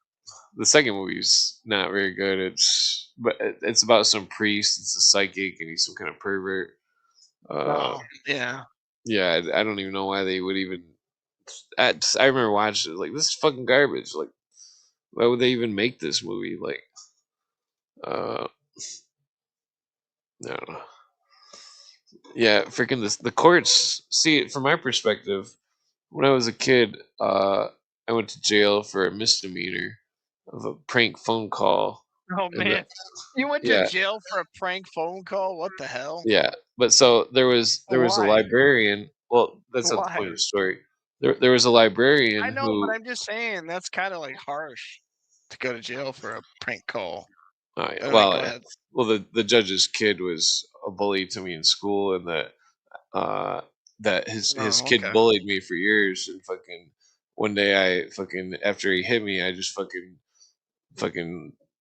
The second movie's not very good. It's about some priest. It's a psychic, and he's some kind of pervert. Oh, yeah. Yeah, I don't even know why they would even. I remember watching it like, this is fucking garbage. Like, why would they even make this movie? Like, I don't know. Yeah, freaking the courts. See, from my perspective, when I was a kid, I went to jail for a misdemeanor of a prank phone call, Oh and man, you went to yeah, jail for a prank phone call? What the hell? yeah. But so there was a Why? librarian. Well, that's not the point Why? of the story. There was a librarian I know, but who. I'm just saying that's kind of like harsh to go to jail for a prank call. Oh, yeah, Anyway, go yeah. ahead. Well, the judge's kid was a bully to me in school, and uh, that his Oh, kid okay. bullied me for years, and fucking one day I fucking, after he hit me, I just fucking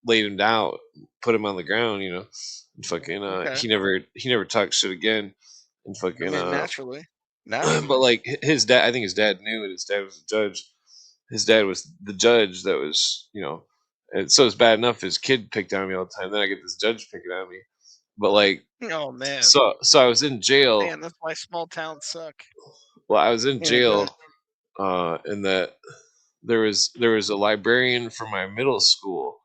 laid him down, put him on the ground, and fucking Okay. he never talked shit again, and I fucking mean, naturally. but Naturally. like his dad, I think his dad knew, and his dad was the judge. His dad was the judge that was, and so it's bad enough his kid picked on me all the time. Then I get this judge picking on me, but like, Oh man. so I was in jail. Man, that's why small towns suck. Well, I was in Yeah, go ahead. jail, and that there was a librarian from my middle school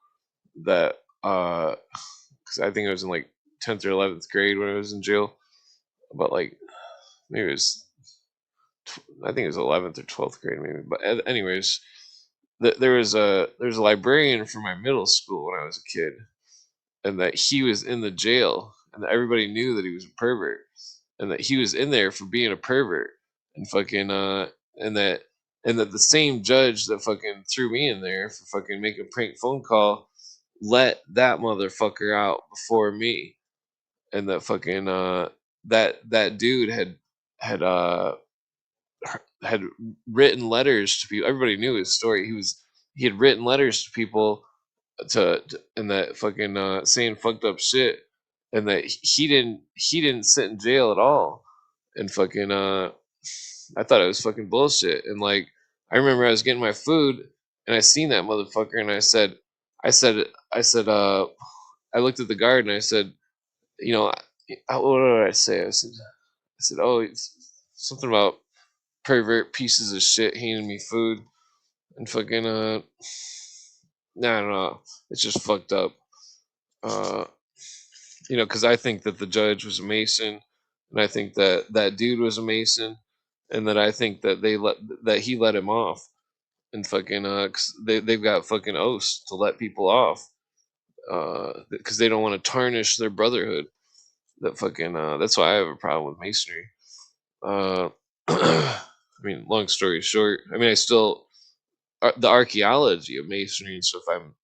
that, because I think I was in like 10th or 11th grade when I was in jail, but like maybe it was, I think it was 11th or 12th grade maybe. But anyways, there was a librarian from my middle school when I was a kid, and that he was in the jail, and that everybody knew that he was a pervert, and that he was in there for being a pervert, and fucking and that the same judge that fucking threw me in there for fucking making a prank phone call let that motherfucker out before me, and that fucking that dude had had written letters to people. Everybody knew his story. He had written letters to people and that fucking saying fucked up shit, and that he didn't sit in jail at all, and fucking I thought it was fucking bullshit. And like, I remember I was getting my food, and I seen that motherfucker, and I said I said I looked at the guard, and I said, what did I say? I said, oh, it's something about pervert pieces of shit handing me food, and fucking nah, I don't know, it's just fucked up. uh because I think that the judge was a Mason, and I think that that dude was a Mason, and that I think that he let him off, and fucking 'cause they've got fucking oaths to let people off, because they don't want to tarnish their brotherhood. That fucking that's why I have a problem with Masonry. uh I mean, long story short, I mean, I still, the archaeology of Masonry and stuff, I'm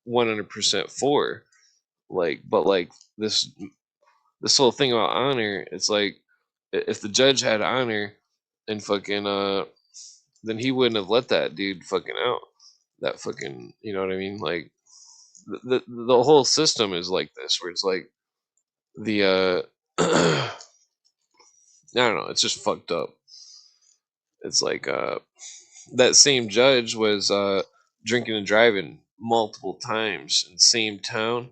100% for, like, but like this whole thing about honor, it's like, if the judge had honor and fucking then he wouldn't have let that dude fucking out. That fucking, you know what I mean? Like the whole system is like this, where it's like the I don't know, it's just fucked up. It's like that same judge was drinking and driving multiple times in the same town,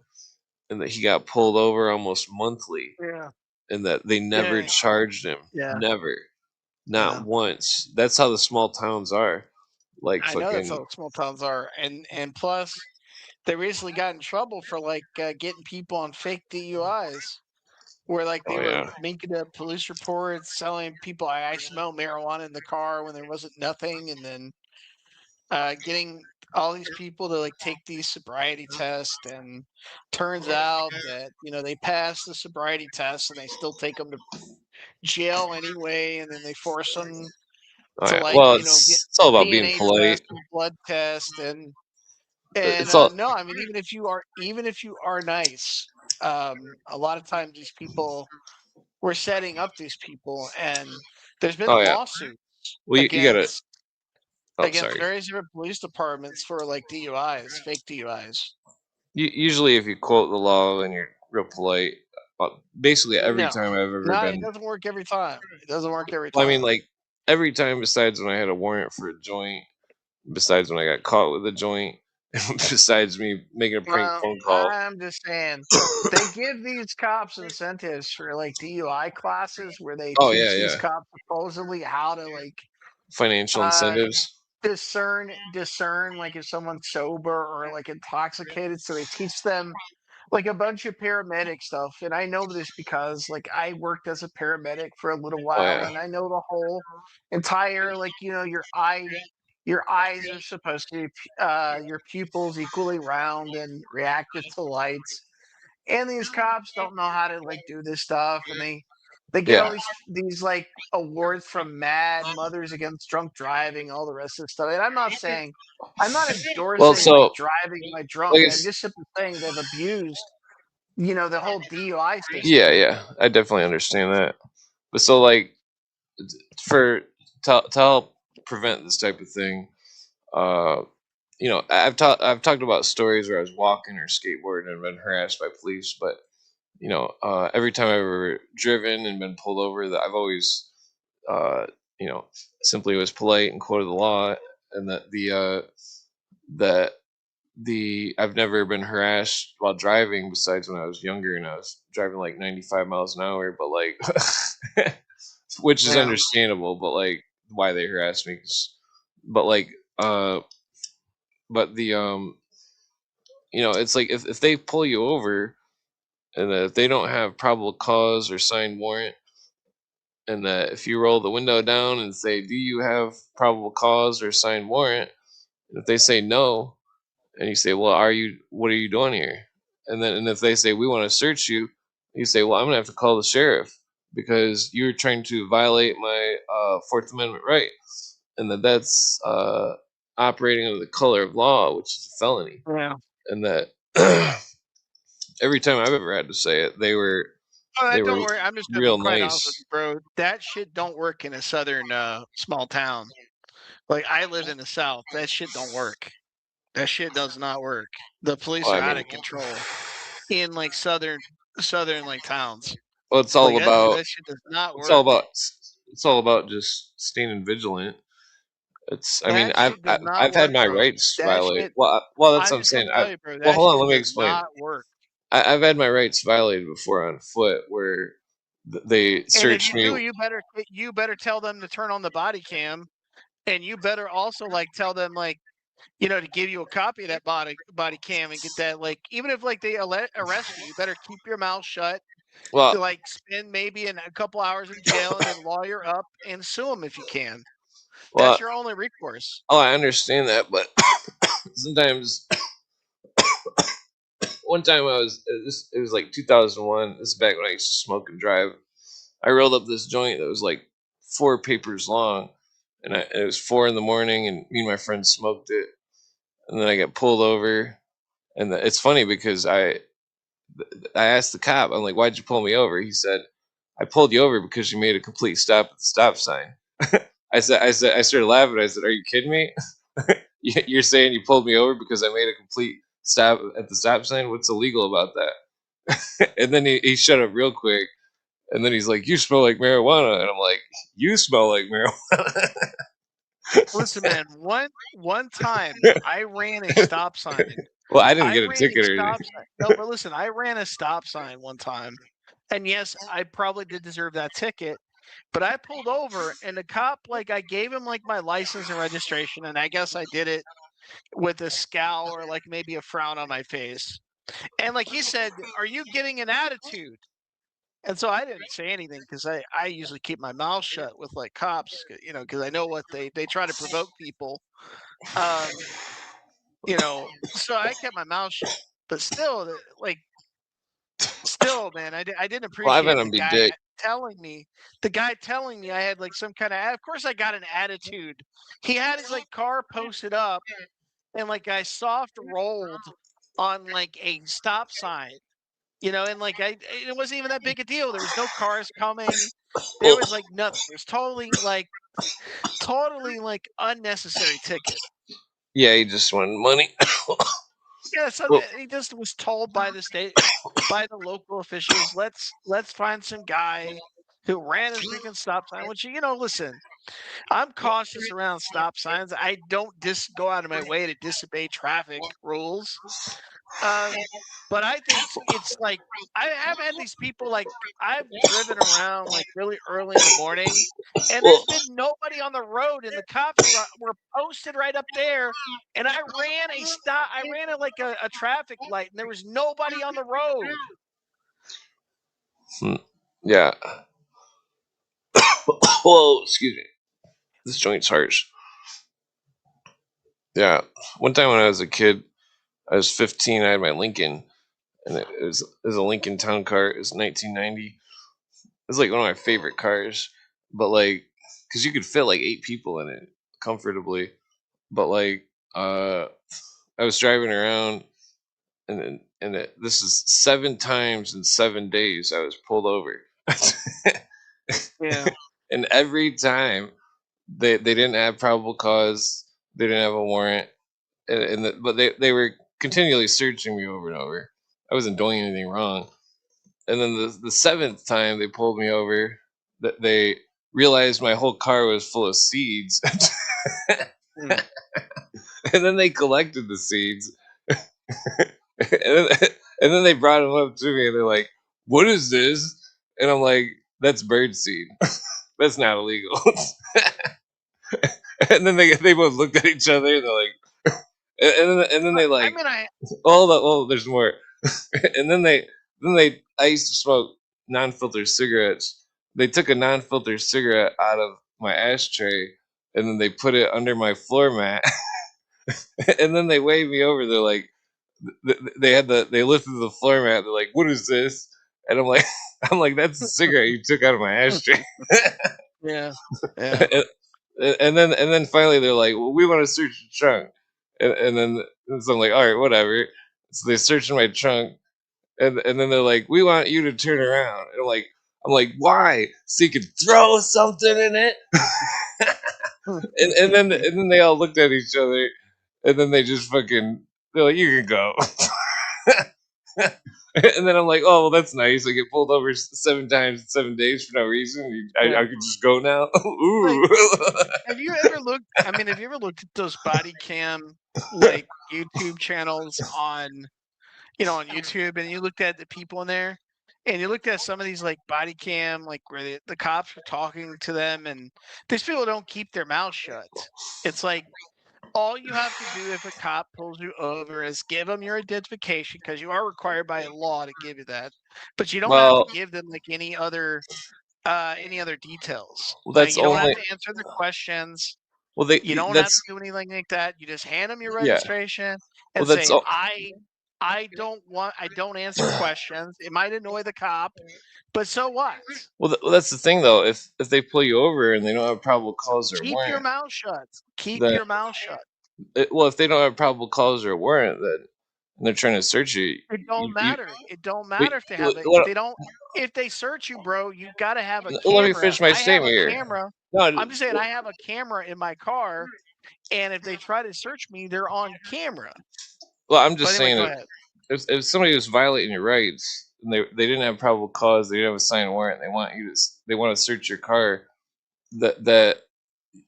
and that he got pulled over almost monthly, Yeah. and that they never Yeah. charged him. Yeah. Never. Not Yeah. once. That's how the small towns are. Like I know that's fucking. how small towns are, and plus they recently got in trouble for like getting people on fake DUIs, where like they Oh were yeah. making up police reports, telling people I smell marijuana in the car when there wasn't nothing, and then getting all these people to like take these sobriety tests, and turns out that they pass the sobriety test and they still take them to jail anyway, and then they force them Oh to yeah. like Well, get it's all about being DNA polite. test and blood test, and It's all. no, I mean even if you are nice, a lot of times these people were setting up these people, and there's been Oh yeah. lawsuits Well, you gotta. against Oh, sorry. various different police departments for like DUIs, fake DUIs. Usually, if you quote the law and you're real polite, basically every No, time I've ever no, it been. doesn't work every time. It doesn't work every Well, I mean, time. like every time besides when I had a warrant for a joint, besides when I got caught with a joint, besides me making a prank Well, phone call. I'm just saying they give these cops incentives for like DUI classes where they Oh yeah, teach these yeah. cops supposedly how to like Financial uh incentives. discern like if someone's sober or like intoxicated. So they teach them like a bunch of paramedic stuff. And I know this because like I worked as a paramedic for a little Oh while, yeah, and I know the whole entire like your eyes are supposed to be your pupils equally round and reactive to lights. And these cops don't know how to like do this stuff, and they get all yeah. these like awards from Mad Mothers Against Drunk Driving, all the rest of the stuff. And I'm not Well, endorsing like so driving like like drunk. I'm it's just simply saying they've abused the whole DUI yeah, system. yeah. I definitely understand that. But so like for to help prevent this type of thing, uh, I've talked about stories where I was walking or skateboarding and been harassed by police, but every time I've ever driven and been pulled over, that I've always, uh, you know, simply was polite and quoted the law, and that the I've never been harassed while driving, besides when I was younger and I was driving like 95 miles an hour, but like, which is Yeah. understandable, but like why they harassed me, but like, uh, but the it's like if they pull you over and that if they don't have probable cause or signed warrant, and that if you roll the window down and say, "Do you have probable cause or signed warrant?" and if they say no, and you say, "Well, what are you doing here?" and if they say, "We want to search you," you say, "Well, I'm gonna have to call the sheriff because you're trying to violate my Fourth Amendment right," and that's operating under the color of law, which is a felony, Yeah. and that every time I've ever had to say it, Oh, they that were don't worry. I'm just gonna be real quite honest with nice. you, bro. That shit don't work in a southern small town. Like I live in the south. That shit don't work. That shit does not work. The police Well, are I out mean, of control in like southern like towns. well, Like that shit does not it's all work. about it's all about just staying vigilant. I mean, That shit does not I've had work, my bro. rights That violated. shit. Well, that's I'm what I'm just gonna saying. tell you, bro. Well, That hold on, shit let me does explain. not work. I've had my rights violated before on foot, where they And if searched you do, me. you better tell them to turn on the body cam, and you better also like tell them like to give you a copy of that body cam and get that like even if like they arrest you, you better keep your mouth shut. Well, Like spend maybe a couple hours in jail and then lawyer up and sue them if you can. well, That's your only recourse. oh, I understand that, but sometimes one time it was like 2001. This is back when I used to smoke and drive. I rolled up this joint that was like 4 papers long, and it was 4 in the morning, and me and my friend smoked it, and then I got pulled over, and it's funny because I asked the cop, I'm like, "Why'd you pull me over?" He said, I pulled you over because you made a complete stop at the stop sign. I started laughing. I said, are you kidding me? You're saying you pulled me over because I made a complete stop at the stop sign? What's illegal about that? And then he shut up real quick. And then he's like, you smell like marijuana. And I'm like, you smell like marijuana. Listen, man, one time I ran a stop sign. Well, I didn't I get a ran ticket a or stop anything. sign. No, but listen, I ran a stop sign one time. And yes, I probably did deserve that ticket. But I pulled over and the cop, like, I gave him like my license and registration, and I guess I did it with a scowl or like maybe a frown on my face. And like he said, are you getting an attitude? And so I didn't say anything because I usually keep my mouth shut with like cops, because I know what they try to provoke people. Um, so I kept my mouth shut. But still, still, man, I didn't Well, I've been appreciate a the big guy dick. telling me, I had like some kind of course I got an attitude. He had his like car posted up and like I soft rolled on like a stop sign. And like it wasn't even that big a deal. There was no cars coming. There Well, was like nothing. It was totally like unnecessary ticket. yeah, he just wanted money. Yeah, so Well, he just was told by by the local officials, let's find some guy who ran his freaking stop sign. Which listen, I'm cautious around stop signs. I don't go out of my way to disobey traffic rules. But I think it's like I have had these people like I've driven around like really early in the morning, and well, there's been nobody on the road, and the cops were posted right up there, and I ran a stop. I ran at like a traffic light, and there was nobody on the road. yeah. Whoa, excuse me. This joint's harsh. Yeah. One time when I was a kid, I was 15. I had my Lincoln, and it was a Lincoln Town Car. It was 1990. It was like one of my favorite cars, but like, cause you could fit like 8 people in it comfortably. But like, I was driving around, this is 7 times in 7 days I was pulled over, Yeah, and every time they didn't have probable cause, they didn't have a warrant, but they were continually searching me over and over. I wasn't doing anything wrong. And then the 7th time they pulled me over, that they realized my whole car was full of seeds, mm, and then they collected the seeds, and, then, and then they brought them up to me, and they're like, "What is this?" And I'm like, "That's bird seed. That's not illegal." And then they both looked at each other, and they're like, and then they I like, mean, there's more. And I used to smoke non-filter cigarettes. They took a non-filter cigarette out of my ashtray, and then they put it under my floor mat. And then they waved me over. They're like, they lifted the floor mat. They're like, "What is this?" And I'm like, "That's the cigarette you took out of my ashtray." yeah, yeah. And then finally they're like, "Well, we want to search your trunk." So I'm like, "All right, whatever." So they search in my trunk, and then they're like, "We want you to turn around." And I'm like, "Why? So you could throw something in it?" And then they all looked at each other, and then they just they're like, "You can go." And then I'm like, "Oh, well, that's nice. I get pulled over 7 times in 7 days for no reason. Yeah. I can just go now." Like, Ooh. have you ever looked? I mean, have you ever looked at those body cam like YouTube channels on YouTube, and you looked at the people in there, and you looked at some of these like body cam, like where the cops were talking to them, and these people don't keep their mouth shut. It's like all you have to do if a cop pulls you over is give them your identification because you are required by law to give you that, but you don't have to Well, give them like any other details. that's You don't have only to answer their questions. well You don't have to that's do anything like that. You just hand them your yeah. registration Well, and that's say, all. I don't answer questions. It might annoy the cop, but so what? Well, that's the thing though. If they pull you over and they don't have probable cause or Keep your warrant, mouth shut. Keep then your mouth shut. well, if they don't have probable cause or warrant, and they're trying to search you, It don't you matter. It don't wait, matter if they have it. what, If they search you, bro, you got to have a let me camera. finish my I have statement a here. camera. No, I'm just saying I have a camera in my car, and if they try to search me, they're on camera. well, I'm But just anyway, saying go that ahead. if somebody was violating your rights and they didn't have probable cause, they didn't have a signed warrant, they want to search your car, that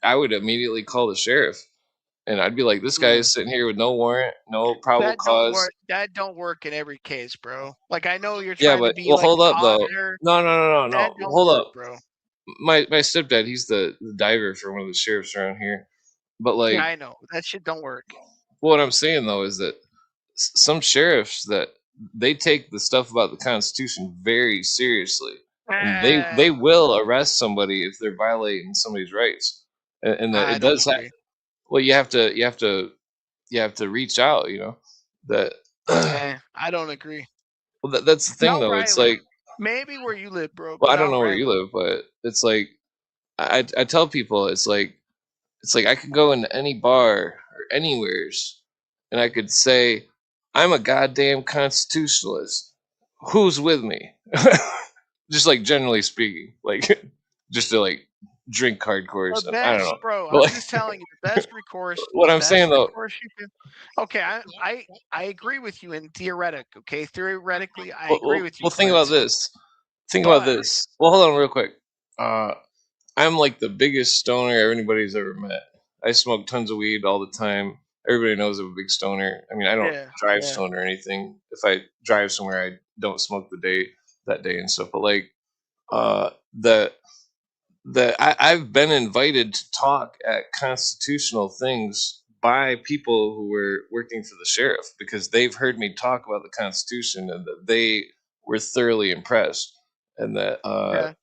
I would immediately call the sheriff, and I'd be like, this guy Mm. is sitting here with no warrant, no probable That don't cause. work. That don't work in every case, bro. Like I know you're Yeah, trying to but be well, like hold up out though. there. That No. don't Hold work, up. bro. My stepdad, he's the diver for one of the sheriffs around here. But Yeah, like, I know that shit don't work. what I'm saying though is that some sheriffs that they take the stuff about the Constitution very seriously, and they will arrest somebody if they're violating somebody's rights, and that I it don't does have. agree. Well, you have to reach out. You know that. I don't agree. Well, that's the thing Not though. It's Riley. like, Maybe where you live, bro, well, but I don't not know where you Riley. live, but it's like I tell people it's like I could go into any bar or anywheres, and I could say I'm a goddamn constitutionalist. Who's with me? Just like generally speaking, like just to like drink hardcore or The something. I don't best, know, bro. but I'm like just telling you, the best recourse, what I'm saying though. you can. Okay, I agree with you in theoretic. Okay, theoretically, I Well, agree with you, think about Clint. this. Think about But this. Well, hold on real quick. I'm like the biggest stoner anybody's ever met. I smoke tons of weed all the time. Everybody knows I'm a big stoner. I mean, I don't yeah, drive yeah, stoner or anything. If I drive somewhere, I don't smoke that day and stuff. But like, uh, the I've been invited to talk at constitutional things by people who were working for the sheriff because they've heard me talk about the Constitution and that they were thoroughly impressed and that yeah.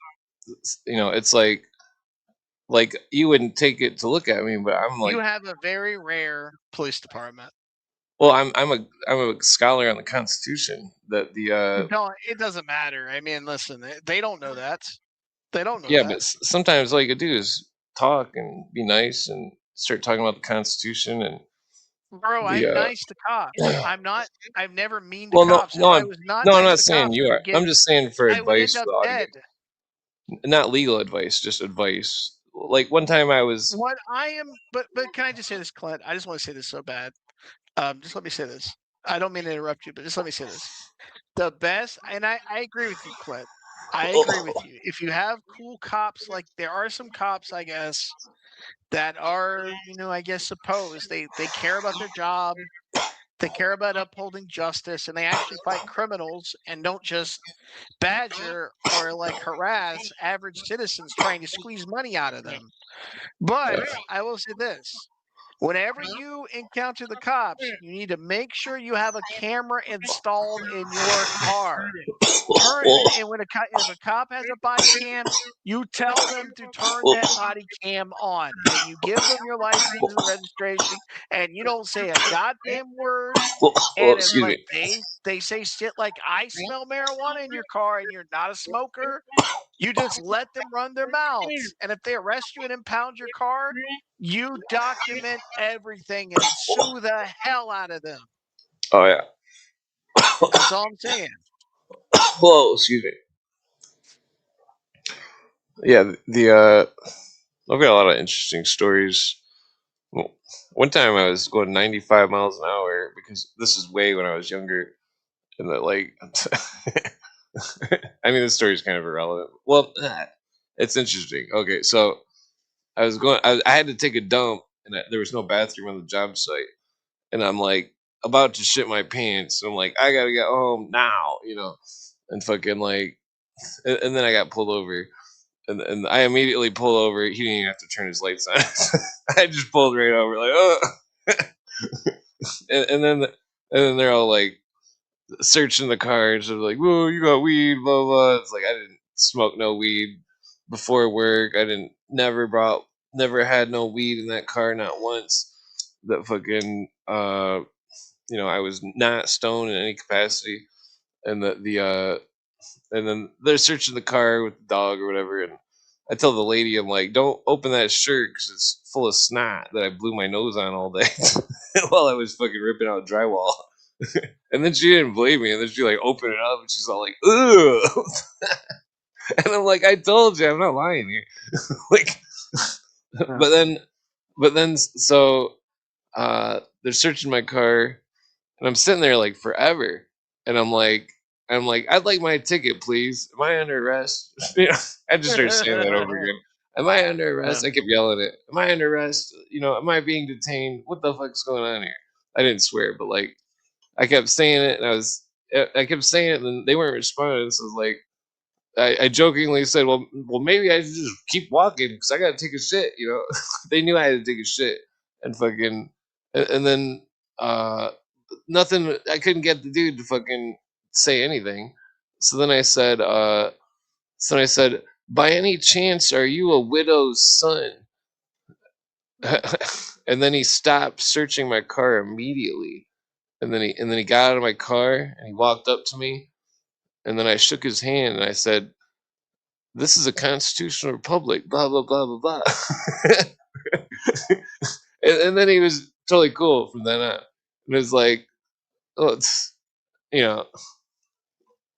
it's like you wouldn't take it to look at me, but I'm You like, have a very rare police department. well, I'm a scholar on the Constitution. That the Don't. It doesn't matter. I mean, listen, they don't know that. They don't know yeah, but that. sometimes all you could do is talk and be nice and start talking about the Constitution and Bro, the I'm nice to cops. I'm not. I've never mean to well, no, cops. If I was not I'm nice not to saying cops, you are. I'm just saying for I would end advice for up the dead. audience, not legal advice, just advice. Like one time I was, What I am, but can I just say this, Clint? I just want to say this so bad. Just let me say this. I don't mean to interrupt you, but just let me say this. The best, and I agree with you, Clint. I agree with you. If you have cool cops, like there are some cops, I guess, that are, I guess supposed they care about their job, they care about upholding justice, and they actually fight criminals and don't just badger or like harass average citizens trying to squeeze money out of them. But I will say this. Whenever you encounter the cops, you need to make sure you have a camera installed in your car. And when if a cop has a body cam, you tell them to turn that body cam on, and you give them your license and registration, and you don't say a goddamn word. And if excuse like me. they say shit like I smell marijuana in your car and you're not a smoker, you just let them run their mouths. And if they arrest you and impound your car, you document everything and sue the hell out of them. Oh yeah. That's all I'm saying. Whoa, excuse me. Yeah, I've got a lot of interesting stories. Well, one time I was going 95 miles an hour because this is way when I was younger, and that like, I mean, this story is kind of irrelevant. Well, it's interesting. Okay, so I had to take a dump, and there was no bathroom on the job site, and I'm like about to shit my pants. And I'm like, I gotta get home now, and fucking like, and then I got pulled over. And I immediately pulled over. He didn't even have to turn his lights on. I just pulled right over, like, oh. And then they're all like searching the car and stuff, like, whoa, you got weed, blah blah. It's like I didn't smoke no weed before work. I didn't never had no weed in that car, not once. That fucking I was not stoned in any capacity. And and then they're searching the car with the dog or whatever, and I tell the lady, I'm like, don't open that shirt because it's full of snot that I blew my nose on all day while I was fucking ripping out drywall. And then she didn't believe me, and then she like opened it up, and she's all like, "Ugh," and I'm like, "I told you, I'm not lying here." Like, but then, so they're searching my car, and I'm sitting there like forever, and I'm like, "I'd like my ticket, please. Am I under arrest?" I just started saying that over again. Am I under arrest? I kept yelling it. Am I under arrest? Am I being detained? What the fuck's going on here? I didn't swear, but like I kept saying it, and I kept saying it, and they weren't responding. So like I jokingly said, well, maybe I should just keep walking because I gotta take a shit. They knew I had to take a shit, and fucking, and then nothing. I couldn't get the dude to fucking say anything. So then I said, by any chance, are you a widow's son? And then he stopped searching my car immediately. And then he got out of my car and he walked up to me, and then I shook his hand and I said, "This is a constitutional republic, blah blah blah blah blah." and then he was totally cool from then on. And it was like, oh, it's you know,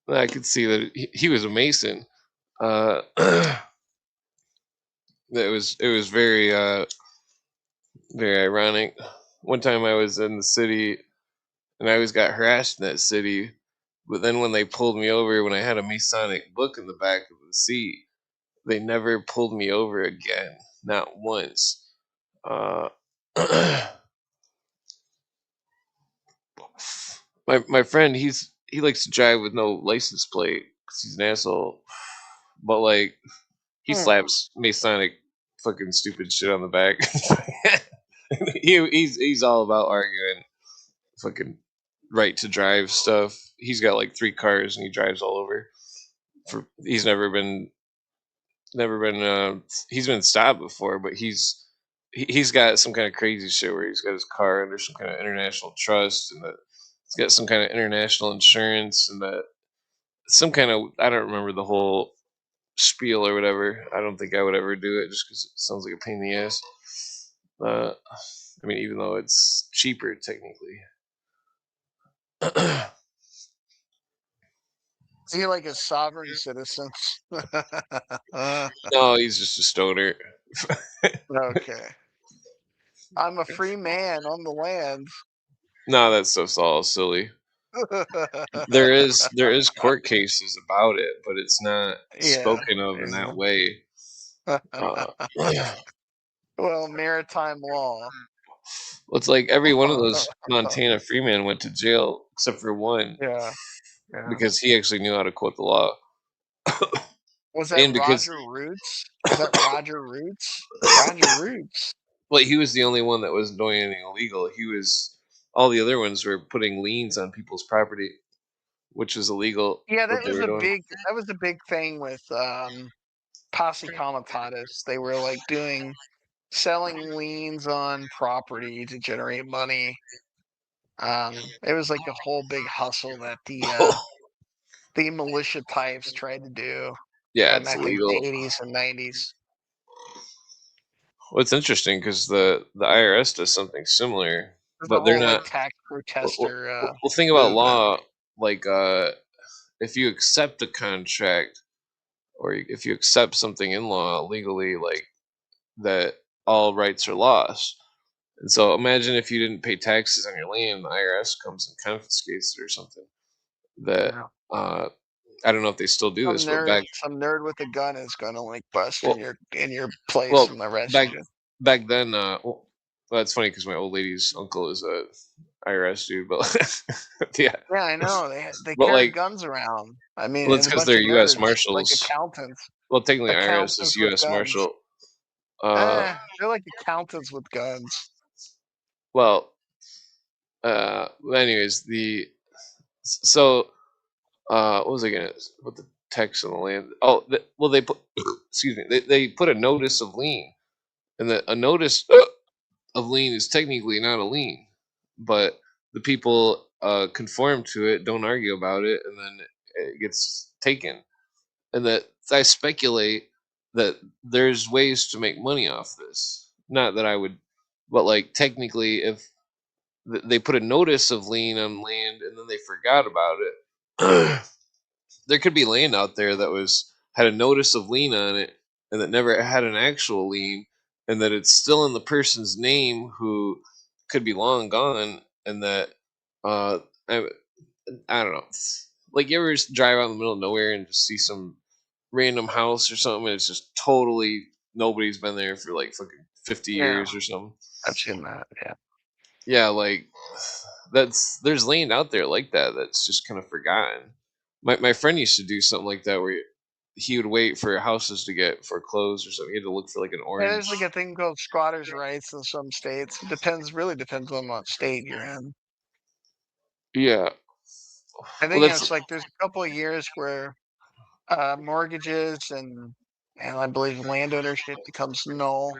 I could see that he was a Mason. It was very ironic. One time I was in the city and I always got harassed in that city. But then when they pulled me over, when I had a Masonic book in the back of the seat, they never pulled me over again, not once. Uh, my friend, he likes to drive with no license plate because he's an asshole. But like, he slaps Masonic fucking stupid shit on the back. He's all about arguing fucking right to drive stuff. He's got like 3 cars and he drives all over. He's never been he's been stopped before, but he's got some kind of crazy shit where he's got his car under some kind of international trust, and that he's got some kind of international insurance, and that some kind of, I don't remember the whole spiel or whatever. I don't think I would ever do it just because it sounds like a pain in the ass. I mean, even though it's cheaper technically. Is he like a sovereign citizen? No, he's just a stoner. Okay. I'm a free man on the land. No, that stuff's all silly. There is court cases about it, but it's not Yeah. spoken of in that way. Well, maritime law. Well, it's like every one of those Montana freemen went to jail except for one Yeah. because he actually knew how to quote the law. Was that And because, Roger Roots? Was that Roger Roots? Roger Roots. well, he was the only one that wasn't doing anything illegal. All the other ones were putting liens on people's property, which is illegal. Yeah, What they were doing. that was a big thing with Posse Comitatus. They were like selling liens on property to generate money. It was like a whole big hustle that the militia types tried to do Yeah, in, it's I think, the illegal. 80s and 90s. Well, it's interesting because the IRS does something similar, There's a but they're whole like not. tax protester Well, think about movement. law. Like, if you accept a contract, or if you accept something in law legally, like that, all rights are lost. And so, imagine if you didn't pay taxes on your land, the IRS comes and confiscates it or something. That Yeah. I don't know if they still do this, but Some nerd with a gun is gonna like bust well, in your place well, and arrest back you. back then, well, that's funny because my old lady's uncle is a IRS dude, but yeah, Yeah, I know. They but carry like, guns around. I mean, well, it's and a because bunch they're of U.S. nerds, like Marshals. accountants. Well, technically, IRS is Accountants with U.S. guns. Marshal. Uh, They're like accountants with guns. well, anyways, so what was I gonna with the text on the land? Oh, well, they put excuse me, they put a notice of lien, and a notice of lien is technically not a lien, but the people conform to it, don't argue about it, and then it gets taken. And that I speculate that there's ways to make money off this. Not that I would, but like technically, they put a notice of lien on land and then they forgot about it. There could be land out there that had a notice of lien on it and that never had an actual lien, and that it's still in the person's name who could be long gone, and that uh I, I don't know. Like, you ever just drive out in the middle of nowhere and just see some random house or something, and it's just totally nobody's been there for like fucking 50 Yeah, years or something. I've seen that. Yeah. Yeah, like there's land out there like that that's just kind of forgotten. My friend used to do something like that where he would wait for houses to get foreclosed or something. He had to look for like an Yeah, orange. there's like a thing called squatters' rights in some states. It really depends on what state you're in. Yeah. I Well, think that's it's like there's a couple of years where mortgages and I believe land ownership becomes null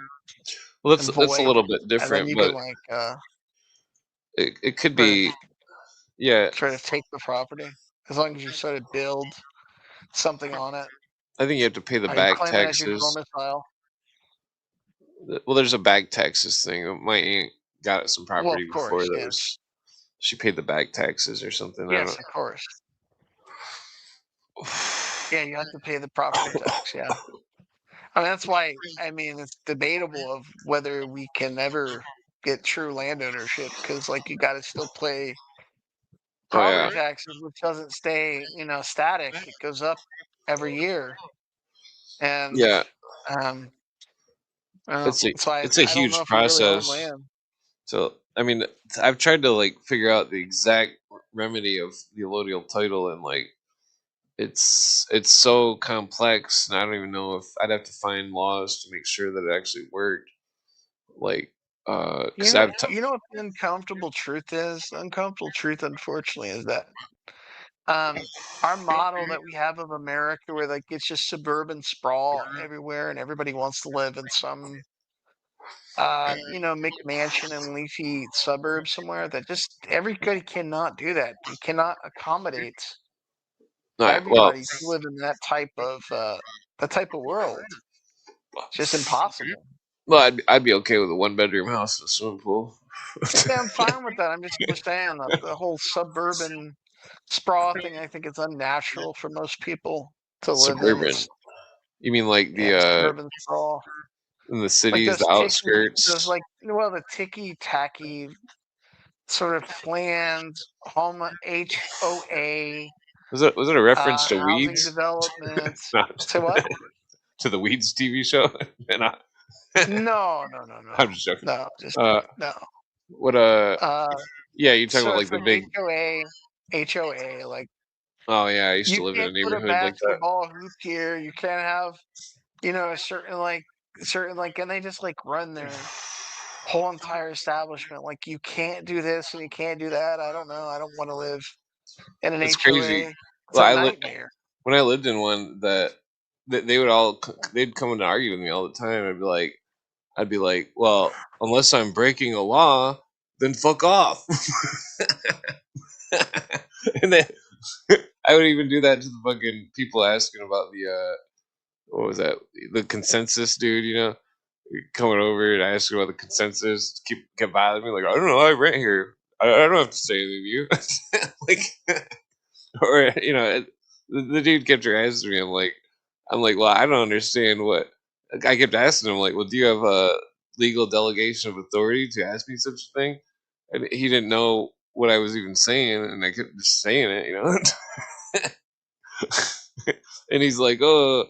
and that's a void, little bit and then different, you can but like it could sort of be, yeah. take the property as long as you sort of build something on it. I think you have to pay the You back claim it as your taxes. domicile. Well, there's a back taxes thing. My aunt got some Well, property of before course, that yes, was she paid the back taxes or something. I yes, don't. of course. Yeah, you have to pay the property tax. Yeah, I mean that's why. I mean it's debatable of whether we can ever get true land ownership because like you got to still pay Oh yeah, property taxes, which doesn't stay, static. It goes up every year, and yeah. um, well, It's so I it's a I don't know huge if we really own process. land. So I mean, I've tried to like figure out the exact remedy of the allodial title, and like it's so complex, and I don't even know if I'd have to find laws to make sure that it actually worked. Like, because You know what the uncomfortable truth is? The uncomfortable truth, unfortunately, is that um, our model that we have of America, where like it's just suburban sprawl everywhere, and everybody wants to live in some McMansion and leafy suburb somewhere. That just everybody cannot do that. You cannot accommodate all right, well, everybody to live in that type of world. It's just impossible. I'd be okay with a one bedroom house and a swimming pool. Yeah, I'm fine with that. I'm just saying that the whole suburban sprawl thing, I think it's unnatural for most people to live in. Suburban. You mean like Yeah, suburban sprawl. in the Like cities, the outskirts? the ticky tacky sort of planned HOA Was it a reference to housing Weeds? development. Not Say what? to the Weeds TV show? And No, no, no, I'm no, just joking. no, just Uh, no. what Uh, Yeah, you're talking so about it's like the like big. HOA. Like Oh yeah, I used to you live in a can't put a neighborhood like that. basketball hoop here. You can't have a certain like, and they just like run their whole entire establishment. Like you can't do this and you can't do that. I don't know. I don't want to live in an It's crazy. HOA. It's Well, a nightmare. when I lived in one that they'd come in and argue with me all the time. I'd be like, well, unless I'm breaking a law, then fuck off. And then I would even do that to the fucking people asking about the what was that? The consensus, dude. Coming over and asking about the consensus. Kept bothering me. Like, I don't know. I rent here. I don't have to say anything to you. Like, or the dude kept asking me. I'm like, well, I don't understand what. I kept asking him, like, well, do you have a legal delegation of authority to ask me such a thing? And he didn't know what I was even saying, and I kept just saying it. And he's like, oh,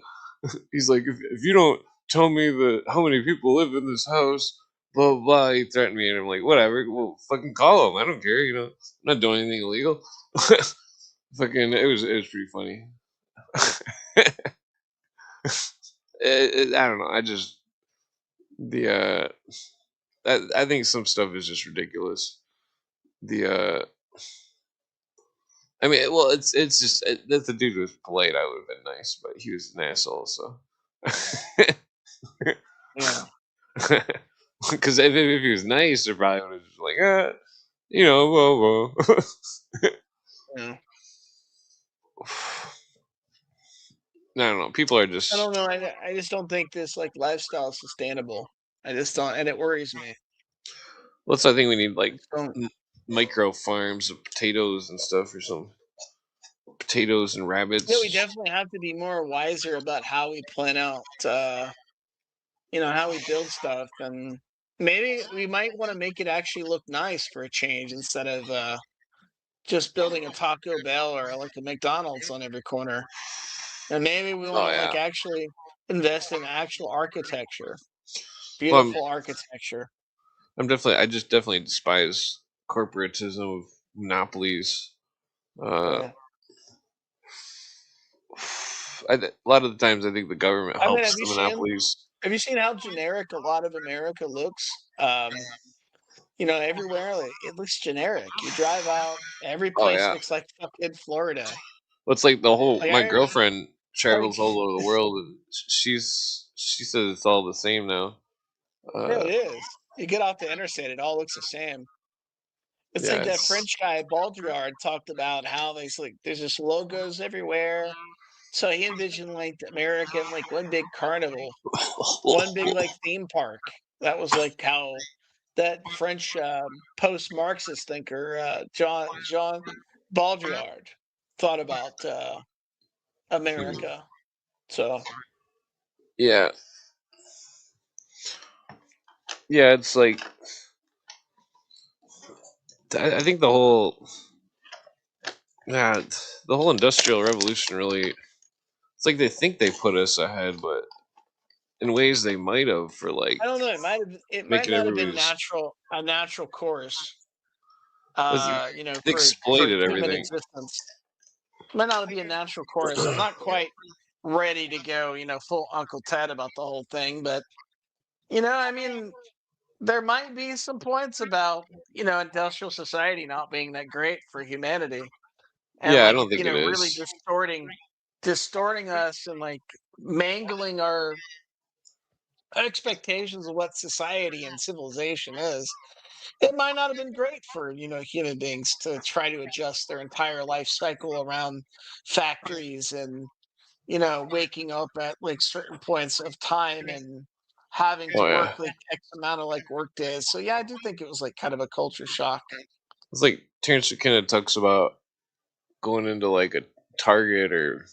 he's like, if you don't tell me how many people live in this house, blah blah blah. He threatened me, and I'm like, whatever. Well, fucking call him. I don't care. I'm not doing anything illegal. Fucking, it was pretty funny. I don't know. I just the I think some stuff is just ridiculous. The I mean, well, it's just that the dude was polite. I would have been nice, but he was an asshole. So, Yeah. because if he was nice, they probably would have just like, well. Yeah. I don't know. People are I just. don't know. I just don't think this like lifestyle is sustainable. I just don't, and it worries me. What's I think we need I like just don't. micro farms of potatoes and stuff or something. Potatoes and rabbits. Yeah, we definitely have to be more wiser about how we plan out, how we build stuff, and maybe we might want to make it actually look nice for a change instead of just building a Taco Bell or like a McDonald's on every corner. And maybe we want Oh to yeah. like actually invest in actual architecture, Well, beautiful architecture. I just definitely despise corporatism of monopolies. Uh, Yeah. a lot of the times I think the government I mean, helps the monopolies. have you seen how generic a lot of America looks? Everywhere like, it looks generic. You drive out, every Oh place yeah. looks like fucking Florida. Well, it's like the whole. Like My I girlfriend like travels all over the world, and she says it's all the same now. yeah, Uh, it is. You get off the interstate, it all looks the same. It's like yeah, that French guy Baudrillard talked about how there's just logos everywhere. So he envisioned like America in like one big carnival, one big like theme park. That was like how that French post-Marxist thinker Jean Baudrillard thought about America. So yeah, yeah. It's like I think yeah, the whole industrial revolution really. It's like they think they put us ahead, but in ways they might have for like I don't know. It might making not have been everybody's a natural course. they For exploited human everything. existence. Might not be a natural course. I'm not quite ready to go, full Uncle Ted about the whole thing, but I mean, there might be some points about, industrial society not being that great for humanity and Yeah, I like, don't think it really is. distorting us and like mangling our expectations of what society and civilization is. It might not have been great for, human beings to try to adjust their entire life cycle around factories and waking up at like certain points of time and having to Oh yeah, work like X amount of like work days. So yeah, I do think it was like kind of a culture shock. it's like Terrence McKenna talks about going into like a Target or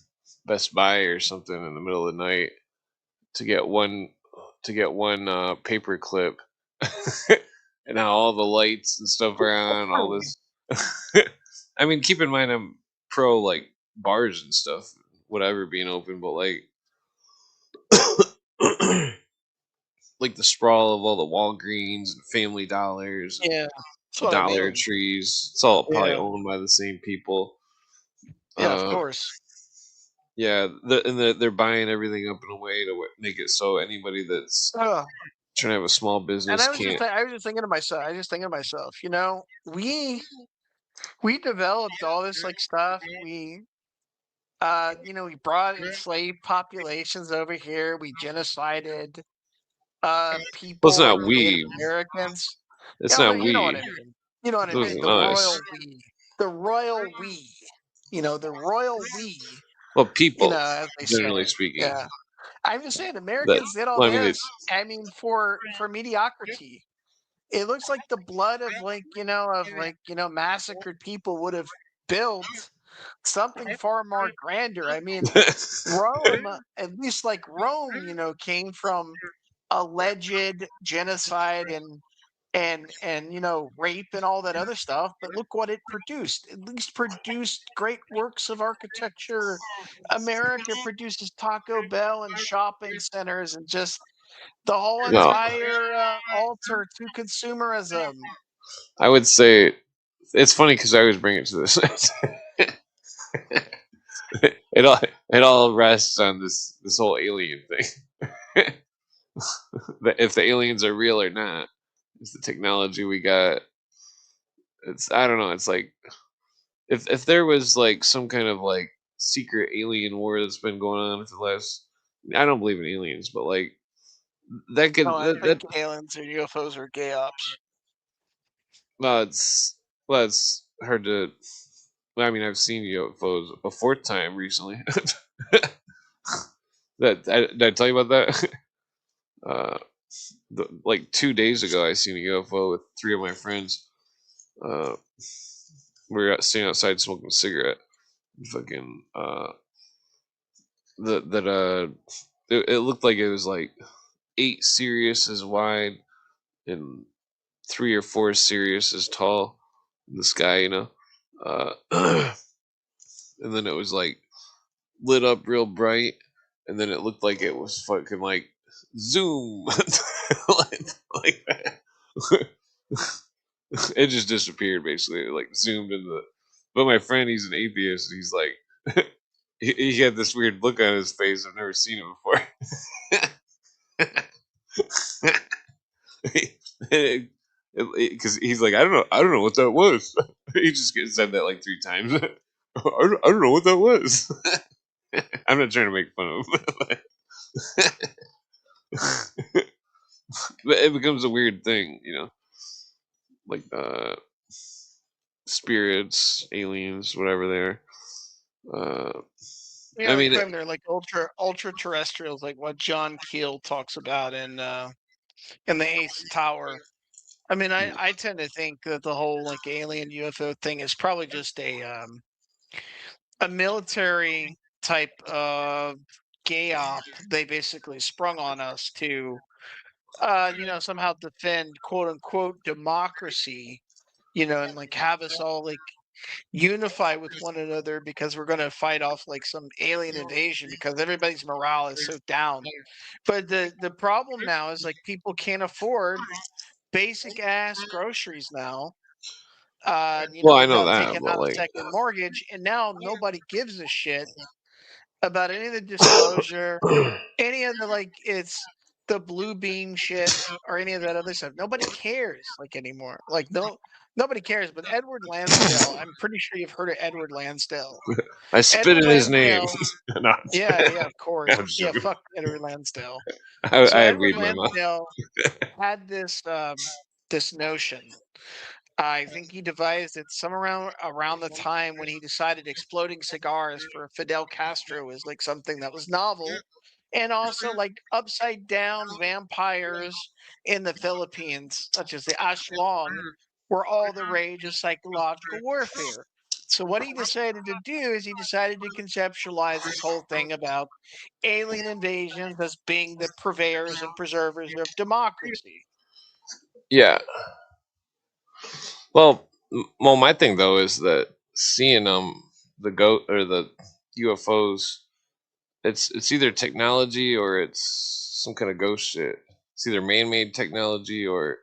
Best Buy or something in the middle of the night to get one paper clip, and how all the lights and stuff are on, all this. I mean, keep in mind I'm pro like bars and stuff, whatever being open, but like like the sprawl of all the Walgreens and Family Dollars and Yeah, that's what I Dollar mean. Trees. It's all probably Yeah, owned by the same people. yeah, of Uh, course. yeah, they're buying everything up in a way to make it so anybody that's Ugh. trying to have a small And business can't. I was just thinking to myself, we developed all this like stuff. We brought enslaved populations over here. We genocided Well, it's people, not Native we. Americans. It's Yeah, not but you know what we. I mean. You know what I It mean. wasn't The us. royal we. The royal we. The royal we, Well, people, as they generally say. speaking. Yeah. I'm just saying That Americans did all well, I mean, this. I mean, for mediocrity. It looks like the blood of massacred people would have built something far more grander. I mean, Rome, at least like Rome, came from alleged genocide and rape and all that other stuff, but look what it produced. At least produced great works of architecture. America produces Taco Bell and shopping centers and just the whole no, entire altar to consumerism. I would say it's funny because I always bring it to this. It all rests on this whole alien thing. If the aliens are real or not, it's the technology we got. It's I don't know. It's like if there was like some kind of like secret alien war that's been going on for the last. I don't believe in aliens, but like that No, could I that, think that aliens or UFOs are gay ops. it's hard to. I mean, I've seen UFOs a fourth time recently. Did I tell you about that? Like 2 days ago, I seen a UFO with three of my friends. we were sitting outside smoking a cigarette. Fucking it looked like it was like 8 Siriuses wide and 3 or 4 Siriuses tall in the sky, you know. And then it was like lit up real bright, and then it looked like it was fucking like zoom, like that. It just disappeared basically. It like zoomed in the. But my friend, he's an atheist. He's like, he had this weird look on his face. I've never seen it before. Because he's like, I don't know what that was. He just said that like 3 times. I don't know what that was. I'm not trying to make fun of him. But it becomes a weird thing, you know, like spirits, aliens, whatever they're. Yeah, I they mean, claim they're like ultra terrestrials, like what John Keel talks about in the Eighth Tower. I mean, I tend to think that the whole like alien UFO thing is probably just a military type of gay op they basically sprung on us to somehow defend quote unquote democracy, and like have us all like unify with one another because we're going to fight off like some alien invasion because everybody's morale is so down. But the problem now is like people can't afford basic ass groceries now, well, I know without that, taking but out a like, second mortgage, and now nobody gives a shit about any of the disclosure, any of the like it's the blue beam shit or any of that other stuff. Nobody cares like anymore. Like nobody cares. But Edward Lansdale, I'm pretty sure you've heard of Edward Lansdale. I spit Edward in his name. Lansdale, No, yeah, of course. I'm just Yeah, joking. fuck Edward Lansdale. So I have Edward weed in my mouth. Lansdale had this notion. I think he devised it somewhere around the time when he decided exploding cigars for Fidel Castro was like something that was novel, and also like upside down vampires in the Philippines, such as the Ashlong, were all the rage of psychological warfare. So what he decided to do is he decided to conceptualize this whole thing about alien invasions as being the purveyors and preservers of democracy. Yeah. Well, well, my thing though is that seeing the goat or the UFOs, it's either technology or it's some kind of ghost shit. It's either man-made technology or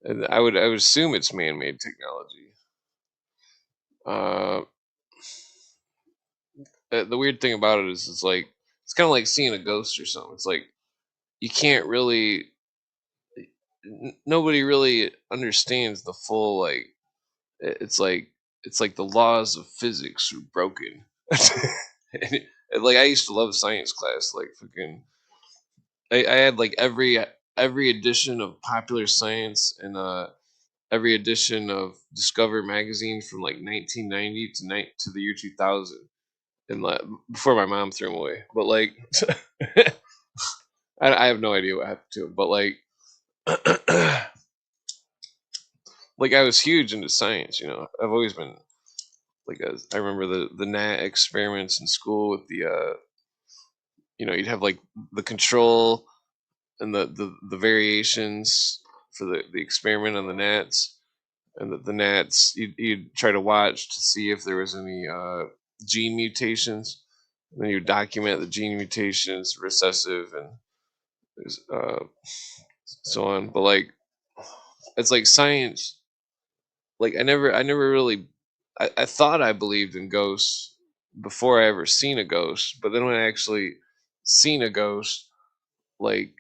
and I would assume it's man-made technology. Uh, the weird thing about it is it's kind of like seeing a ghost or something. It's like you can't really nobody really understands the full like it's like the laws of physics are broken. And, like I used to love science class. Like fucking, I had like every edition of Popular Science and every edition of Discover magazine from like 1990 to the year 2000, and like before my mom threw them away. But like, I have no idea what happened to them. But like, like I was huge into science. You know, I've always been like I remember the gnat experiments in school with the you'd have like the control and the variations for the experiment on the gnats, and the gnats you'd try to watch to see if there was any gene mutations, and then you document the gene mutations, recessive, and so on. But like it's like science. Like I never really I thought I believed in ghosts before I ever seen a ghost, but then when I actually seen a ghost, like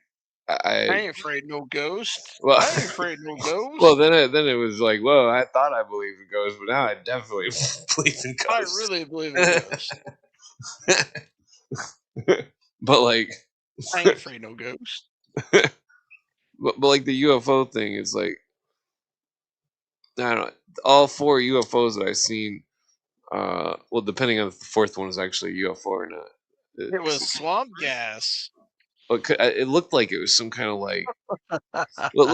I I ain't afraid no ghost. well I ain't afraid no well ghost. then it was like, whoa, I thought I believed in ghosts, but now I definitely believe in I ghosts. really believe in ghosts. But like I ain't afraid no ghost. but like the UFO thing is like I don't know, all 4 UFOs that I've seen, well, depending on if the 4th one is actually a UFO or not. It was swamp gas. It looked like it was some kind of like well, it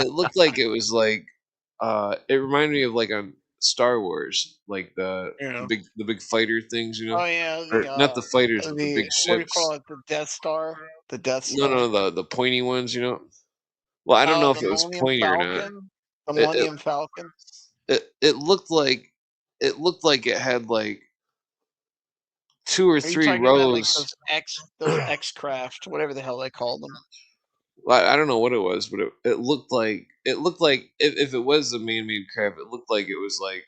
looked like it was like it reminded me of like on Star Wars, like Yeah. the big fighter things, Oh yeah, or not the fighters, but the big what do you ships. call it? The Death Star. The Death No, Star. no, the pointy ones. Well, I don't know Oh, if the it was Millennium pointy or not. Falcon. The It it Millennium Falcon. it looked like it had like two or Are you three talking about like rows. those X craft, whatever the hell they call them? I don't know what it was, but it looked like if it was a man-made craft, it looked like it was like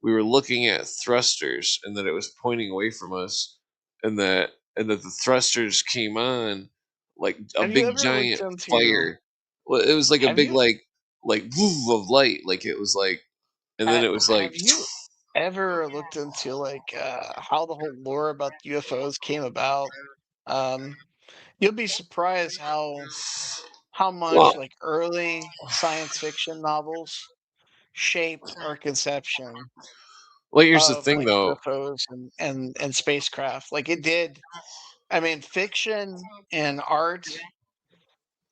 we were looking at thrusters and that it was pointing away from us, and that the thrusters came on like a Have you big ever looked giant into? fire. Well, it was like a Have big you like woof of light, like it was like, and then it was have like, you ever looked into like how the whole lore about UFOs came about? Um, you'll be surprised how much well, like early science fiction novels shaped our conception well, here's the of thing like though. UFOs and spacecraft. Like it did. I mean, fiction and art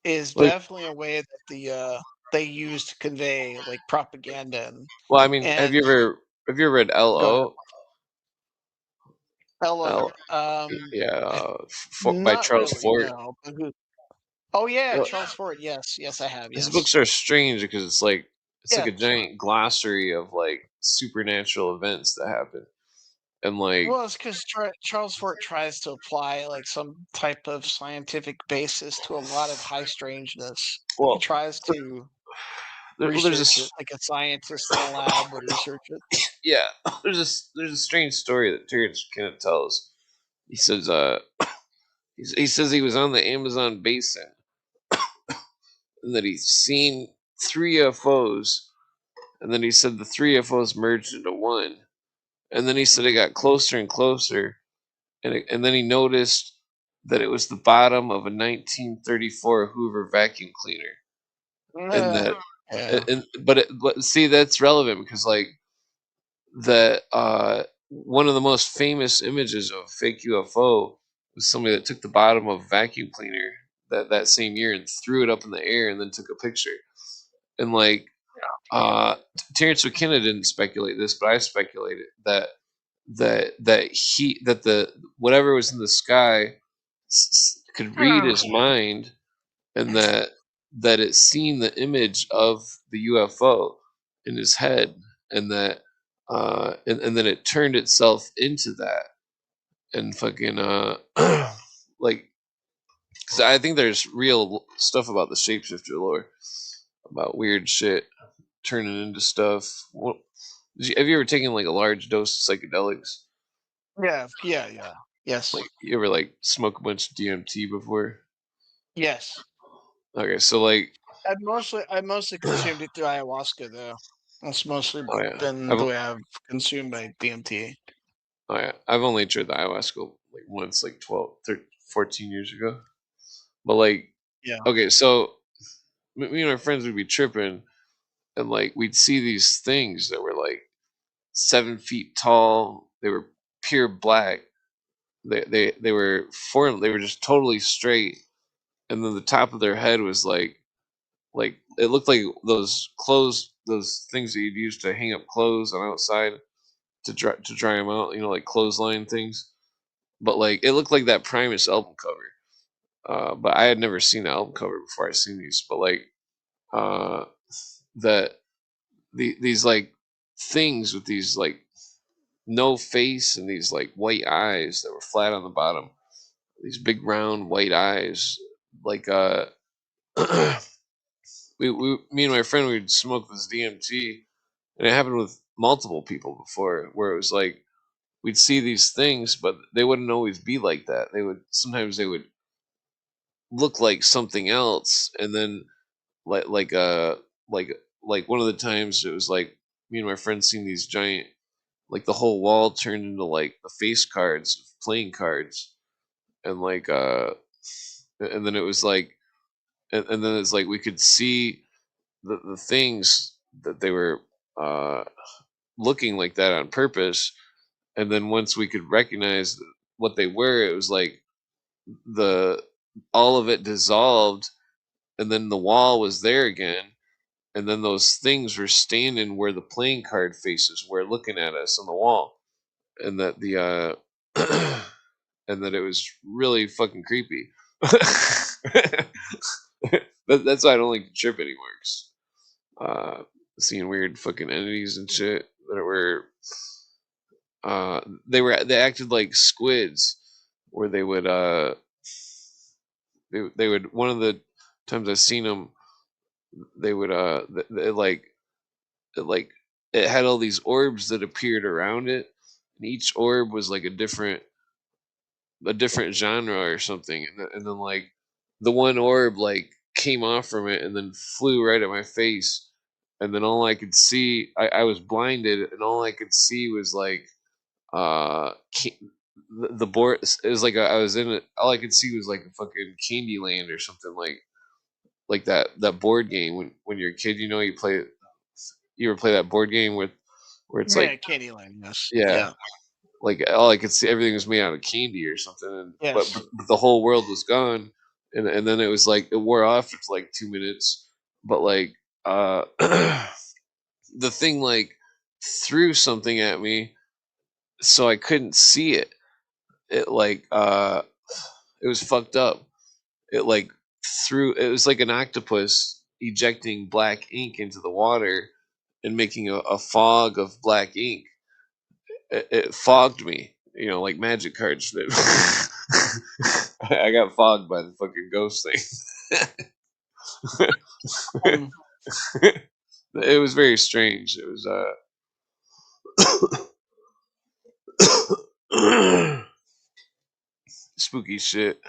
is Like, definitely a way that they use to convey like propaganda well, I mean, and have you ever read go ahead. L.O.? L, Hello. yeah, by Not Charles really, Fort. no. But who? Oh yeah, Well, Charles Ford. Yes, yes, I have. his Yes, books are strange because it's like a yes. giant glossary of like supernatural events that happen, and like, Well, it's because Charles Fort tries to apply like some type of scientific basis to a lot of high strangeness. He well, tries to there's research this, it like a scientist in a lab would research it. yeah, there's a strange story that Terrence Kennett tells. He says, he says he was on the Amazon basin and that he's seen three UFOs, and then he said the three UFOs merged into one, and then he said it got closer and closer, and then he noticed that it was the bottom of a 1934 Hoover vacuum cleaner, and Uh, that, yeah. but see, that's relevant because like that one of the most famous images of fake UFO was somebody that took the bottom of a vacuum cleaner that same year and threw it up in the air and then took a picture, and like, Terrence McKenna didn't speculate this, but I speculated that the whatever was in the sky could read his mind, and that it seen the image of the UFO in his head, and that and then it turned itself into that, and fucking like, 'cause I think there's real stuff about the shapeshifter lore, about weird shit turning into stuff. Have you ever taken like a large dose of psychedelics? Yeah, yeah, yeah. Like, Yes. you ever like smoke a bunch of DMT before? Yes. Okay, so like, I mostly consumed it through ayahuasca though. That's mostly oh yeah, been the way I've consumed my DMT. I've only tried the ayahuasca like once, like 12, 13, 14 years ago. But like, Yeah. okay, so me and my friends would be tripping, and like we'd see these things that were like 7 feet tall. They were pure black. They were foreign. They were just totally straight, and then the top of their head was like it looked like those things that you'd use to hang up clothes on outside to dry them out. Like clothesline things. But like it looked like that Primus album cover. But I had never seen the album cover before I seen these. But like, uh, that these like things with these like no face and these like white eyes that were flat on the bottom. These big round white eyes, like me and my friend would smoke this DMT, and it happened with multiple people before, where it was like we'd see these things, but they wouldn't always be like that. They would look like something else, and then like like uh like like one of the times it was like me and my friend seen these giant, like the whole wall turned into like the face cards, playing cards, and like and then it was like, and then it's like we could see the things that they were uh looking like that on purpose, and then once we could recognize what they were, it was like the all of it dissolved, and then the wall was there again, and then those things were standing where the playing card faces were, looking at us on the wall, and that the and that it was really fucking creepy. That's why I don't like to trip anymore. 'Cause, seeing weird fucking entities and shit that were they acted like squids, where they would, one of the times I've seen them, they would it, like it had all these orbs that appeared around it, and each orb was like a different genre or something, and then like the one orb like came off from it and then flew right at my face, and then all I could see, I was blinded, and all I could see was like the board. It was like I was in it. All I could see was like a fucking Candyland or something, like that board game when you're a kid. You know, you ever play that board game with where it's Yeah, like, Candyland. Yes. yeah, Yeah. like all I could see, everything was made out of candy or something, and, Yes. but the whole world was gone, and then it was like it wore off for like 2 minutes, but like the thing like threw something at me, so I couldn't see it. It like it was fucked up. It like threw. It was like an octopus ejecting black ink into the water and making a fog of black ink. It fogged me, you know, like magic cards did. I got fogged by the fucking ghost thing. Um, It was very strange. It was spooky shit.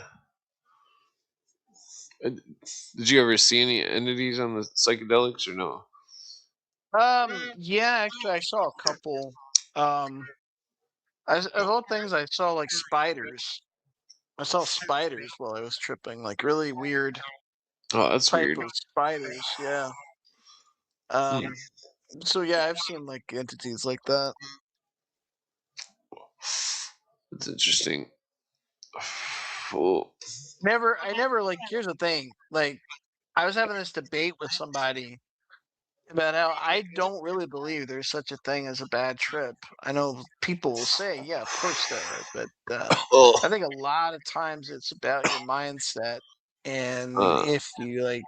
Did you ever see any entities on the psychedelics or no? yeah, actually, I saw a couple. Um, of all things, I saw like spiders. I saw spiders while I was tripping, like really weird Oh, that's type weird. of spiders. Yeah. Hmm. Um, so yeah, I've seen like entities like that. That's interesting. Well, I never like. Here's the thing. Like, I was having this debate with somebody about how I don't really believe there's such a thing as a bad trip. I know people will say, yeah, of course there are, but I oh, think a lot of times it's about your mindset. And uh, if you like,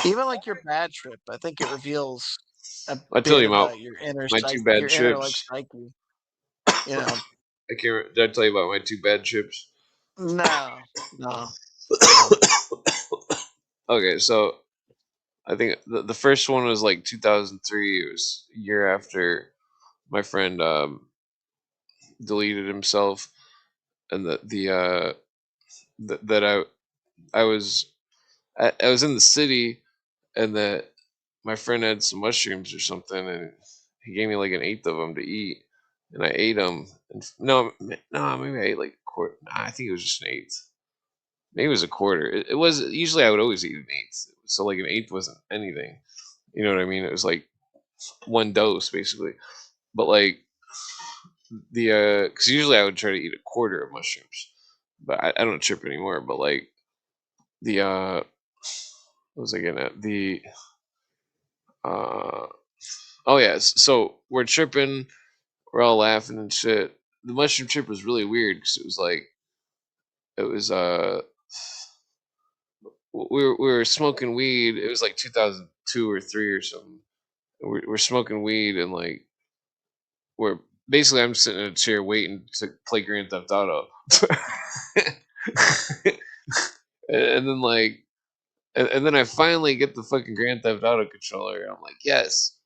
even like your bad trip, I think it reveals a I tell bit you about about your inner my psyche, two bad your inner like trips. psyche. You know, I can't. Did I tell you about my two bad trips? no, no, no. Okay, so I think the first one was like 2003. It was a year after my friend deleted himself, and that I was I was in the city, and that my friend had some mushrooms or something, and he gave me like an eighth of them to eat, and I ate them. And no, maybe I ate like a quarter. Nah, I think it was just an eighth. Maybe it was a quarter. It was usually I would always eat an eighth, so like an eighth wasn't anything. You know what I mean? It was like one dose basically. But like because usually I would try to eat a quarter of mushrooms, but I don't trip anymore. But like the what was I getting at? The uh oh yeah, so we're tripping, we're all laughing and shit. The mushroom trip was really weird because it was like it was we were smoking weed. It was like 2002 or three or something. We're smoking weed, and like we're basically I'm sitting in a chair waiting to play Grand Theft Auto. And then like and then I finally get the fucking Grand Theft Auto controller. I'm like, yes.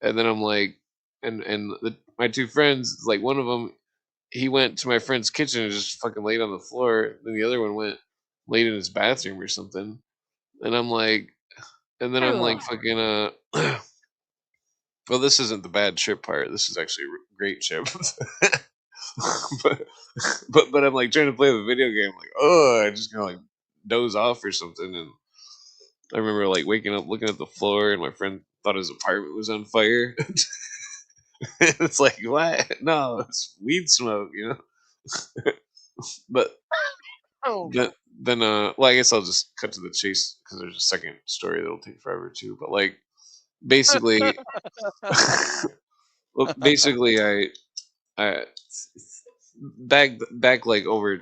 And then I'm like, my two friends, like one of them, he went to my friend's kitchen and just fucking laid on the floor. Then the other one went laid in his bathroom or something. And I'm like, and then I'm like Ugh. fucking well, this isn't the bad trip part. This is actually a great trip. but but I'm like trying to play the video game, like, oh, I just kind of like doze off or something, and I remember like waking up, looking at the floor, and my friend thought his apartment was on fire. It's like, what? No, it's weed smoke, you know. But Oh, then well, I guess I'll just cut to the chase because there's a second story that'll take forever too. But like basically, well, basically, I back like over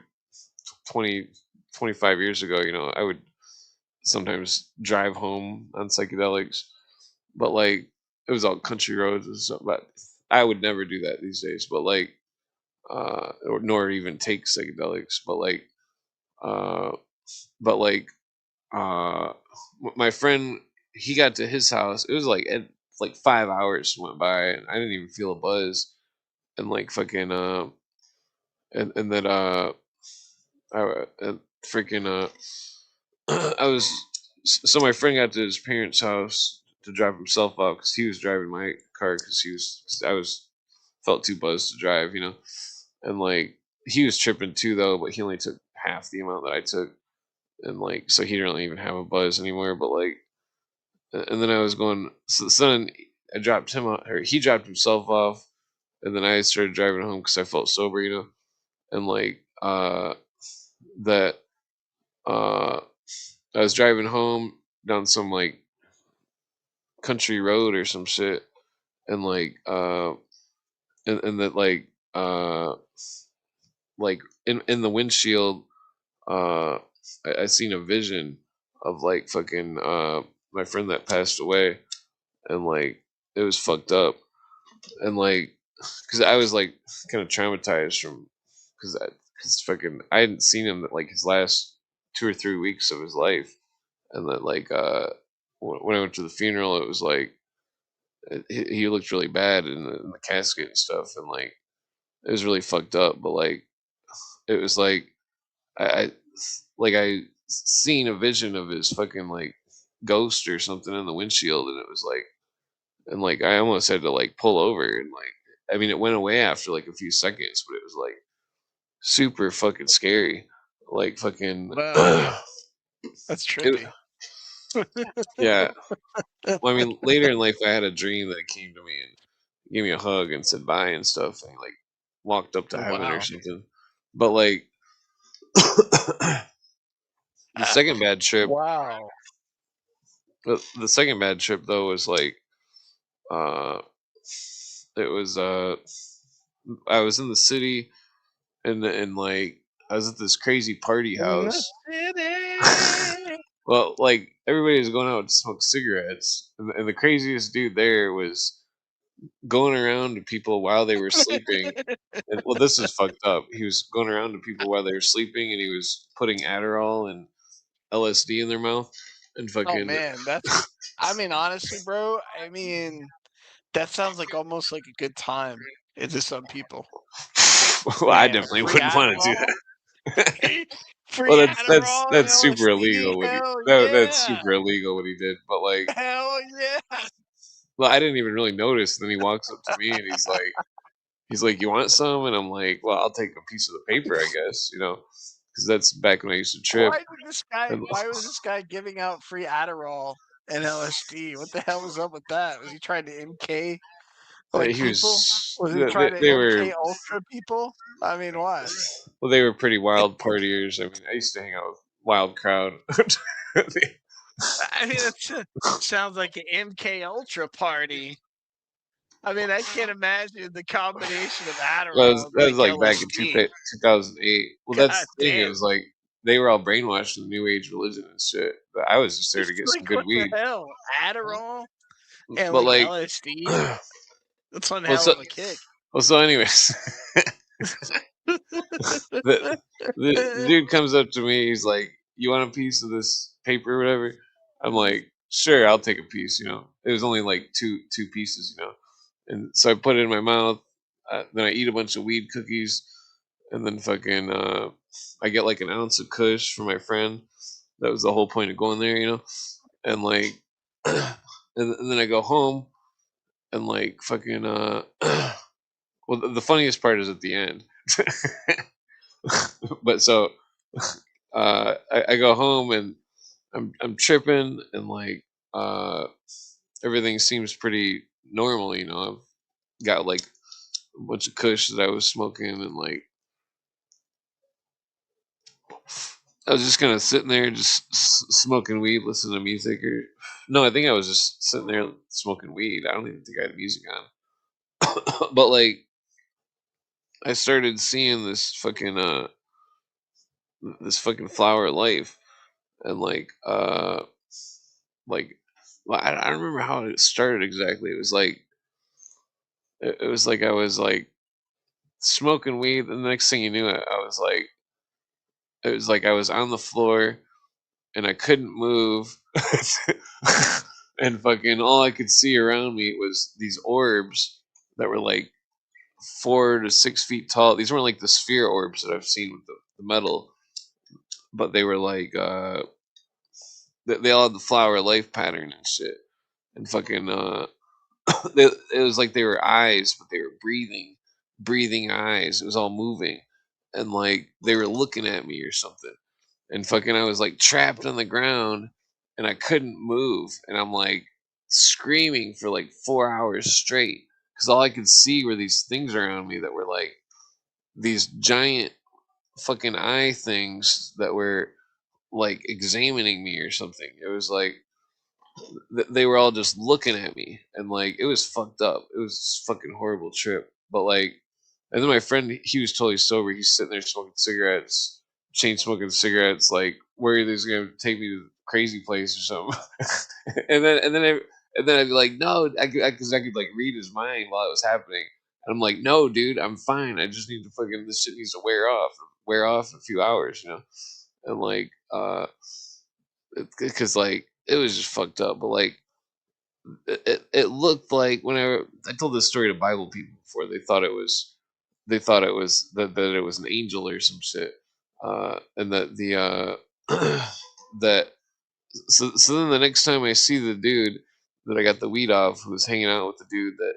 20, 25 years ago, I would sometimes drive home on psychedelics, but like it was all country roads and stuff. But I would never do that these days. But like, or nor even take psychedelics. Uh, but like, uh, my friend, he got to his house. It was like 5 hours went by, and I didn't even feel a buzz. And like fucking, and then and freaking I was so my friend got to his parents' house to drop himself off because he was driving my car because I was felt too buzzed to drive, and like he was tripping too though, but he only took half the amount that I took, and like so he didn't really even have a buzz anymore. But like, and then I was going, so then I dropped him off, or he dropped himself off, and then I started driving home because I felt sober, and like that uh I was driving home down some like country road or some shit, and like and that like in the windshield, uh I seen a vision of like fucking my friend that passed away, and like it was fucked up, and like because I was like kind of traumatized from because fucking I hadn't seen him like his last 2 or 3 weeks of his life, and then like when I went to the funeral, it was like he looked really bad in the casket and stuff, and like it was really fucked up. But like it was like I like I seen a vision of his fucking like ghost or something in the windshield, and it was like, and like I almost had to like pull over, and like I mean it went away after like a few seconds, but it was like super fucking scary, like fucking Wow, that's it, trippy. yeah. Well, I mean, later in life, I had a dream that came to me and gave me a hug and said bye and stuff, and like walked up to Oh, heaven or wow. something. But like the second bad trip, Wow. the second bad trip though was like, uh, it was I was in the city, and like I was at this crazy party In the house. city. Well, like everybody was going out to smoke cigarettes, and the craziest dude there was going around to people while they were sleeping. And well, this is fucked up. He was going around to people while they were sleeping, and he was putting Adderall and LSD in their mouth, and Oh fucking. man, I mean, honestly, bro, I mean, that sounds like almost like a good time to some people. Well, I Man, definitely free wouldn't want to do Adderall, that. free Well, that's Adderall and that's super LSD. illegal. Hell That's yeah, super illegal what he did. But like, hell yeah. well, I didn't even really notice. Then he walks up to me and he's like, "You want some?" And I'm like, "Well, I'll take a piece of the paper, I guess, because that's back when I used to trip." And Why was this guy giving out free Adderall and LSD? What the hell was up with that? Was he trying to MK like he people? was Was he they, trying to they were MK Ultra people? I mean, what? well, they were pretty wild partiers. I mean, I used to hang out with wild crowd. I mean, it sounds like an MK Ultra party. I mean, I can't imagine the combination of Adderall and That was like like back in LSD. 2008. Well, that's God the thing. It damn. was like they were all brainwashed in the New Age religion and shit. But I was just there to get some Like, good what the weed. hell? Adderall and But like like, LSD? That's one well, hell so of a kick. anyways, the dude comes up to me. He's like, "You want a piece of this paper or whatever?" I'm like, "Sure, I'll take a piece." It was only like two pieces. And so I put it in my mouth. Then I eat a bunch of weed cookies, and then fucking I get like an ounce of Kush for my friend. That was the whole point of going there. And like, and then I go home and like fucking well, the funniest part is at the end. But so I go home and I'm tripping, and like uh, everything seems pretty normal. I've got like a bunch of Kush that I was smoking, and like I was just kind of sitting there, just smoking weed, listening to music, or no, I think I was just sitting there smoking weed. I don't even think I had music on, but like I started seeing this fucking flower of life, and like well, I don't remember how it started exactly. It was like it was like I was like smoking weed, and the next thing you knew, I was like it was like I was on the floor and I couldn't move. And fucking all I could see around me was these orbs that were like 4 to 6 feet tall. These weren't like the sphere orbs that I've seen with the metal, but they were like they all had the flower life pattern and shit. And fucking it was like they were eyes, but they were breathing eyes. It was all moving, and like they were looking at me or something. And fucking I was like trapped on the ground and I couldn't move, and I'm like screaming for like 4 hours straight because all I could see were these things around me that were like these giant fucking eye things that were like examining me or something. It was like they were all just looking at me, and like it was fucked up. It was a fucking horrible trip. But like, and then my friend, he was totally sober. He's sitting there smoking cigarettes, chain smoking cigarettes, like worried he's gonna take me to a crazy place or something. and then I'd be like, no, because I could like read his mind while it was happening. And I'm like, no, dude, I'm fine. I just need to fucking this shit needs to wear off in a few hours, you know. And like, because like it was just fucked up. But like it looked like whenever I told this story to Bible people before, they thought it was that it was an angel or some shit, and that the that so then the next time I see the dude that I got the weed off, who was hanging out with the dude that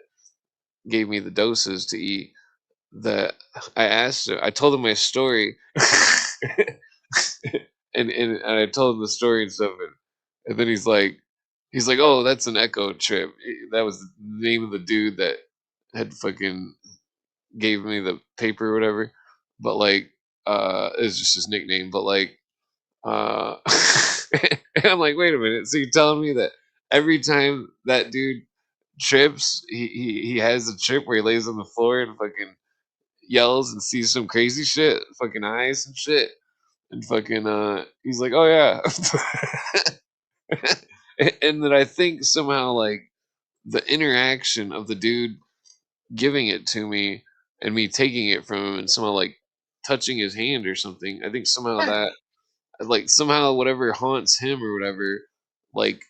gave me the doses to eat, that I told him my story, and I told him the story and stuff, and then he's like, oh, that's an echo trip. That was the name of the dude that had fucking gave me the paper or whatever. But like, it's just his nickname. But like, uh, and I'm like, wait a minute. So you're telling me that every time that dude trips, he has a trip where he lays on the floor and fucking yells and sees some crazy shit, fucking eyes and shit, and fucking he's like, oh yeah. And then I think somehow like the interaction of the dude giving it to me and me taking it from him and somehow like touching his hand or something. I think somehow that like somehow whatever haunts him or whatever like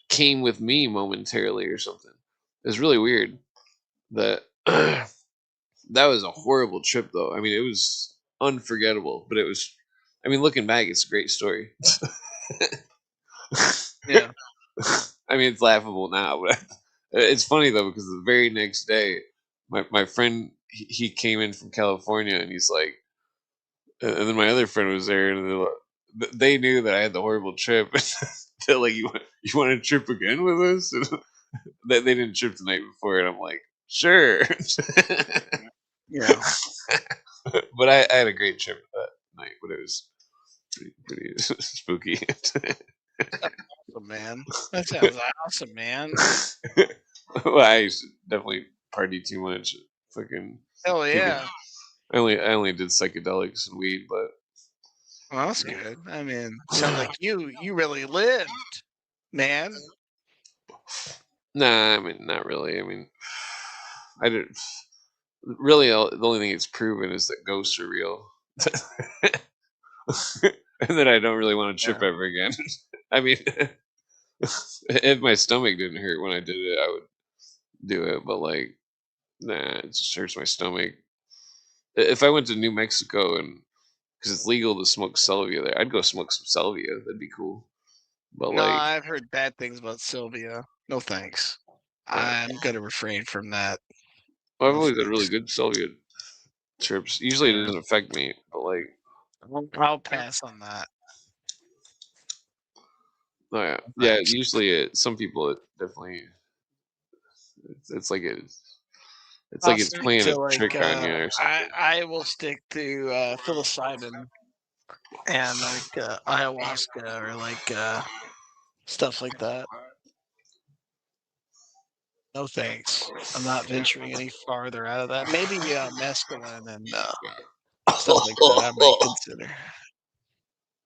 came with me momentarily or something. It's really weird. That that was a horrible trip though. I mean, it was unforgettable, but it was. I mean, looking back, it's a great story. Yeah. I mean, it's laughable now, but it's funny though because the very next day, my friend he came in from California and he's like, and then my other friend was there and they knew that I had the horrible trip. They're like, you want to trip again with us? And they didn't trip the night before, and I'm like, sure. Yeah. But I had a great trip that night, but it was pretty spooky. Awesome, man. That sounds awesome, man. Well, I used to definitely party too much. Fucking Hell can't be- yeah. I only did psychedelics and weed, but Well, that's good. I mean, sounds like you really lived, man. nah, I mean not really. I mean, I didn't really. The only thing it's proven is that ghosts are real, and that I don't really want to trip Yeah. ever again. I mean, if my stomach didn't hurt when I did it, I would do it. But like, nah, it just hurts my stomach. If I went to New Mexico and because it's legal to smoke salvia there, I'd go smoke some salvia. That'd be cool. But No, like, I've heard bad things about Sylvia. No thanks. I'm gonna refrain from that. I've No always had really thanks. good salvia trips. Usually it Yeah. doesn't affect me, but like, I'll pass on that. oh yeah, No yeah. thanks. Usually, some people it definitely it's like I'll it's stick playing a to like trick on you or something. I will stick to psilocybin. and like ayahuasca or like stuff like that. No thanks. I'm not venturing any farther out of that. Maybe mescaline and stuff like that I might consider.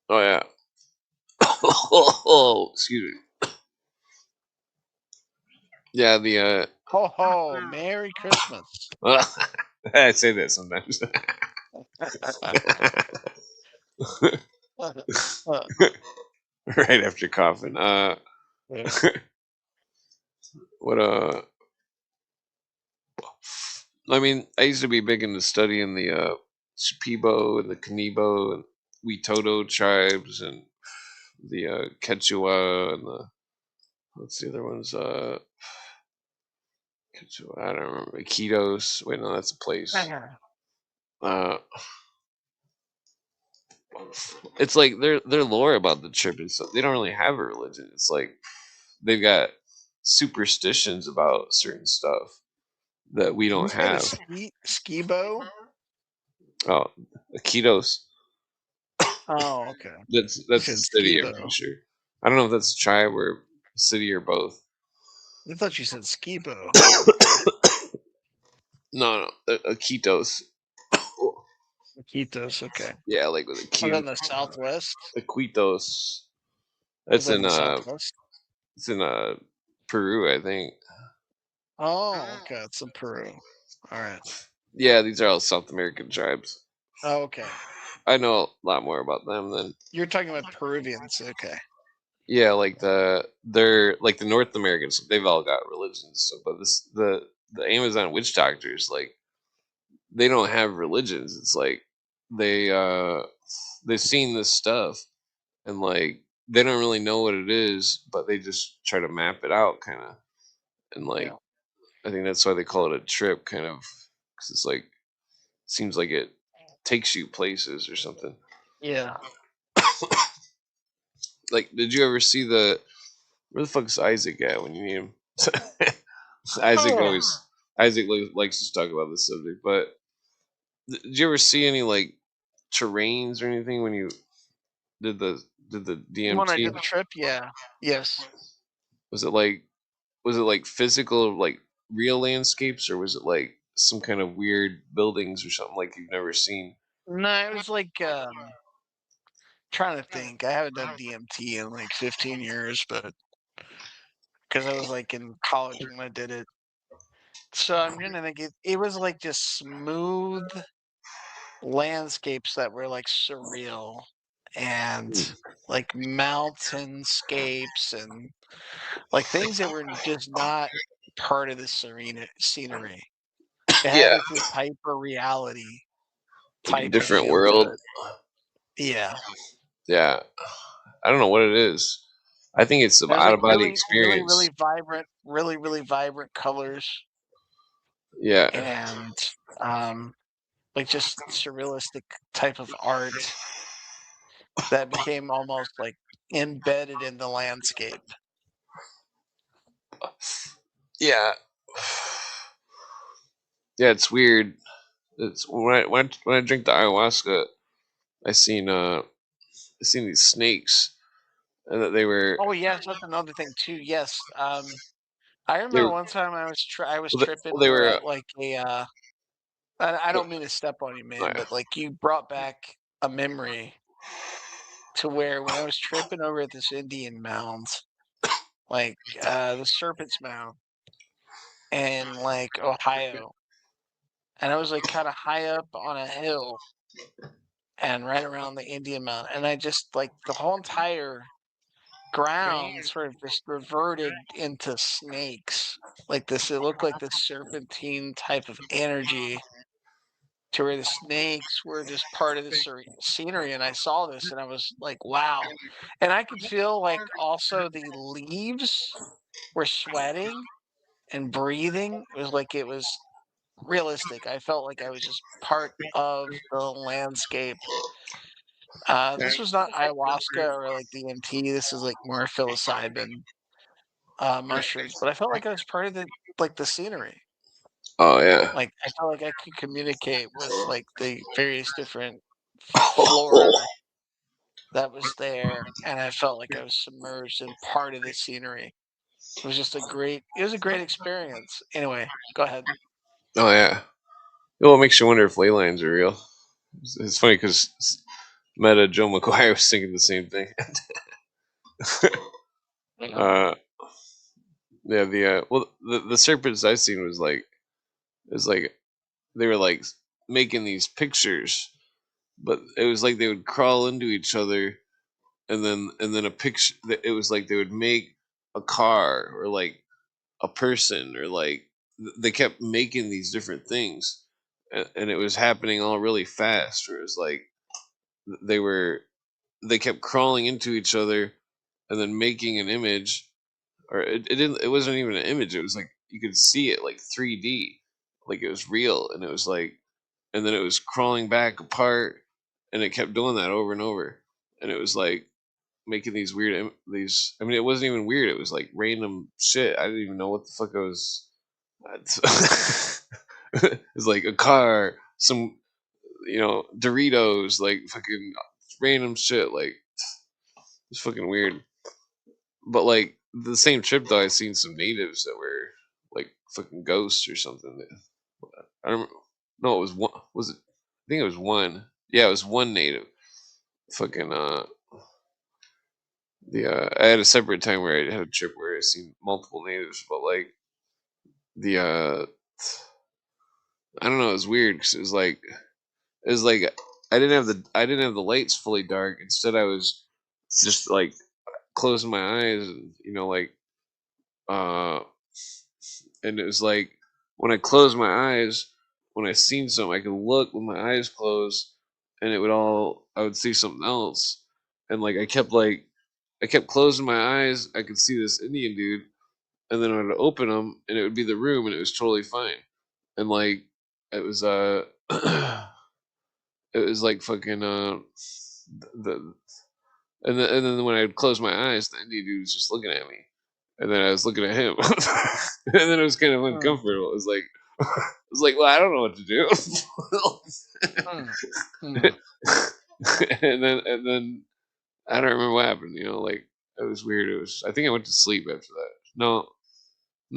Oh yeah. Oh, excuse me. Yeah, the Ho ho! Merry Christmas. I say that sometimes. Right after coughing. Yeah. What I mean, I used to be big into studying the Shipibo and the Kanibo and Witoto tribes and the Quechua and the what's the other ones? Quechua, I don't remember. Iquitos. Wait, no, that's a place. Uh, it's like their lore about the trip is they don't really have a religion. It's like they've got superstitions about certain stuff that we Did you don't say the have. skibo? Oh, Iquitos. Oh, okay. That's You a said city, I'm pretty skibo. sure. I don't know if that's a tribe or a city or both. I thought you said skibo. No, Iquitos. Iquitos, okay. Yeah, like with a Was Q. that in the southwest? Iquitos. Was It's that in in the southwest? Peru, I think. Oh, okay. It's in Peru. All right. Yeah, these are all South American tribes. Oh, okay. I know a lot more about them than You're talking about Peruvians. Okay. yeah, like they're like the North Americans. They've all got religions. So, but the Amazon witch doctors, like they don't have religions. It's like they they've seen this stuff and like they don't really know what it is, but they just try to map it out, kind of. And Yeah. like I think that's why they call it a trip, kind of, because it's like seems like it takes you places or something. Yeah. Like, did you ever see the where the fuck's Isaac at when you need him? Isaac always likes to talk about this subject, but did you ever see any like terrains or anything when you did the When I DMT? did the trip, yeah. Yes. Was it like physical like real landscapes or was it like some kind of weird buildings or something like you've never seen? No, it was like trying to think. I haven't done DMT in like 15 years, but because I was like in college when I did it. So I'm trying to think. It was like just smooth landscapes that were like surreal and like mountainscapes and like things that were just not part of the serena scenery. It had Yeah, like this hyper reality like a type of different feel to world. it. Yeah. Yeah, I don't know what it is. I think it's some There's out like of body really experience. vibrant, really vibrant colors Yeah, and um like just surrealistic type of art that became almost like embedded in the landscape. yeah, yeah. It's weird. It's when I drink the ayahuasca, I seen these snakes and that Oh yes, that's another thing too. Yes. I they remember were one time I was well, tripping. they We were were at like a I don't mean to step on you, man, but like you brought back a memory to where when I was tripping over at this Indian mound, like the Serpent's Mound in like Ohio, and I was like kind of high up on a hill and right around the Indian Mound, and I just like the whole entire ground sort of just reverted into snakes like this. It looked like this serpentine type of energy to where the snakes were just part of the scenery. And I saw this and I was like, wow. And I could feel like also the leaves were sweating and breathing. It was like it was realistic. I felt like I was just part of the landscape. This was not ayahuasca or like DMT. This is like more psilocybin mushrooms, but I felt like I was part of the scenery. oh yeah. Like I felt like I could communicate with like the various different flora that was there, and I felt like I was submerged in part of the scenery. It was just it was a great experience. Anyway, go ahead. Oh yeah. Well, it makes you wonder if ley lines are real. It's funny because Meta Joe McGuire was thinking the same thing. Yeah. Yeah, the serpents I seen was like they were like making these pictures, but it was like they would crawl into each other, and then a picture. It was like they would make a car or like a person or like they kept making these different things, and it was happening all really fast. Where it was like they were they kept crawling into each other and then making an image, or it wasn't even an image. It was like you could see it like 3D, like it was real, and it was like, and then it was crawling back apart, and it kept doing that over and over, and it was like making these weird these. I mean, it wasn't even weird. It was like random shit. I didn't even know what the fuck I was. It's like a car, some Doritos, like fucking random shit. Like it's fucking weird. But like the same trip though, I seen some natives that were like fucking ghosts or something. I don't. No, it was one. Was it? I think it was one. Yeah, it was one native. Fucking I had a separate time where I had a trip where I seen multiple natives, but like the I don't know, it was weird because it was like I didn't have the lights fully dark. Instead, I was just like closing my eyes and like uh and it was like when I closed my eyes, when I seen something, I could look with my eyes closed, and I would see something else, and I kept closing my eyes. I could see this Indian dude, and then I would open them, and it would be the room, and it was totally fine, and like it was it was like fucking the and then when I would close my eyes, the Indian dude was just looking at me, and then I was looking at him, and then it was kind of Mm, uncomfortable. It was like, well, I don't know what to do, mm, mm. and then I don't remember what happened. Like it was weird. It was. I think I went to sleep after that. No,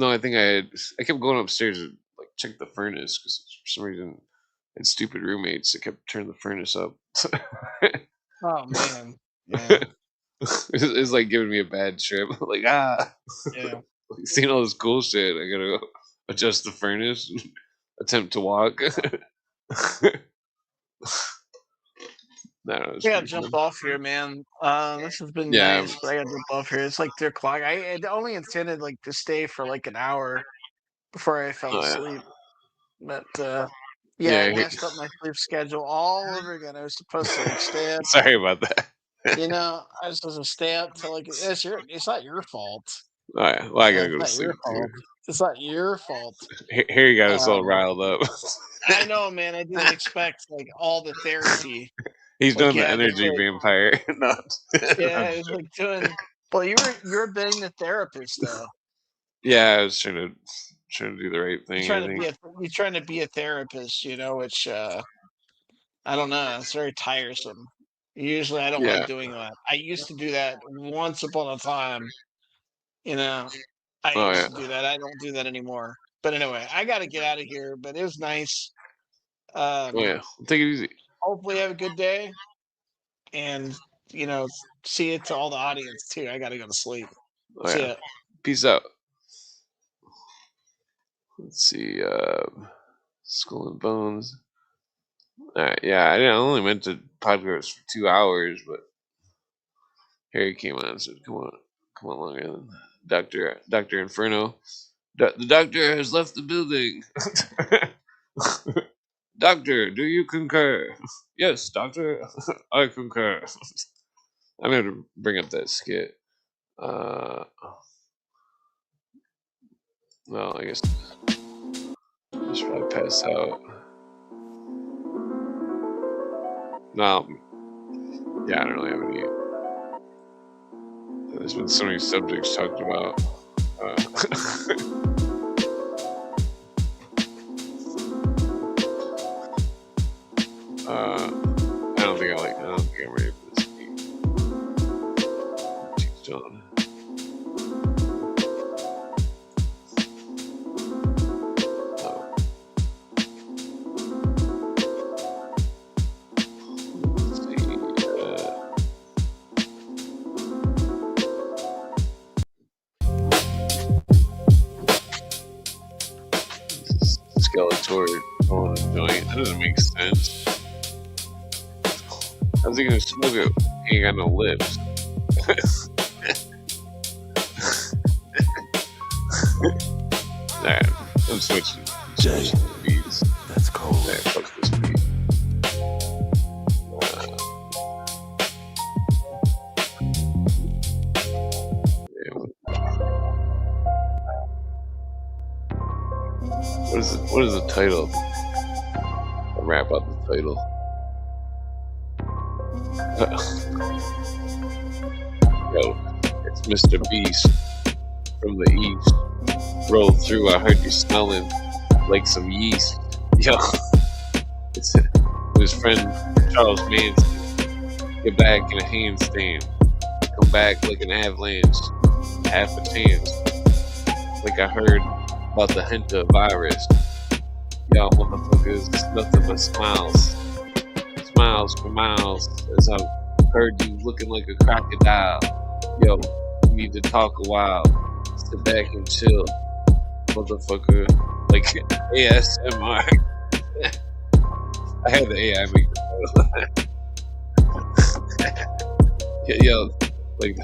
I think I kept going upstairs to like check the furnace because for some reason I had stupid roommates that kept turning the furnace up. Oh man. Yeah. It's like giving me a bad trip. Like Yeah. like seeing all this cool shit. I gotta go adjust the furnace, and attempt to walk. No, it was I gotta pretty jump fun. off here, man. This has been Yeah. nice, but I gotta jump off here. It's like 3 o'clock. I had only intended like to stay for like an hour before I fell Oh yeah. asleep. But yeah, I Yeah. messed up my sleep schedule all over again. I was supposed to like stay up. Sorry about that. I was supposed to stay up till like it's not your fault. Oh yeah. Well, I gotta It's go to not your sleep too. fault. It's not your fault. Harry got us all Um, riled up. I know, man. I didn't expect like all the therapy. He's Like doing you the had to energy put vampire. No, yeah, I'm it was like doing well, you're being the therapist though. yeah, I was trying to do the right You're thing. I trying to think. be a you're trying to be a therapist, which I don't know, it's very tiresome. Usually I don't like Yeah. doing that. I used to do that once upon a time, you know. I Oh used yeah. to do that. I don't do that anymore. But anyway, I gotta get out of here. But it was nice. Oh Um, yeah. Take it easy. hopefully have a good day and see it to all the audience too. I gotta go to sleep. Oh See yeah. ya. Peace out. Let's see. Skull and Bones. All right. Yeah, I only meant to podcast for 2 hours, but Harry came on, so come on longer than Doctor Inferno. The doctor has left the building. Doctor, do you concur? Yes, doctor, I concur. I'm going to bring up that skit. Uh, well, I guess I should probably pass out. No, yeah, I don't really have any. There's been so many subjects talked about. I don't think I'm ready for this. MANSON. Skeletor on a joint. That doesn't make sense. How's he gonna smoke it? He ain't got no lips. Nah, I'm switching. Jay, Beats. that's cold. Nah, fuck this beat. What is the title? I'll rap out the title. Yo, it's MrBEAST from the east. Roll through, I heard you smelling like some yeast. Yo, it's his friend Charles Manson. Get back in a handstand. Come back like an avalanche. Half a chance. Like I heard about the Hantavirus. Y'all motherfuckers, it's nothing but smiles. Smiles for miles as I heard you looking like a crocodile. Yo, we need to talk a while. Sit back and chill. Motherfucker, like ASMR. I had the AI make the yo, like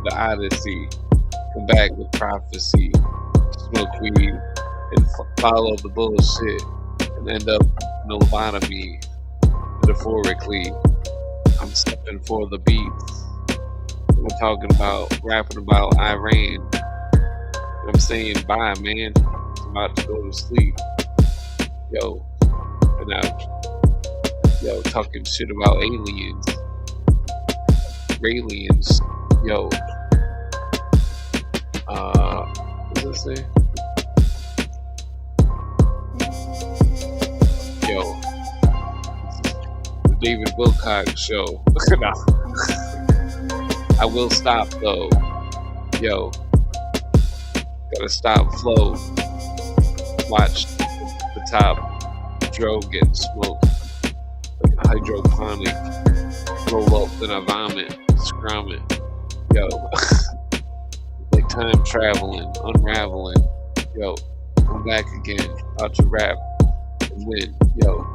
the Odyssey. Come back with prophecy. Smoke weed and follow the bullshit and end up in a lobotomy. Metaphorically, I'm stepping for the beats. I'm talking about, rapping about Iran. I'm saying bye, man. I'm about to go to sleep. Yo, and yo, talking shit about aliens. Aliens. Yo. What does it say? Yo. The David Wilcock show. I will stop though. Yo. Gotta stop flow. Watch the top dro getting smoked. Like hydroponic. Roll up, then I vomit. Scrum it. Yo. Like time traveling, unraveling. Yo. Come back again. Out to rap and win. Yo.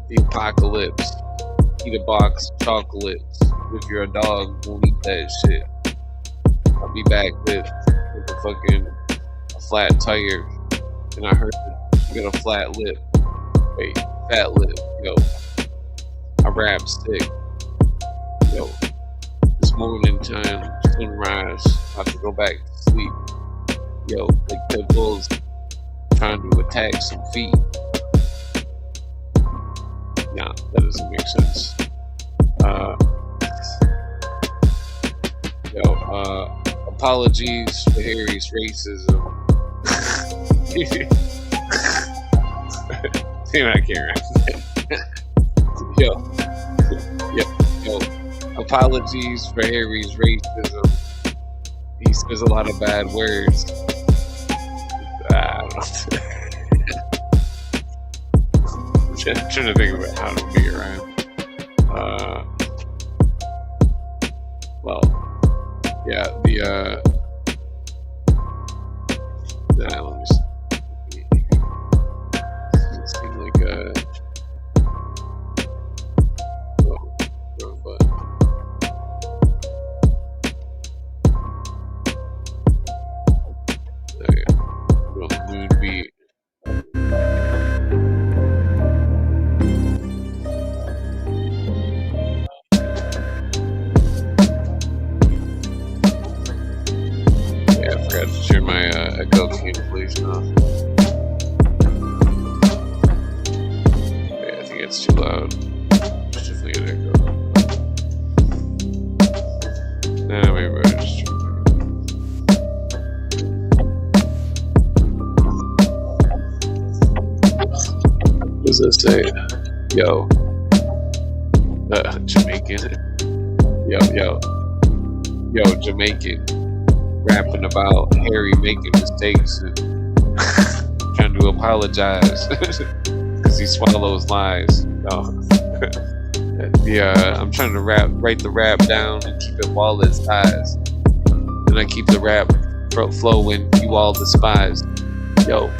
The apocalypse. Eat a box of chocolates. If you're a dog, don't eat that shit. I'll be back with a fucking flat tire. And I heard you got a flat lip. Wait, fat lip. Yo. I rap sick. Yo. This morning time, sunrise. I have to go back to sleep. Yo, like pit bulls trying to attack some feet. Nah, that doesn't make sense. Apologies for Harry's racism. See, I can't rap. Yo. Apologies for Harry's racism. He says a lot of bad words. I don't know. I'm trying to think about how to be around. Well, yeah, let me see. It seemed like wrong button. Okay. Well, moon beat. Yeah, I forgot to turn my echo cancellation off. Yeah, I think it's too loud. It's definitely an echo. Nah, maybe I just turn it. What does that say? Yo. Jamaican. Yo, Jamaican rapping about Harry making mistakes and trying to apologize because he swallows lies. No. Yeah, I'm trying to write the rap down and keep it while it dies. And I keep the rap flowing, you all despise. Yo,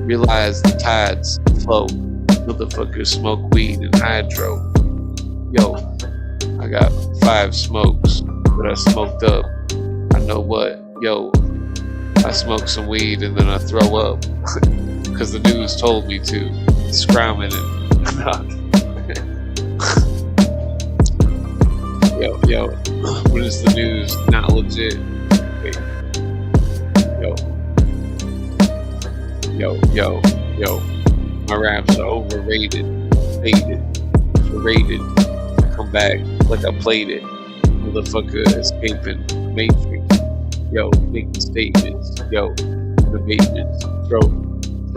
realize the tides flow. Motherfuckers smoke weed and hydro. Yo, I got 5 smokes, but I smoked up. I know what, yo, I smoke some weed and then I throw up. Cause the news told me to. Scramming and Yo, when is the news not legit? Wait. Yo. My raps are overrated, faded, berated. Come back like I played it. Motherfucker escaping the Matrix. Yo, making statements. Yo, debatements. Throw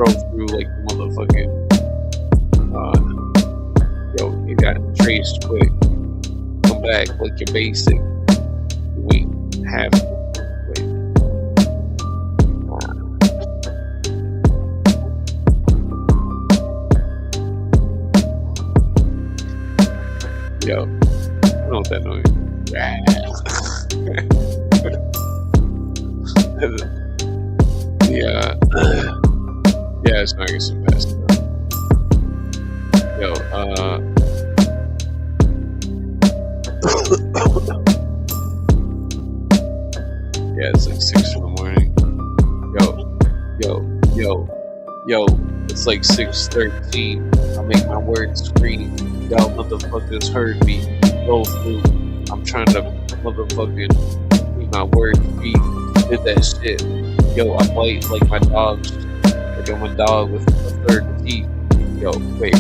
through like the motherfucking. Yo, you got traced quick. Come back like you're basic. Wait, half. Wait. Yo, I know what that noise. Yeah, it's not getting some best. Yo, yeah, it's like 6 in the morning. Yo, it's like 6:13. I make my words scream. Y'all motherfuckers heard me. Roll through. I'm trying to motherfucking make my words beat. Did that shit. Yo, I bite like my dogs. Like I'm a dog with a 3rd teeth. Yo, wait.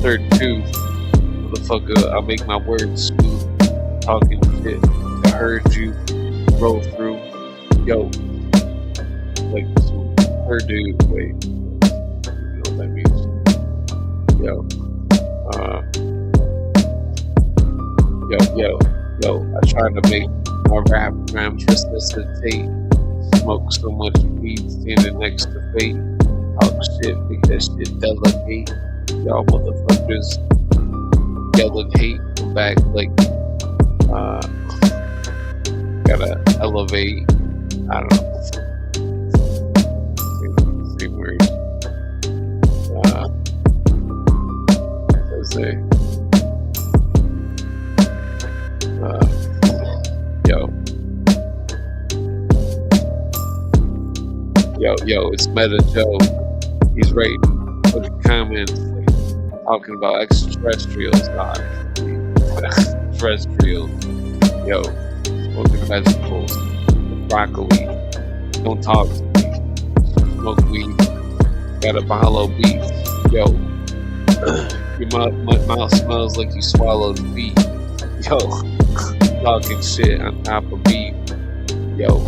3rd tooth. Motherfucker, I make my words smooth. Talking shit. I heard you. Roll through. Yo. Like her dude. Wait. You know what that means? Yo. Yo. I try to make my rap rhymes resuscitate. Smoke so much weed standing next to fate. Talk shit, make that shit delegate. Y'all motherfuckers yelling hate. Come back like gotta elevate. I don't know. Same word. Let's say. Yo, it's Meta Joe. He's writing for the comments talking about extraterrestrials, not terrestrial. Yo, smoking vegetables, broccoli. Don't talk to me. Smoke weed. Got a bottle of beef. Yo, your mouth smells like you swallowed beef. Yo, talking shit on top of beef. Yo,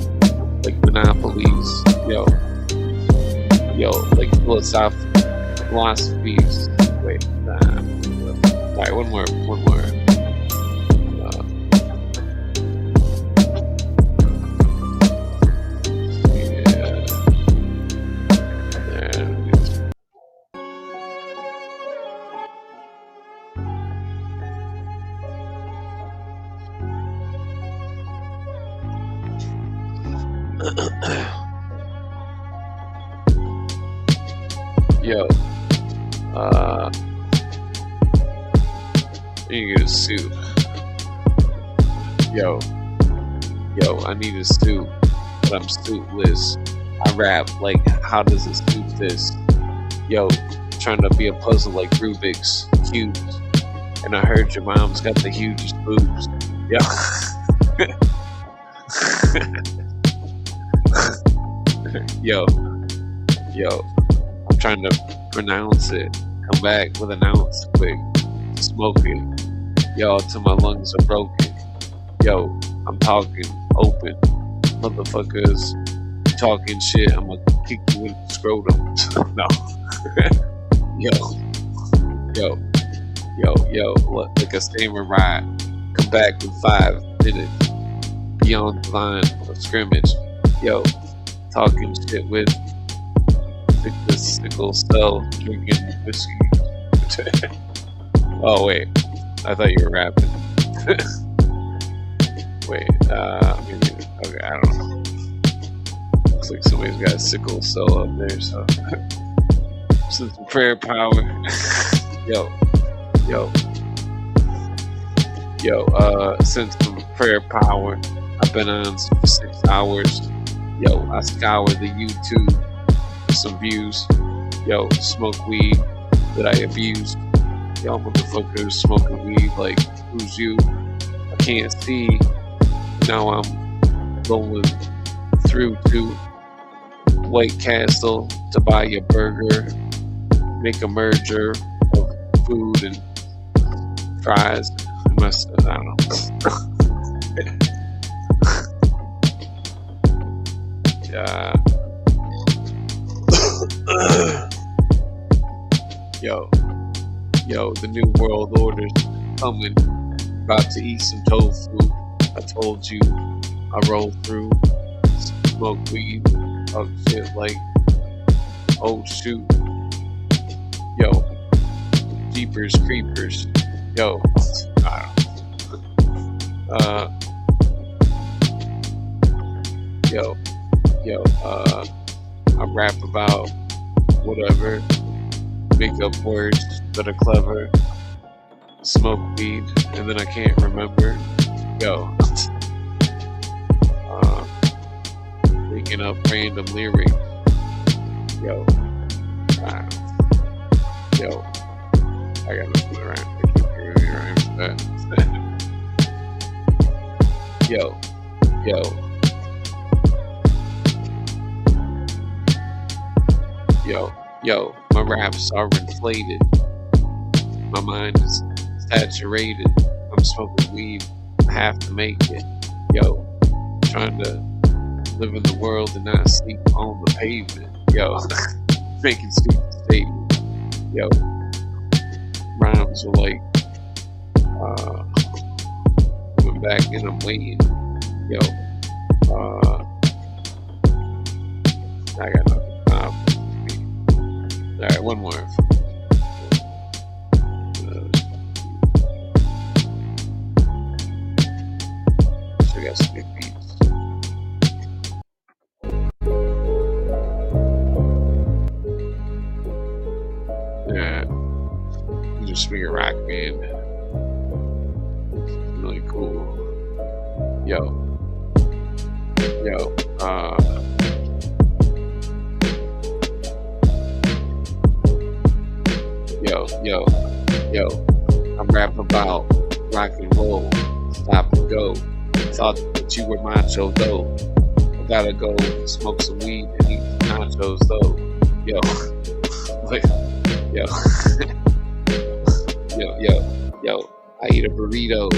like monopolies. Yo, like philosophies. Wait, nah. Alright, one more. Yo, you get a suit. Yo, I need a suit, but I'm suitless. I rap like, how does a suit this? Yo, trying to be a puzzle like Rubik's cubes, and I heard your mom's got the hugest boobs. Yo, I'm trying to pronounce it. Come back with an ounce quick. Smoke it. Yo, till my lungs are broken. Yo, I'm talking open. Motherfuckers talking shit. I'm gonna kick you in the scrotum. No. Yo. Yo, like a samurai, come back in 5 minutes, beyond the line of scrimmage. Yo, talking shit with the sickle cell, drinking whiskey. Oh wait, I thought you were rapping. Wait, maybe, okay, I don't know. Looks like somebody's got a sickle cell up there, so. Some prayer power. Yo, send some prayer power. I've been on for 6 hours. Yo, I scour the YouTube for some views. Yo, smoke weed that I abuse. Y'all motherfuckers smoking weed like, who's you? I can't see. Now I'm going through to White Castle to buy a burger, make a merger of food and fries. I don't know. Yeah. Yo, the new world order's coming. About to eat some tofu. I told you I roll through, smoke weed, talk shit like, oh shoot. Yo, Jeepers Creepers. Yo, I don't I rap about whatever, make up words that are clever, smoke weed, and then I can't remember. Yo, making up random lyrics. Yo, I gotta put it around. I can't really rhyme for that. Yo, my raps are inflated. My mind is saturated. I'm smoking weed. I have to make it. Yo, trying to live in the world and not sleep on the pavement. Yo, making stupid statements. Yo, rhymes are like, coming back and I'm waiting. Yo, I got nothing. Alright, one more. So we got some good beats. Yeah, just make a rock band. Really cool. Yo, I'm rapping about rock and roll, stop and go. Thought that you were macho though. I gotta go smoke some weed and eat some nachos though. Yo, I eat a burrito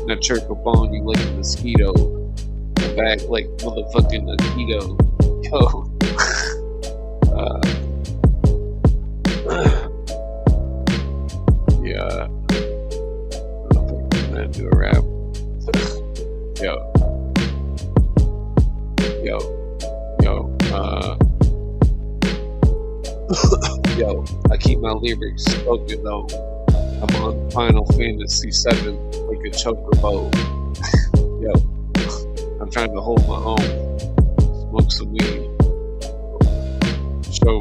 and I chirp up on you like a mosquito. I'm back like motherfucking mosquito. Yo. Yeah. I don't think I'm gonna do a rap. Yo, I keep my lyrics spoken though. I'm on Final Fantasy VII like a chocobo. Yo, I'm trying to hold my own. Smoke some weed. Show.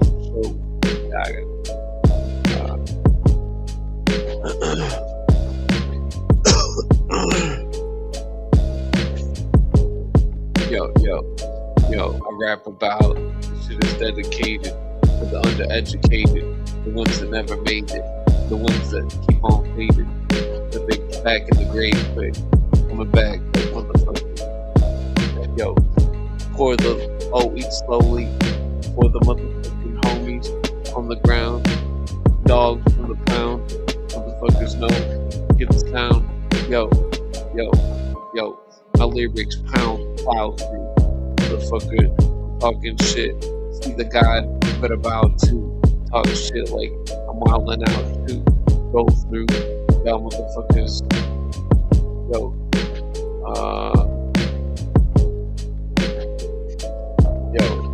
Yo, I rap about this shit is dedicated to the undereducated, the ones that never made it, the ones that keep on fading, that they get back in the grave quick, coming back like motherfucker. Yo, eat slowly, for the motherfucking homies on the ground, dogs from the pound, motherfuckers know, get the sound. Yo, my lyrics plow through. Motherfucker, talking shit. See the God, better bow to. Talk shit like I'm wildin' out too. go through y'all motherfuckers. Yo,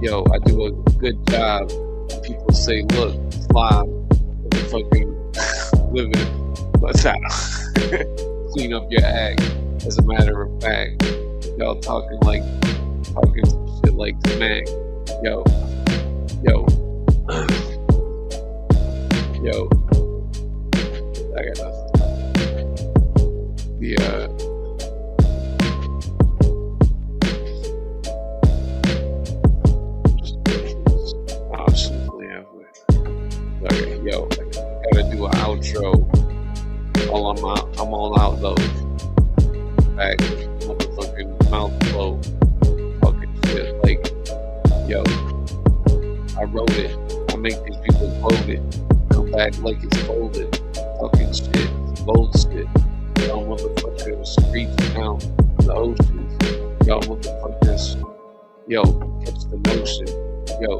yo, I do a good job. People say, look, fly, motherfucking living, but clean up your act. As a matter of fact, y'all talking shit like smack. Yo, I got nothing. Okay, yo, gotta do an outro. While I'm all out though. Back, motherfucking mouth flow, fucking shit. Like, yo, I wrote it. I make these people quote it. Come back like it's folded. Fucking shit, bullshit. Y'all motherfuckers reaching out the oceans. Y'all motherfuckers, yo, catch the notion. Yo,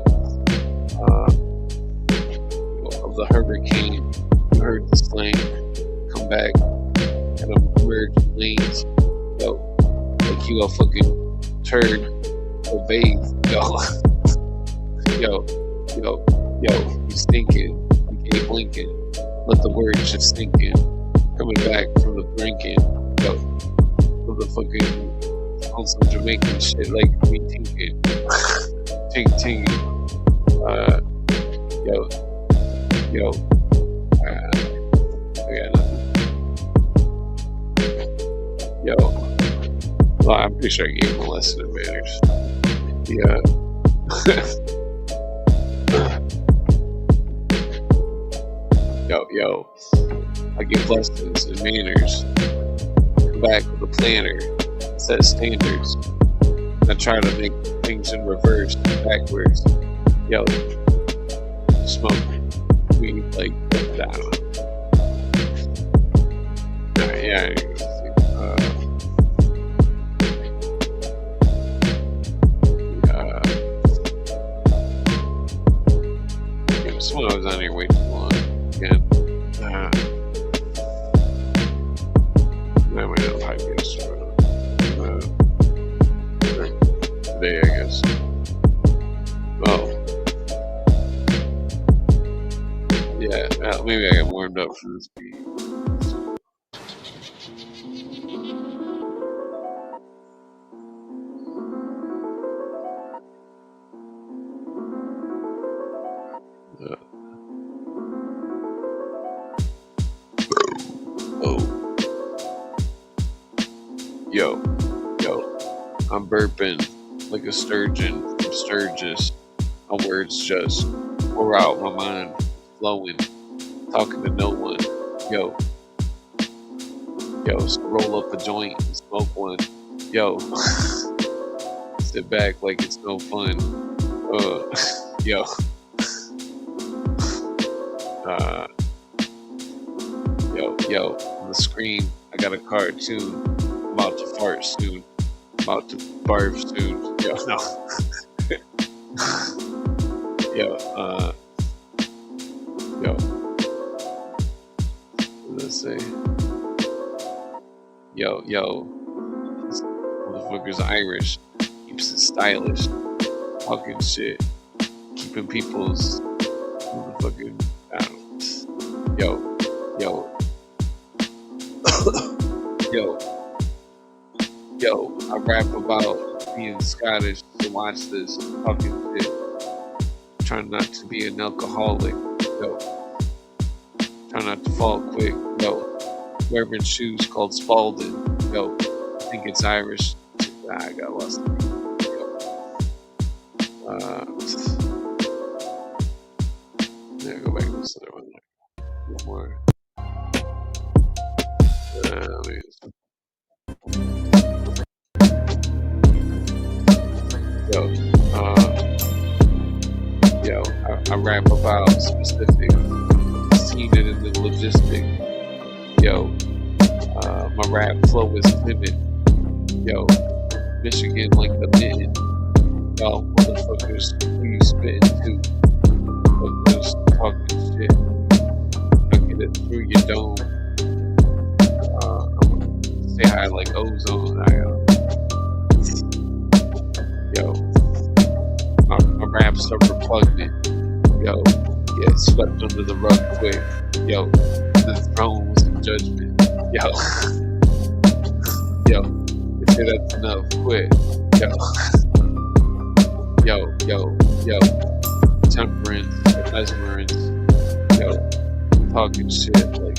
of the hurricane, you heard the slang. Come back and emerge lanes. Yo, like you a fucking turd or bathe. Yo, you stinking. Like Abe Lincoln. Let the word just sink in. Coming back from the drinking. Yo, motherfucking on some Jamaican shit like me tinking. Ting. Yo, I got nothing. Yo, well, I'm pretty sure I gave him a lesson in manners. Yeah. Yo, I give lessons in manners. Come back with a planner, set standards. I try to make things in reverse, backwards. Yo, smoke weed like that. Yeah. Someone I was on here way too long again. I might not have yesterday. Today, I guess. Oh. Yeah, maybe I got warmed up for this beat. Yo, I'm burping like a sturgeon from Sturgis. My words just pour out, my mind flowing, talking to no one. Yo, so roll up a joint and smoke one. Yo, sit back like it's no fun. Yo. Yo, on the screen, I got a cartoon. I'm about to fart soon. About to barf soon. Yo, no. Yo. What did I say? Yo. This motherfucker's Irish. Keeps it stylish. Talking shit. Keeping people's motherfucking, I don't know. Yo, I rap about being Scottish, so watch this fucking shit. Trying not to be an alcoholic, yo. Try not to fall quick, yo. Wearing shoes called Spalding, yo. I think it's Irish. I got lost. Yeah, go back to this other one. One more. I rap about specific, seen it in the logistic. Yo, my rap flow is timid. Yo, Michigan like the mitten. Y'all motherfuckers, who you spitting to? Motherfuckers talking shit. Okay, get it through your dome. I'm gonna say hi like ozone. Yo, my raps are repugnant. Yo, yeah, swept under the rug quick. Yo, the throne was in judgment. Yo, they say that's enough. Quit. Yo, temperance, mesmerance. Yo, talking shit like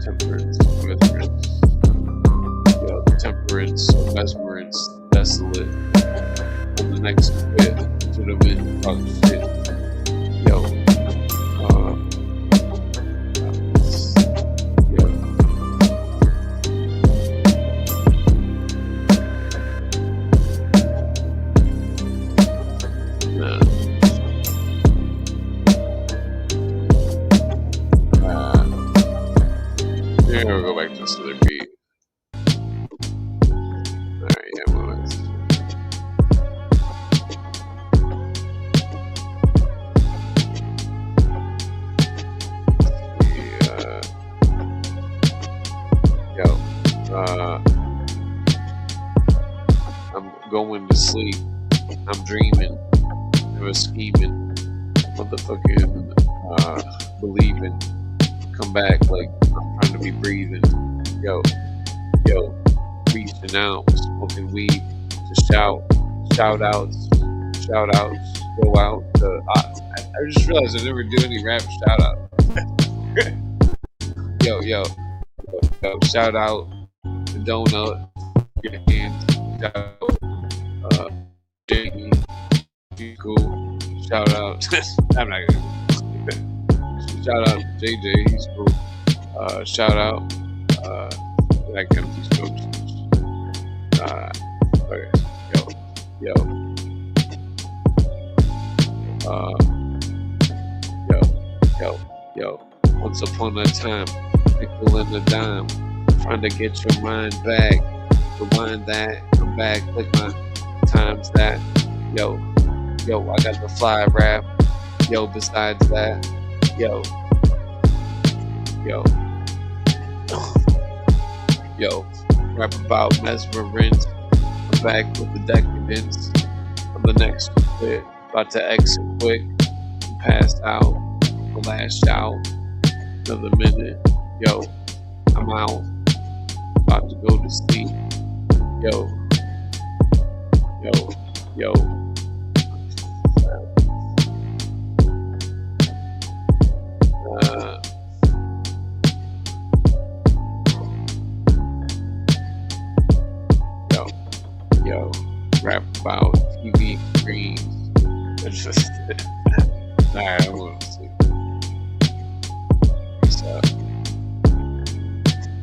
temperance, mesmerance. Yo, temperance, mesmerance, desolate. On the next bit, should have been talking shit. Yo, we'll go back to this other beat. Alright, yeah, well, I'm going to sleep. I'm dreaming. I was scheming. Motherfucking, believing. Come back like I'm trying to be breathing. Yo, reaching out, smoking weed, to shout outs, go out to. I just realized I never do any rap shout out. yo, shout out the donut, your hands, shout out, Jamie, you cool, shout out. I'm not gonna. Shout out to JJ, he's cool. Shout out, that kind of these folks. Okay, yo. Once upon a time, nickel and a dime, trying to get your mind back, rewind that, come back, like my times that. Yo, I got the fly rap. Yo, besides that. Yo, rap about mesmerance. I'm back with the decadence. I'm the next quit, about to exit quick. I'm passed out, the last shout. Another minute, yo, I'm out, about to go to sleep. Yo. Rap about TV screens. It's just, alright,